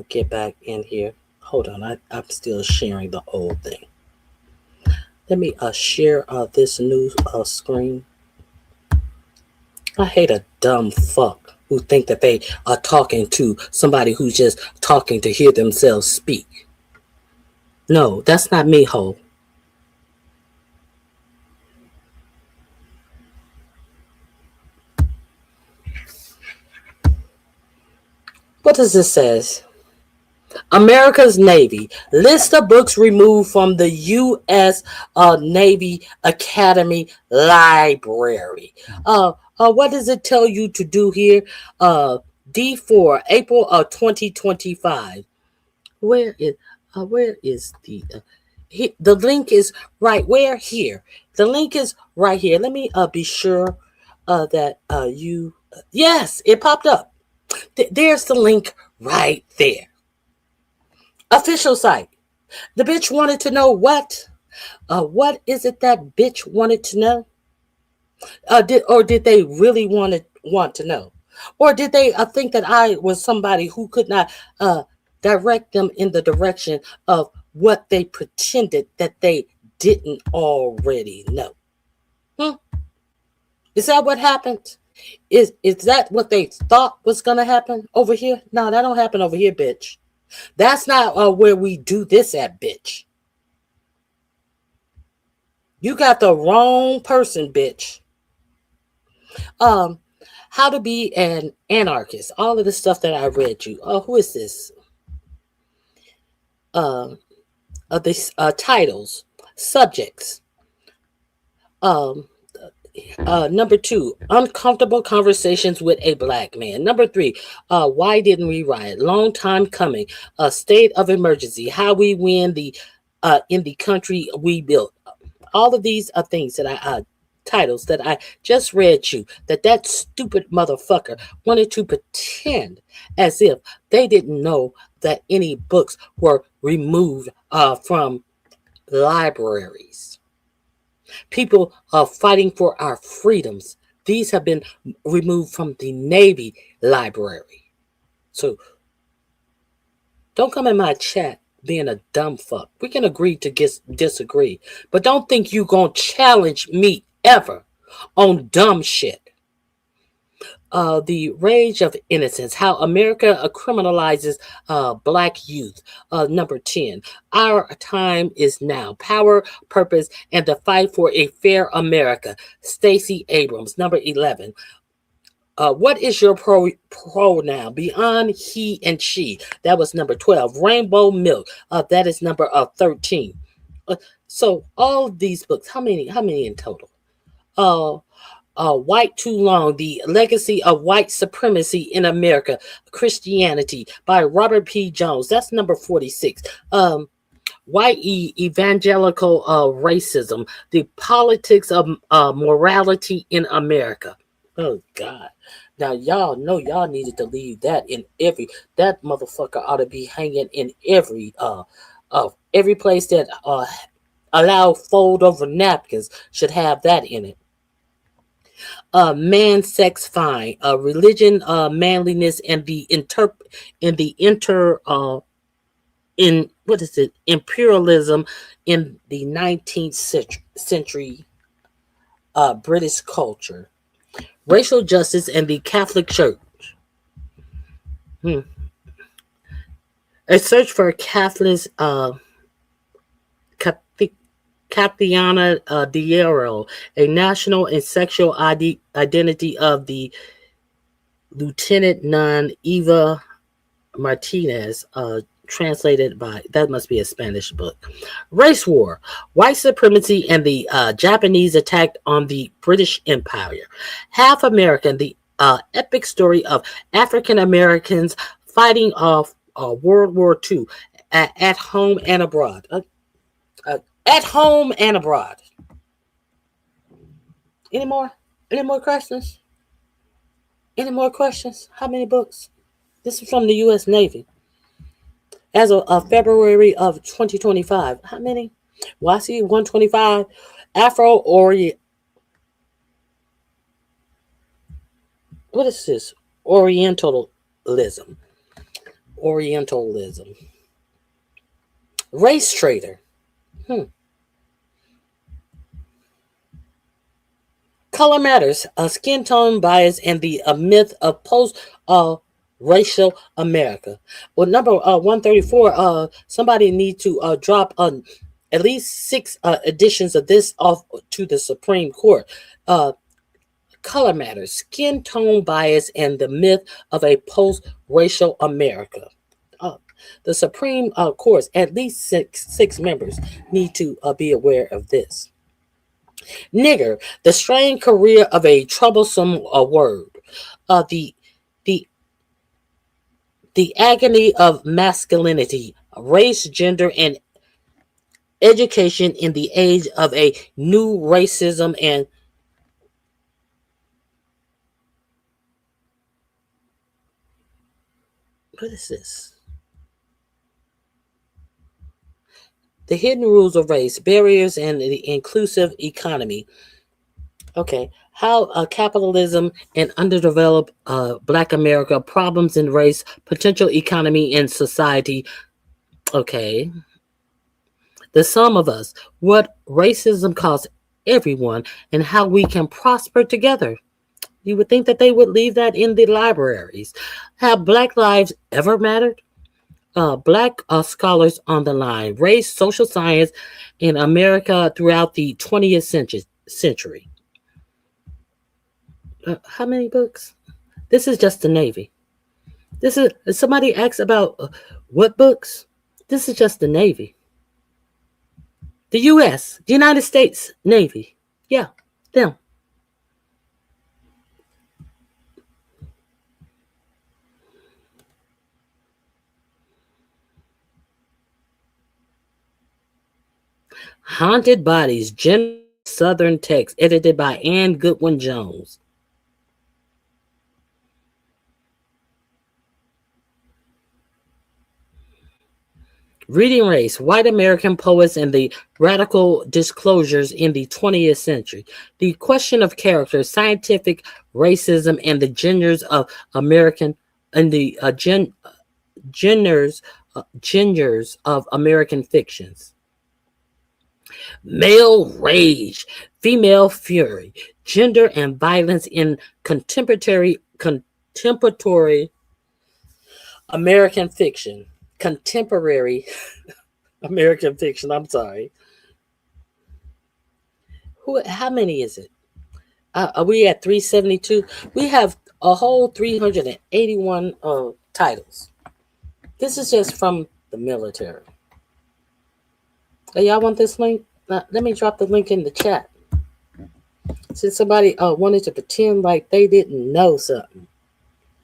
Speaker 2: get back in here. Hold on, I'm still sharing the old thing. Let me share this new screen. I hate a dumb fuck who think that they are talking to somebody who's just talking to hear themselves speak. No, that's not me, ho. What does this say? America's Navy. List of books removed from the U.S. Navy Academy Library. What does it tell you to do here? D4, April of 2025. Where is the link is right where here. The link is right here. Let me be sure that you. Yes, it popped up. There's the link right there. Official site. The bitch wanted to know what? What is it that bitch wanted to know? Did they really want to know? Or did they think that I was somebody who could not direct them in the direction of what they pretended that they didn't already know? Is that what happened? Is that what they thought was going to happen over here? No, that don't happen over here, bitch. That's not where we do this at, bitch. You got the wrong person, bitch. How to be an anarchist. All of the stuff that I read you. Who is this? These titles, subjects. Number 2, uncomfortable conversations with a black man. Number 3, why didn't we riot? Long time coming. A state of emergency. How we win the in the country we built. All of these are things that I titles that I just read you, that stupid motherfucker wanted to pretend as if they didn't know that any books were removed from libraries. People are fighting for our freedoms. These have been removed from the Navy library. So don't come in my chat being a dumb fuck. We can agree to disagree, but don't think you gonna challenge me ever on dumb shit. The rage of innocence, how America criminalizes black youth. Number 10, our time is now. Power, purpose, and the fight for a fair America. Stacey Abrams. Number 11, what is your pronoun? Beyond he and she. That was number 12. Rainbow Milk. That is number 13. So all of these books, how many in total? White Too Long, The Legacy of White Supremacy in America, Christianity by Robert P. Jones. That's number 46. White Evangelical Racism, The Politics of Morality in America. Oh, God. Now, y'all know y'all needed to leave that in that motherfucker ought to be hanging in every place that allow fold over napkins should have that in it. Man, sex, fine. Religion, manliness, and imperialism in the 19th century British culture. Racial justice and the Catholic Church. A search for Catholic's Capiana Diero, a national and sexual identity of the Lieutenant Nun Eva Martinez, translated by, that must be a Spanish book. Race War, White Supremacy and the Japanese attack on the British Empire. Half American, the epic story of African Americans fighting off World War II at home and abroad. At home and abroad. Any more questions? Any more questions? How many books? This is from the U.S. Navy. As of February of 2025. How many? Well, I see 125. Afro-Orient. What is this? Orientalism. Race Trader. Color Matters, Skin Tone Bias, and the Myth of Post-Racial America. Well, number 134, somebody needs to drop at least 6 editions of this off to the Supreme Court. Color Matters, Skin Tone Bias, and the Myth of a Post-Racial America. The Supreme Court, at least six members, need to be aware of this. Nigger, the strange career of a troublesome word. The agony of masculinity, race, gender, and education in the age of a new racism and what is this? The hidden rules of race, barriers, and the inclusive economy. Okay, how capitalism and underdeveloped Black America, problems in race, potential economy and society. Okay, the sum of us, what racism costs everyone, and how we can prosper together. You would think that they would leave that in the libraries. Have Black lives ever mattered? Black scholars on the line, race, social science in America throughout the 20th century. How many books? This is just the Navy. This is somebody asks about what books? This is just the Navy. The U.S., the United States Navy. Yeah, them. Haunted Bodies, General Southern Text, edited by Ann Goodwin Jones. Reading Race, White American Poets and the Radical Disclosures in the 20th Century. The Question of Character, Scientific Racism and the Genders of American and the genders of American Fictions. Male Rage, Female Fury, Gender and Violence in Contemporary American Fiction. Contemporary American Fiction, I'm sorry. How many is it? Are we at 372? We have a whole 381 titles. This is just from the military. Y'all want this link? Let me drop the link in the chat. Since somebody wanted to pretend like they didn't know something.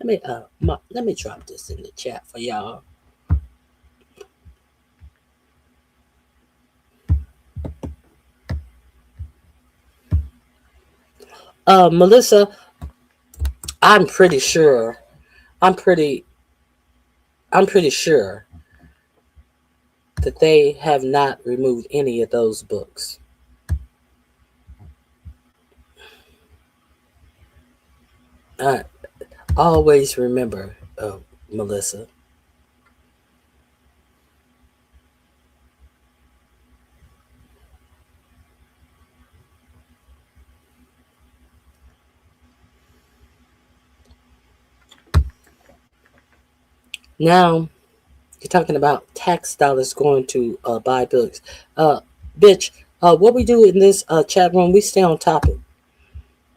Speaker 2: Let me drop this in the chat for y'all. Melissa, I'm pretty sure that they have not removed any of those books. Always remember, Melissa. Now, you're talking about tax dollars going to buy books. Bitch, what we do in this chat room, we stay on topic.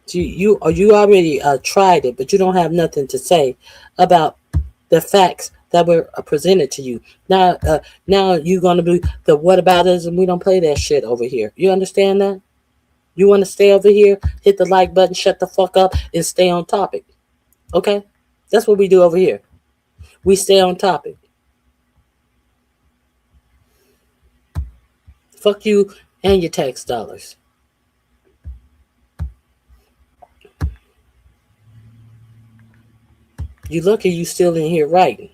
Speaker 2: You already tried it, but you don't have nothing to say about the facts that were presented to you. Now you're going to be the whataboutism. We don't play that shit over here. You understand that? You want to stay over here, hit the like button, shut the fuck up, and stay on topic. Okay? That's what we do over here. We stay on topic. Fuck you and your tax dollars. You lucky you still in here writing.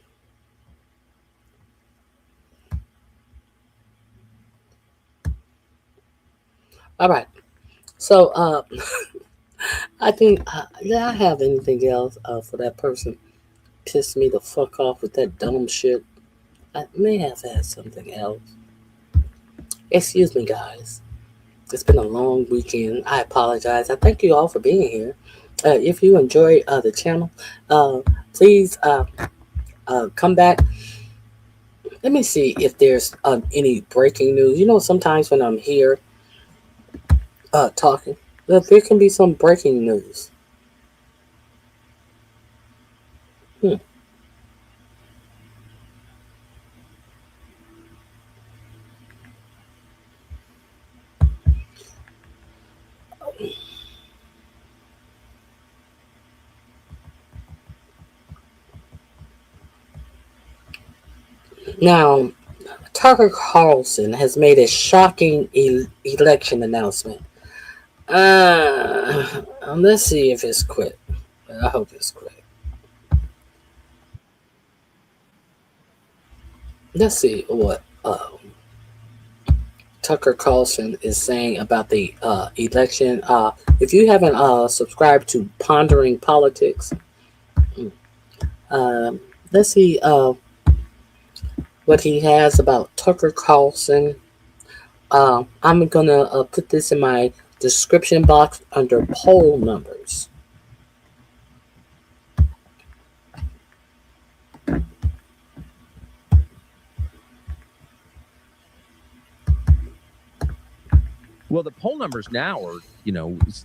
Speaker 2: All right. So I think did I have anything else for that person? Pissed me the fuck off with that dumb shit. I may have had something else. Excuse me, guys. It's been a long weekend. I apologize. I thank you all for being here. If you enjoy the channel, please come back. Let me see if there's any breaking news. You know, sometimes when I'm here talking, there can be some breaking news. Now, Tucker Carlson has made a shocking election announcement. Let's see if it's quick. I hope it's quick. Let's see what Tucker Carlson is saying about the election. If you haven't subscribed to Pondering Politics, let's see what he has about Tucker Carlson. I'm gonna put this in my description box under poll numbers.
Speaker 16: Well, the poll numbers now are,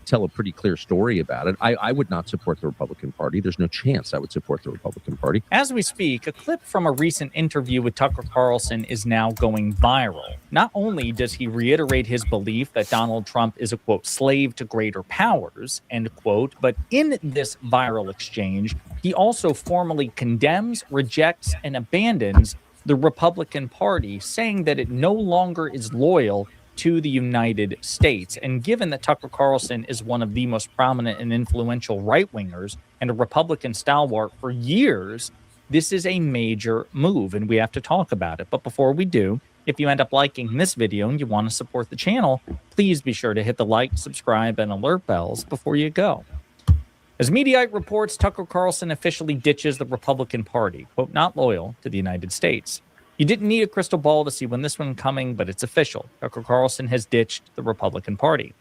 Speaker 16: tell a pretty clear story about it. I would not support the Republican Party. There's no chance I would support the Republican Party.
Speaker 17: As we speak, a clip from a recent interview with Tucker Carlson is now going viral. Not only does he reiterate his belief that Donald Trump is a, quote, slave to greater powers, end quote, but in this viral exchange, he also formally condemns, rejects, and abandons the Republican Party, saying that it no longer is loyal to the United States. And given that Tucker Carlson is one of the most prominent and influential right-wingers and a Republican stalwart for years, this is a major move, and we have to talk about it. But before we do, if you end up liking this video and you want to support the channel, please be sure to hit the like, subscribe, and alert bells before you go. As Mediaite reports, Tucker Carlson officially ditches the Republican Party, quote, not loyal to the United States. You didn't need a crystal ball to see when this one coming, but it's official. Tucker Carlson has ditched the Republican Party.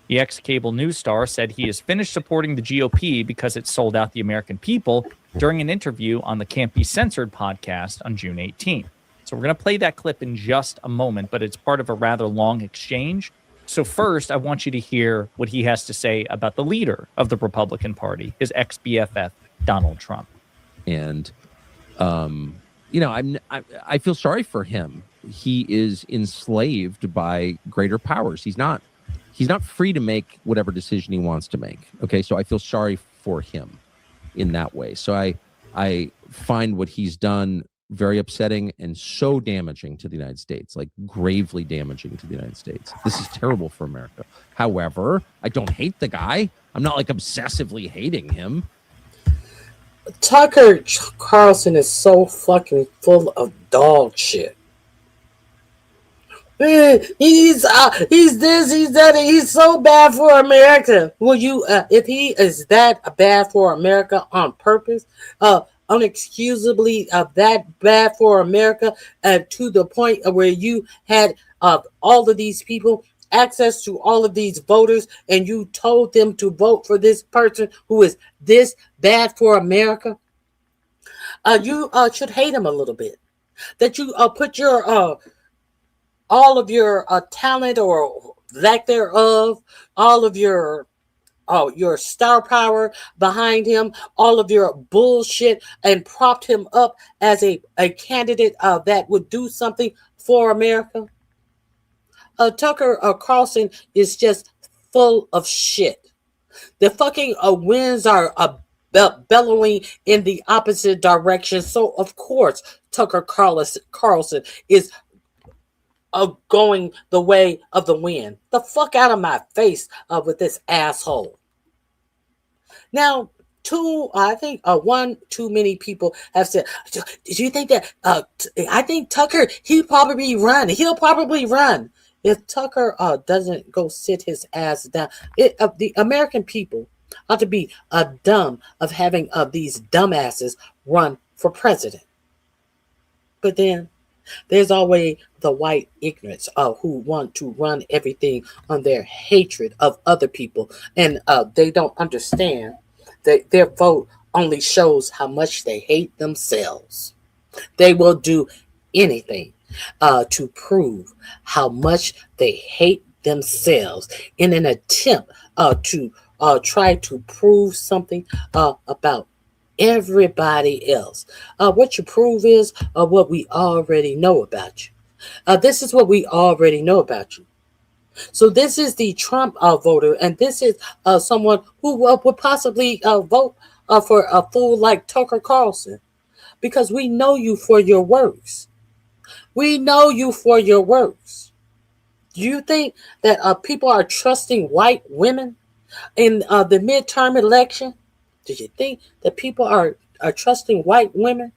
Speaker 17: The ex-cable news star said he has finished supporting the GOP because it sold out the American people during an interview on the Can't Be Censored podcast on June 18th. So we're going to play that clip in just a moment, but it's part of a rather long exchange. So first, I want you to hear what he has to say about the leader of the Republican Party, his ex-BFF, Donald Trump.
Speaker 16: And, I feel sorry for him. He is enslaved by greater powers. He's not free to make whatever decision he wants to make. Okay, so I feel sorry for him in that way. So I find what he's done very upsetting and so damaging to the United States, like gravely damaging to the United States. This is terrible for America. However, I don't hate the guy. I'm not like obsessively hating him.
Speaker 2: Tucker Carlson is so fucking full of dog shit. He's this, he's that, he's so bad for America. Will you, if he is that bad for America on purpose, unexcusably that bad for America, to the point where you had all of these people access to all of these voters and you told them to vote for this person who is this bad for America, you should hate him a little bit. That you put your all of your talent or lack thereof, all of your star power behind him, all of your bullshit, and propped him up as a candidate that would do something for America. Tucker Carlson is just full of shit. The fucking winds are bellowing in the opposite direction. So, of course, Tucker Carlson is going the way of the wind. The fuck out of my face with this asshole. Now, I think one too many people have said, did you think that, I think Tucker, he'll probably run. If Tucker doesn't go sit his ass down, the American people ought to be dumb of having these dumbasses run for president. But then there's always the white ignorance who want to run everything on their hatred of other people. And they don't understand that their vote only shows how much they hate themselves. They will do anything to prove how much they hate themselves in an attempt to try to prove something about everybody else. What you prove is what we already know about you. This is what we already know about you. So this is the Trump voter, and this is someone who would possibly vote for a fool like Tucker Carlson, because we know you for your works. We know you for your works. Do you think that people are trusting white women in the midterm election? Do you think that people are trusting white women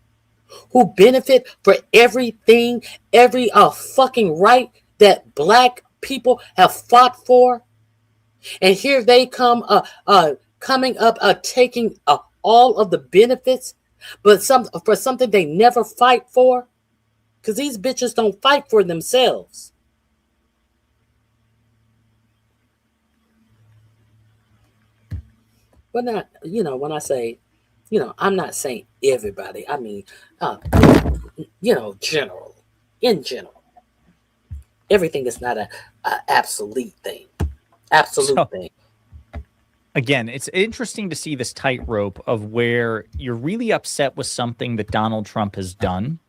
Speaker 2: who benefit for everything, every fucking right that black people have fought for, and here they come coming up taking all of the benefits, but for something they never fight for, because these bitches don't fight for themselves. But not, when I say, I'm not saying everybody. I mean, general. In general, everything is not a absolute thing. Thing.
Speaker 17: Again, it's interesting to see this tightrope of where you're really upset with something that Donald Trump has done,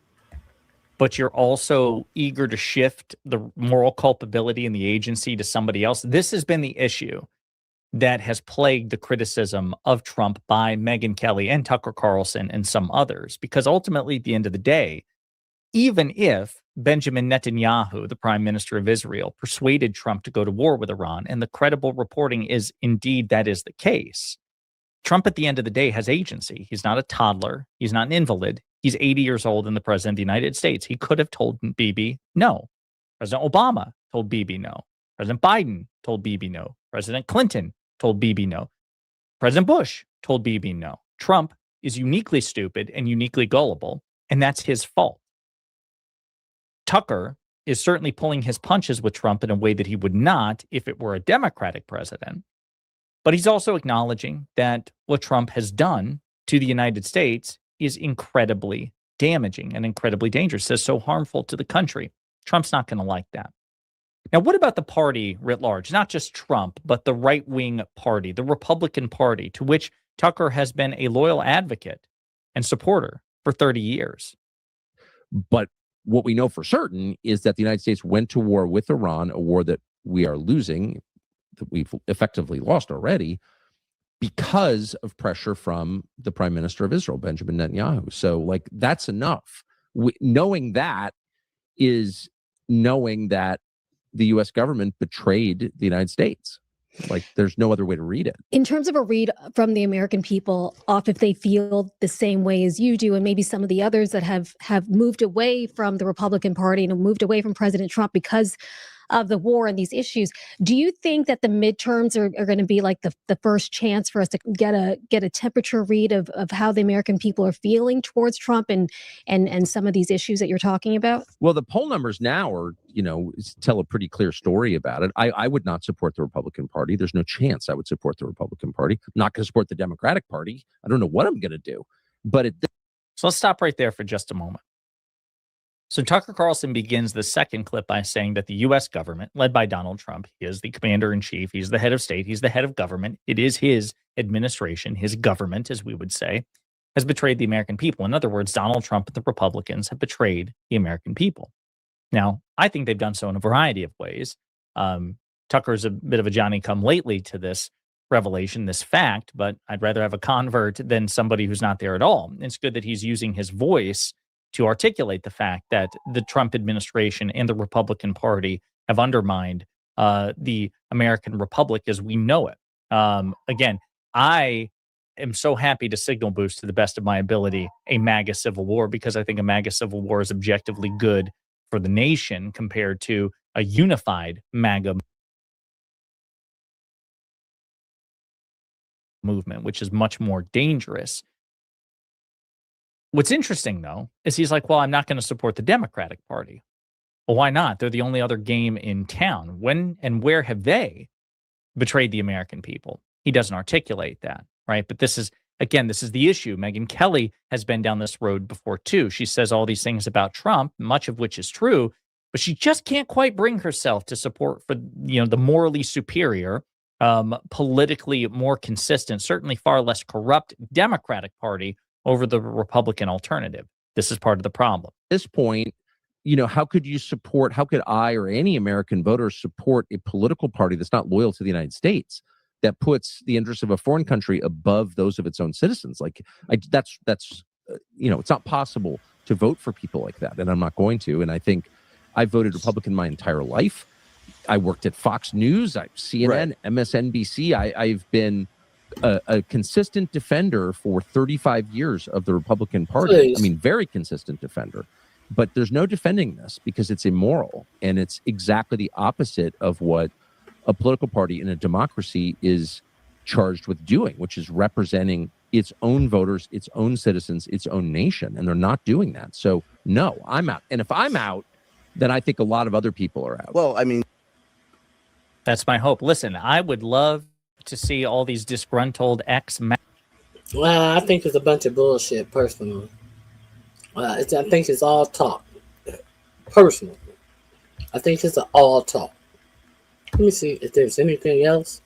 Speaker 17: but you're also eager to shift the moral culpability in the agency to somebody else. This has been the issue that has plagued the criticism of Trump by Megyn Kelly and Tucker Carlson and some others, because ultimately, at the end of the day, even if Benjamin Netanyahu, the prime minister of Israel, persuaded Trump to go to war with Iran, and the credible reporting is indeed that is the case, Trump at the end of the day has agency. He's not a toddler. He's not an invalid. He's 80 years old and the president of the United States. He could have told Bibi no. President Obama told Bibi no. President Biden told Bibi no. President Clinton told Bibi no. President Bush told Bibi no. Trump is uniquely stupid and uniquely gullible, and that's his fault. Tucker is certainly pulling his punches with Trump in a way that he would not if it were a Democratic president. But he's also acknowledging that what Trump has done to the United States is incredibly damaging and incredibly dangerous. It's so harmful to the country. Trump's not going to like that. Now, what about the party writ large? Not just Trump, but the right-wing party, the Republican Party, to which Tucker has been a loyal advocate and supporter for 30 years.
Speaker 16: But what we know for certain is that the United States went to war with Iran, a war that we are losing, that we've effectively lost already, because of pressure from the prime minister of Israel, Benjamin Netanyahu. So, that's enough. Knowing that is knowing that the U.S. government betrayed the United States. There's no other way to read it.
Speaker 5: In terms of a read from the American people, off if they feel the same way as you do, and maybe some of the others that have moved away from the Republican Party and moved away from President Trump because of the war and these issues, do you think that the midterms are going to be the first chance for us to get a temperature read of how the American people are feeling towards Trump and some of these issues that you're talking about?
Speaker 16: Well, the poll numbers now are, tell a pretty clear story about it. I would not support the Republican Party. There's no chance I would support the Republican Party. I'm not going to support the Democratic Party. I don't know what I'm going to do.
Speaker 17: So let's stop right there for just a moment. So Tucker Carlson begins the second clip by saying that the U.S. government, led by Donald Trump, he is the commander-in-chief, he's the head of state, he's the head of government, it is his administration, his government, as we would say, has betrayed the American people. In other words, Donald Trump and the Republicans have betrayed the American people. Now, I think they've done so in a variety of ways. Tucker's a bit of a Johnny-come-lately to this revelation, this fact, but I'd rather have a convert than somebody who's not there at all. It's good that he's using his voice to articulate the fact that the Trump administration and the Republican Party have undermined the American Republic as we know it. Again, I am so happy to signal boost to the best of my ability a MAGA civil war, because I think a MAGA civil war is objectively good for the nation compared to a unified MAGA movement, which is much more dangerous. What's interesting, though, is he's like, well, I'm not going to support the Democratic Party. Well, why not? They're the only other game in town. When and where have they betrayed the American people? He doesn't articulate that, right? But this is the issue. Megyn Kelly has been down this road before, too. She says all these things about Trump, much of which is true, but she just can't quite bring herself to support for, the morally superior, politically more consistent, certainly far less corrupt Democratic Party over the Republican alternative. This is part of the problem.
Speaker 16: At this point, how could I or any American voter support a political party that's not loyal to the United States, that puts the interests of a foreign country above those of its own citizens? That's it's not possible to vote for people like that, and I'm not going to. And I think I voted Republican my entire life. I worked at Fox News, CNN, right. MSNBC. I've been a consistent defender for 35 years of the Republican Party. Please. I mean, very consistent defender. But there's no defending this because it's immoral, and it's exactly the opposite of what a political party in a democracy is charged with doing, which is representing its own voters, its own citizens, its own nation, and they're not doing that. So no, I'm out. And if I'm out, then I think a lot of other people are out.
Speaker 10: Well, I mean,
Speaker 17: That's my hope. Listen, I would love to see all these disgruntled
Speaker 2: Well, I think it's a bunch of bullshit, personally. I think it's all talk. Personally, I think it's all talk. Let me see if there's anything else.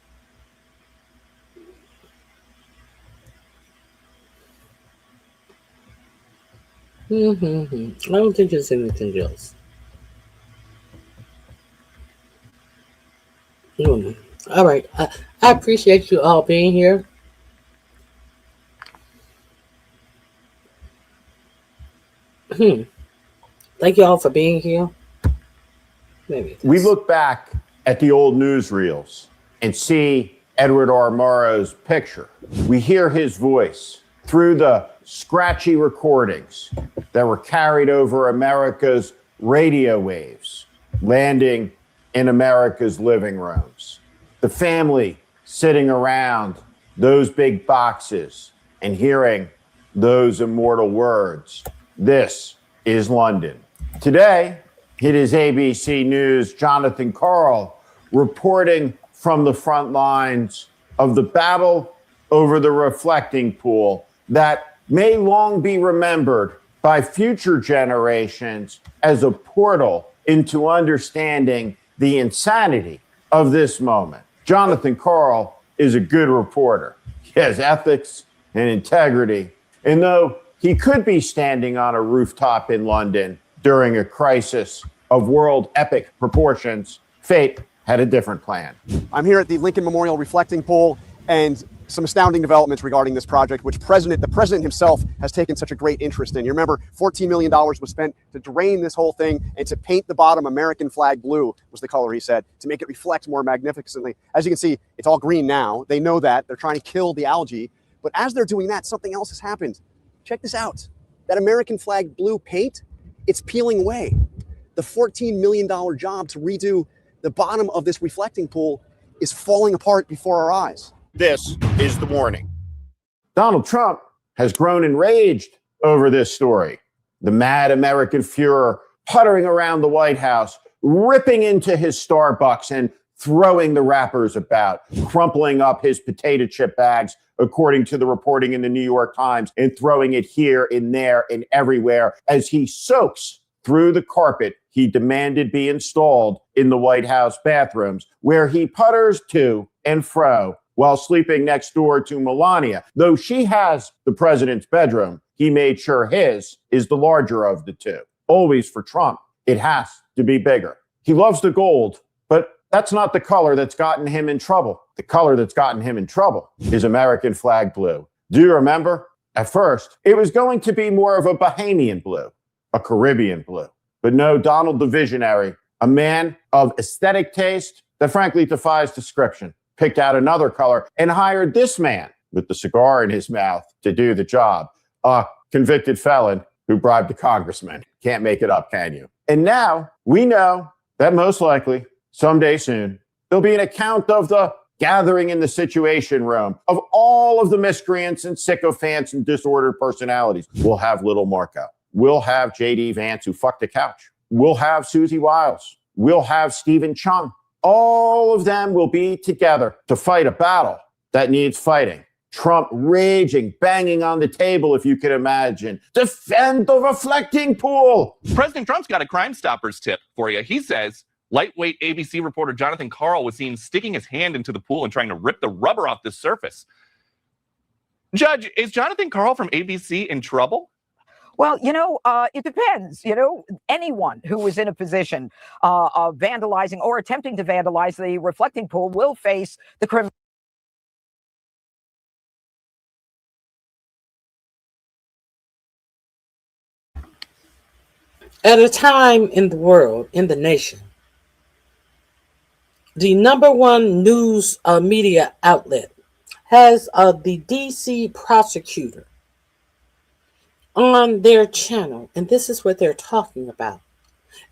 Speaker 2: I don't think there's anything else. All right. I appreciate you all being here. Thank you all for being here. Maybe
Speaker 18: we look back at the old newsreels and see Edward R. Murrow's picture. We hear his voice through the scratchy recordings that were carried over America's radio waves, landing in America's living rooms. The family sitting around those big boxes and hearing those immortal words. This is London. Today, it is ABC News' Jonathan Karl reporting from the front lines of the battle over the reflecting pool that may long be remembered by future generations as a portal into understanding the insanity of this moment. Jonathan Karl is a good reporter. He has ethics and integrity. And though he could be standing on a rooftop in London during a crisis of world epic proportions, fate had a different plan.
Speaker 19: I'm here at the Lincoln Memorial Reflecting Pool, and some astounding developments regarding this project, which the president himself has taken such a great interest in. You remember, $14 million was spent to drain this whole thing and to paint the bottom American flag blue, was the color he said, to make it reflect more magnificently. As you can see, it's all green now. They know that. They're trying to kill the algae. But as they're doing that, something else has happened. Check this out. That American flag blue paint, it's peeling away. The $14 million job to redo the bottom of this reflecting pool is falling apart before our eyes.
Speaker 18: This is the warning. Donald Trump has grown enraged over this story. The mad American Führer puttering around the White House, ripping into his Starbucks and throwing the wrappers about, crumpling up his potato chip bags, according to the reporting in the New York Times, and throwing it here and there and everywhere as he soaks through the carpet he demanded be installed in the White House bathrooms, where he putters to and fro while sleeping next door to Melania. Though she has the president's bedroom, he made sure his is the larger of the two. Always for Trump, it has to be bigger. He loves the gold, but that's not the color that's gotten him in trouble. The color that's gotten him in trouble is American flag blue. Do you remember? At first, it was going to be more of a Bahamian blue, a Caribbean blue. But no, Donald the visionary, a man of aesthetic taste that frankly defies description, picked out another color and hired this man with the cigar in his mouth to do the job. A convicted felon who bribed a congressman. Can't make it up, can you? And now we know that most likely someday soon, there'll be an account of the gathering in the Situation Room of all of the miscreants and sycophants and disordered personalities. We'll have Little Marco. We'll have J.D. Vance, who fucked a couch. We'll have Susie Wiles. We'll have Stephen Chung. All of them will be together to fight a battle that needs fighting. Trump raging, banging on the table, if you can imagine. Defend the reflecting pool.
Speaker 24: President Trump's got a Crime Stoppers tip for you. He says lightweight ABC reporter Jonathan Karl was seen sticking his hand into the pool and trying to rip the rubber off the surface. Judge, is Jonathan Karl from ABC in trouble?
Speaker 25: Well, it depends. Anyone who is in a position of vandalizing or attempting to vandalize the reflecting pool will face the criminal.
Speaker 2: At a time in the world, in the nation, the number one news media outlet has the DC prosecutor on their channel, and this is what they're talking about.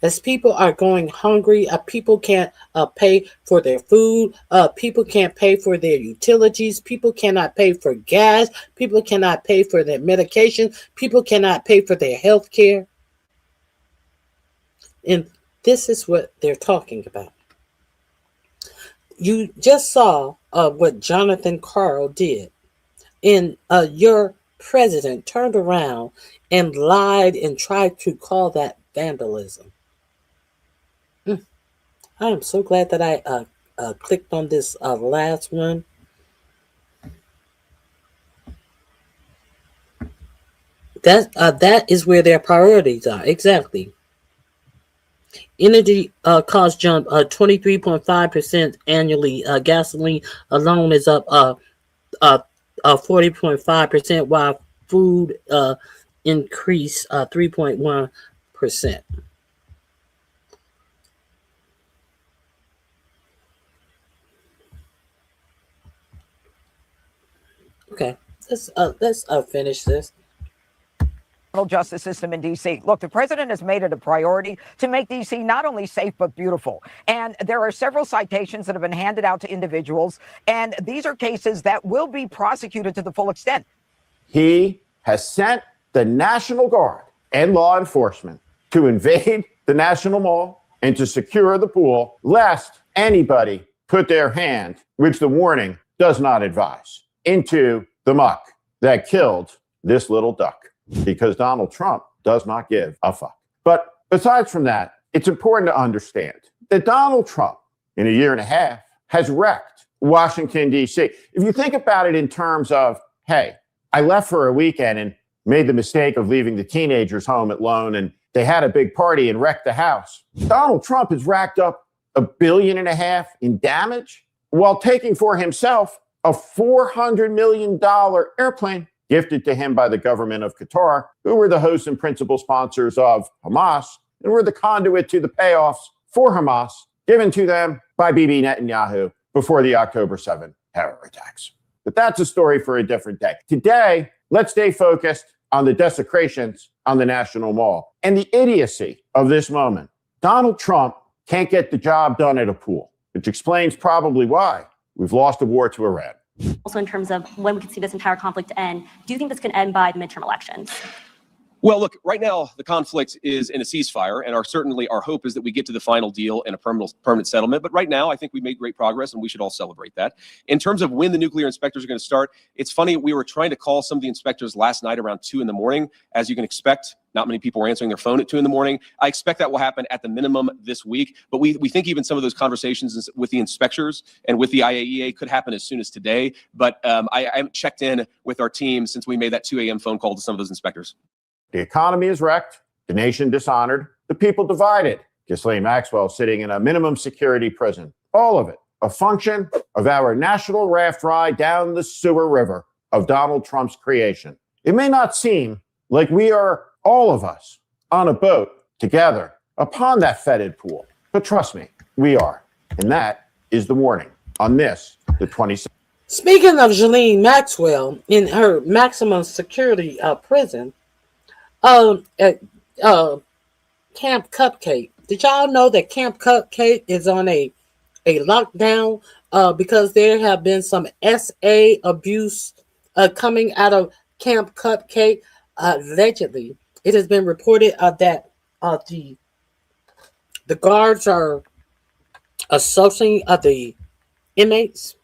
Speaker 2: As people are going hungry, people can't pay for their food, people can't pay for their utilities, people cannot pay for gas, people cannot pay for their medication, people cannot pay for their health care. And this is what they're talking about. You just saw what Jonathan Karl did. And your president turned around and lied and tried to call that vandalism. I am so glad that I clicked on this last one. That is where their priorities are. Exactly. Energy cost jump 23.5% annually. Gasoline alone is up 40.5%, while food increased 3.1%. Okay, let's finish this.
Speaker 25: Justice system in D.C. Look, the president has made it a priority to make D.C. not only safe but beautiful. And there are several citations that have been handed out to individuals, and these are cases that will be prosecuted to the full extent.
Speaker 18: He has sent the National Guard and law enforcement to invade the National Mall and to secure the pool, lest anybody put their hand, which the warning does not advise, into the muck that killed this little duck. Because Donald Trump does not give a fuck. But besides from that, it's important to understand that Donald Trump, in a year and a half, has wrecked Washington, D.C. If you think about it in terms of, hey, I left for a weekend and made the mistake of leaving the teenagers home alone, and they had a big party and wrecked the house. Donald Trump has racked up $1.5 billion in damage while taking for himself a $400 million airplane gifted to him by the government of Qatar, who were the hosts and principal sponsors of Hamas, and were the conduit to the payoffs for Hamas given to them by Bibi Netanyahu before the October 7 terror attacks. But that's a story for a different day. Today, let's stay focused on the desecrations on the National Mall and the idiocy of this moment. Donald Trump can't get the job done at a pool, which explains probably why we've lost a war to Iran.
Speaker 1: Also, in terms of when we could see this entire conflict end, do you think this can end by the midterm elections?
Speaker 3: Well, look, right now the conflict is in a ceasefire, and certainly our hope is that we get to the final deal and a permanent settlement. But right now, I think we made great progress, and we should all celebrate that. In terms of when the nuclear inspectors are going to start, it's funny, we were trying to call some of the inspectors last night around 2 a.m. As you can expect, not many people were answering their phone at 2 a.m. I expect that will happen at the minimum this week. But we think even some of those conversations with the inspectors and with the IAEA could happen as soon as today. But I haven't checked in with our team since we made that 2 a.m. phone call to some of those inspectors.
Speaker 18: The economy is wrecked, the nation dishonored, the people divided. Ghislaine Maxwell sitting in a minimum security prison. All of it a function of our national raft ride down the sewer river of Donald Trump's creation. It may not seem like we are, all of us, on a boat together upon that fetid pool. But trust me, we are. And that is the warning on this, the 26th.
Speaker 2: Speaking of Ghislaine Maxwell in her maximum security prison, Camp Cupcake. Did y'all know that Camp Cupcake is on a lockdown because there have been some SA abuse coming out of Camp Cupcake? Allegedly, it has been reported that the guards are assaulting the inmates.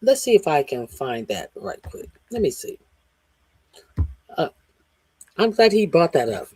Speaker 2: Let's see if I can find that right quick. Let me see. I'm glad he brought that up.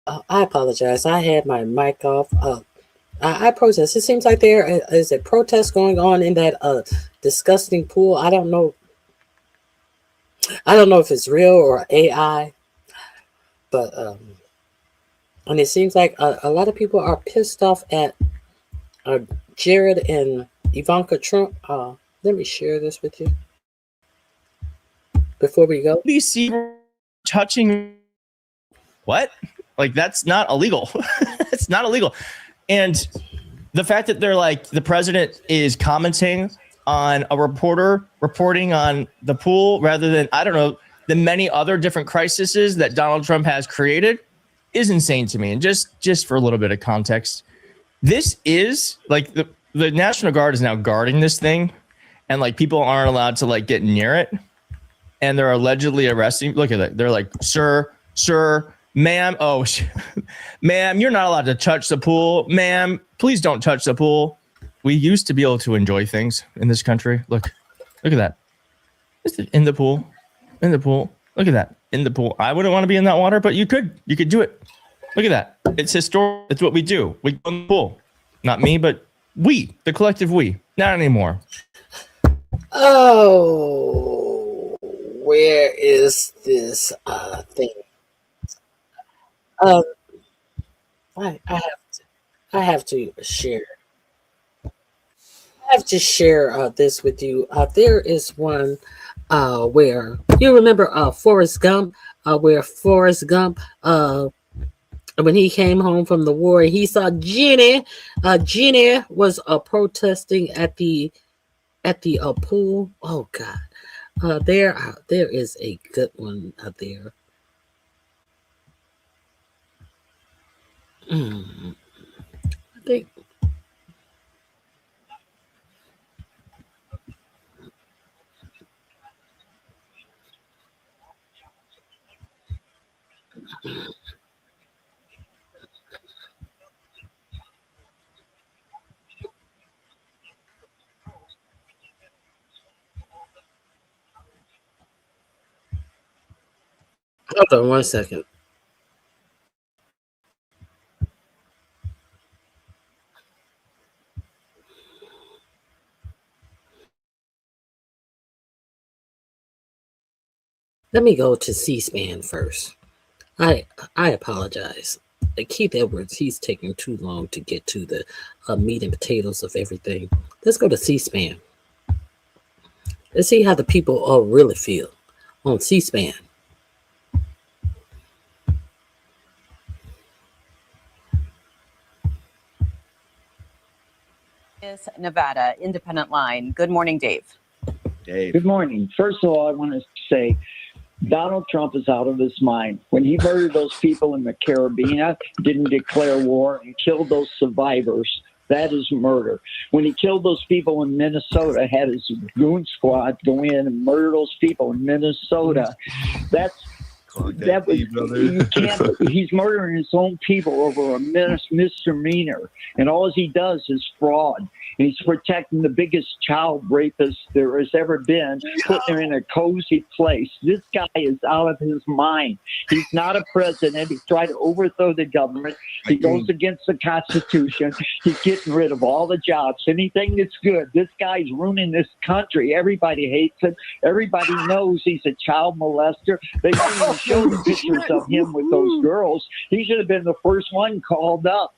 Speaker 2: I apologize. I had my mic off. I protest. It seems like there is a protest going on in that disgusting pool. I don't know. I don't know if it's real or AI, but and it seems like a lot of people are pissed off at Jared and Ivanka Trump. Let me share this with you before we go.
Speaker 4: BC touching what? Like, that's not illegal. It's not illegal. And the fact that they're like, the president is commenting on a reporter reporting on the pool rather than, I don't know, the many other different crises that Donald Trump has created is insane to me. And just for a little bit of context, this is like the National Guard is now guarding this thing, and like people aren't allowed to like get near it. And they're allegedly arresting. Look at that. They're like, sir, ma'am. Oh, ma'am, you're not allowed to touch the pool. Ma'am, please don't touch the pool. We used to be able to enjoy things in this country. Look at that. In the pool. Look at that. In the pool. I wouldn't want to be in that water, but you could do it. Look at that. It's historic. It's what we do. We go in the pool. Not me, but we, the collective we. Not anymore.
Speaker 2: Oh, where is this thing? I have to share. I have to share this with you. There is one where you remember Forrest Gump, where Forrest Gump, when he came home from the war, he saw Jenny. Jenny was protesting at the pool. Oh God, there is a good one out there. I think. Hold on 1 second. Let me go to C-SPAN first. I apologize. Keith Edwards, he's taking too long to get to the meat and potatoes of everything. Let's go to C-SPAN. Let's see how the people really feel on C-SPAN.
Speaker 7: Nevada, independent line. Good morning, Dave.
Speaker 9: Good morning. First of all, I want to say Donald Trump is out of his mind. When he murdered those people in the Caribbean, didn't declare war, and killed those survivors, that is murder. When he killed those people in Minnesota, had his goon squad go in and murder those people in Minnesota, you can't. He's murdering his own people over a misdemeanor, and all he does is fraud. And he's protecting the biggest child rapist there has ever been, putting her in a cozy place. This guy is out of his mind. He's not a president. He's trying to overthrow the government. He goes against the Constitution. He's getting rid of all the jobs. Anything that's good. This guy's ruining this country. Everybody hates him. Everybody knows he's a child molester. They don't even show the pictures of him with those girls. He should have been the first one called up.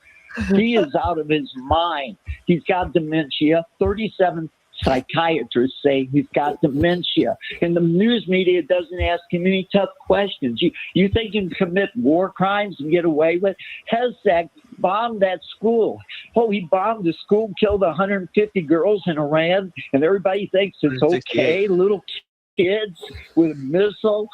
Speaker 9: He is out of his mind. He's got dementia. 37 psychiatrists say he's got dementia. And the news media doesn't ask him any tough questions. You think you can commit war crimes and get away with? Hezbollah bombed that school. Oh, he bombed the school, killed 150 girls in Iran, and everybody thinks it's okay. Little kids with a missile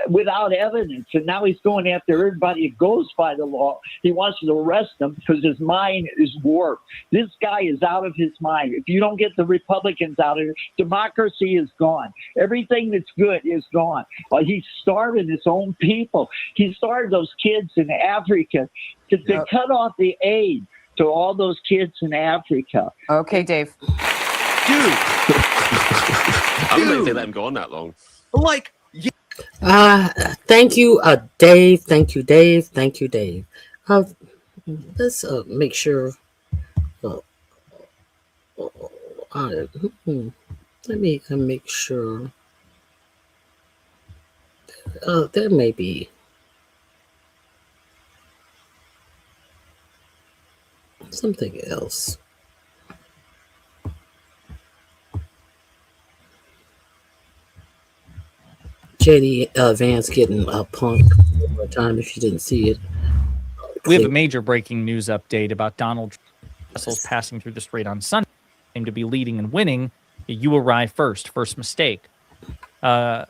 Speaker 9: without evidence, and now he's going after everybody that goes by the law. He wants to arrest them because his mind is warped. This guy is out of his mind. If you don't get the Republicans out of here, democracy is gone. Everything that's good is gone. He's starving his own people. He starved those kids in Africa to cut off the aid to all those kids in Africa.
Speaker 7: Okay, Dave.
Speaker 3: I don't think they let him go on that long.
Speaker 4: Like,
Speaker 2: Thank you, Dave. Thank you, Dave. Thank you, Dave. Uh, let's make sure. Uh, uh, hmm, let me make sure. There may be something else. JD Vance getting punked one more time if you didn't see it.
Speaker 17: We have a major breaking news update about Donald Trump vessels passing through the strait on Sunday. Seem to be leading and winning. You arrive first. First mistake. The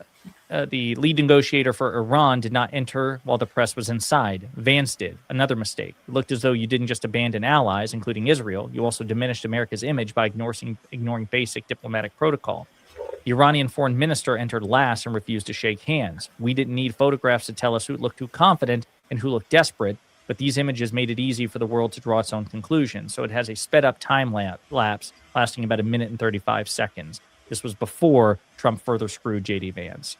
Speaker 17: lead negotiator for Iran did not enter while the press was inside. Vance did. Another mistake. It looked as though you didn't just abandon allies, including Israel. You also diminished America's image by ignoring basic diplomatic protocol. The Iranian foreign minister entered last and refused to shake hands. We didn't need photographs to tell us who looked too confident and who looked desperate, but these images made it easy for the world to draw its own conclusions. So it has a sped up time lapse lasting about 1 minute and 35 seconds. This was before Trump further screwed JD Vance.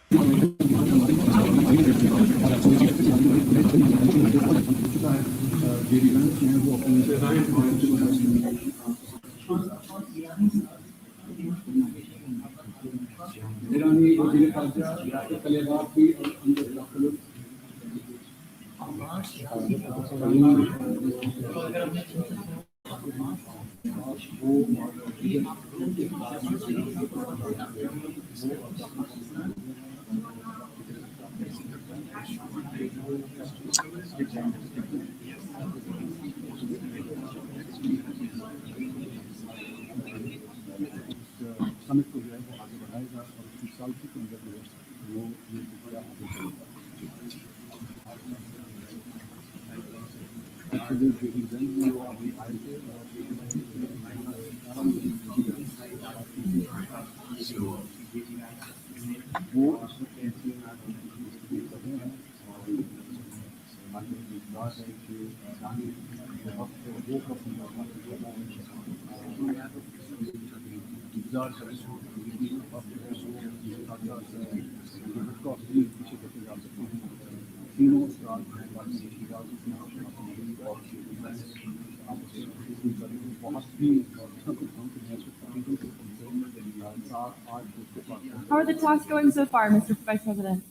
Speaker 6: How are the talks going so far, Mr. Vice President?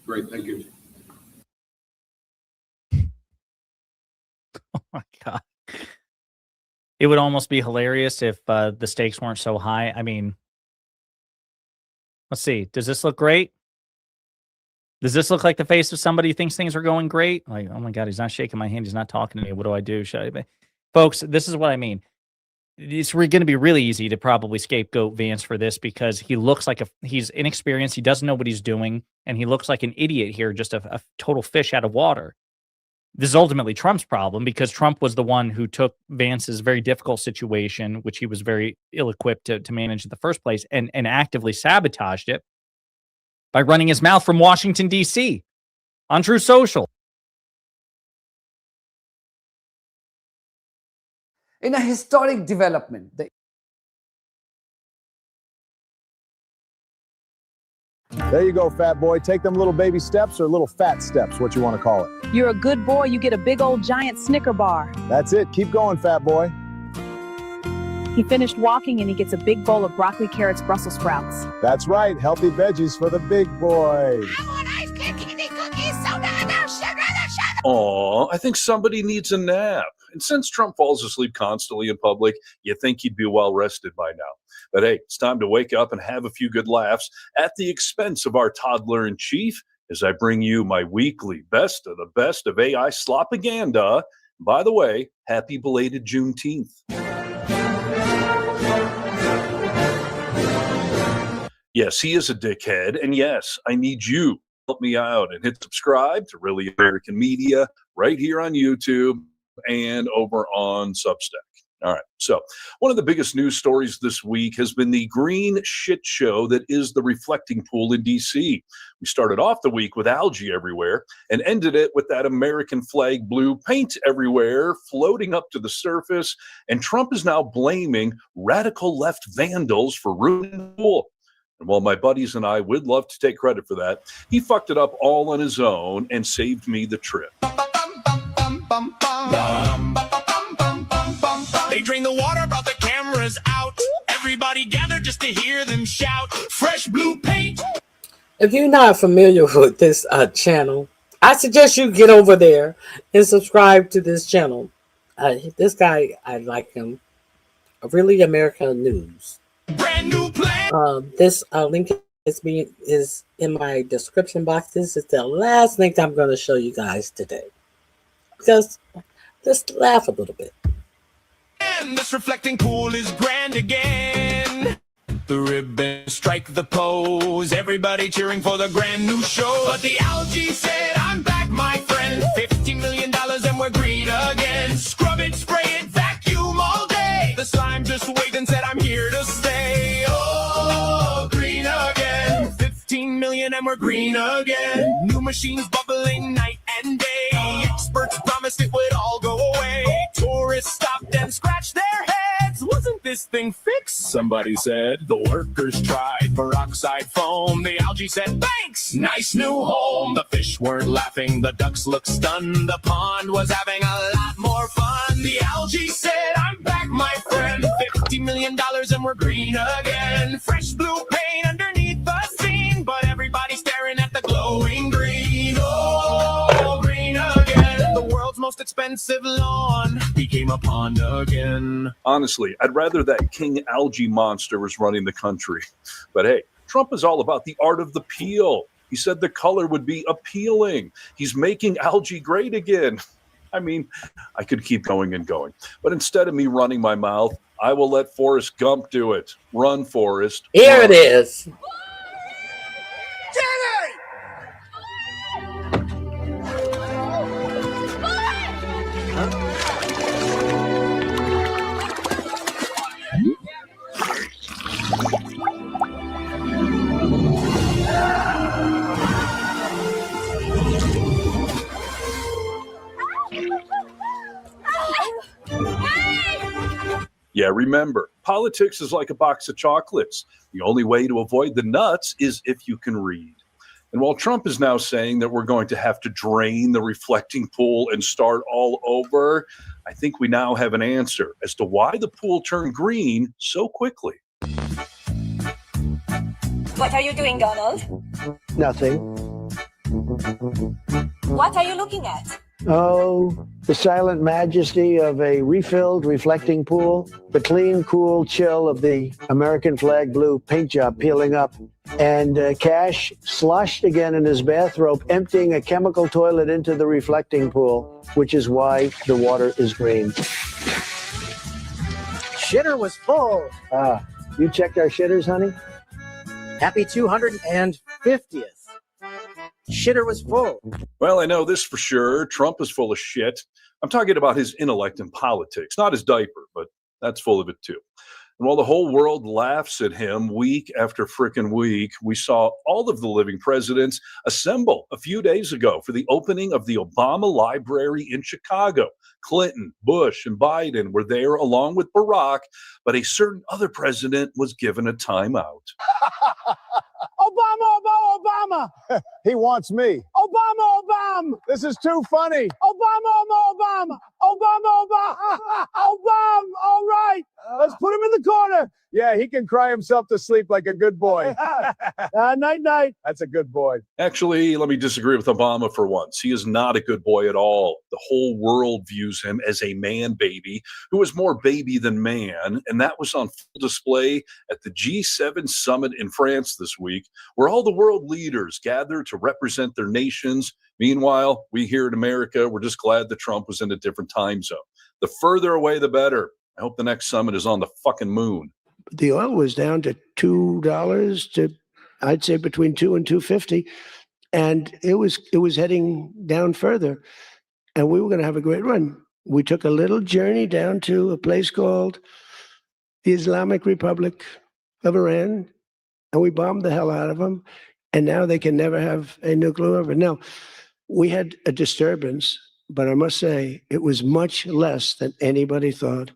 Speaker 10: Great, thank you.
Speaker 17: Oh my God. It would almost be hilarious if the stakes weren't so high. I mean, let's see. Does this look great? Does this look like the face of somebody who thinks things are going great? Like, oh my God, he's not shaking my hand. He's not talking to me. What do I do? Should I? Folks, this is what I mean. It's going to be really easy to probably scapegoat Vance for this because he looks like he's inexperienced. He doesn't know what he's doing. And he looks like an idiot here, just a total fish out of water. This is ultimately Trump's problem because Trump was the one who took Vance's very difficult situation, which he was very ill-equipped to manage in the first place, and actively sabotaged it by running his mouth from Washington, D.C. on True Social.
Speaker 21: In a historic development,
Speaker 22: There you go, fat boy. Take them little baby steps or little fat steps, what you want to call it.
Speaker 23: You're a good boy, you get a big old giant Snicker bar.
Speaker 22: That's it. Keep going, fat boy.
Speaker 23: He finished walking and he gets a big bowl of broccoli, carrots, Brussels sprouts.
Speaker 22: That's right. Healthy veggies for the big boys.
Speaker 10: Aw, I think somebody needs a nap. And since Trump falls asleep constantly in public, you think he'd be well rested by now. But hey, it's time to wake up and have a few good laughs at the expense of our toddler-in-chief as I bring you my weekly best of the best of AI slopaganda. By the way, happy belated Juneteenth. Yes, he is a dickhead. And yes, I need you to help me out and hit subscribe to Really American Media right here on YouTube and over on Substack. All right. So one of the biggest news stories this week has been the green shit show that is the reflecting pool in D.C. We started off the week with algae everywhere and ended it with that American flag blue paint everywhere floating up to the surface. And Trump is now blaming radical left vandals for ruining the pool. And while my buddies and I would love to take credit for that, he fucked it up all on his own and saved me the trip.
Speaker 8: They drained the water, brought the cameras out. Everybody gathered just to hear them shout. Fresh blue paint.
Speaker 2: If you're not familiar with this channel, I suggest you get over there and subscribe to this channel. This guy, I like him. Really American News.
Speaker 8: Brand new plan.
Speaker 2: This link is in my description box. This is the last link I'm going to show you guys today. Just laugh a little bit.
Speaker 8: And this reflecting pool is grand again. The ribbon strike the pose. Everybody cheering for the grand new show. But the algae said, I'm back, my friend. $50 million and we're green again. Scrub it, spray it, vacuum all day. The slime just waved and said, I'm here to stay. Oh, green again. 15 million and we're green again. New machines bubbling night and day. Experts promised it would all go away. Tourists stopped and scratched their heads. Wasn't this thing fixed? Somebody said. The workers tried peroxide foam. The algae said, thanks, nice new home. The fish weren't laughing. The ducks looked stunned. The pond was having a lot more fun. The algae said, I'm back, my friend. $50 million and we're green again. Fresh blue paint underneath the scene. But everybody's staring at the glowing green. Oh, green again. The world's most expensive lawn became a pond again.
Speaker 10: Honestly, I'd rather that king algae monster was running the country. But hey, Trump is all about the art of the peel. He said the color would be appealing. He's making algae great again. I mean, I could keep going and going. But instead of me running my mouth, I will let Forrest Gump do it. Run, Forrest.
Speaker 2: Here it is.
Speaker 10: Yeah, remember, politics is like a box of chocolates. The only way to avoid the nuts is if you can read. And while Trump is now saying that we're going to have to drain the reflecting pool and start all over, I think we now have an answer as to why the pool turned green so quickly.
Speaker 11: What are you doing, Donald?
Speaker 12: Nothing.
Speaker 11: What are you looking at?
Speaker 12: Oh, the silent majesty of a refilled reflecting pool, the clean, cool chill of the American flag blue paint job peeling up, and Cash sloshed again in his bathrobe, emptying a chemical toilet into the reflecting pool, which is why the water is green.
Speaker 13: Shitter was full.
Speaker 12: You checked our shitters, honey?
Speaker 13: Happy 250th. Shitter was full.
Speaker 10: Well, I know this for sure. Trump is full of shit. I'm talking about his intellect and politics, not his diaper, but that's full of it too. And while the whole world laughs at him week after frickin' week, we saw all of the living presidents assemble a few days ago for the opening of the Obama Library in Chicago. Clinton, Bush, and Biden were there along with Barack, but a certain other president was given a timeout.
Speaker 22: Obama. He wants me. Obama. This is too funny. Obama. All right. Let's put him in the corner. Yeah, he can cry himself to sleep like a good boy. Night. That's a good boy.
Speaker 10: Actually, let me disagree with Obama for once. He is not a good boy at all. The whole world views him as a man baby who is more baby than man, and that was on full display at the G7 summit in France this week, where all the world leaders gathered to represent their nations. Meanwhile, we here in America, we're just glad that Trump was in a different time zone. The further away, the better. I hope the next summit is on the fucking moon.
Speaker 12: The oil was down to $2 to, I'd say, between $2 and $2.50, and it was heading down further, and we were going to have a great run. We took a little journey down to a place called the Islamic Republic of Iran, and we bombed the hell out of them, and now they can never have a nuclear weapon. Now, we had a disturbance, but I must say it was much less than anybody thought.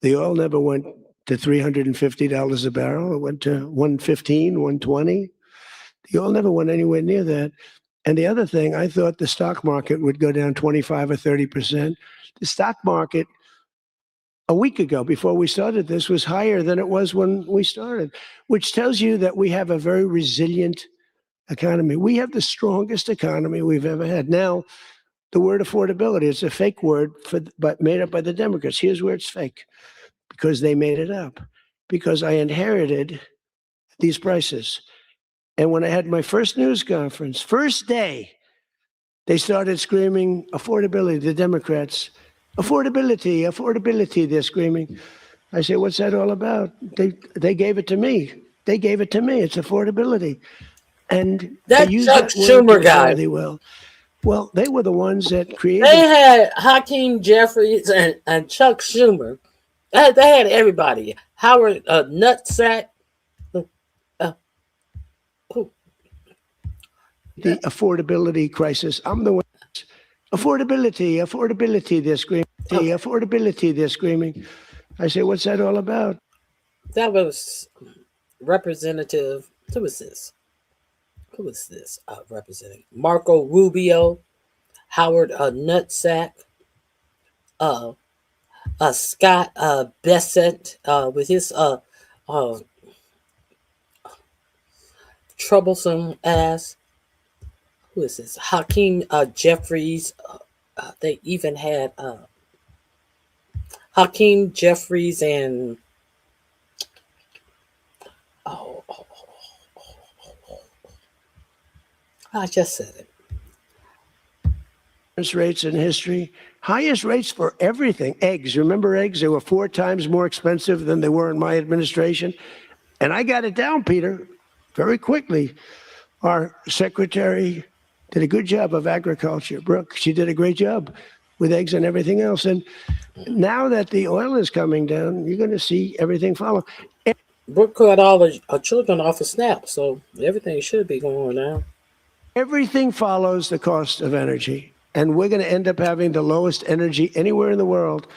Speaker 12: The oil never went to $350 a barrel. It went to $115, $120. The oil never went anywhere near that. And the other thing, I thought the stock market would go down 25 or 30%. The stock market a week ago, before we started this, was higher than it was when we started, which tells you that we have a very resilient economy. We have the strongest economy we've ever had. Now, the word affordability, it's a fake word but made up by the Democrats. Here's where it's fake, because they made it up, because I inherited these prices. And when I had my first news conference, first day, they started screaming affordability, the Democrats. Affordability, affordability, they're screaming. I say, what's that all about? They gave it to me. They gave it to me. It's affordability. And
Speaker 2: That Chuck Schumer guy.
Speaker 12: Really well. Well, they were the ones that created.
Speaker 2: They had Hakeem Jeffries and Chuck Schumer. They had everybody. Howard Nutsack.
Speaker 12: The affordability crisis. I'm the one. Affordability, affordability, they're screaming. Affordability, they're screaming. I say, what's that all about?
Speaker 2: That was Representative. Who was this? Who was this representing? Marco Rubio, Howard Nutsack, Scott Bessenett with his troublesome ass. Who is this? Hakeem Jeffries. They even had Hakeem Jeffries and I just said it.
Speaker 12: Rates in history, highest rates for everything. Eggs, remember eggs? They were 4 times more expensive than they were in my administration. And I got it down, Peter, very quickly. Our secretary did a good job of agriculture. Brooke, she did a great job with eggs and everything else. And now that the oil is coming down, you're going to see everything follow.
Speaker 2: Brooke cut all the children off of SNAP, so everything should be going down.
Speaker 12: Everything follows the cost of energy. And we're going to end up having the lowest energy anywhere in the world.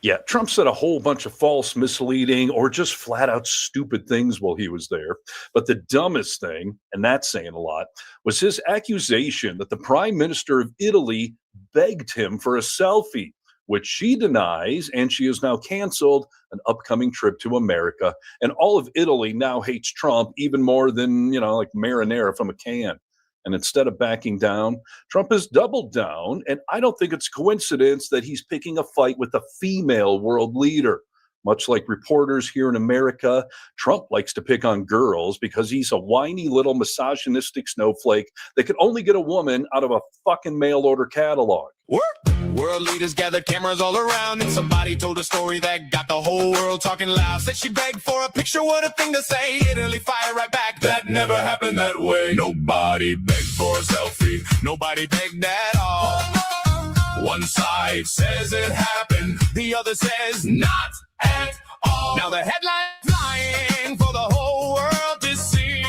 Speaker 10: Yeah, Trump said a whole bunch of false, misleading, or just flat out stupid things while he was there. But the dumbest thing, and that's saying a lot, was his accusation that the Prime Minister of Italy begged him for a selfie, which she denies, and she has now canceled an upcoming trip to America. And all of Italy now hates Trump even more than, like marinara from a can. And instead of backing down, Trump has doubled down. And I don't think it's coincidence that he's picking a fight with a female world leader. Much like reporters here in America, Trump likes to pick on girls because he's a whiny little misogynistic snowflake that can only get a woman out of a fucking mail order catalog.
Speaker 8: World leaders gathered cameras all around, and somebody told a story that got the whole world talking loud. Said she begged for a picture, what a thing to say. Italy fired right back. That never happened that way. Nobody begged for a selfie. Nobody begged at all. One side says it happened, the other says not at all. Now the headline's flying for the whole world to see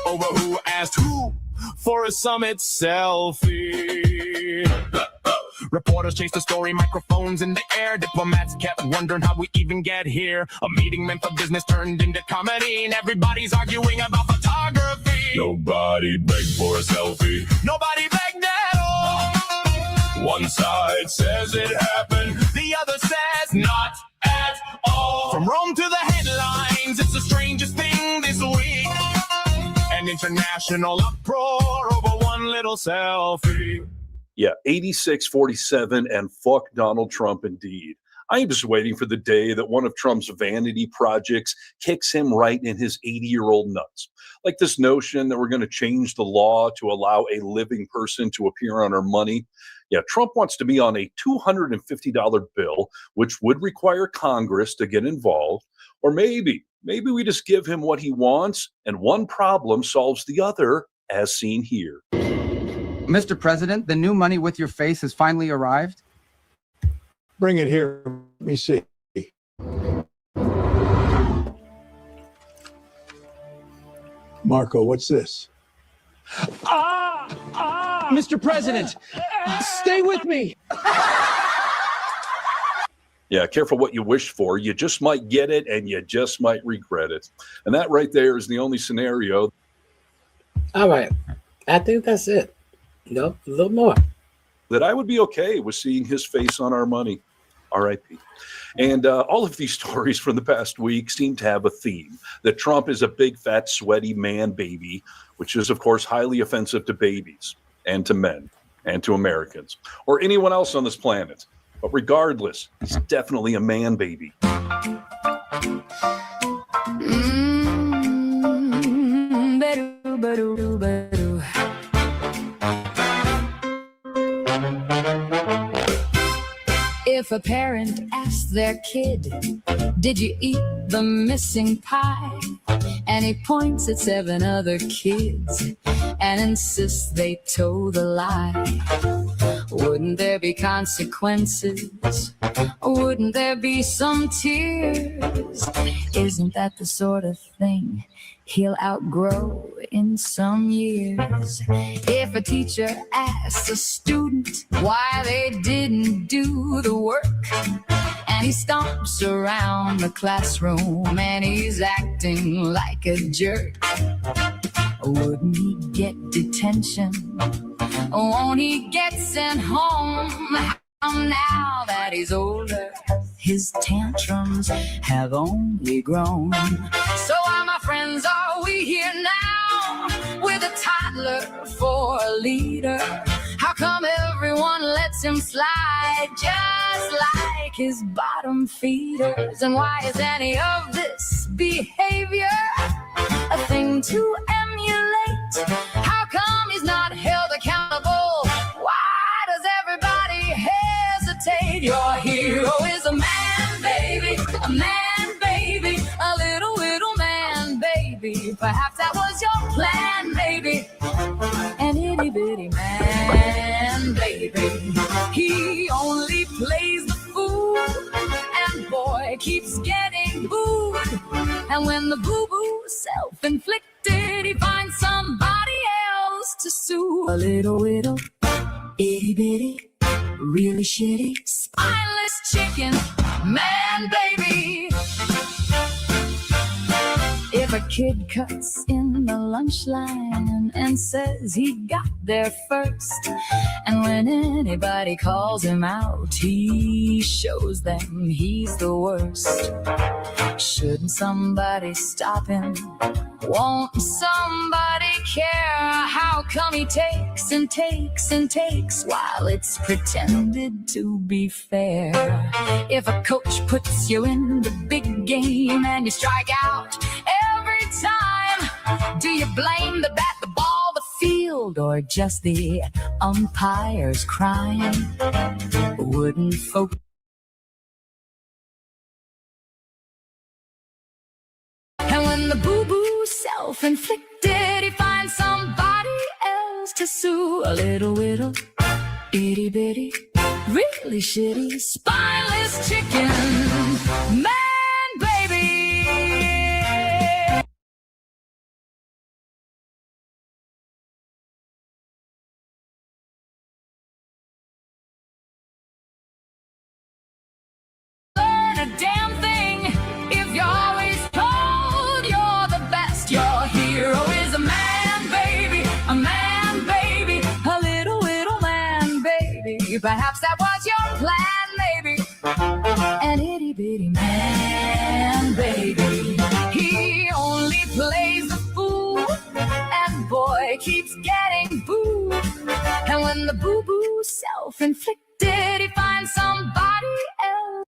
Speaker 8: over who asked who for a summit selfie. Reporters chased the story, microphones in the air. Diplomats kept wondering how we even get here. A meeting meant for business turned into comedy, and everybody's arguing about photography. Nobody begged for a selfie. Nobody begged at all. One side says it happened, the other says not at all. From Rome to the headlines, it's the strangest thing this week. An international uproar over one little selfie.
Speaker 10: Yeah, 86-47 and fuck Donald Trump indeed. I am just waiting for the day that one of Trump's vanity projects kicks him right in his 80-year-old nuts. Like this notion that we're going to change the law to allow a living person to appear on our money. Yeah, Trump wants to be on a $250 bill, which would require Congress to get involved. Or maybe we just give him what he wants, and one problem solves the other, as seen here.
Speaker 5: Mr. President, the new money with your face has finally arrived.
Speaker 22: Bring it here. Let me see. Marco, what's this?
Speaker 5: Mr. President, stay with me.
Speaker 10: Yeah, careful what you wish for. You just might get it and you just might regret it. And that right there is the only scenario.
Speaker 2: All right. I think that's it. Nope, a little more.
Speaker 10: That I would be okay with seeing his face on our money. R.I.P. And all of these stories from the past week seem to have a theme that Trump is a big, fat, sweaty man baby, which is, of course, highly offensive to babies and to men and to Americans or anyone else on this planet. But regardless, he's definitely a man baby.
Speaker 14: If a parent asks their kid, did you eat the missing pie? And he points at 7 other kids and insists they toe the line. Wouldn't there be consequences? Wouldn't there be some tears? Isn't that the sort of thing he'll outgrow in some years? If a teacher asks a student why they didn't do the work, and he stomps around the classroom and he's acting like a jerk, wouldn't he get detention? Won't he get sent home? Now that he's older, his tantrums have only grown. So my friends, are we here now with a toddler for a leader? How come everyone lets him slide just like his bottom feeders? And why is any of this behavior a thing to emulate? How come he's not held accountable? Why does everybody hesitate? Your hero is a man baby, a man baby, a little man baby. Perhaps that was your plan, baby. An itty bitty man baby. He only plays the fool, and boy keeps getting booed. And when the boo-boo self-inflicted, he finds somebody else to sue. A little itty bitty, really shitty, spineless chicken man baby. If a kid cuts in the lunch line and says he got there first, and when anybody calls him out, he shows them he's the worst. Shouldn't somebody stop him? Won't somebody care? How come he takes and takes and takes while it's pretended to be fair? If a coach puts you in the big game and you strike out every time, do you blame the bat, the ball, the field, or just the umpires crying? Wouldn't folks And when the boo-boo self-inflicted, he finds somebody else to sue. A little itty bitty, really shitty, spineless chicken man baby. Learn a damn thing if you're always told you're the best. Your hero is a man baby, a man baby, a little man baby. Perhaps that was your plan, maybe. An itty bitty man baby. He only plays the fool, and boy keeps getting booed. And when the boo-boo self-inflicted, he finds somebody else.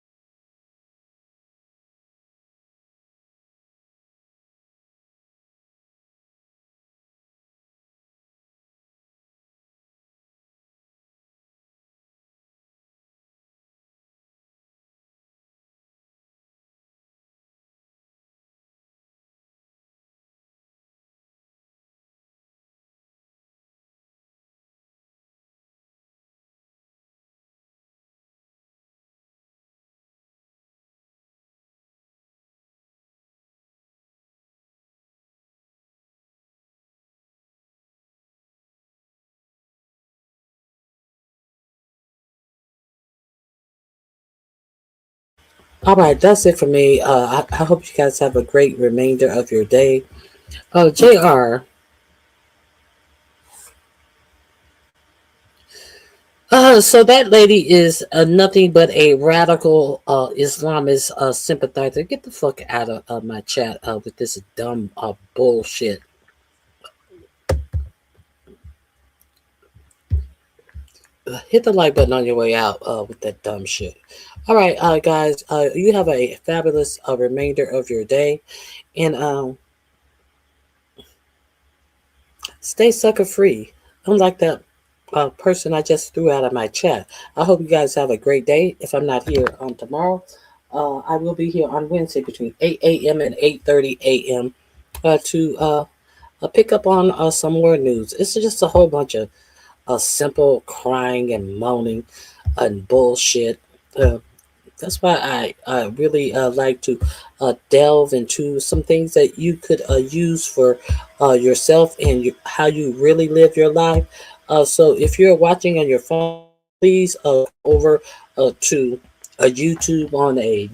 Speaker 2: All right, that's it for me. I hope you guys have a great remainder of your day. JR. So that lady is nothing but a radical Islamist sympathizer. Get the fuck out of my chat with this dumb bullshit. Hit the like button on your way out with that dumb shit. All right, guys, you have a fabulous remainder of your day, and stay sucker free. Unlike that person I just threw out of my chat. I hope you guys have a great day. If I'm not here on tomorrow, I will be here on Wednesday between 8 a.m. and 8:30 a.m. To pick up on some more news. It's just a whole bunch of simple crying and moaning and bullshit. That's why I really like to delve into some things that you could use for yourself and how you really live your life. So if you're watching on your phone, please over to a YouTube on a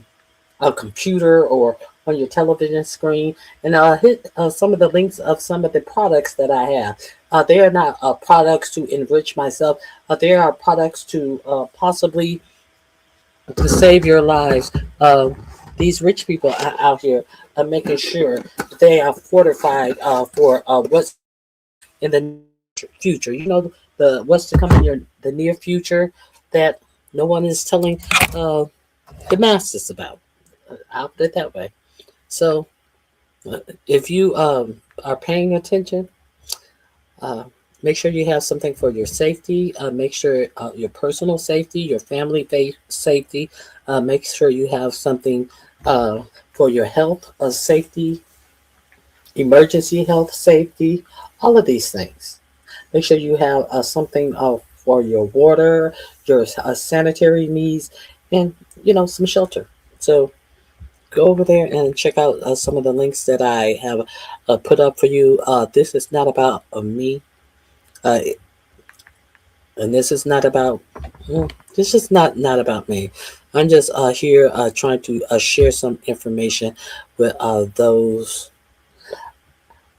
Speaker 2: computer or on your television screen, and hit some of the links of some of the products that I have. They are not products to enrich myself. They are products to possibly to save your lives. These rich people out here are making sure they are fortified for what's in the future. You know, what's to come in the near future that no one is telling the masses about. I'll put it that way. So, if you are paying attention, make sure you have something for your safety. Make sure your personal safety, your family safety. Make sure you have something for your health safety, emergency health safety, all of these things. Make sure you have something for your water, your sanitary needs, and some shelter. So go over there and check out some of the links that I have put up for you. This is not about me. And this is not about this is not about me. I'm just here trying to share some information with those.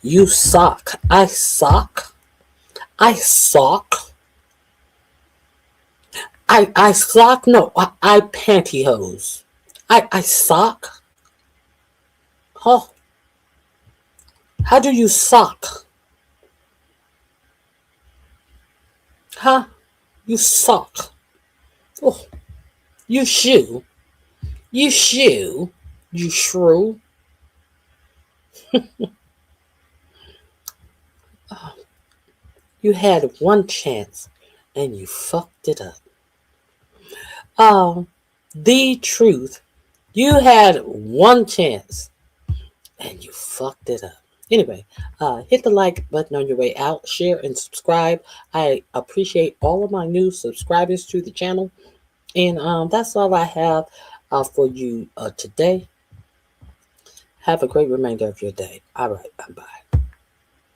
Speaker 2: You sock. I sock. I sock. I sock. No, I pantyhose. I sock. Oh, how do you sock? Huh? You sock. Oh, you shoe. You shoe. You shrew. You had one chance and you fucked it up. The truth. You had one chance and you fucked it up. Anyway, hit the like button on your way out, share and subscribe. I appreciate all of my new subscribers to the channel. And that's all I have for you today. Have a great remainder of your day. All right, bye.